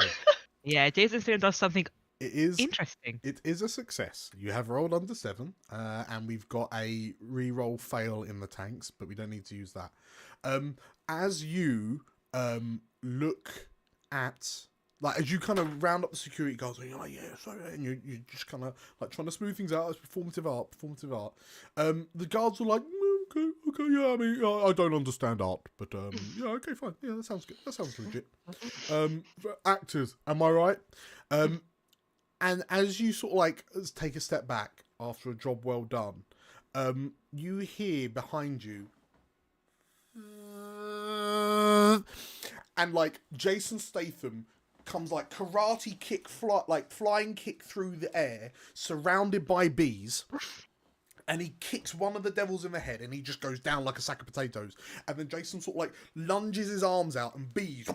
Yeah, Jason Stone does something it is interesting. It is a success. You have rolled under 7, and we've got a re-roll fail in the tanks, but we don't need to use that. As you look at, like, as you kind of round up the security guards, and you're like, yeah, sorry, and you're just kind of like trying to smooth things out. It's performative art. The guards are like, okay, yeah, I mean, I don't understand art, but yeah, okay, fine, yeah, that sounds good. That sounds legit. Actors, am I right? And as you sort of like take a step back after a job well done, you hear behind you, and like Jason Statham comes like karate kick, flying kick through the air, surrounded by bees. And he kicks one of the devils in the head, and he just goes down like a sack of potatoes. And then Jason sort of like lunges his arms out, and bees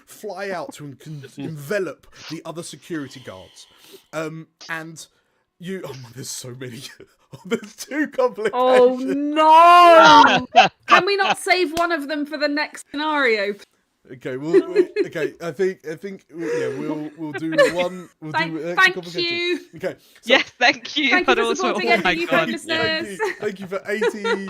fly out to envelop the other security guards. And you, oh, there's so many. There's 2 complications. Oh no! Can we not save one of them for the next scenario? Okay, okay. I think yeah, we'll do one. We'll do extra Thank complication. you. Okay. So, Yes, thank you. Thank you but for also, supporting oh my indie god. businesses. Thank you for 80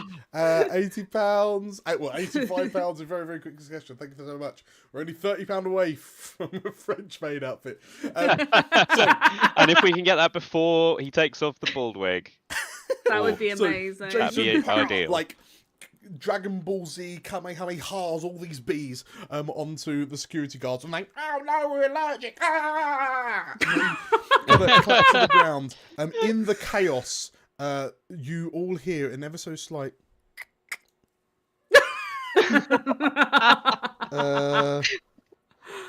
pounds. Well, 85 pounds in very, very quick succession. Thank you so much. We're only £30 away from a French maid outfit. And if we can get that before he takes off the bald wig, That would be So, amazing. That'd be Jason, ideal. like Dragon Ball Z, Kamehamehas, all these bees onto the security guards. And like, oh no, we're allergic. Ah! Collapse to the ground. In the chaos, you all hear an ever so slight.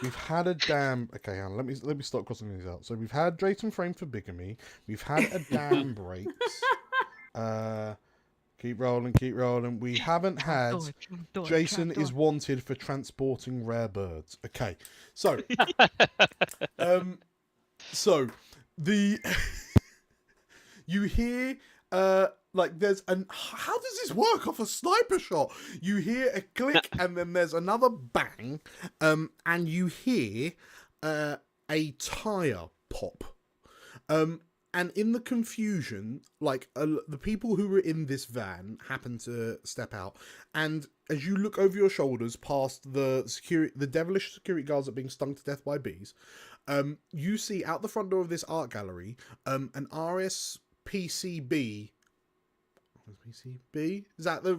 We've had a damn. Okay, hang on, let me start crossing these out. So we've had Drayton framed for bigamy. We've had a damn breaks. Keep rolling. We haven't had Jason is wanted for transporting rare birds. Okay, so so the you hear like there's an how does this work off a sniper shot? You hear a click and then there's another bang, and you hear a tire pop. And in the confusion, like the people who were in this van happen to step out, and as you look over your shoulders past the devilish security guards that are being stung to death by bees, you see out the front door of this art gallery, an RSPCB. PCB? Is that the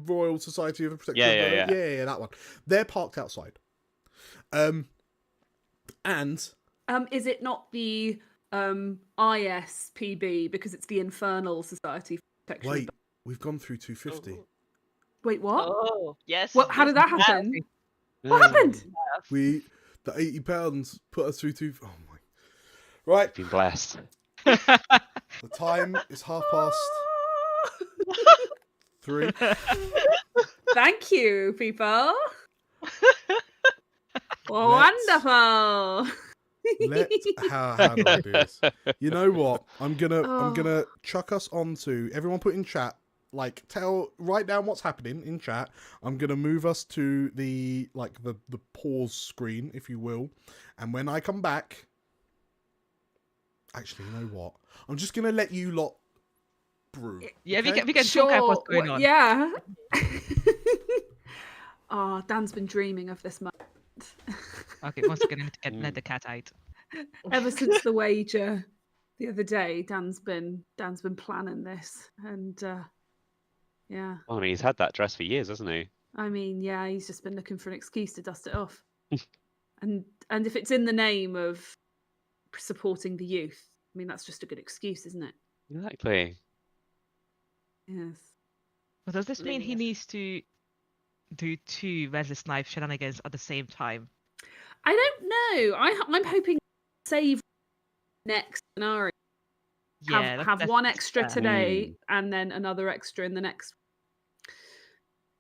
Royal Society of the Protection of Birds? Yeah, that one. They're parked outside. And is it not the ISPB because it's the Infernal Society for Protection? Wait, we've gone through 250. Wait, what? Oh, yes. What? How did that happen? Yeah. What happened? The £80 put us through to. Oh my! Right, Been blessed. the time is 3:30. Thank you, people. Wonderful. How do I do this? You know what? I'm gonna chuck us onto everyone. Put in chat. Like, write down what's happening in chat. I'm gonna move us to the pause screen, if you will, and when I come back, actually, you know what? I'm just gonna let you lot brew. Yeah, okay? we can talk about what's going on. Yeah. Oh, Dan's been dreaming of this moment. Okay, once again, let the cat out. Ever since the wager the other day, Dan's been planning this, and yeah. Well, I mean, he's had that dress for years, hasn't he? I mean, yeah, he's just been looking for an excuse to dust it off. and if it's in the name of supporting the youth, I mean, that's just a good excuse, isn't it? Exactly. Yes. But does this mean he needs to do 2 Restless Knife shenanigans at the same time? I don't know. I'm hoping to save next scenario. Yeah, Have one extra fair. today and then another extra in the next.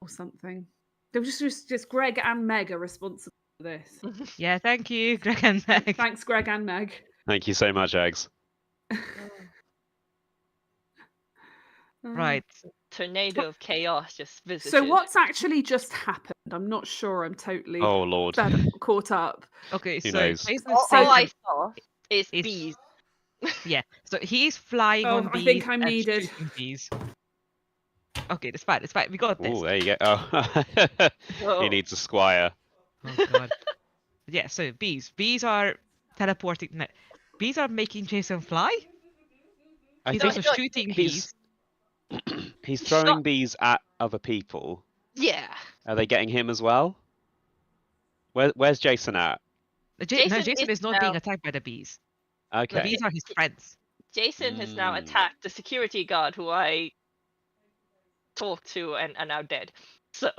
or something. They were just Greg and Meg are responsible for this. Yeah, thank you, Greg and Meg. Thanks, Greg and Meg. Thank you so much, Eggs. Right. Tornado of chaos just visited. So what's actually just happened? I'm not sure. I'm totally Oh Lord. caught up. Okay, Who so knows? Jason All said I saw is it's- bees. yeah, so he's flying Oh, on bees I think I'm and needed. shooting bees. Okay, it's fine. It's fine. We got this. Oh, there you go. Oh, Whoa. he needs a squire. Oh god. Yeah, so bees. Bees are teleporting. No, bees are making Jason fly. I He's think also shooting bees. he's throwing bees at other people. Yeah. Are they getting him as well? Where's Jason at? No, Jason Jason is is not being now- attacked by the bees. The Okay. bees are his friends. Jason has now Mm. attacked the security guard who I talked to and are now dead. So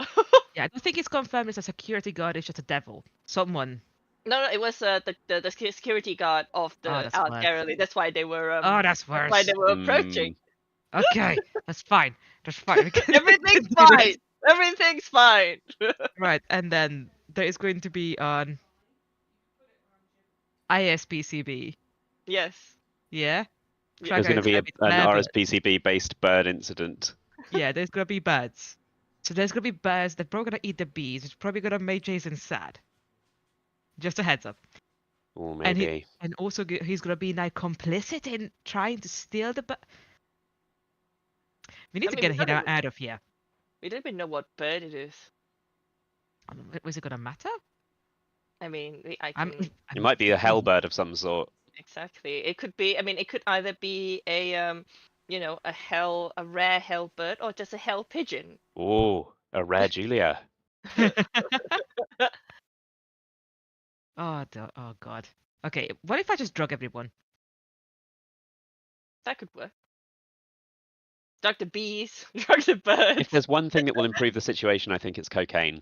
Yeah, I don't think it's confirmed it's a security guard. It's just a devil. Someone. no, it was the security guard of the that's worse. Garrily. That's why they were. Oh, that's That's why worse. they were approaching. Okay, that's fine. That's fine. We can Everything's do this. fine. Everything's fine. Right, and then there is going to be on ISPCB. Yes. Yeah? Yeah. There's going to be an clever. RSPCB-based bird incident. Yeah, there's gonna be birds. So there's gonna be birds that are probably gonna eat the bees. It's probably gonna make Jason sad. Just a heads up. Or And maybe. And also he's gonna be like complicit in trying to steal the bird. We need I to mean, get we him don't out of here. We don't even know what bird it is. Was it gonna matter? I mean, I I'm- can It might be a hellbird of some sort. exactly. It could be. I mean, it could either be a a rare hell bird, or just a hell pigeon. Oh, a rare Julia. Oh god. Okay, what if I just drug everyone? That could work. Drug the bees, drug the birds. If there's one thing that will improve the situation, I think it's cocaine.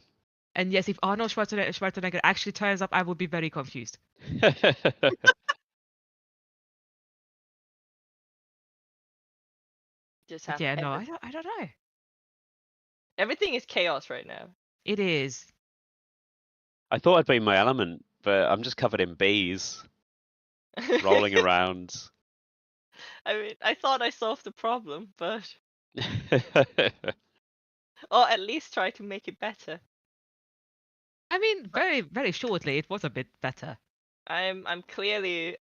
And yes, if Arnold Schwarzenegger actually turns up, I would be very confused. Just But have yeah, no, I don't know. everything is chaos right now. It is. I thought I'd be in my element, but I'm just covered in bees, rolling around. I mean, I thought I solved the problem, but or at least try to make it better. I mean, very, very shortly, it was a bit better. I've clearly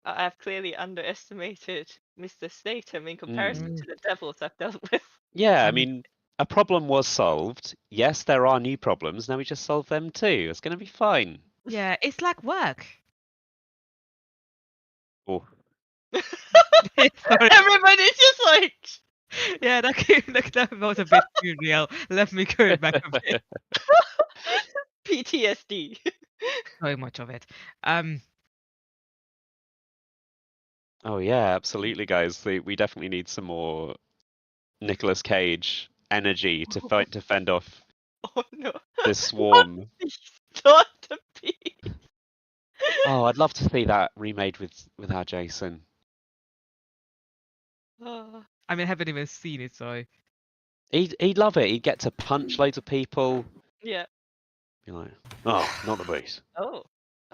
underestimated Mr. Statham in comparison to the devils I've dealt with. Yeah, I mean, a problem was solved. Yes, there are new problems. Now we just solve them too. It's going to be fine. Yeah, it's like work. Oh, Sorry. Everybody's just like, Yeah, that was a bit too real. Let me go back a bit. PTSD. So much of it. oh yeah, absolutely, guys. We definitely need some more Nicolas Cage energy to fend off Oh no. this swarm. Not the bees. Oh, I'd love to see that remade with our Jason. Oh. I mean, I haven't even seen it, so. He'd love it. He'd get to punch loads of people. Yeah. Be like, oh, not the bees. Oh.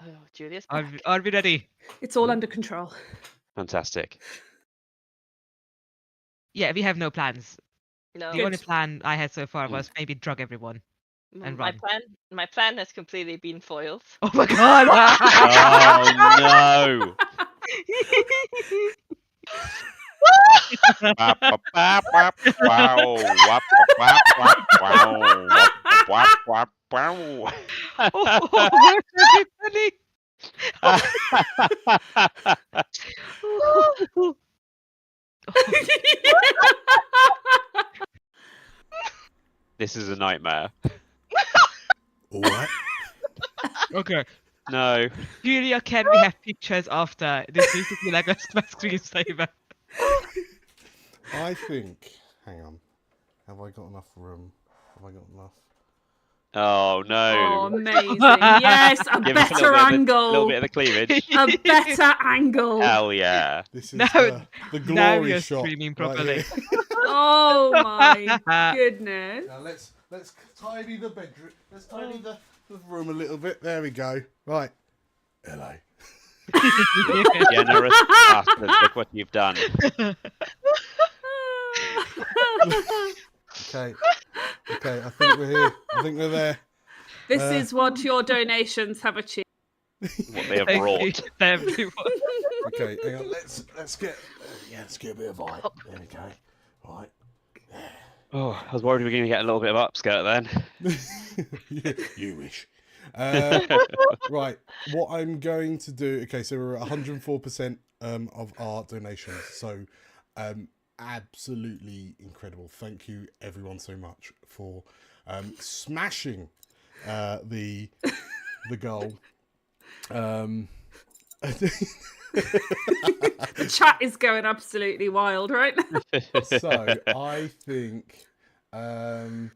Oh, Julia's Are back. we ready? It's all under control. Fantastic. Yeah, we have no plans. No. The only plan I had so far was maybe drug everyone. and my run. plan has completely been foiled. Oh my god! Oh no! Oh, funny. This is a nightmare. What? Okay. No. Julia, can we have pictures after? This needs to be like a screensaver. I think. Hang on. Have I got enough room? Have I got enough? Oh Oh, no. amazing. Yes, a Give us a better little angle. bit of the cleavage. A better angle. Hell yeah. This is No, the now glory you're shot. screaming right properly. here. Oh my goodness. Now let's let's tidy the bedroom. Let's tidy the room a little bit. There we go. Right. Hello. Generous bastard, look what you've done. Okay. Okay, I think we're here. I think we're there. This is what your donations have achieved. What they have Thank brought. you to everyone. Okay, hang on. Let's get let's get a bit of light. There we go. Right. Oh, I was worried we were going to get a little bit of upskirt then. You wish. Right. What I'm going to do. Okay, so we're at 104% of our donations. So, absolutely incredible. Thank you, everyone, so much for smashing the goal. The chat is going absolutely wild right now. So I think right,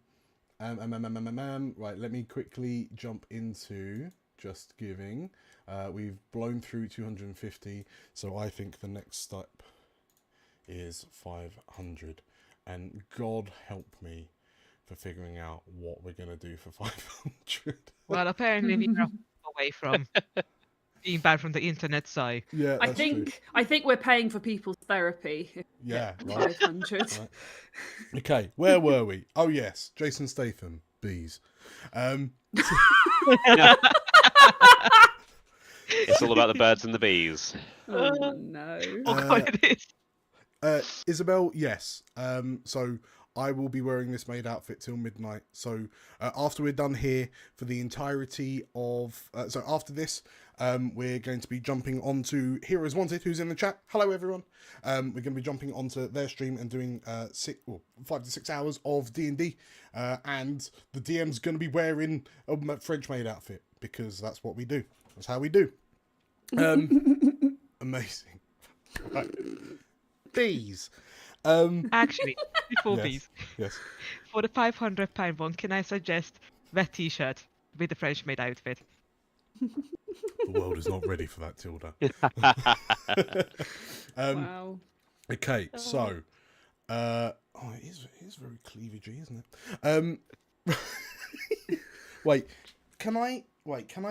let me quickly jump into just giving. We've blown through 250, so I think the next step is 500, and God help me for figuring out what we're gonna do for 500. Well, apparently we are away from being banned from the internet, so Yeah, I that's think true. I think we're paying for people's therapy. if we Yeah, get right. 500. Right. Okay, where were we? Oh yes, Jason Statham, bees. It's all about the birds and the bees. Oh no. it is. Isabel, yes. So I will be wearing this maid outfit till midnight. So after we're done here for the entirety of... so after this, we're going to be jumping onto Heroes Wanted, who's in the chat. Hello, everyone. We're going to be jumping onto their stream and doing 5 to 6 hours of D&D. And the DM's going to be wearing a French maid outfit, because that's what we do. That's how we do. Amazing. Right. Bees. Actually, before Yes, these, yes. for the £500 one, can I suggest that T-shirt with the French maid outfit? The world is not ready for that, Tilda. Wow. Okay, so it is very cleavagey, isn't it? Wait, can I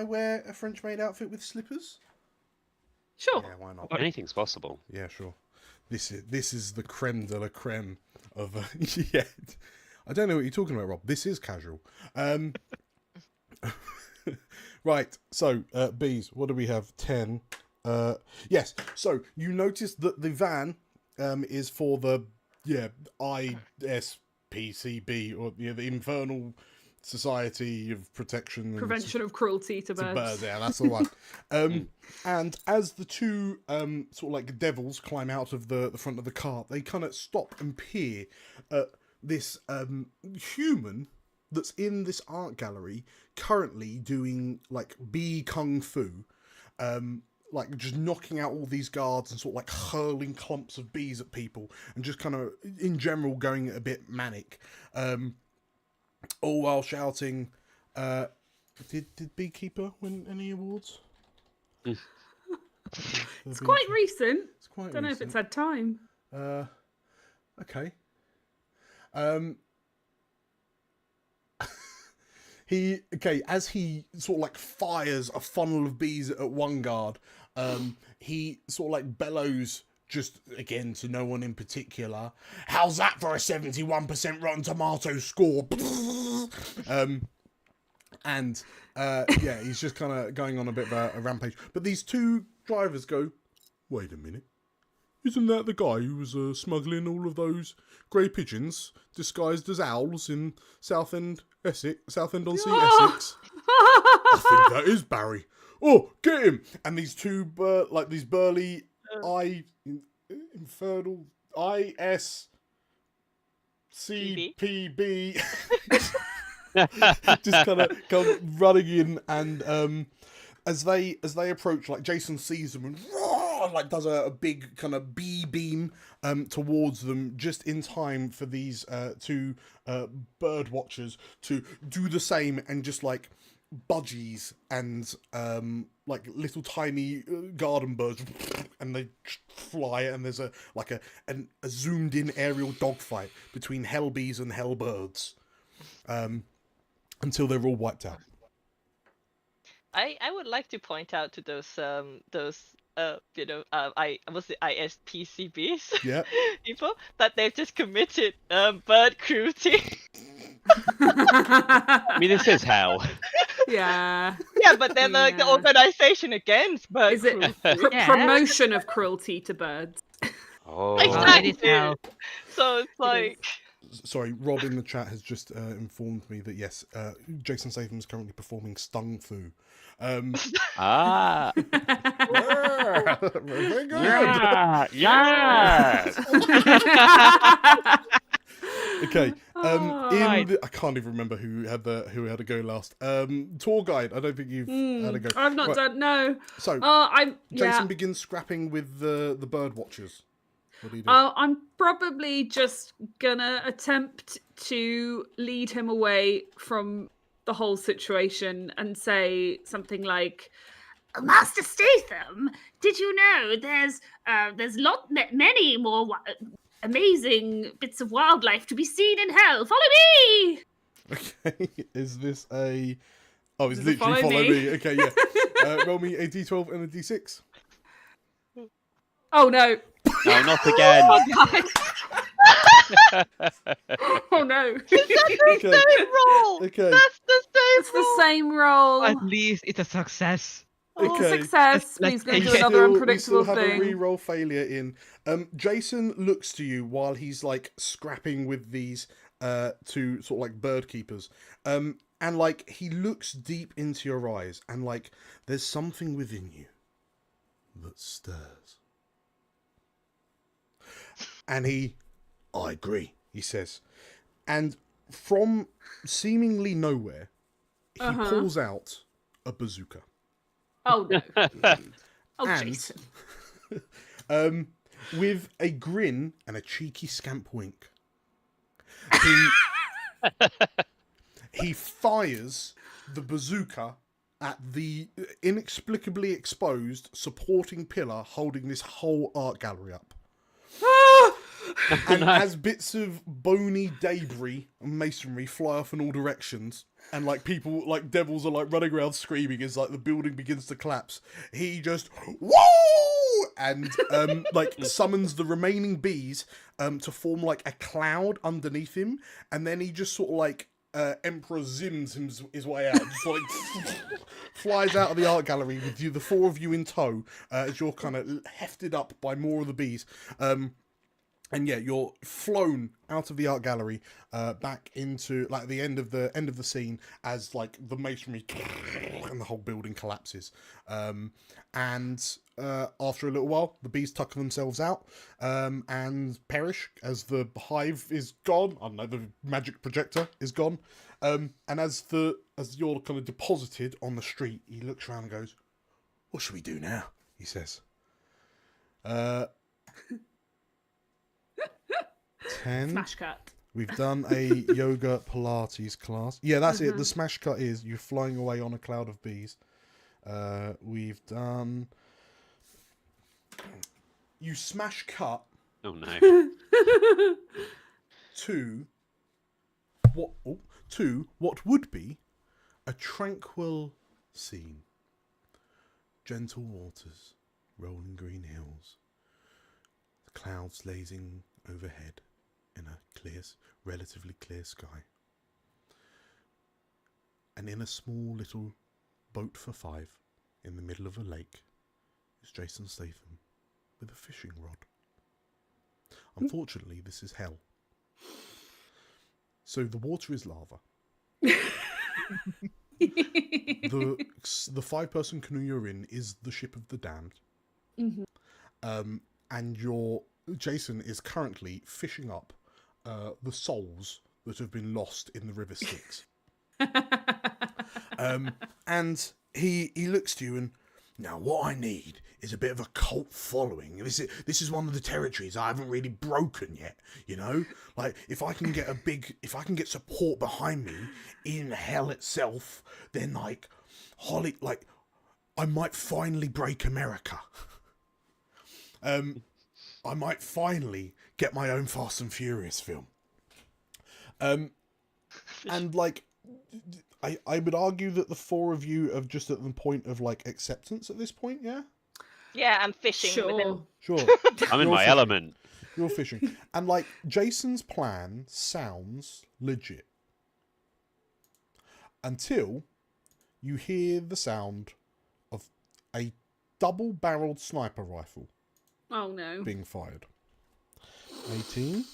wear a French maid outfit with slippers? Sure. Yeah, why not? Anything's possible. Yeah, sure. This is the creme de la creme of yeah. I don't know what you're talking about, Rob. This is casual. Right, so bees, what do we have? 10. Yes, so you notice that the van is for the ISPCB, or the Infernal Society of Protection Prevention of cruelty to birds. Yeah, that's the one. And as the two sort of like devils climb out of the front of the car, they kind of stop and peer at this human that's in this art gallery currently doing like bee kung fu, like just knocking out all these guards and sort of like hurling clumps of bees at people, and just kind of in general going a bit manic, all while shouting. Did Beekeeper win any awards? It's quite recent. It's quite Don't know if recent. it's had time. Okay. As he sort of like fires a funnel of bees at one guard, he sort of like bellows, just again to no one in particular, "How's that for a 71% Rotten Tomatoes score?" He's just kind of going on a bit of a rampage. But these two drivers go, "Wait a minute. Isn't that the guy who was smuggling all of those grey pigeons disguised as owls in Southend on Sea, Essex? I think that is Barry. Oh, get him!" And these two, these burly infernal ISCPB just kind of come running in, and as they approach, like Jason sees them and like does a big kind of bee beam towards them, just in time for these two bird watchers to do the same, and just like budgies and like little tiny garden birds, and they fly, and there's a zoomed in aerial dogfight between hell bees and hell birds. until they're all wiped out. I would like to point out to those I was the ISPCBs Yeah. people that they've just committed bird cruelty. I mean, this is hell. Yeah. Yeah, but they're like the Yeah. organization against bird Is it cruelty. Yeah. promotion of cruelty to birds? Oh, Exactly. It is hell. So it's like Sorry, Rob in the chat has just informed me that yes, Jason Statham is currently performing Stung Fu. ah, Very good. yeah, yeah. Okay. Oh. I can't even remember who had a go last. Tour guide. I don't think you've had a go. I've not Right, done no. So I'm Jason yeah. begins scrapping with the bird watchers. What do you do? I'm probably just gonna attempt to lead him away from the whole situation and say something like, Master Statham, did you know there's many more amazing bits of wildlife to be seen in hell? Follow me! Okay. Is this a? Oh, it's This is a literally follow follow me. me. Okay, yeah. Roll me a d12 and a d6. Oh no. No, not again. Oh god. Oh no. Okay. same roll. Okay. That's the same It's the same roll. At least it's a success. It's a Okay. success. Let's Please go and do take it. another We unpredictable still have thing. a re-roll failure in. Jason looks to you while he's like scrapping with these two sort of like bird keepers. And like he looks deep into your eyes and like there's something within you that stirs. And I agree, he says. And from seemingly nowhere, he pulls out a bazooka. Oh no. Oh And- Jason. With a grin and a cheeky scamp wink. He fires the bazooka at the inexplicably exposed supporting pillar holding this whole art gallery up. And as bits of bony debris and masonry fly off in all directions, and like people, like devils are like running around screaming as like the building begins to collapse, he just whoa and like summons the remaining bees to form like a cloud underneath him, and then he just sort of like Emperor Zims his way out, just like flies out of the art gallery with you, the four of you in tow, as you're kind of hefted up by more of the bees. And yeah, you're flown out of the art gallery, back into like the end of the scene as like the masonry and the whole building collapses. And after a little while, the bees tuck themselves out and perish as the hive is gone. I don't know, the magic projector is gone. And as you're kind of deposited on the street, he looks around and goes, "What should we do now?" He says. 10. Smash cut. We've done a yoga Pilates class. Yeah, that's it. The smash cut is you're flying away on a cloud of bees. We've done. You smash cut Oh no. to what would be a tranquil scene. Gentle waters, rolling green hills, the clouds lazing overhead in a relatively clear sky. And in a small little boat for five in the middle of a lake is Jason Statham with a fishing rod. Unfortunately, this is hell. So the water is lava. The five-person canoe you're in is the ship of the damned. And Jason is currently fishing up the souls that have been lost in the River Styx. And he looks to you and, now what I need is a bit of a cult following. This is one of the territories I haven't really broken yet, you know? Like, if I can get support behind me in hell itself, then I might finally break America. I might finally get my own Fast and Furious film. And like, I would argue that the four of you are just at the point of like acceptance at this point. Yeah. Yeah, I'm fishing with him. Sure. I'm in You're my fishing. element. You're fishing, and like Jason's plan sounds legit until you hear the sound of a double-barreled sniper rifle Oh no. being fired. 18.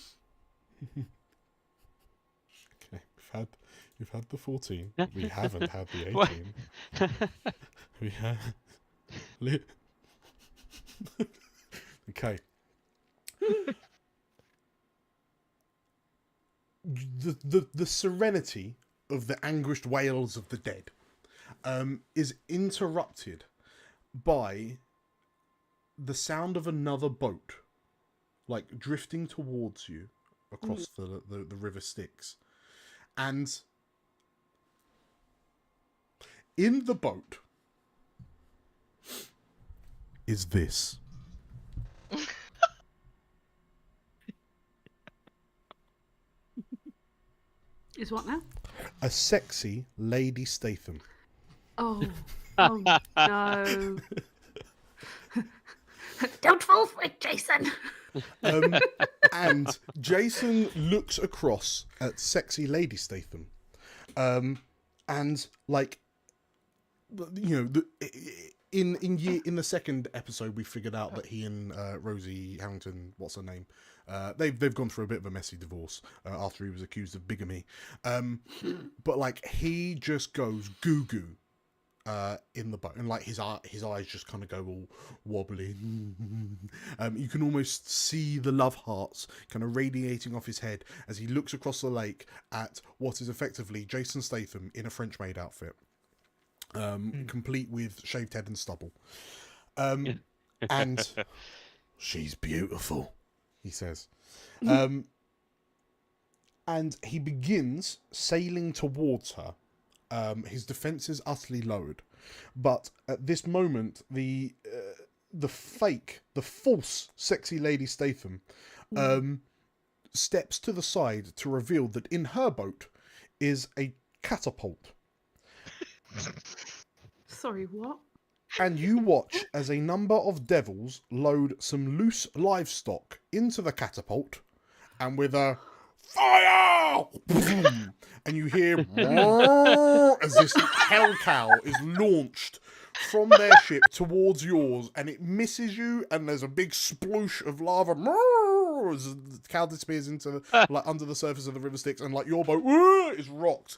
Okay, you've had the 14. We haven't had the 18. We have. Okay. The serenity of the anguished wails of the dead is interrupted by the sound of another boat, like drifting towards you across the river Styx, and in the boat is this. Is what now? A sexy Lady Statham. Oh, oh no. Don't fall for it, Jason. And Jason looks across at sexy Lady Statham. And like, you know, in the second episode, we figured out that he and Rosie Harrington, what's her name, they've gone through a bit of a messy divorce after he was accused of bigamy. But like, he just goes goo goo in the boat, and like his eyes just kind of go all wobbly. You can almost see the love hearts kind of radiating off his head as he looks across the lake at what is effectively Jason Statham in a French maid outfit. Complete with shaved head and stubble. And she's beautiful, he says. And he begins sailing towards her. His defenses utterly lowered. But at this moment, the false sexy Lady Statham steps to the side to reveal that in her boat is a catapult. Sorry, what? And you watch as a number of devils load some loose livestock into the catapult, and with a fire, and you hear as this hell cow is launched from their ship towards yours, and it misses you, and there's a big sploosh of lava as the cow disappears into like under the surface of the river Styx, and like your boat is rocked,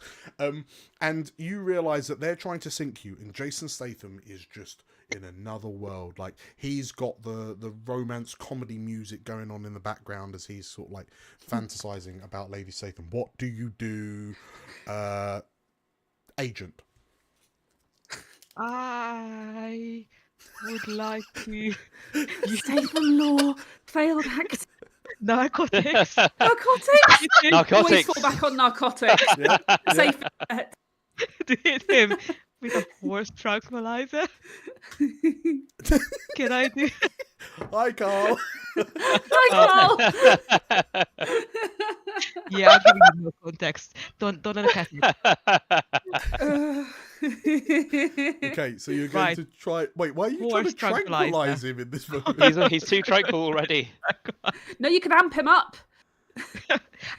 and you realise that they're trying to sink you, and Jason Statham is just in another world. Like, he's got the romance comedy music going on in the background as he's sort of like fantasizing about Lady Statham. What do you do, Agent? I would like to Statham law, failed act. Narcotics. Narcotics. Narcotics. Always fall back on narcotics. Yeah. Safe bet. To hit him with a horse tranquilizer. Can I do? Hi, Carl. Hi, Carl. Yeah, I'll give you no context. Don't look at it. Okay, so you're going to try. Wait, why are you trying to tranquilize him in this moment? He's too tranquil already. No, you can amp him up.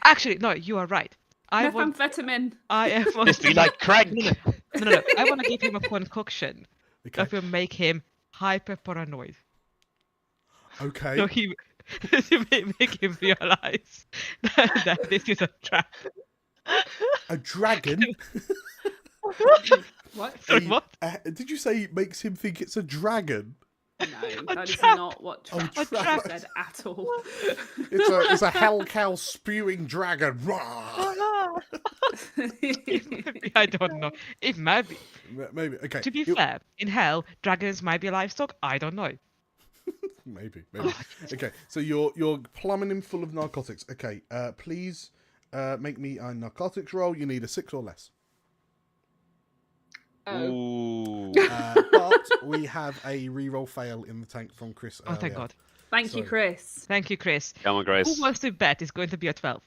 Actually, no, you are right. Methamphetamine. I want Just be like crank. No. I want to give him a concoction that will make him hyper paranoid. Okay. So he to make him realize that this is a trap. A dragon? What? Sorry, what? Did you say it makes him think it's a dragon? No, that is not what trap trap. said at all. It's a hell cow spewing dragon. I don't know. It might be. Maybe. Okay. To be fair, in hell, dragons might be livestock. I don't know. Maybe. Okay, so you're plumbing him full of narcotics. Okay, please make me a narcotics roll. You need a 6 or less. Ooh. But we have a reroll fail in the tank from Chris. Oh, thank God. Thank you, Chris. Thank you, Chris. Come on, Grace. Who wants to bet it's going to be a 12?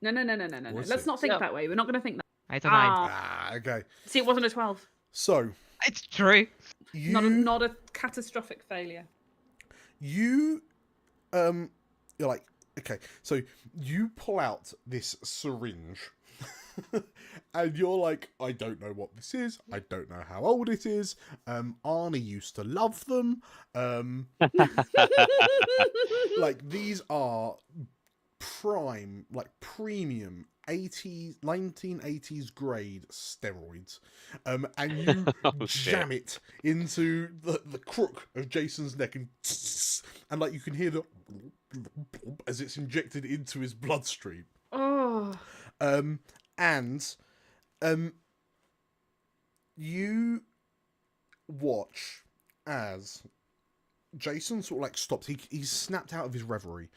No. What's Let's it? not think No. that way. We're not going to think that. It's a 9. Okay. See, it wasn't a 12. So It's true. Not a catastrophic failure. you're like, okay, so you pull out this syringe and you're like, I don't know what this is, I don't know how old it is. Arnie used to love them. Like, these are prime, like premium 1980s grade steroids, and you jam it into the crook of Jason's neck, and like you can hear the as it's injected into his bloodstream. Oh. And you watch as Jason sort of like stops. He's snapped out of his reverie,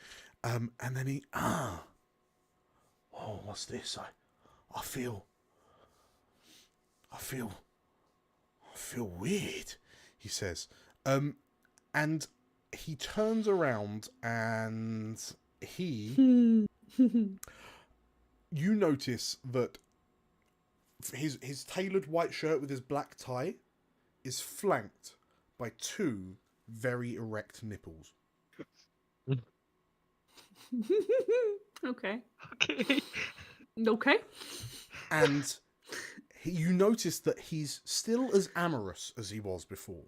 and then he oh, what's this? I feel weird, he says. And he turns around and you notice that his tailored white shirt with his black tie is flanked by 2 very erect nipples. Okay. Okay. And you notice that he's still as amorous as he was before.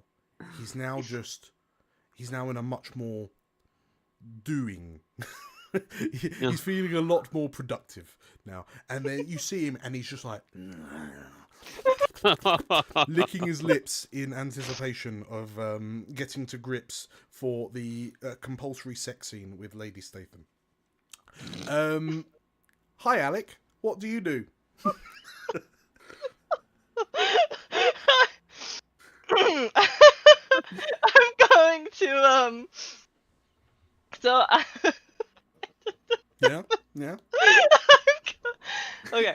He's now in a much more doing. He's feeling a lot more productive now. And then you see him and he's just like licking his lips in anticipation of getting to grips for the compulsory sex scene with Lady Statham. Hi, Alec. What do you do? I'm going to so Yeah. okay.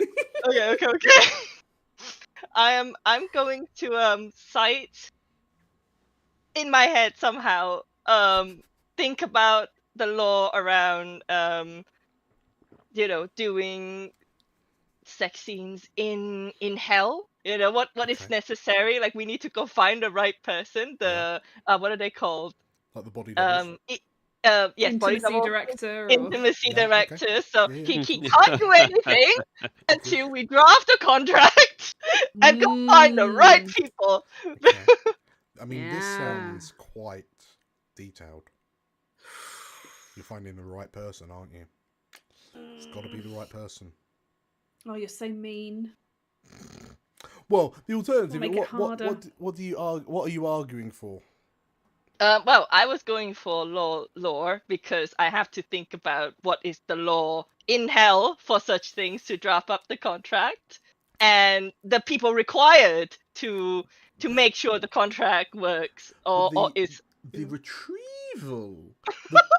I'm going to cite in my head somehow think about the law around doing sex scenes in hell. What is necessary? Like, we need to go find the right person. The what are they called? Like the body doubles. Yes, body Intimacy double. director. Intimacy Yeah, director. okay. So Yeah. he can't do anything until we draft a contract and go find the right people. Okay. I mean, this Yeah. sounds quite detailed. You're finding the right person, aren't you? It's got to be the right person. Oh, you're so mean. Well, the alternative. Make it harder. What are you arguing for? Well, I was going for lore because I have to think about what is the law in hell for such things to draft up the contract, and the people required to make sure the contract works or is the retrieval,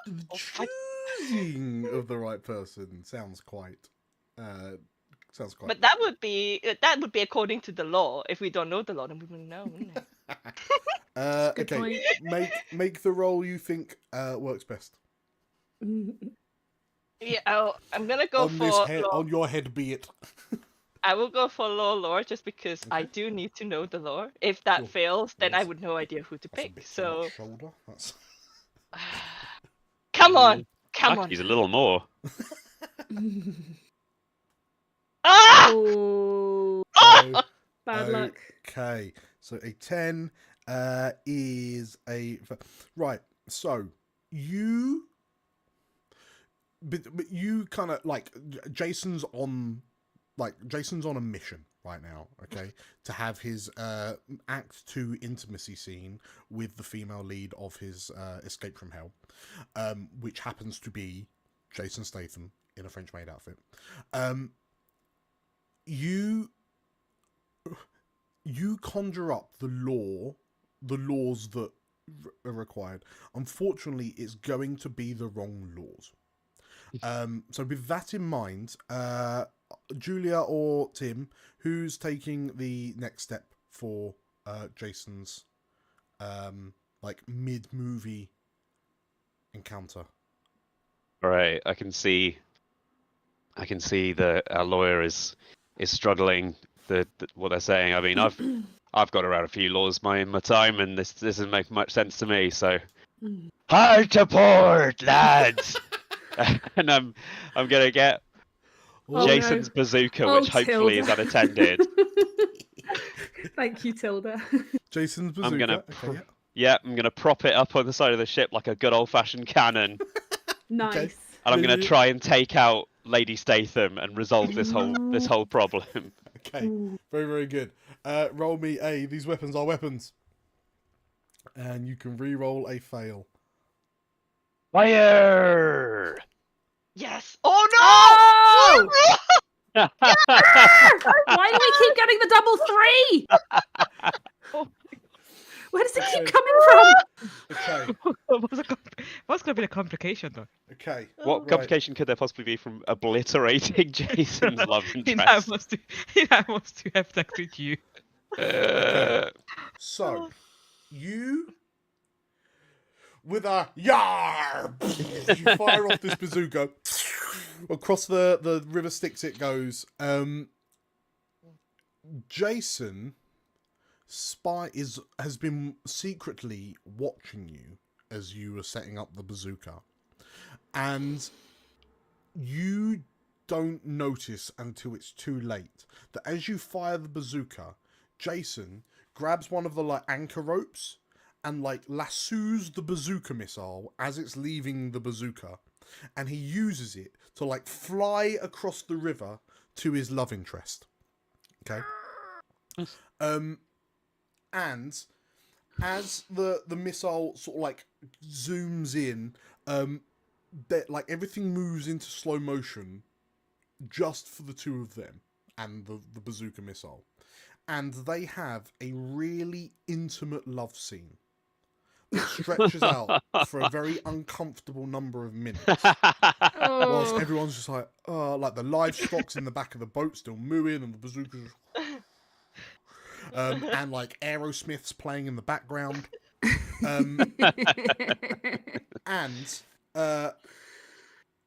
the choosing of the right person sounds quite. But that would be according to the law. If we don't know the law, then we wouldn't know, wouldn't it? Good Okay. point. Make the role you think works best. Yeah, I'm gonna go on for this head, lore. on your head be it. I will go for lore just because I do need to know the lore. If that fails, then I would no idea who to pick. So shoulder. That's... come on. He's a little more. Ah! Oh, bad luck. Okay, so a 10 is a right. So you, but you kind of like Jason's on a mission right now. Okay, to have his Act 2 intimacy scene with the female lead of his Escape from Hell, which happens to be Jason Statham in a French maid outfit. You conjure up the laws that are required. Unfortunately, it's going to be the wrong laws. So with that in mind, Julia or Tim, who's taking the next step for Jason's like mid-movie encounter? All right, I can see I can see that our lawyer is struggling. What they're saying. I mean, I've got around a few laws in my time, and this doesn't make much sense to me. So, hard to port, lads. And I'm gonna get Jason's bazooka, which hopefully is unattended. Thank you, Tilda. Jason's bazooka. I'm gonna prop it up on the side of the ship like a good old-fashioned cannon. Nice. Okay. And I'm gonna try and take out Lady Statham and resolve this whole problem. Okay. Very, very good. Roll me a. These weapons are weapons, and you can re-roll a fail. Fire! Yes. Oh no! Oh! Why do we keep getting the double 3? Where does it keep coming from? Okay. What's going to be the complication, though? Okay. What complication could there possibly be from obliterating Jason's love interest? That was to have sex with you. Okay. So, you, with a yar, you fire off this bazooka. Across the river Styx it goes. Jason has been secretly watching you as you were setting up the bazooka, and you don't notice until it's too late that as you fire the bazooka, Jason grabs one of the anchor ropes and lassos the bazooka missile as it's leaving the bazooka, and he uses it to fly across the river to his love interest. Okay. And as the missile sort of zooms in, everything moves into slow motion just for the two of them and the bazooka missile. And they have a really intimate love scene that stretches out for a very uncomfortable number of minutes. Whilst everyone's just the livestock's in the back of the boat still mooing, and the bazooka's and Aerosmith's playing in the background. And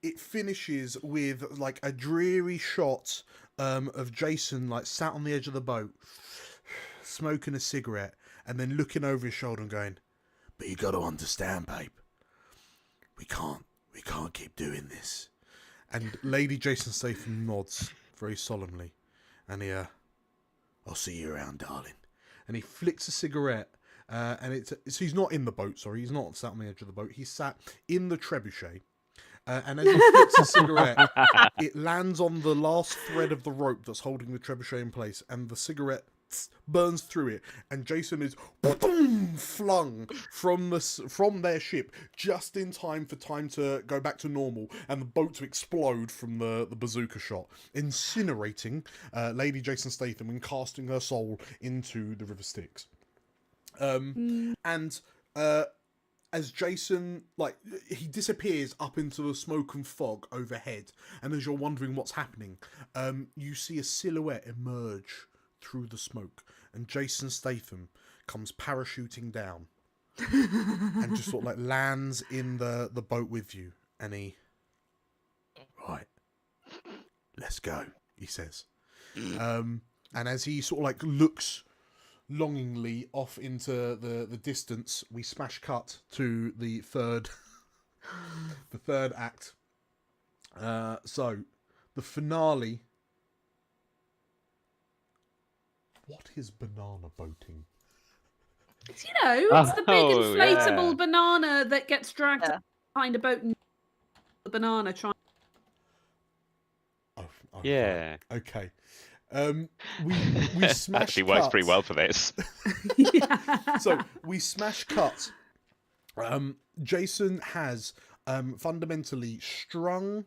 it finishes with a dreary shot of Jason sat on the edge of the boat smoking a cigarette and then looking over his shoulder and going, "But you got to understand, babe, we can't keep doing this." And Lady Jason Statham nods very solemnly, and he "I'll see you around, darling." And he flicks a cigarette, and so he's not in the boat, sorry, he's not sat on the edge of the boat, he's sat in the trebuchet, and as he flicks a cigarette, it lands on the last thread of the rope that's holding the trebuchet in place, and the cigarette burns through it, and Jason is flung from their ship just in time for time to go back to normal and the boat to explode from the bazooka shot, incinerating Lady Jason Statham and casting her soul into the river Styx. And as Jason, he disappears up into the smoke and fog overhead, and as you're wondering what's happening, you see a silhouette emerge through the smoke, and Jason Statham comes parachuting down and just sort of lands in the boat with you, and he, "Right, let's go," he says. And as he sort of looks longingly off into the distance, we smash cut to the third act. So the finale. What is banana boating? It's the big inflatable banana that gets dragged behind a boat and the banana trying. Oh, yeah. Right. Okay. We smash actually works pretty well for this. So we smash cut. Jason has fundamentally strung,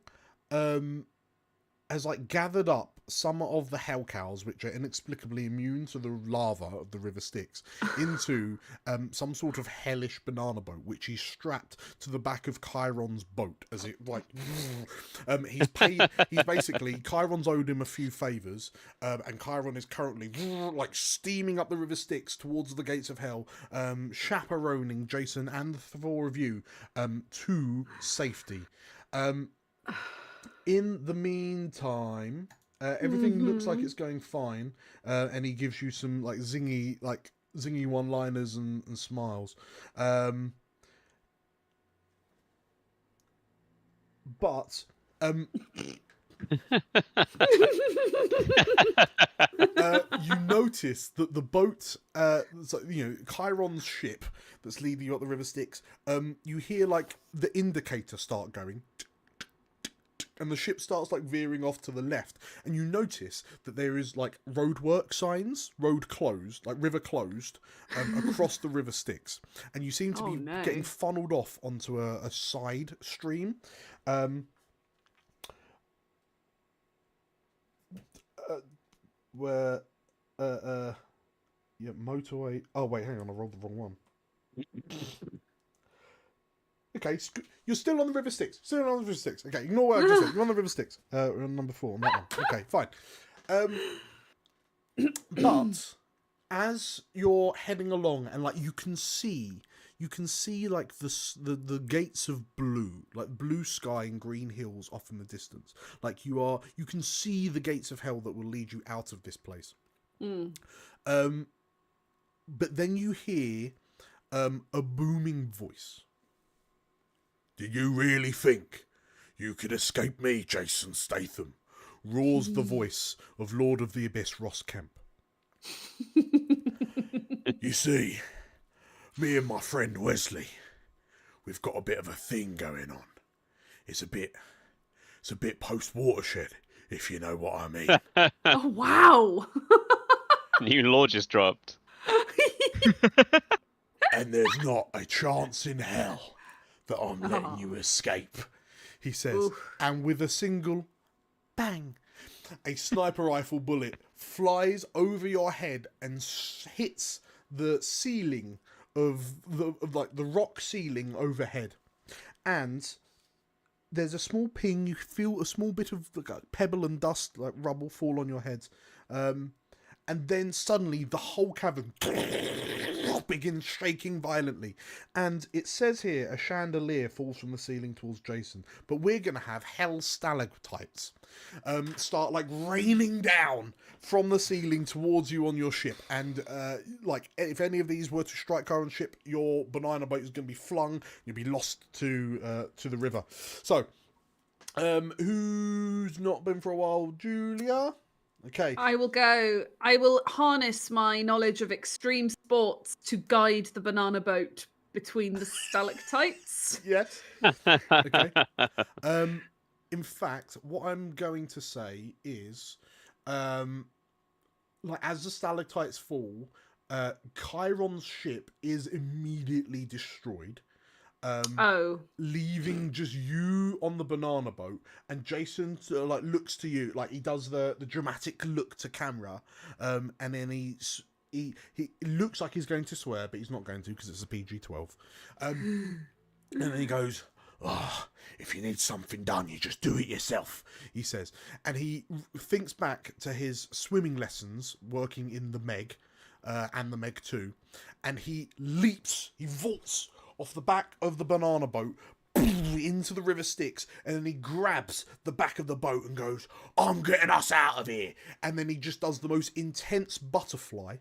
has gathered up some of the hell cows, which are inexplicably immune to the lava of the river Styx, into some sort of hellish banana boat, which he's strapped to the back of Chiron's boat as it he's basically, Chiron's owed him a few favours, and Chiron is currently steaming up the river Styx towards the gates of hell, chaperoning Jason and the four of you to safety. In the meantime, everything looks like it's going fine, and he gives you some like zingy one-liners and smiles. But you notice that the boat, so, you know, Chiron's ship that's leading you up the river Styx, you hear like the indicator start going, and the ship starts like veering off to the left, and you notice that there is like roadwork signs, road closed, like river closed, across the river Styx, and you seem to be getting funneled off onto a side stream. Where yeah, motorway. Oh wait, hang on, I rolled the wrong one. Okay, you're still on the river Styx. Still on the river Styx. Okay, ignore what I just said. You're on the river Styx. We're on number 4 on that one. Okay, fine. But as you're heading along, and like you can see like the gates of blue, like blue sky and green hills off in the distance. Like you can see the gates of hell that will lead you out of this place. But then you hear a booming voice. Do you really think you could escape me, Jason Statham? Roars the voice of Lord of the Abyss, Ross Kemp. You see, me and my friend Wesley, we've got a bit of a thing going on. It's a bit post-Watershed, if you know what I mean. Oh, wow. New law just dropped. And there's not a chance in hell that I'm letting you escape, he says. Oof. And with a single bang, a sniper rifle bullet flies over your head and hits the ceiling of the rock ceiling overhead. And there's a small ping. You feel a small bit of pebble and dust, like rubble, fall on your heads. And then suddenly the whole cavern begins shaking violently. And it says here a chandelier falls from the ceiling towards Jason. But we're going to have hell stalactites start like raining down from the ceiling towards you on your ship. And like if any of these were to strike Chiron's ship, your banana boat is going to be flung. You'll be lost to the river. So, who's not been for a while? Julia? Okay. I will harness my knowledge of extreme sports to guide the banana boat between the stalactites. Yes. Okay. In fact, what I'm going to say is, like as the stalactites fall, Chiron's ship is immediately destroyed. Leaving just you on the banana boat, and Jason like looks to you, like he does the dramatic look to camera, and then he looks like he's going to swear, but he's not going to because it's a PG-12. And then he goes, "Oh, if you need something done, you just do it yourself," he says, and he thinks back to his swimming lessons working in the Meg, and the Meg 2, and he vaults off the back of the banana boat into the river Styx, and then he grabs the back of the boat and goes, "I'm getting us out of here," and then he just does the most intense butterfly.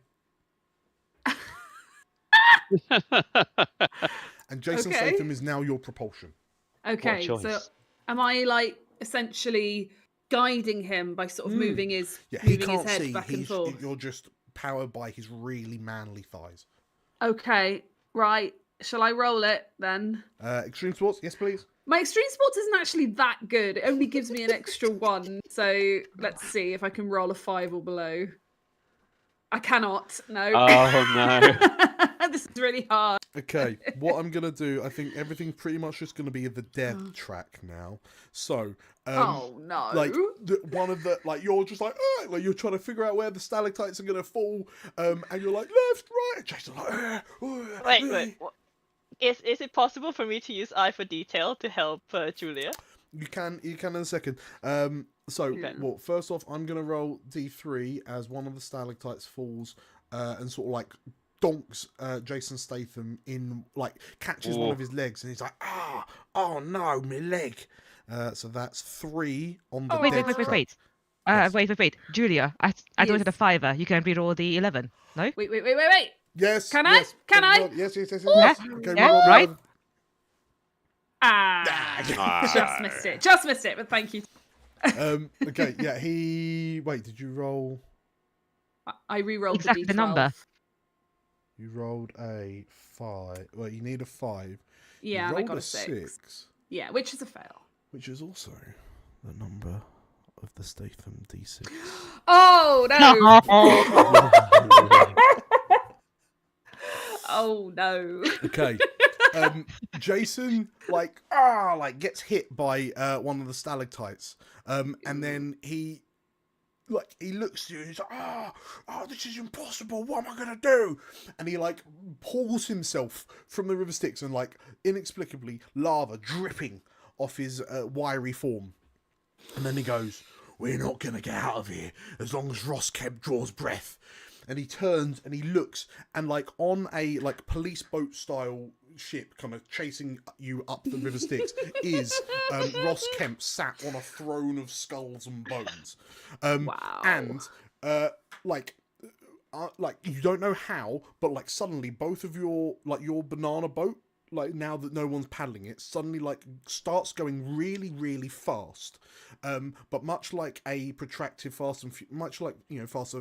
And Jason Statham is now your propulsion. Okay, so am I like essentially guiding him by sort of moving his his head back and forth? You're just powered by his really manly thighs. Okay, right. Shall I roll it then? Extreme sports, yes, please. My extreme sports isn't actually that good. It only gives me an extra 1. So let's see if I can roll a 5 or below. I cannot. No. Oh no. This is really hard. Okay, what I'm gonna do, I think everything's pretty much just gonna be the death track now. So, oh no! Like one of the like you're you're trying to figure out where the stalactites are gonna fall, and you're like left, right. Jason's like, wait. Is it possible for me to use eye for detail to help Julia? You can in a second. Well, first off, I'm gonna roll D3 as one of the stalactites falls, and sort of like donks Jason Statham in, like catches one of his legs, and he's like, oh no, my leg. So that's 3 on the Wait, dead wait, wait, wait, trap. wait. Yes. Wait. Julia, I thought it had a 5. You can reroll the 11. No? Wait. Yes. Can yes. I? Can I? Reroll- Yes. Yeah, Okay, yeah, reroll the right. 11. Just missed it. Just missed it, but thank you. Okay, yeah, he... Wait, did you roll... I re-rolled Exactly the the D12. number. You rolled a 5. Well, you need a 5. Yeah, you and I rolled got a a 6. Yeah, which is a fail. Which is also the number of the Statham D6. Oh, no! Oh, no. Okay. Jason, gets hit by one of the stalactites. And then he looks at you and he's like, this is impossible. What am I going to do? And he, pulls himself from the river Styx and, inexplicably, lava dripping off his wiry form. And then he goes, we're not going to get out of here as long as Ross Kemp draws breath. And he turns and he looks, and on a police boat style ship, kind of chasing you up the river Styx, is Ross Kemp sat on a throne of skulls and bones. Wow. And you don't know how, but suddenly both of your banana boat, now that no one's paddling it, suddenly starts going really, really fast. But much like a protracted Fast and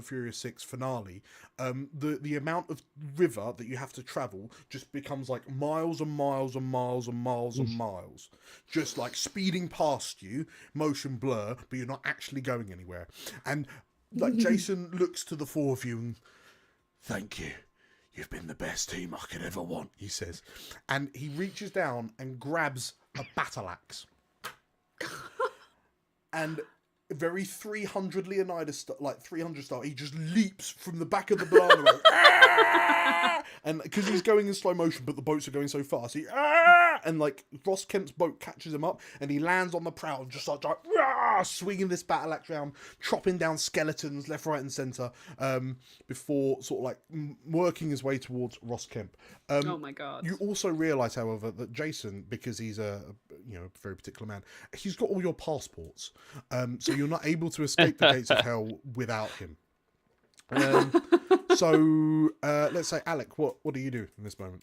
Furious 6 finale, the amount of river that you have to travel just becomes miles and miles and miles and miles and miles, just speeding past you, motion blur, but you're not actually going anywhere. And Jason looks to the 4 of you and, thank you. You've been the best team I could ever want, he says. And he reaches down and grabs a battle axe. And very 300 Leonidas, 300 style, he just leaps from the back of the banana boat. And because he's going in slow motion, but the boats are going so fast, and Ross Kemp's boat catches him up, and he lands on the prow and just starts swinging this battle axe round, chopping down skeletons left, right, and centre, before working his way towards Ross Kemp. Oh my god! You also realise, however, that Jason, because he's a very particular man, he's got all your passports, so you're not able to escape the gates of hell without him. So let's say, Alec, what do you do in this moment?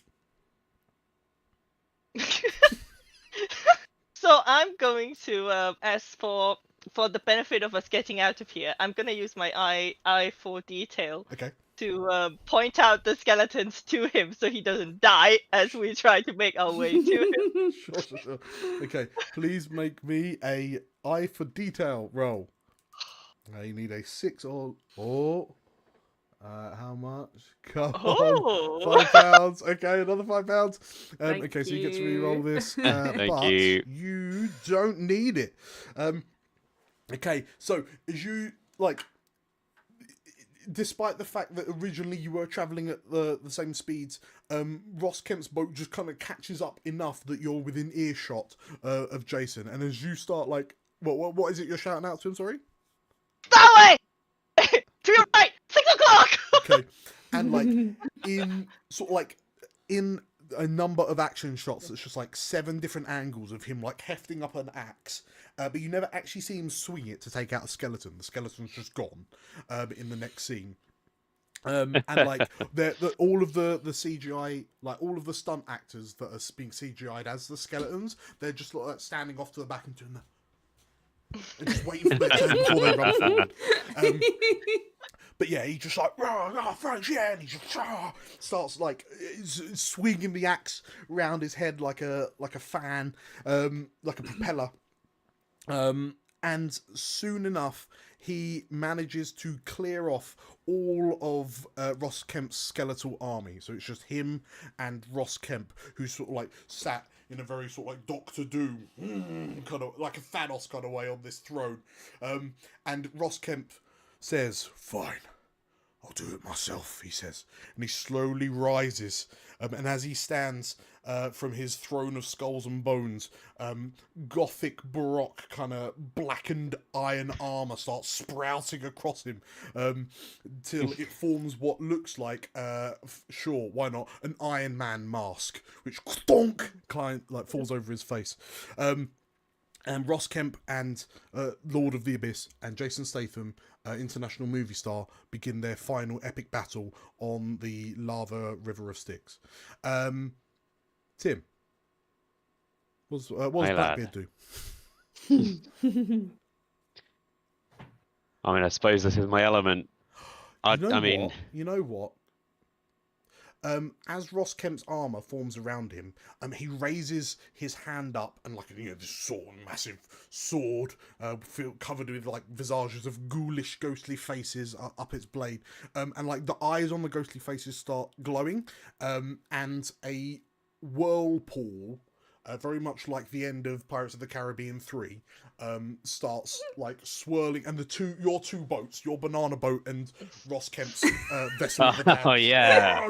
So I'm going to, as for the benefit of us getting out of here, I'm gonna use my eye for detail. Okay. To point out the skeletons to him so he doesn't die as we try to make our way to him. Sure. Okay, please make me a eye for detail roll. I need a 6 or how much? Come on, £5. Okay, another £5. Okay, so you get to re-roll this, but you don't need it. Okay, so as you despite the fact that originally you were travelling at the same speeds, Ross Kemp's boat just kind of catches up enough that you're within earshot of Jason, and as you start what is it you're shouting out to him? Sorry. That way. To your right. 6 o'clock. Okay, and in a number of action shots, it's just 7 different angles of him hefting up an axe, but you never actually see him swing it to take out a skeleton. The skeleton's just gone in the next scene. And all of the CGI, all of the stunt actors that are being CGI'd as the skeletons, they're just standing off to the back and doing and just waiting for their turn before they run forward. But yeah, he just thanks, yeah, and he just starts swinging the axe around his head like a fan, like a propeller. And soon enough, he manages to clear off all of Ross Kemp's skeletal army. So it's just him and Ross Kemp, who's sat in a very Doctor Doom, kind of like a Thanos kind of way on this throne. And Ross Kemp says, "Fine, I'll do it myself," he says. And he slowly rises. And as he stands from his throne of skulls and bones, Gothic Baroque kind of blackened iron armour starts sprouting across him till it forms what looks like, sure, why not, an Iron Man mask, which thonk, falls over his face. And Ross Kemp and Lord of the Abyss and Jason Statham, international movie star, begin their final epic battle on the lava river of Styx. Tim, what does Blackbeard do? I mean, I suppose this is my element. You know what? As Ross Kemp's armor forms around him, he raises his hand up, and this sword, massive sword, covered with like visages of ghoulish, ghostly faces up its blade, and like the eyes on the ghostly faces start glowing, and a whirlpool, very much like the end of Pirates of the Caribbean 3, starts like swirling, and your two boats, your banana boat and Ross Kemp's vessel of the Damned. Oh yeah.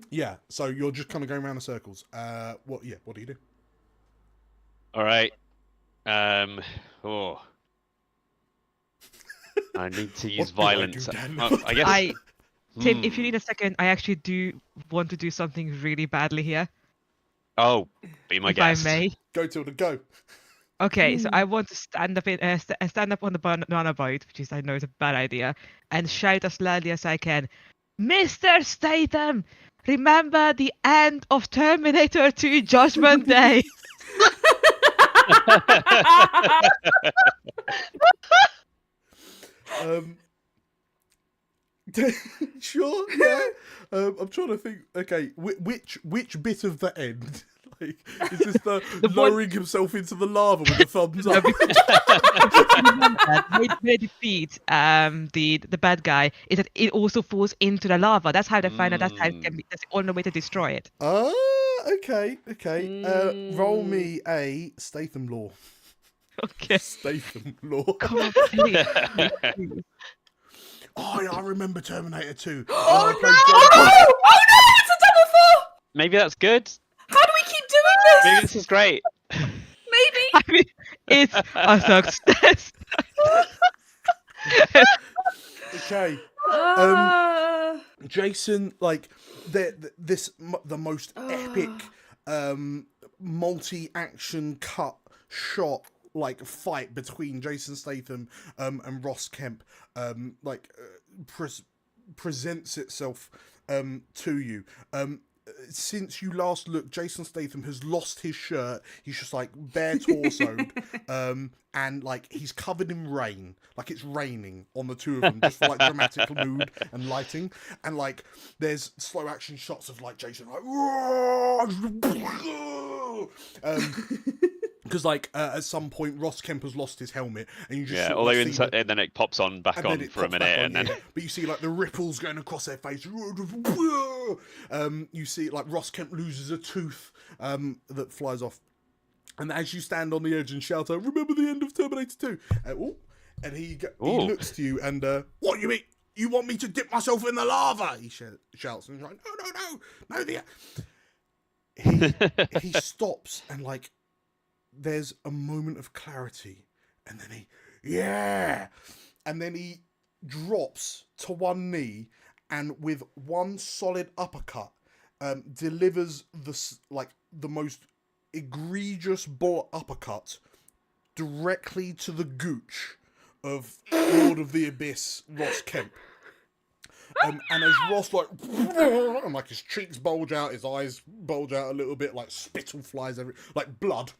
Yeah. So you're just kind of going around in circles. What do you do? All right. Oh. I need to use violence. I guess. Tim, if you need a second, I actually do want to do something really badly here. Oh, be my guest. If I may. Go, Tilda, go. Okay, so I want to stand up on the banana boat, which I know is a bad idea, and shout as loudly as I can, "Mr. Statham, remember the end of Terminator 2 Judgment Day." Sure, yeah. I'm trying to think. Okay, which bit of the end? Like, is this the lowering himself into the lava with the thumbs up? They defeat the bad guy. Is that it also falls into the lava? That's how they find out. That's the only way to destroy it. Okay. Roll me a Statham law. Okay. Statham law. God, please. Oh, yeah, I remember Terminator 2. Oh no! It's a double 4! Maybe that's good. How do we keep doing this? Maybe this is great. Maybe. I mean, it's a success. Okay. Jason, like the most epic multi-action cut shot like fight between Jason Statham and Ross Kemp presents itself to you. Since you last looked, Jason Statham has lost his shirt. He's just like bare torsoed, and like he's covered in rain, like it's raining on the two of them, just for like dramatic mood and lighting. And like there's slow action shots of like Jason like, because like at some point Ross Kemp has lost his helmet, and you just and then it pops on back on for a minute, and then but you see like the ripples going across their face. You see like Ross Kemp loses a tooth that flies off, and as you stand on the edge and shout out, "Remember the end of Terminator 2," and he looks to you and what you mean? You want me to dip myself in the lava? He shouts, and he's like, no. He stops, and like there's a moment of clarity, and then he drops to one knee, and with one solid uppercut delivers the most egregious bullet uppercut directly to the gooch of Lord of the Abyss Ross Kemp. And as Ross and like his cheeks bulge out, his eyes bulge out a little bit, like spittle flies like blood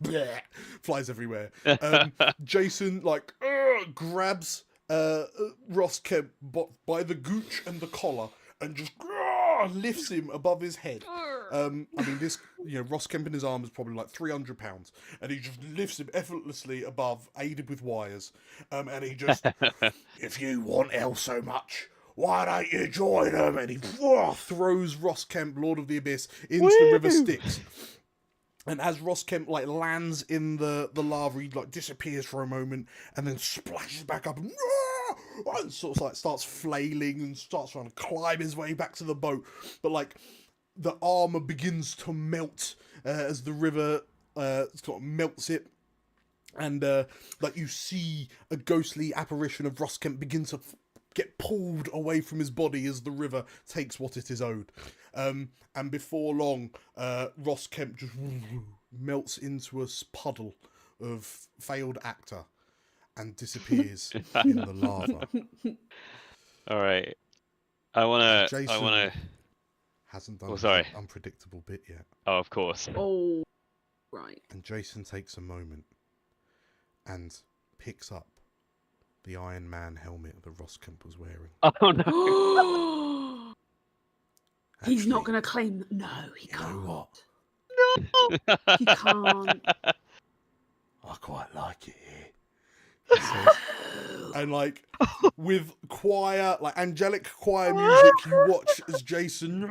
flies everywhere. Jason grabs Ross Kemp by the gooch and the collar and just lifts him above his head. Ross Kemp in his arm is probably like 300 pounds, and he just lifts him effortlessly above, aided with wires. And he just, if you want hell so much, why don't you join them? And he throws Ross Kemp, Lord of the Abyss, into the River Styx. And as Ross Kemp lands in the lava, he disappears for a moment and then splashes back up and sort of starts flailing and starts trying to climb his way back to the boat. But the armor begins to melt as the river sort of melts it. And you see a ghostly apparition of Ross Kemp begin to get pulled away from his body as the river takes what it is owed. And before long, Ross Kemp just melts into a puddle of failed actor and disappears in the lava. All right. I wanna. Jason hasn't done Oh, his sorry. unpredictable bit yet. Oh, of course. Oh, right. And Jason takes a moment and picks up the Iron Man helmet that Roskemp was wearing. Oh no. He's not Actually, going to claim. No, he you know can't. what? He can't. I quite like it here. He says. And like with choir, like angelic choir music, you watch as Jason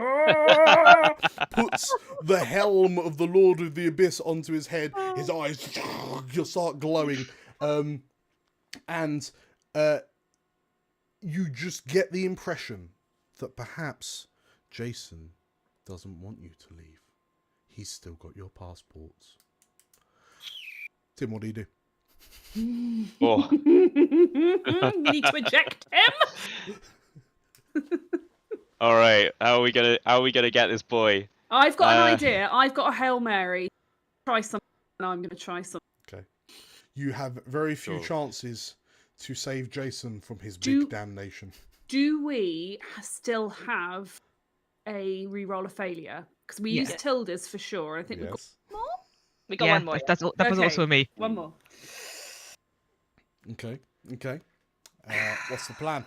puts the helm of the Lord of the Abyss onto his head. His eyes start glowing, and you just get the impression that perhaps Jason doesn't want you to leave. He's still got your passports. Tim, what do you do? Oh. You need to eject him. All right. How are we gonna get this boy? I've got an idea. I've got a Hail Mary. Try something. And I'm going to try something. Okay. You have very few chances to save Jason from his big damnation. Do we still have a reroll of failure? Because we used tildes for sure. I think we've got more. We got one more. That was also me. One more. Okay. What's the plan?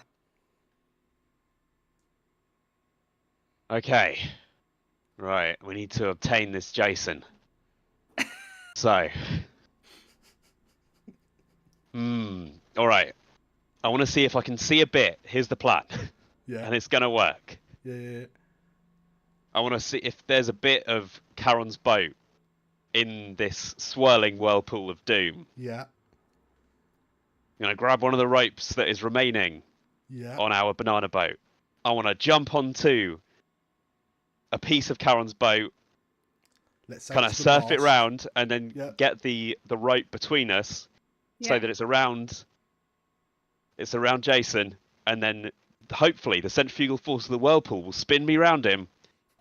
Okay. Right. We need to obtain this Jason. So. All right. I want to see if I can see a bit. Here's the plan. Yeah. And it's gonna work. Yeah. I want to see if there's a bit of Charon's boat in this swirling whirlpool of doom. Yeah. I'm going to grab one of the ropes that is remaining on our banana boat. I want to jump onto a piece of Charon's boat, kind of surf it round, and then get the rope between us so that it's around Jason, and then hopefully the centrifugal force of the whirlpool will spin me round him,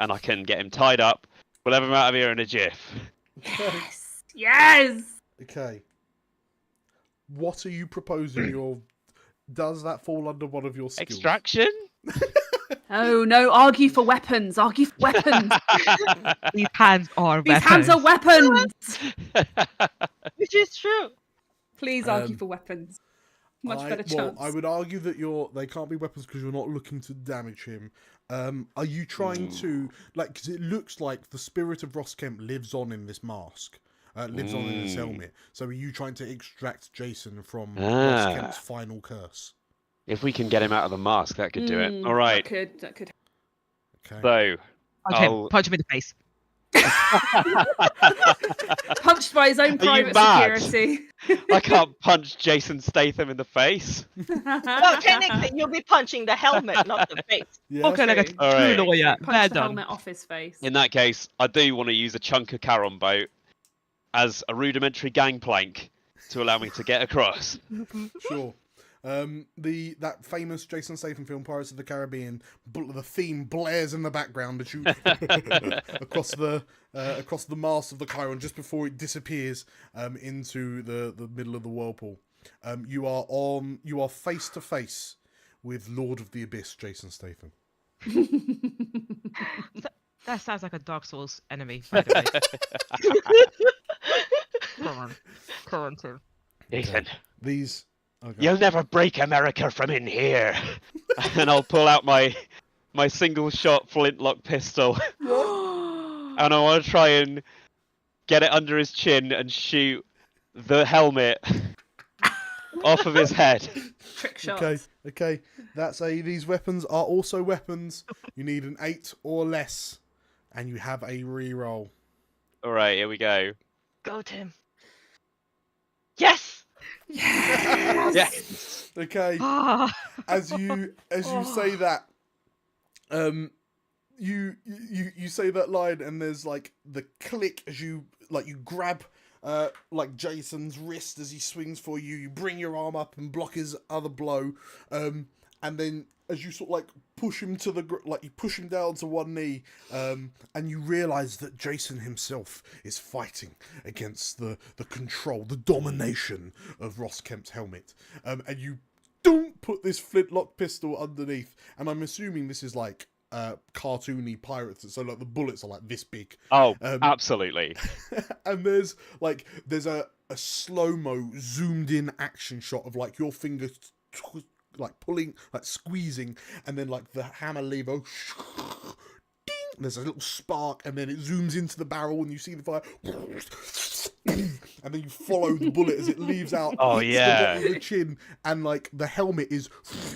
and I can get him tied up. We'll have him out of here in a jiff. Yes. Okay. What are you proposing? Does that fall under one of your skills? Extraction? Oh no! Argue for weapons. Argue for weapons. These hands are These weapons. hands are weapons. Which is true. Please argue for weapons. Much better chance. I would argue that they can't be weapons because you're not looking to damage him. Are you trying to because it looks like the spirit of Roskemp lives on in this mask, lives on in this helmet. So are you trying to extract Jason from Roskemp's final curse? If we can get him out of the mask, that could do it. All right. That could. Okay. So punch him in the face. Punched by his own private security. I can't punch Jason Statham in the face. Well, technically, you'll be punching the helmet, not the face. Okay, like a true lawyer. Punch the helmet off his face. In that case, I do want to use a chunk of Charon boat as a rudimentary gangplank to allow me to get across. Sure. That famous Jason Statham film Pirates of the Caribbean, the theme blares in the background as you across the mast of the Chiron just before it disappears into the middle of the whirlpool. You are face to face with Lord of the Abyss, Jason Statham. That sounds like a Dark Souls enemy, by the way. Come on, Tim. Ethan. These. Okay. You'll never break America from in here. And I'll pull out my single shot flintlock pistol. And I want to try and get it under his chin and shoot the helmet off of his head. Trick shots. Okay. These weapons are also weapons. You need an 8 or less, and you have a reroll. All right, here we go. Go, Tim. Yes. Yes. Okay. As you say that, you say that line, and there's like the click as you grab Jason's wrist as he swings for you. You bring your arm up and block his other blow, and then as you sort of like push him to you push him down to one knee, and you realise that Jason himself is fighting against the control, the domination of Ross Kemp's helmet, and you don't put this flintlock pistol underneath, and I'm assuming this is like cartoony pirates, so like the bullets are like this big. Oh, absolutely. And there's a slow-mo zoomed in action shot of like your fingers like pulling, like squeezing, and then like the hammer lever, ding, there's a little spark, and then it zooms into the barrel and you see the fire, and then you follow the bullet as it leaves out the bottom of the chin, and like the helmet is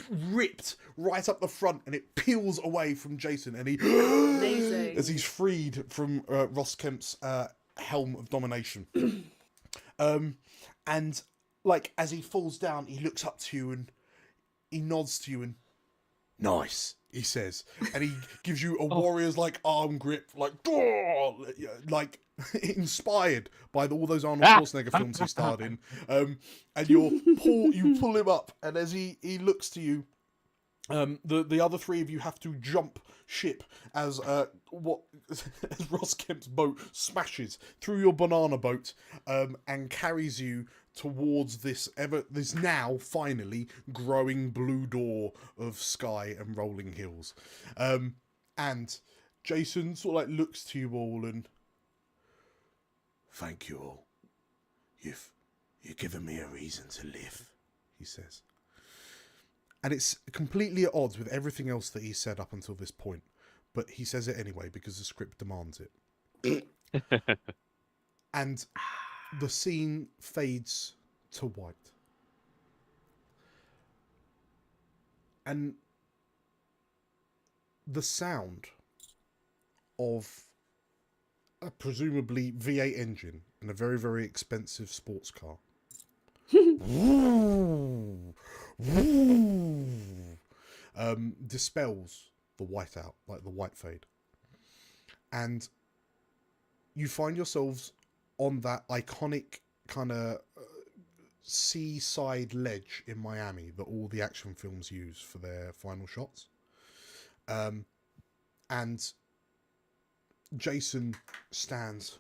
ripped right up the front and it peels away from Jason, and he Amazing. as he's freed from Ross Kemp's helm of domination. And like as he falls down, he looks up to you and he nods to you and nice, he says, and he gives you a warrior's like arm grip, like inspired by all those Arnold Schwarzenegger films he starred in. And you pull him up, and as he looks to you, the other three of you have to jump ship as Ross Kemp's boat smashes through your banana boat, and carries you towards this now finally growing blue door of sky and rolling hills. And Jason sort of like looks to you all and, thank you all. You've given me a reason to live, he says. And it's completely at odds with everything else that he said up until this point. But he says it anyway because the script demands it. And the scene fades to white. And the sound of a presumably V8 engine in a very, very expensive sports car dispels the whiteout, like the white fade. And you find yourselves on that iconic kind of seaside ledge in Miami that all the action films use for their final shots. And Jason stands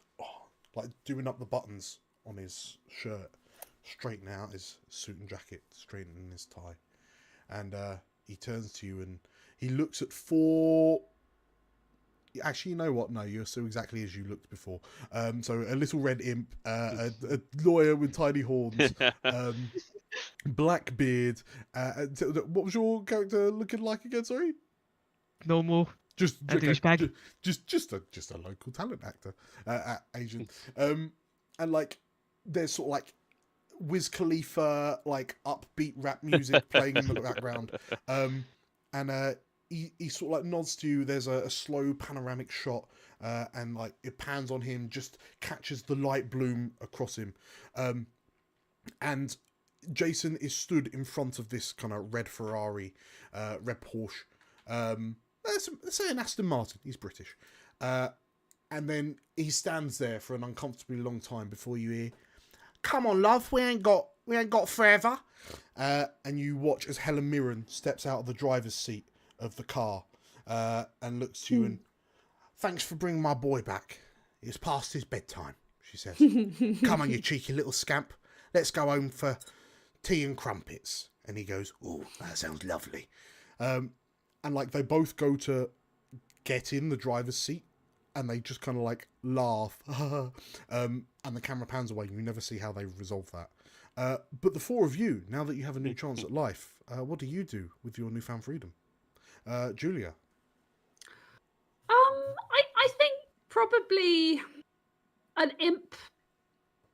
like doing up the buttons on his shirt, straightening out his suit and jacket, straightening his tie. And he turns to you and he looks at four... Actually, you know what? No, you're still exactly as you looked before. So a little red imp, a lawyer with tiny horns, black beard. What was your character looking like again? Sorry, normal. Just a douchebag. Just a local talent actor, agent. And like there's sort of like Wiz Khalifa like upbeat rap music playing in the background. And he sort of like nods to you. There's a slow panoramic shot, and like it pans on him, just catches the light bloom across him. And Jason is stood in front of this kind of red Ferrari, red Porsche. Let's say an Aston Martin. He's British. And then he stands there for an uncomfortably long time before you hear, "Come on, love, we ain't got forever." And you watch as Helen Mirren steps out of the driver's seat of the car, and looks to you and, "Thanks for bringing my boy back. It's past his bedtime," she says. "Come on, you cheeky little scamp. Let's go home for tea and crumpets." And he goes, "Oh, that sounds lovely." And like they both go to get in the driver's seat, and they just kind of like laugh, and the camera pans away. You never see how they resolve that. But the four of you, now that you have a new chance at life, what do you do with your newfound freedom? Julia? I think probably an imp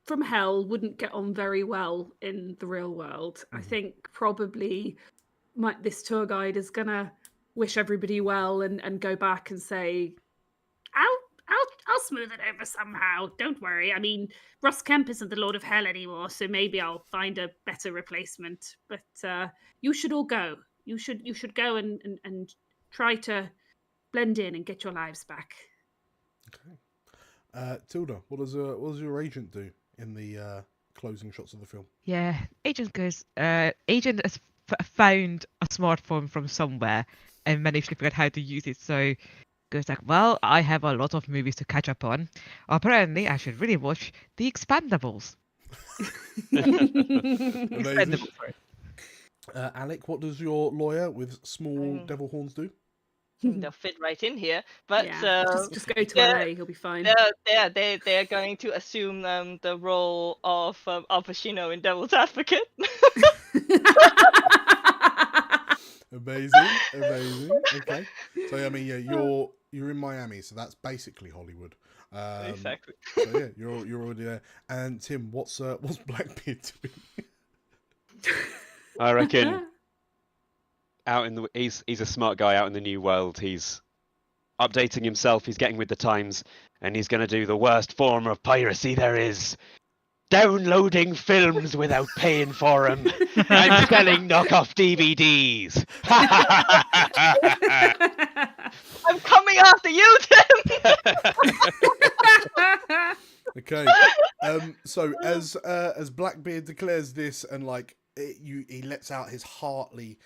from hell wouldn't get on very well in the real world. I think probably this tour guide is gonna wish everybody well and go back and say, I'll smooth it over somehow. Don't worry. I mean, Ross Kemp isn't the Lord of Hell anymore, so maybe I'll find a better replacement. But you should all go. You should go and try to blend in and get your lives back. Okay. Tilda, what does your agent do in the closing shots of the film? Yeah, agent goes. Agent has found a smartphone from somewhere and managed to figure out how to use it. So goes like, well, I have a lot of movies to catch up on. Apparently, I should really watch The Expendables. Amazing. Expendables, sorry. Alec, what does your lawyer with small devil horns do? They'll fit right in here, but Yeah, just go to yeah, LA, he'll be fine. they're going to assume the role of Al Pacino in Devil's Advocate. Amazing. Okay, so I mean, yeah, you're in Miami, so that's basically Hollywood. Exactly. So yeah, you're already there. And Tim, what's Blackbeard doing? I reckon he's a smart guy out in the new world. He's updating himself. He's getting with the times, and he's going to do the worst form of piracy there is: downloading films without paying for them and selling knockoff DVDs. I'm coming after you, Tim. Okay, so as Blackbeard declares this, and like he lets out his heartly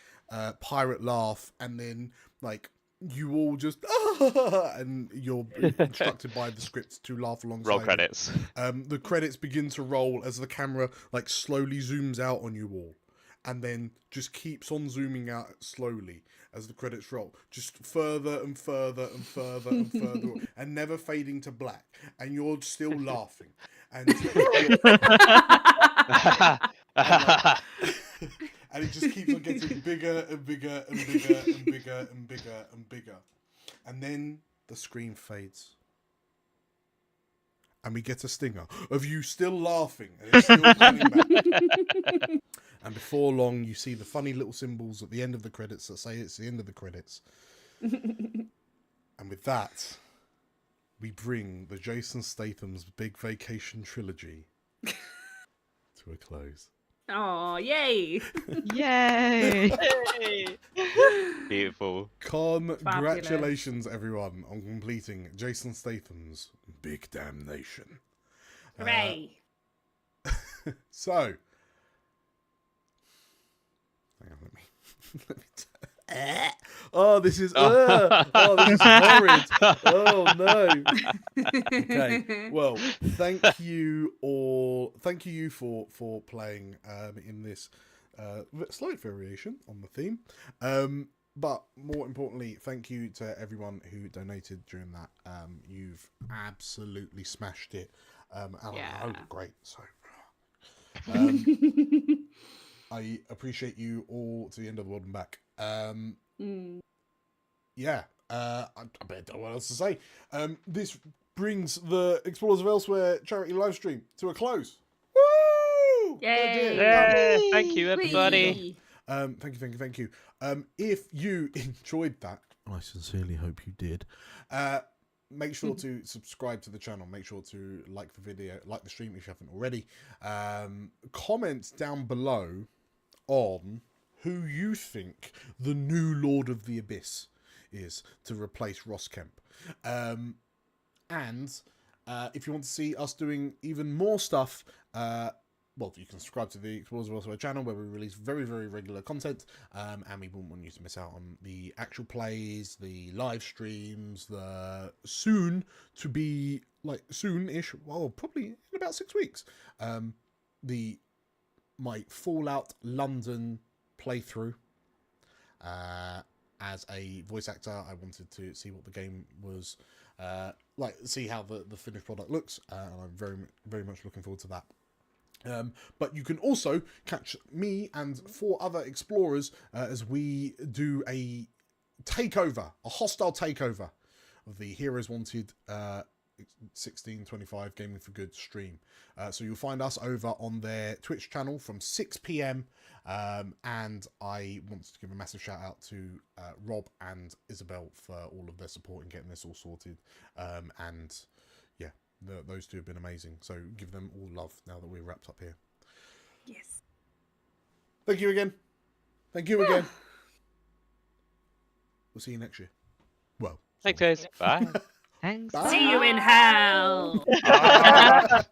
pirate laugh, and then like you all just and you're instructed by the script to laugh alongside. Roll credits. The credits begin to roll as the camera like slowly zooms out on you all, and then just keeps on zooming out slowly as the credits roll, just further and further and further and further, and never fading to black, and you're still laughing, and and it just keeps on getting bigger and bigger and bigger and bigger and bigger and bigger, and then the screen fades. And we get a stinger of you still laughing, and it's still coming back. And before long, you see the funny little symbols at the end of the credits that say it's the end of the credits. And with that, we bring the Jason Statham's Big Vacation trilogy to a close. Oh, yay! Yay! Hey. Beautiful. Congratulations, everyone, on completing Jason Statham's Big Damnation. Hooray! So, hang on, let me oh, this is horrid. Oh no. Okay. Well, thank you all. Thank you for playing in this slight variation on the theme. But more importantly, thank you to everyone who donated during that. You've absolutely smashed it. Alan, Yeah. great. So I appreciate you all to the end of the world and back. Yeah, I don't know what else to say. This brings the Explorers of Elsewhere charity live stream to a close. Woo! Yay! Yeah, thank you, everybody. Thank you. If you enjoyed that, I sincerely hope you did. Make sure to subscribe to the channel. Make sure to like the video, like the stream if you haven't already. Comment down below on who you think the new Lord of the Abyss is to replace Ross Kemp. And if you want to see us doing even more stuff, well, you can subscribe to the Explorers of Elsewhere channel, where we release very, very regular content, and we wouldn't want you to miss out on the actual plays, the live streams, the soon-to-be, like, soon-ish, well, probably in about 6 weeks, my Fallout London playthrough. As a voice actor, I wanted to see what the game was like, see how the finished product looks, and I'm very, very much looking forward to that. But you can also catch me and 4 other explorers as we do a hostile takeover of the Heroes Wanted 1625 Gaming for Good stream. So you'll find us over on their Twitch channel from 6 PM. And I want to give a massive shout out to Rob and Isabel for all of their support in getting this all sorted. And yeah, those two have been amazing. So give them all love now that we're wrapped up here. Yes. Thank you again. Thank you again. We'll see you next year. Well, Thanks, guys. Bye. Thanks. Bye. See you in hell. Bye.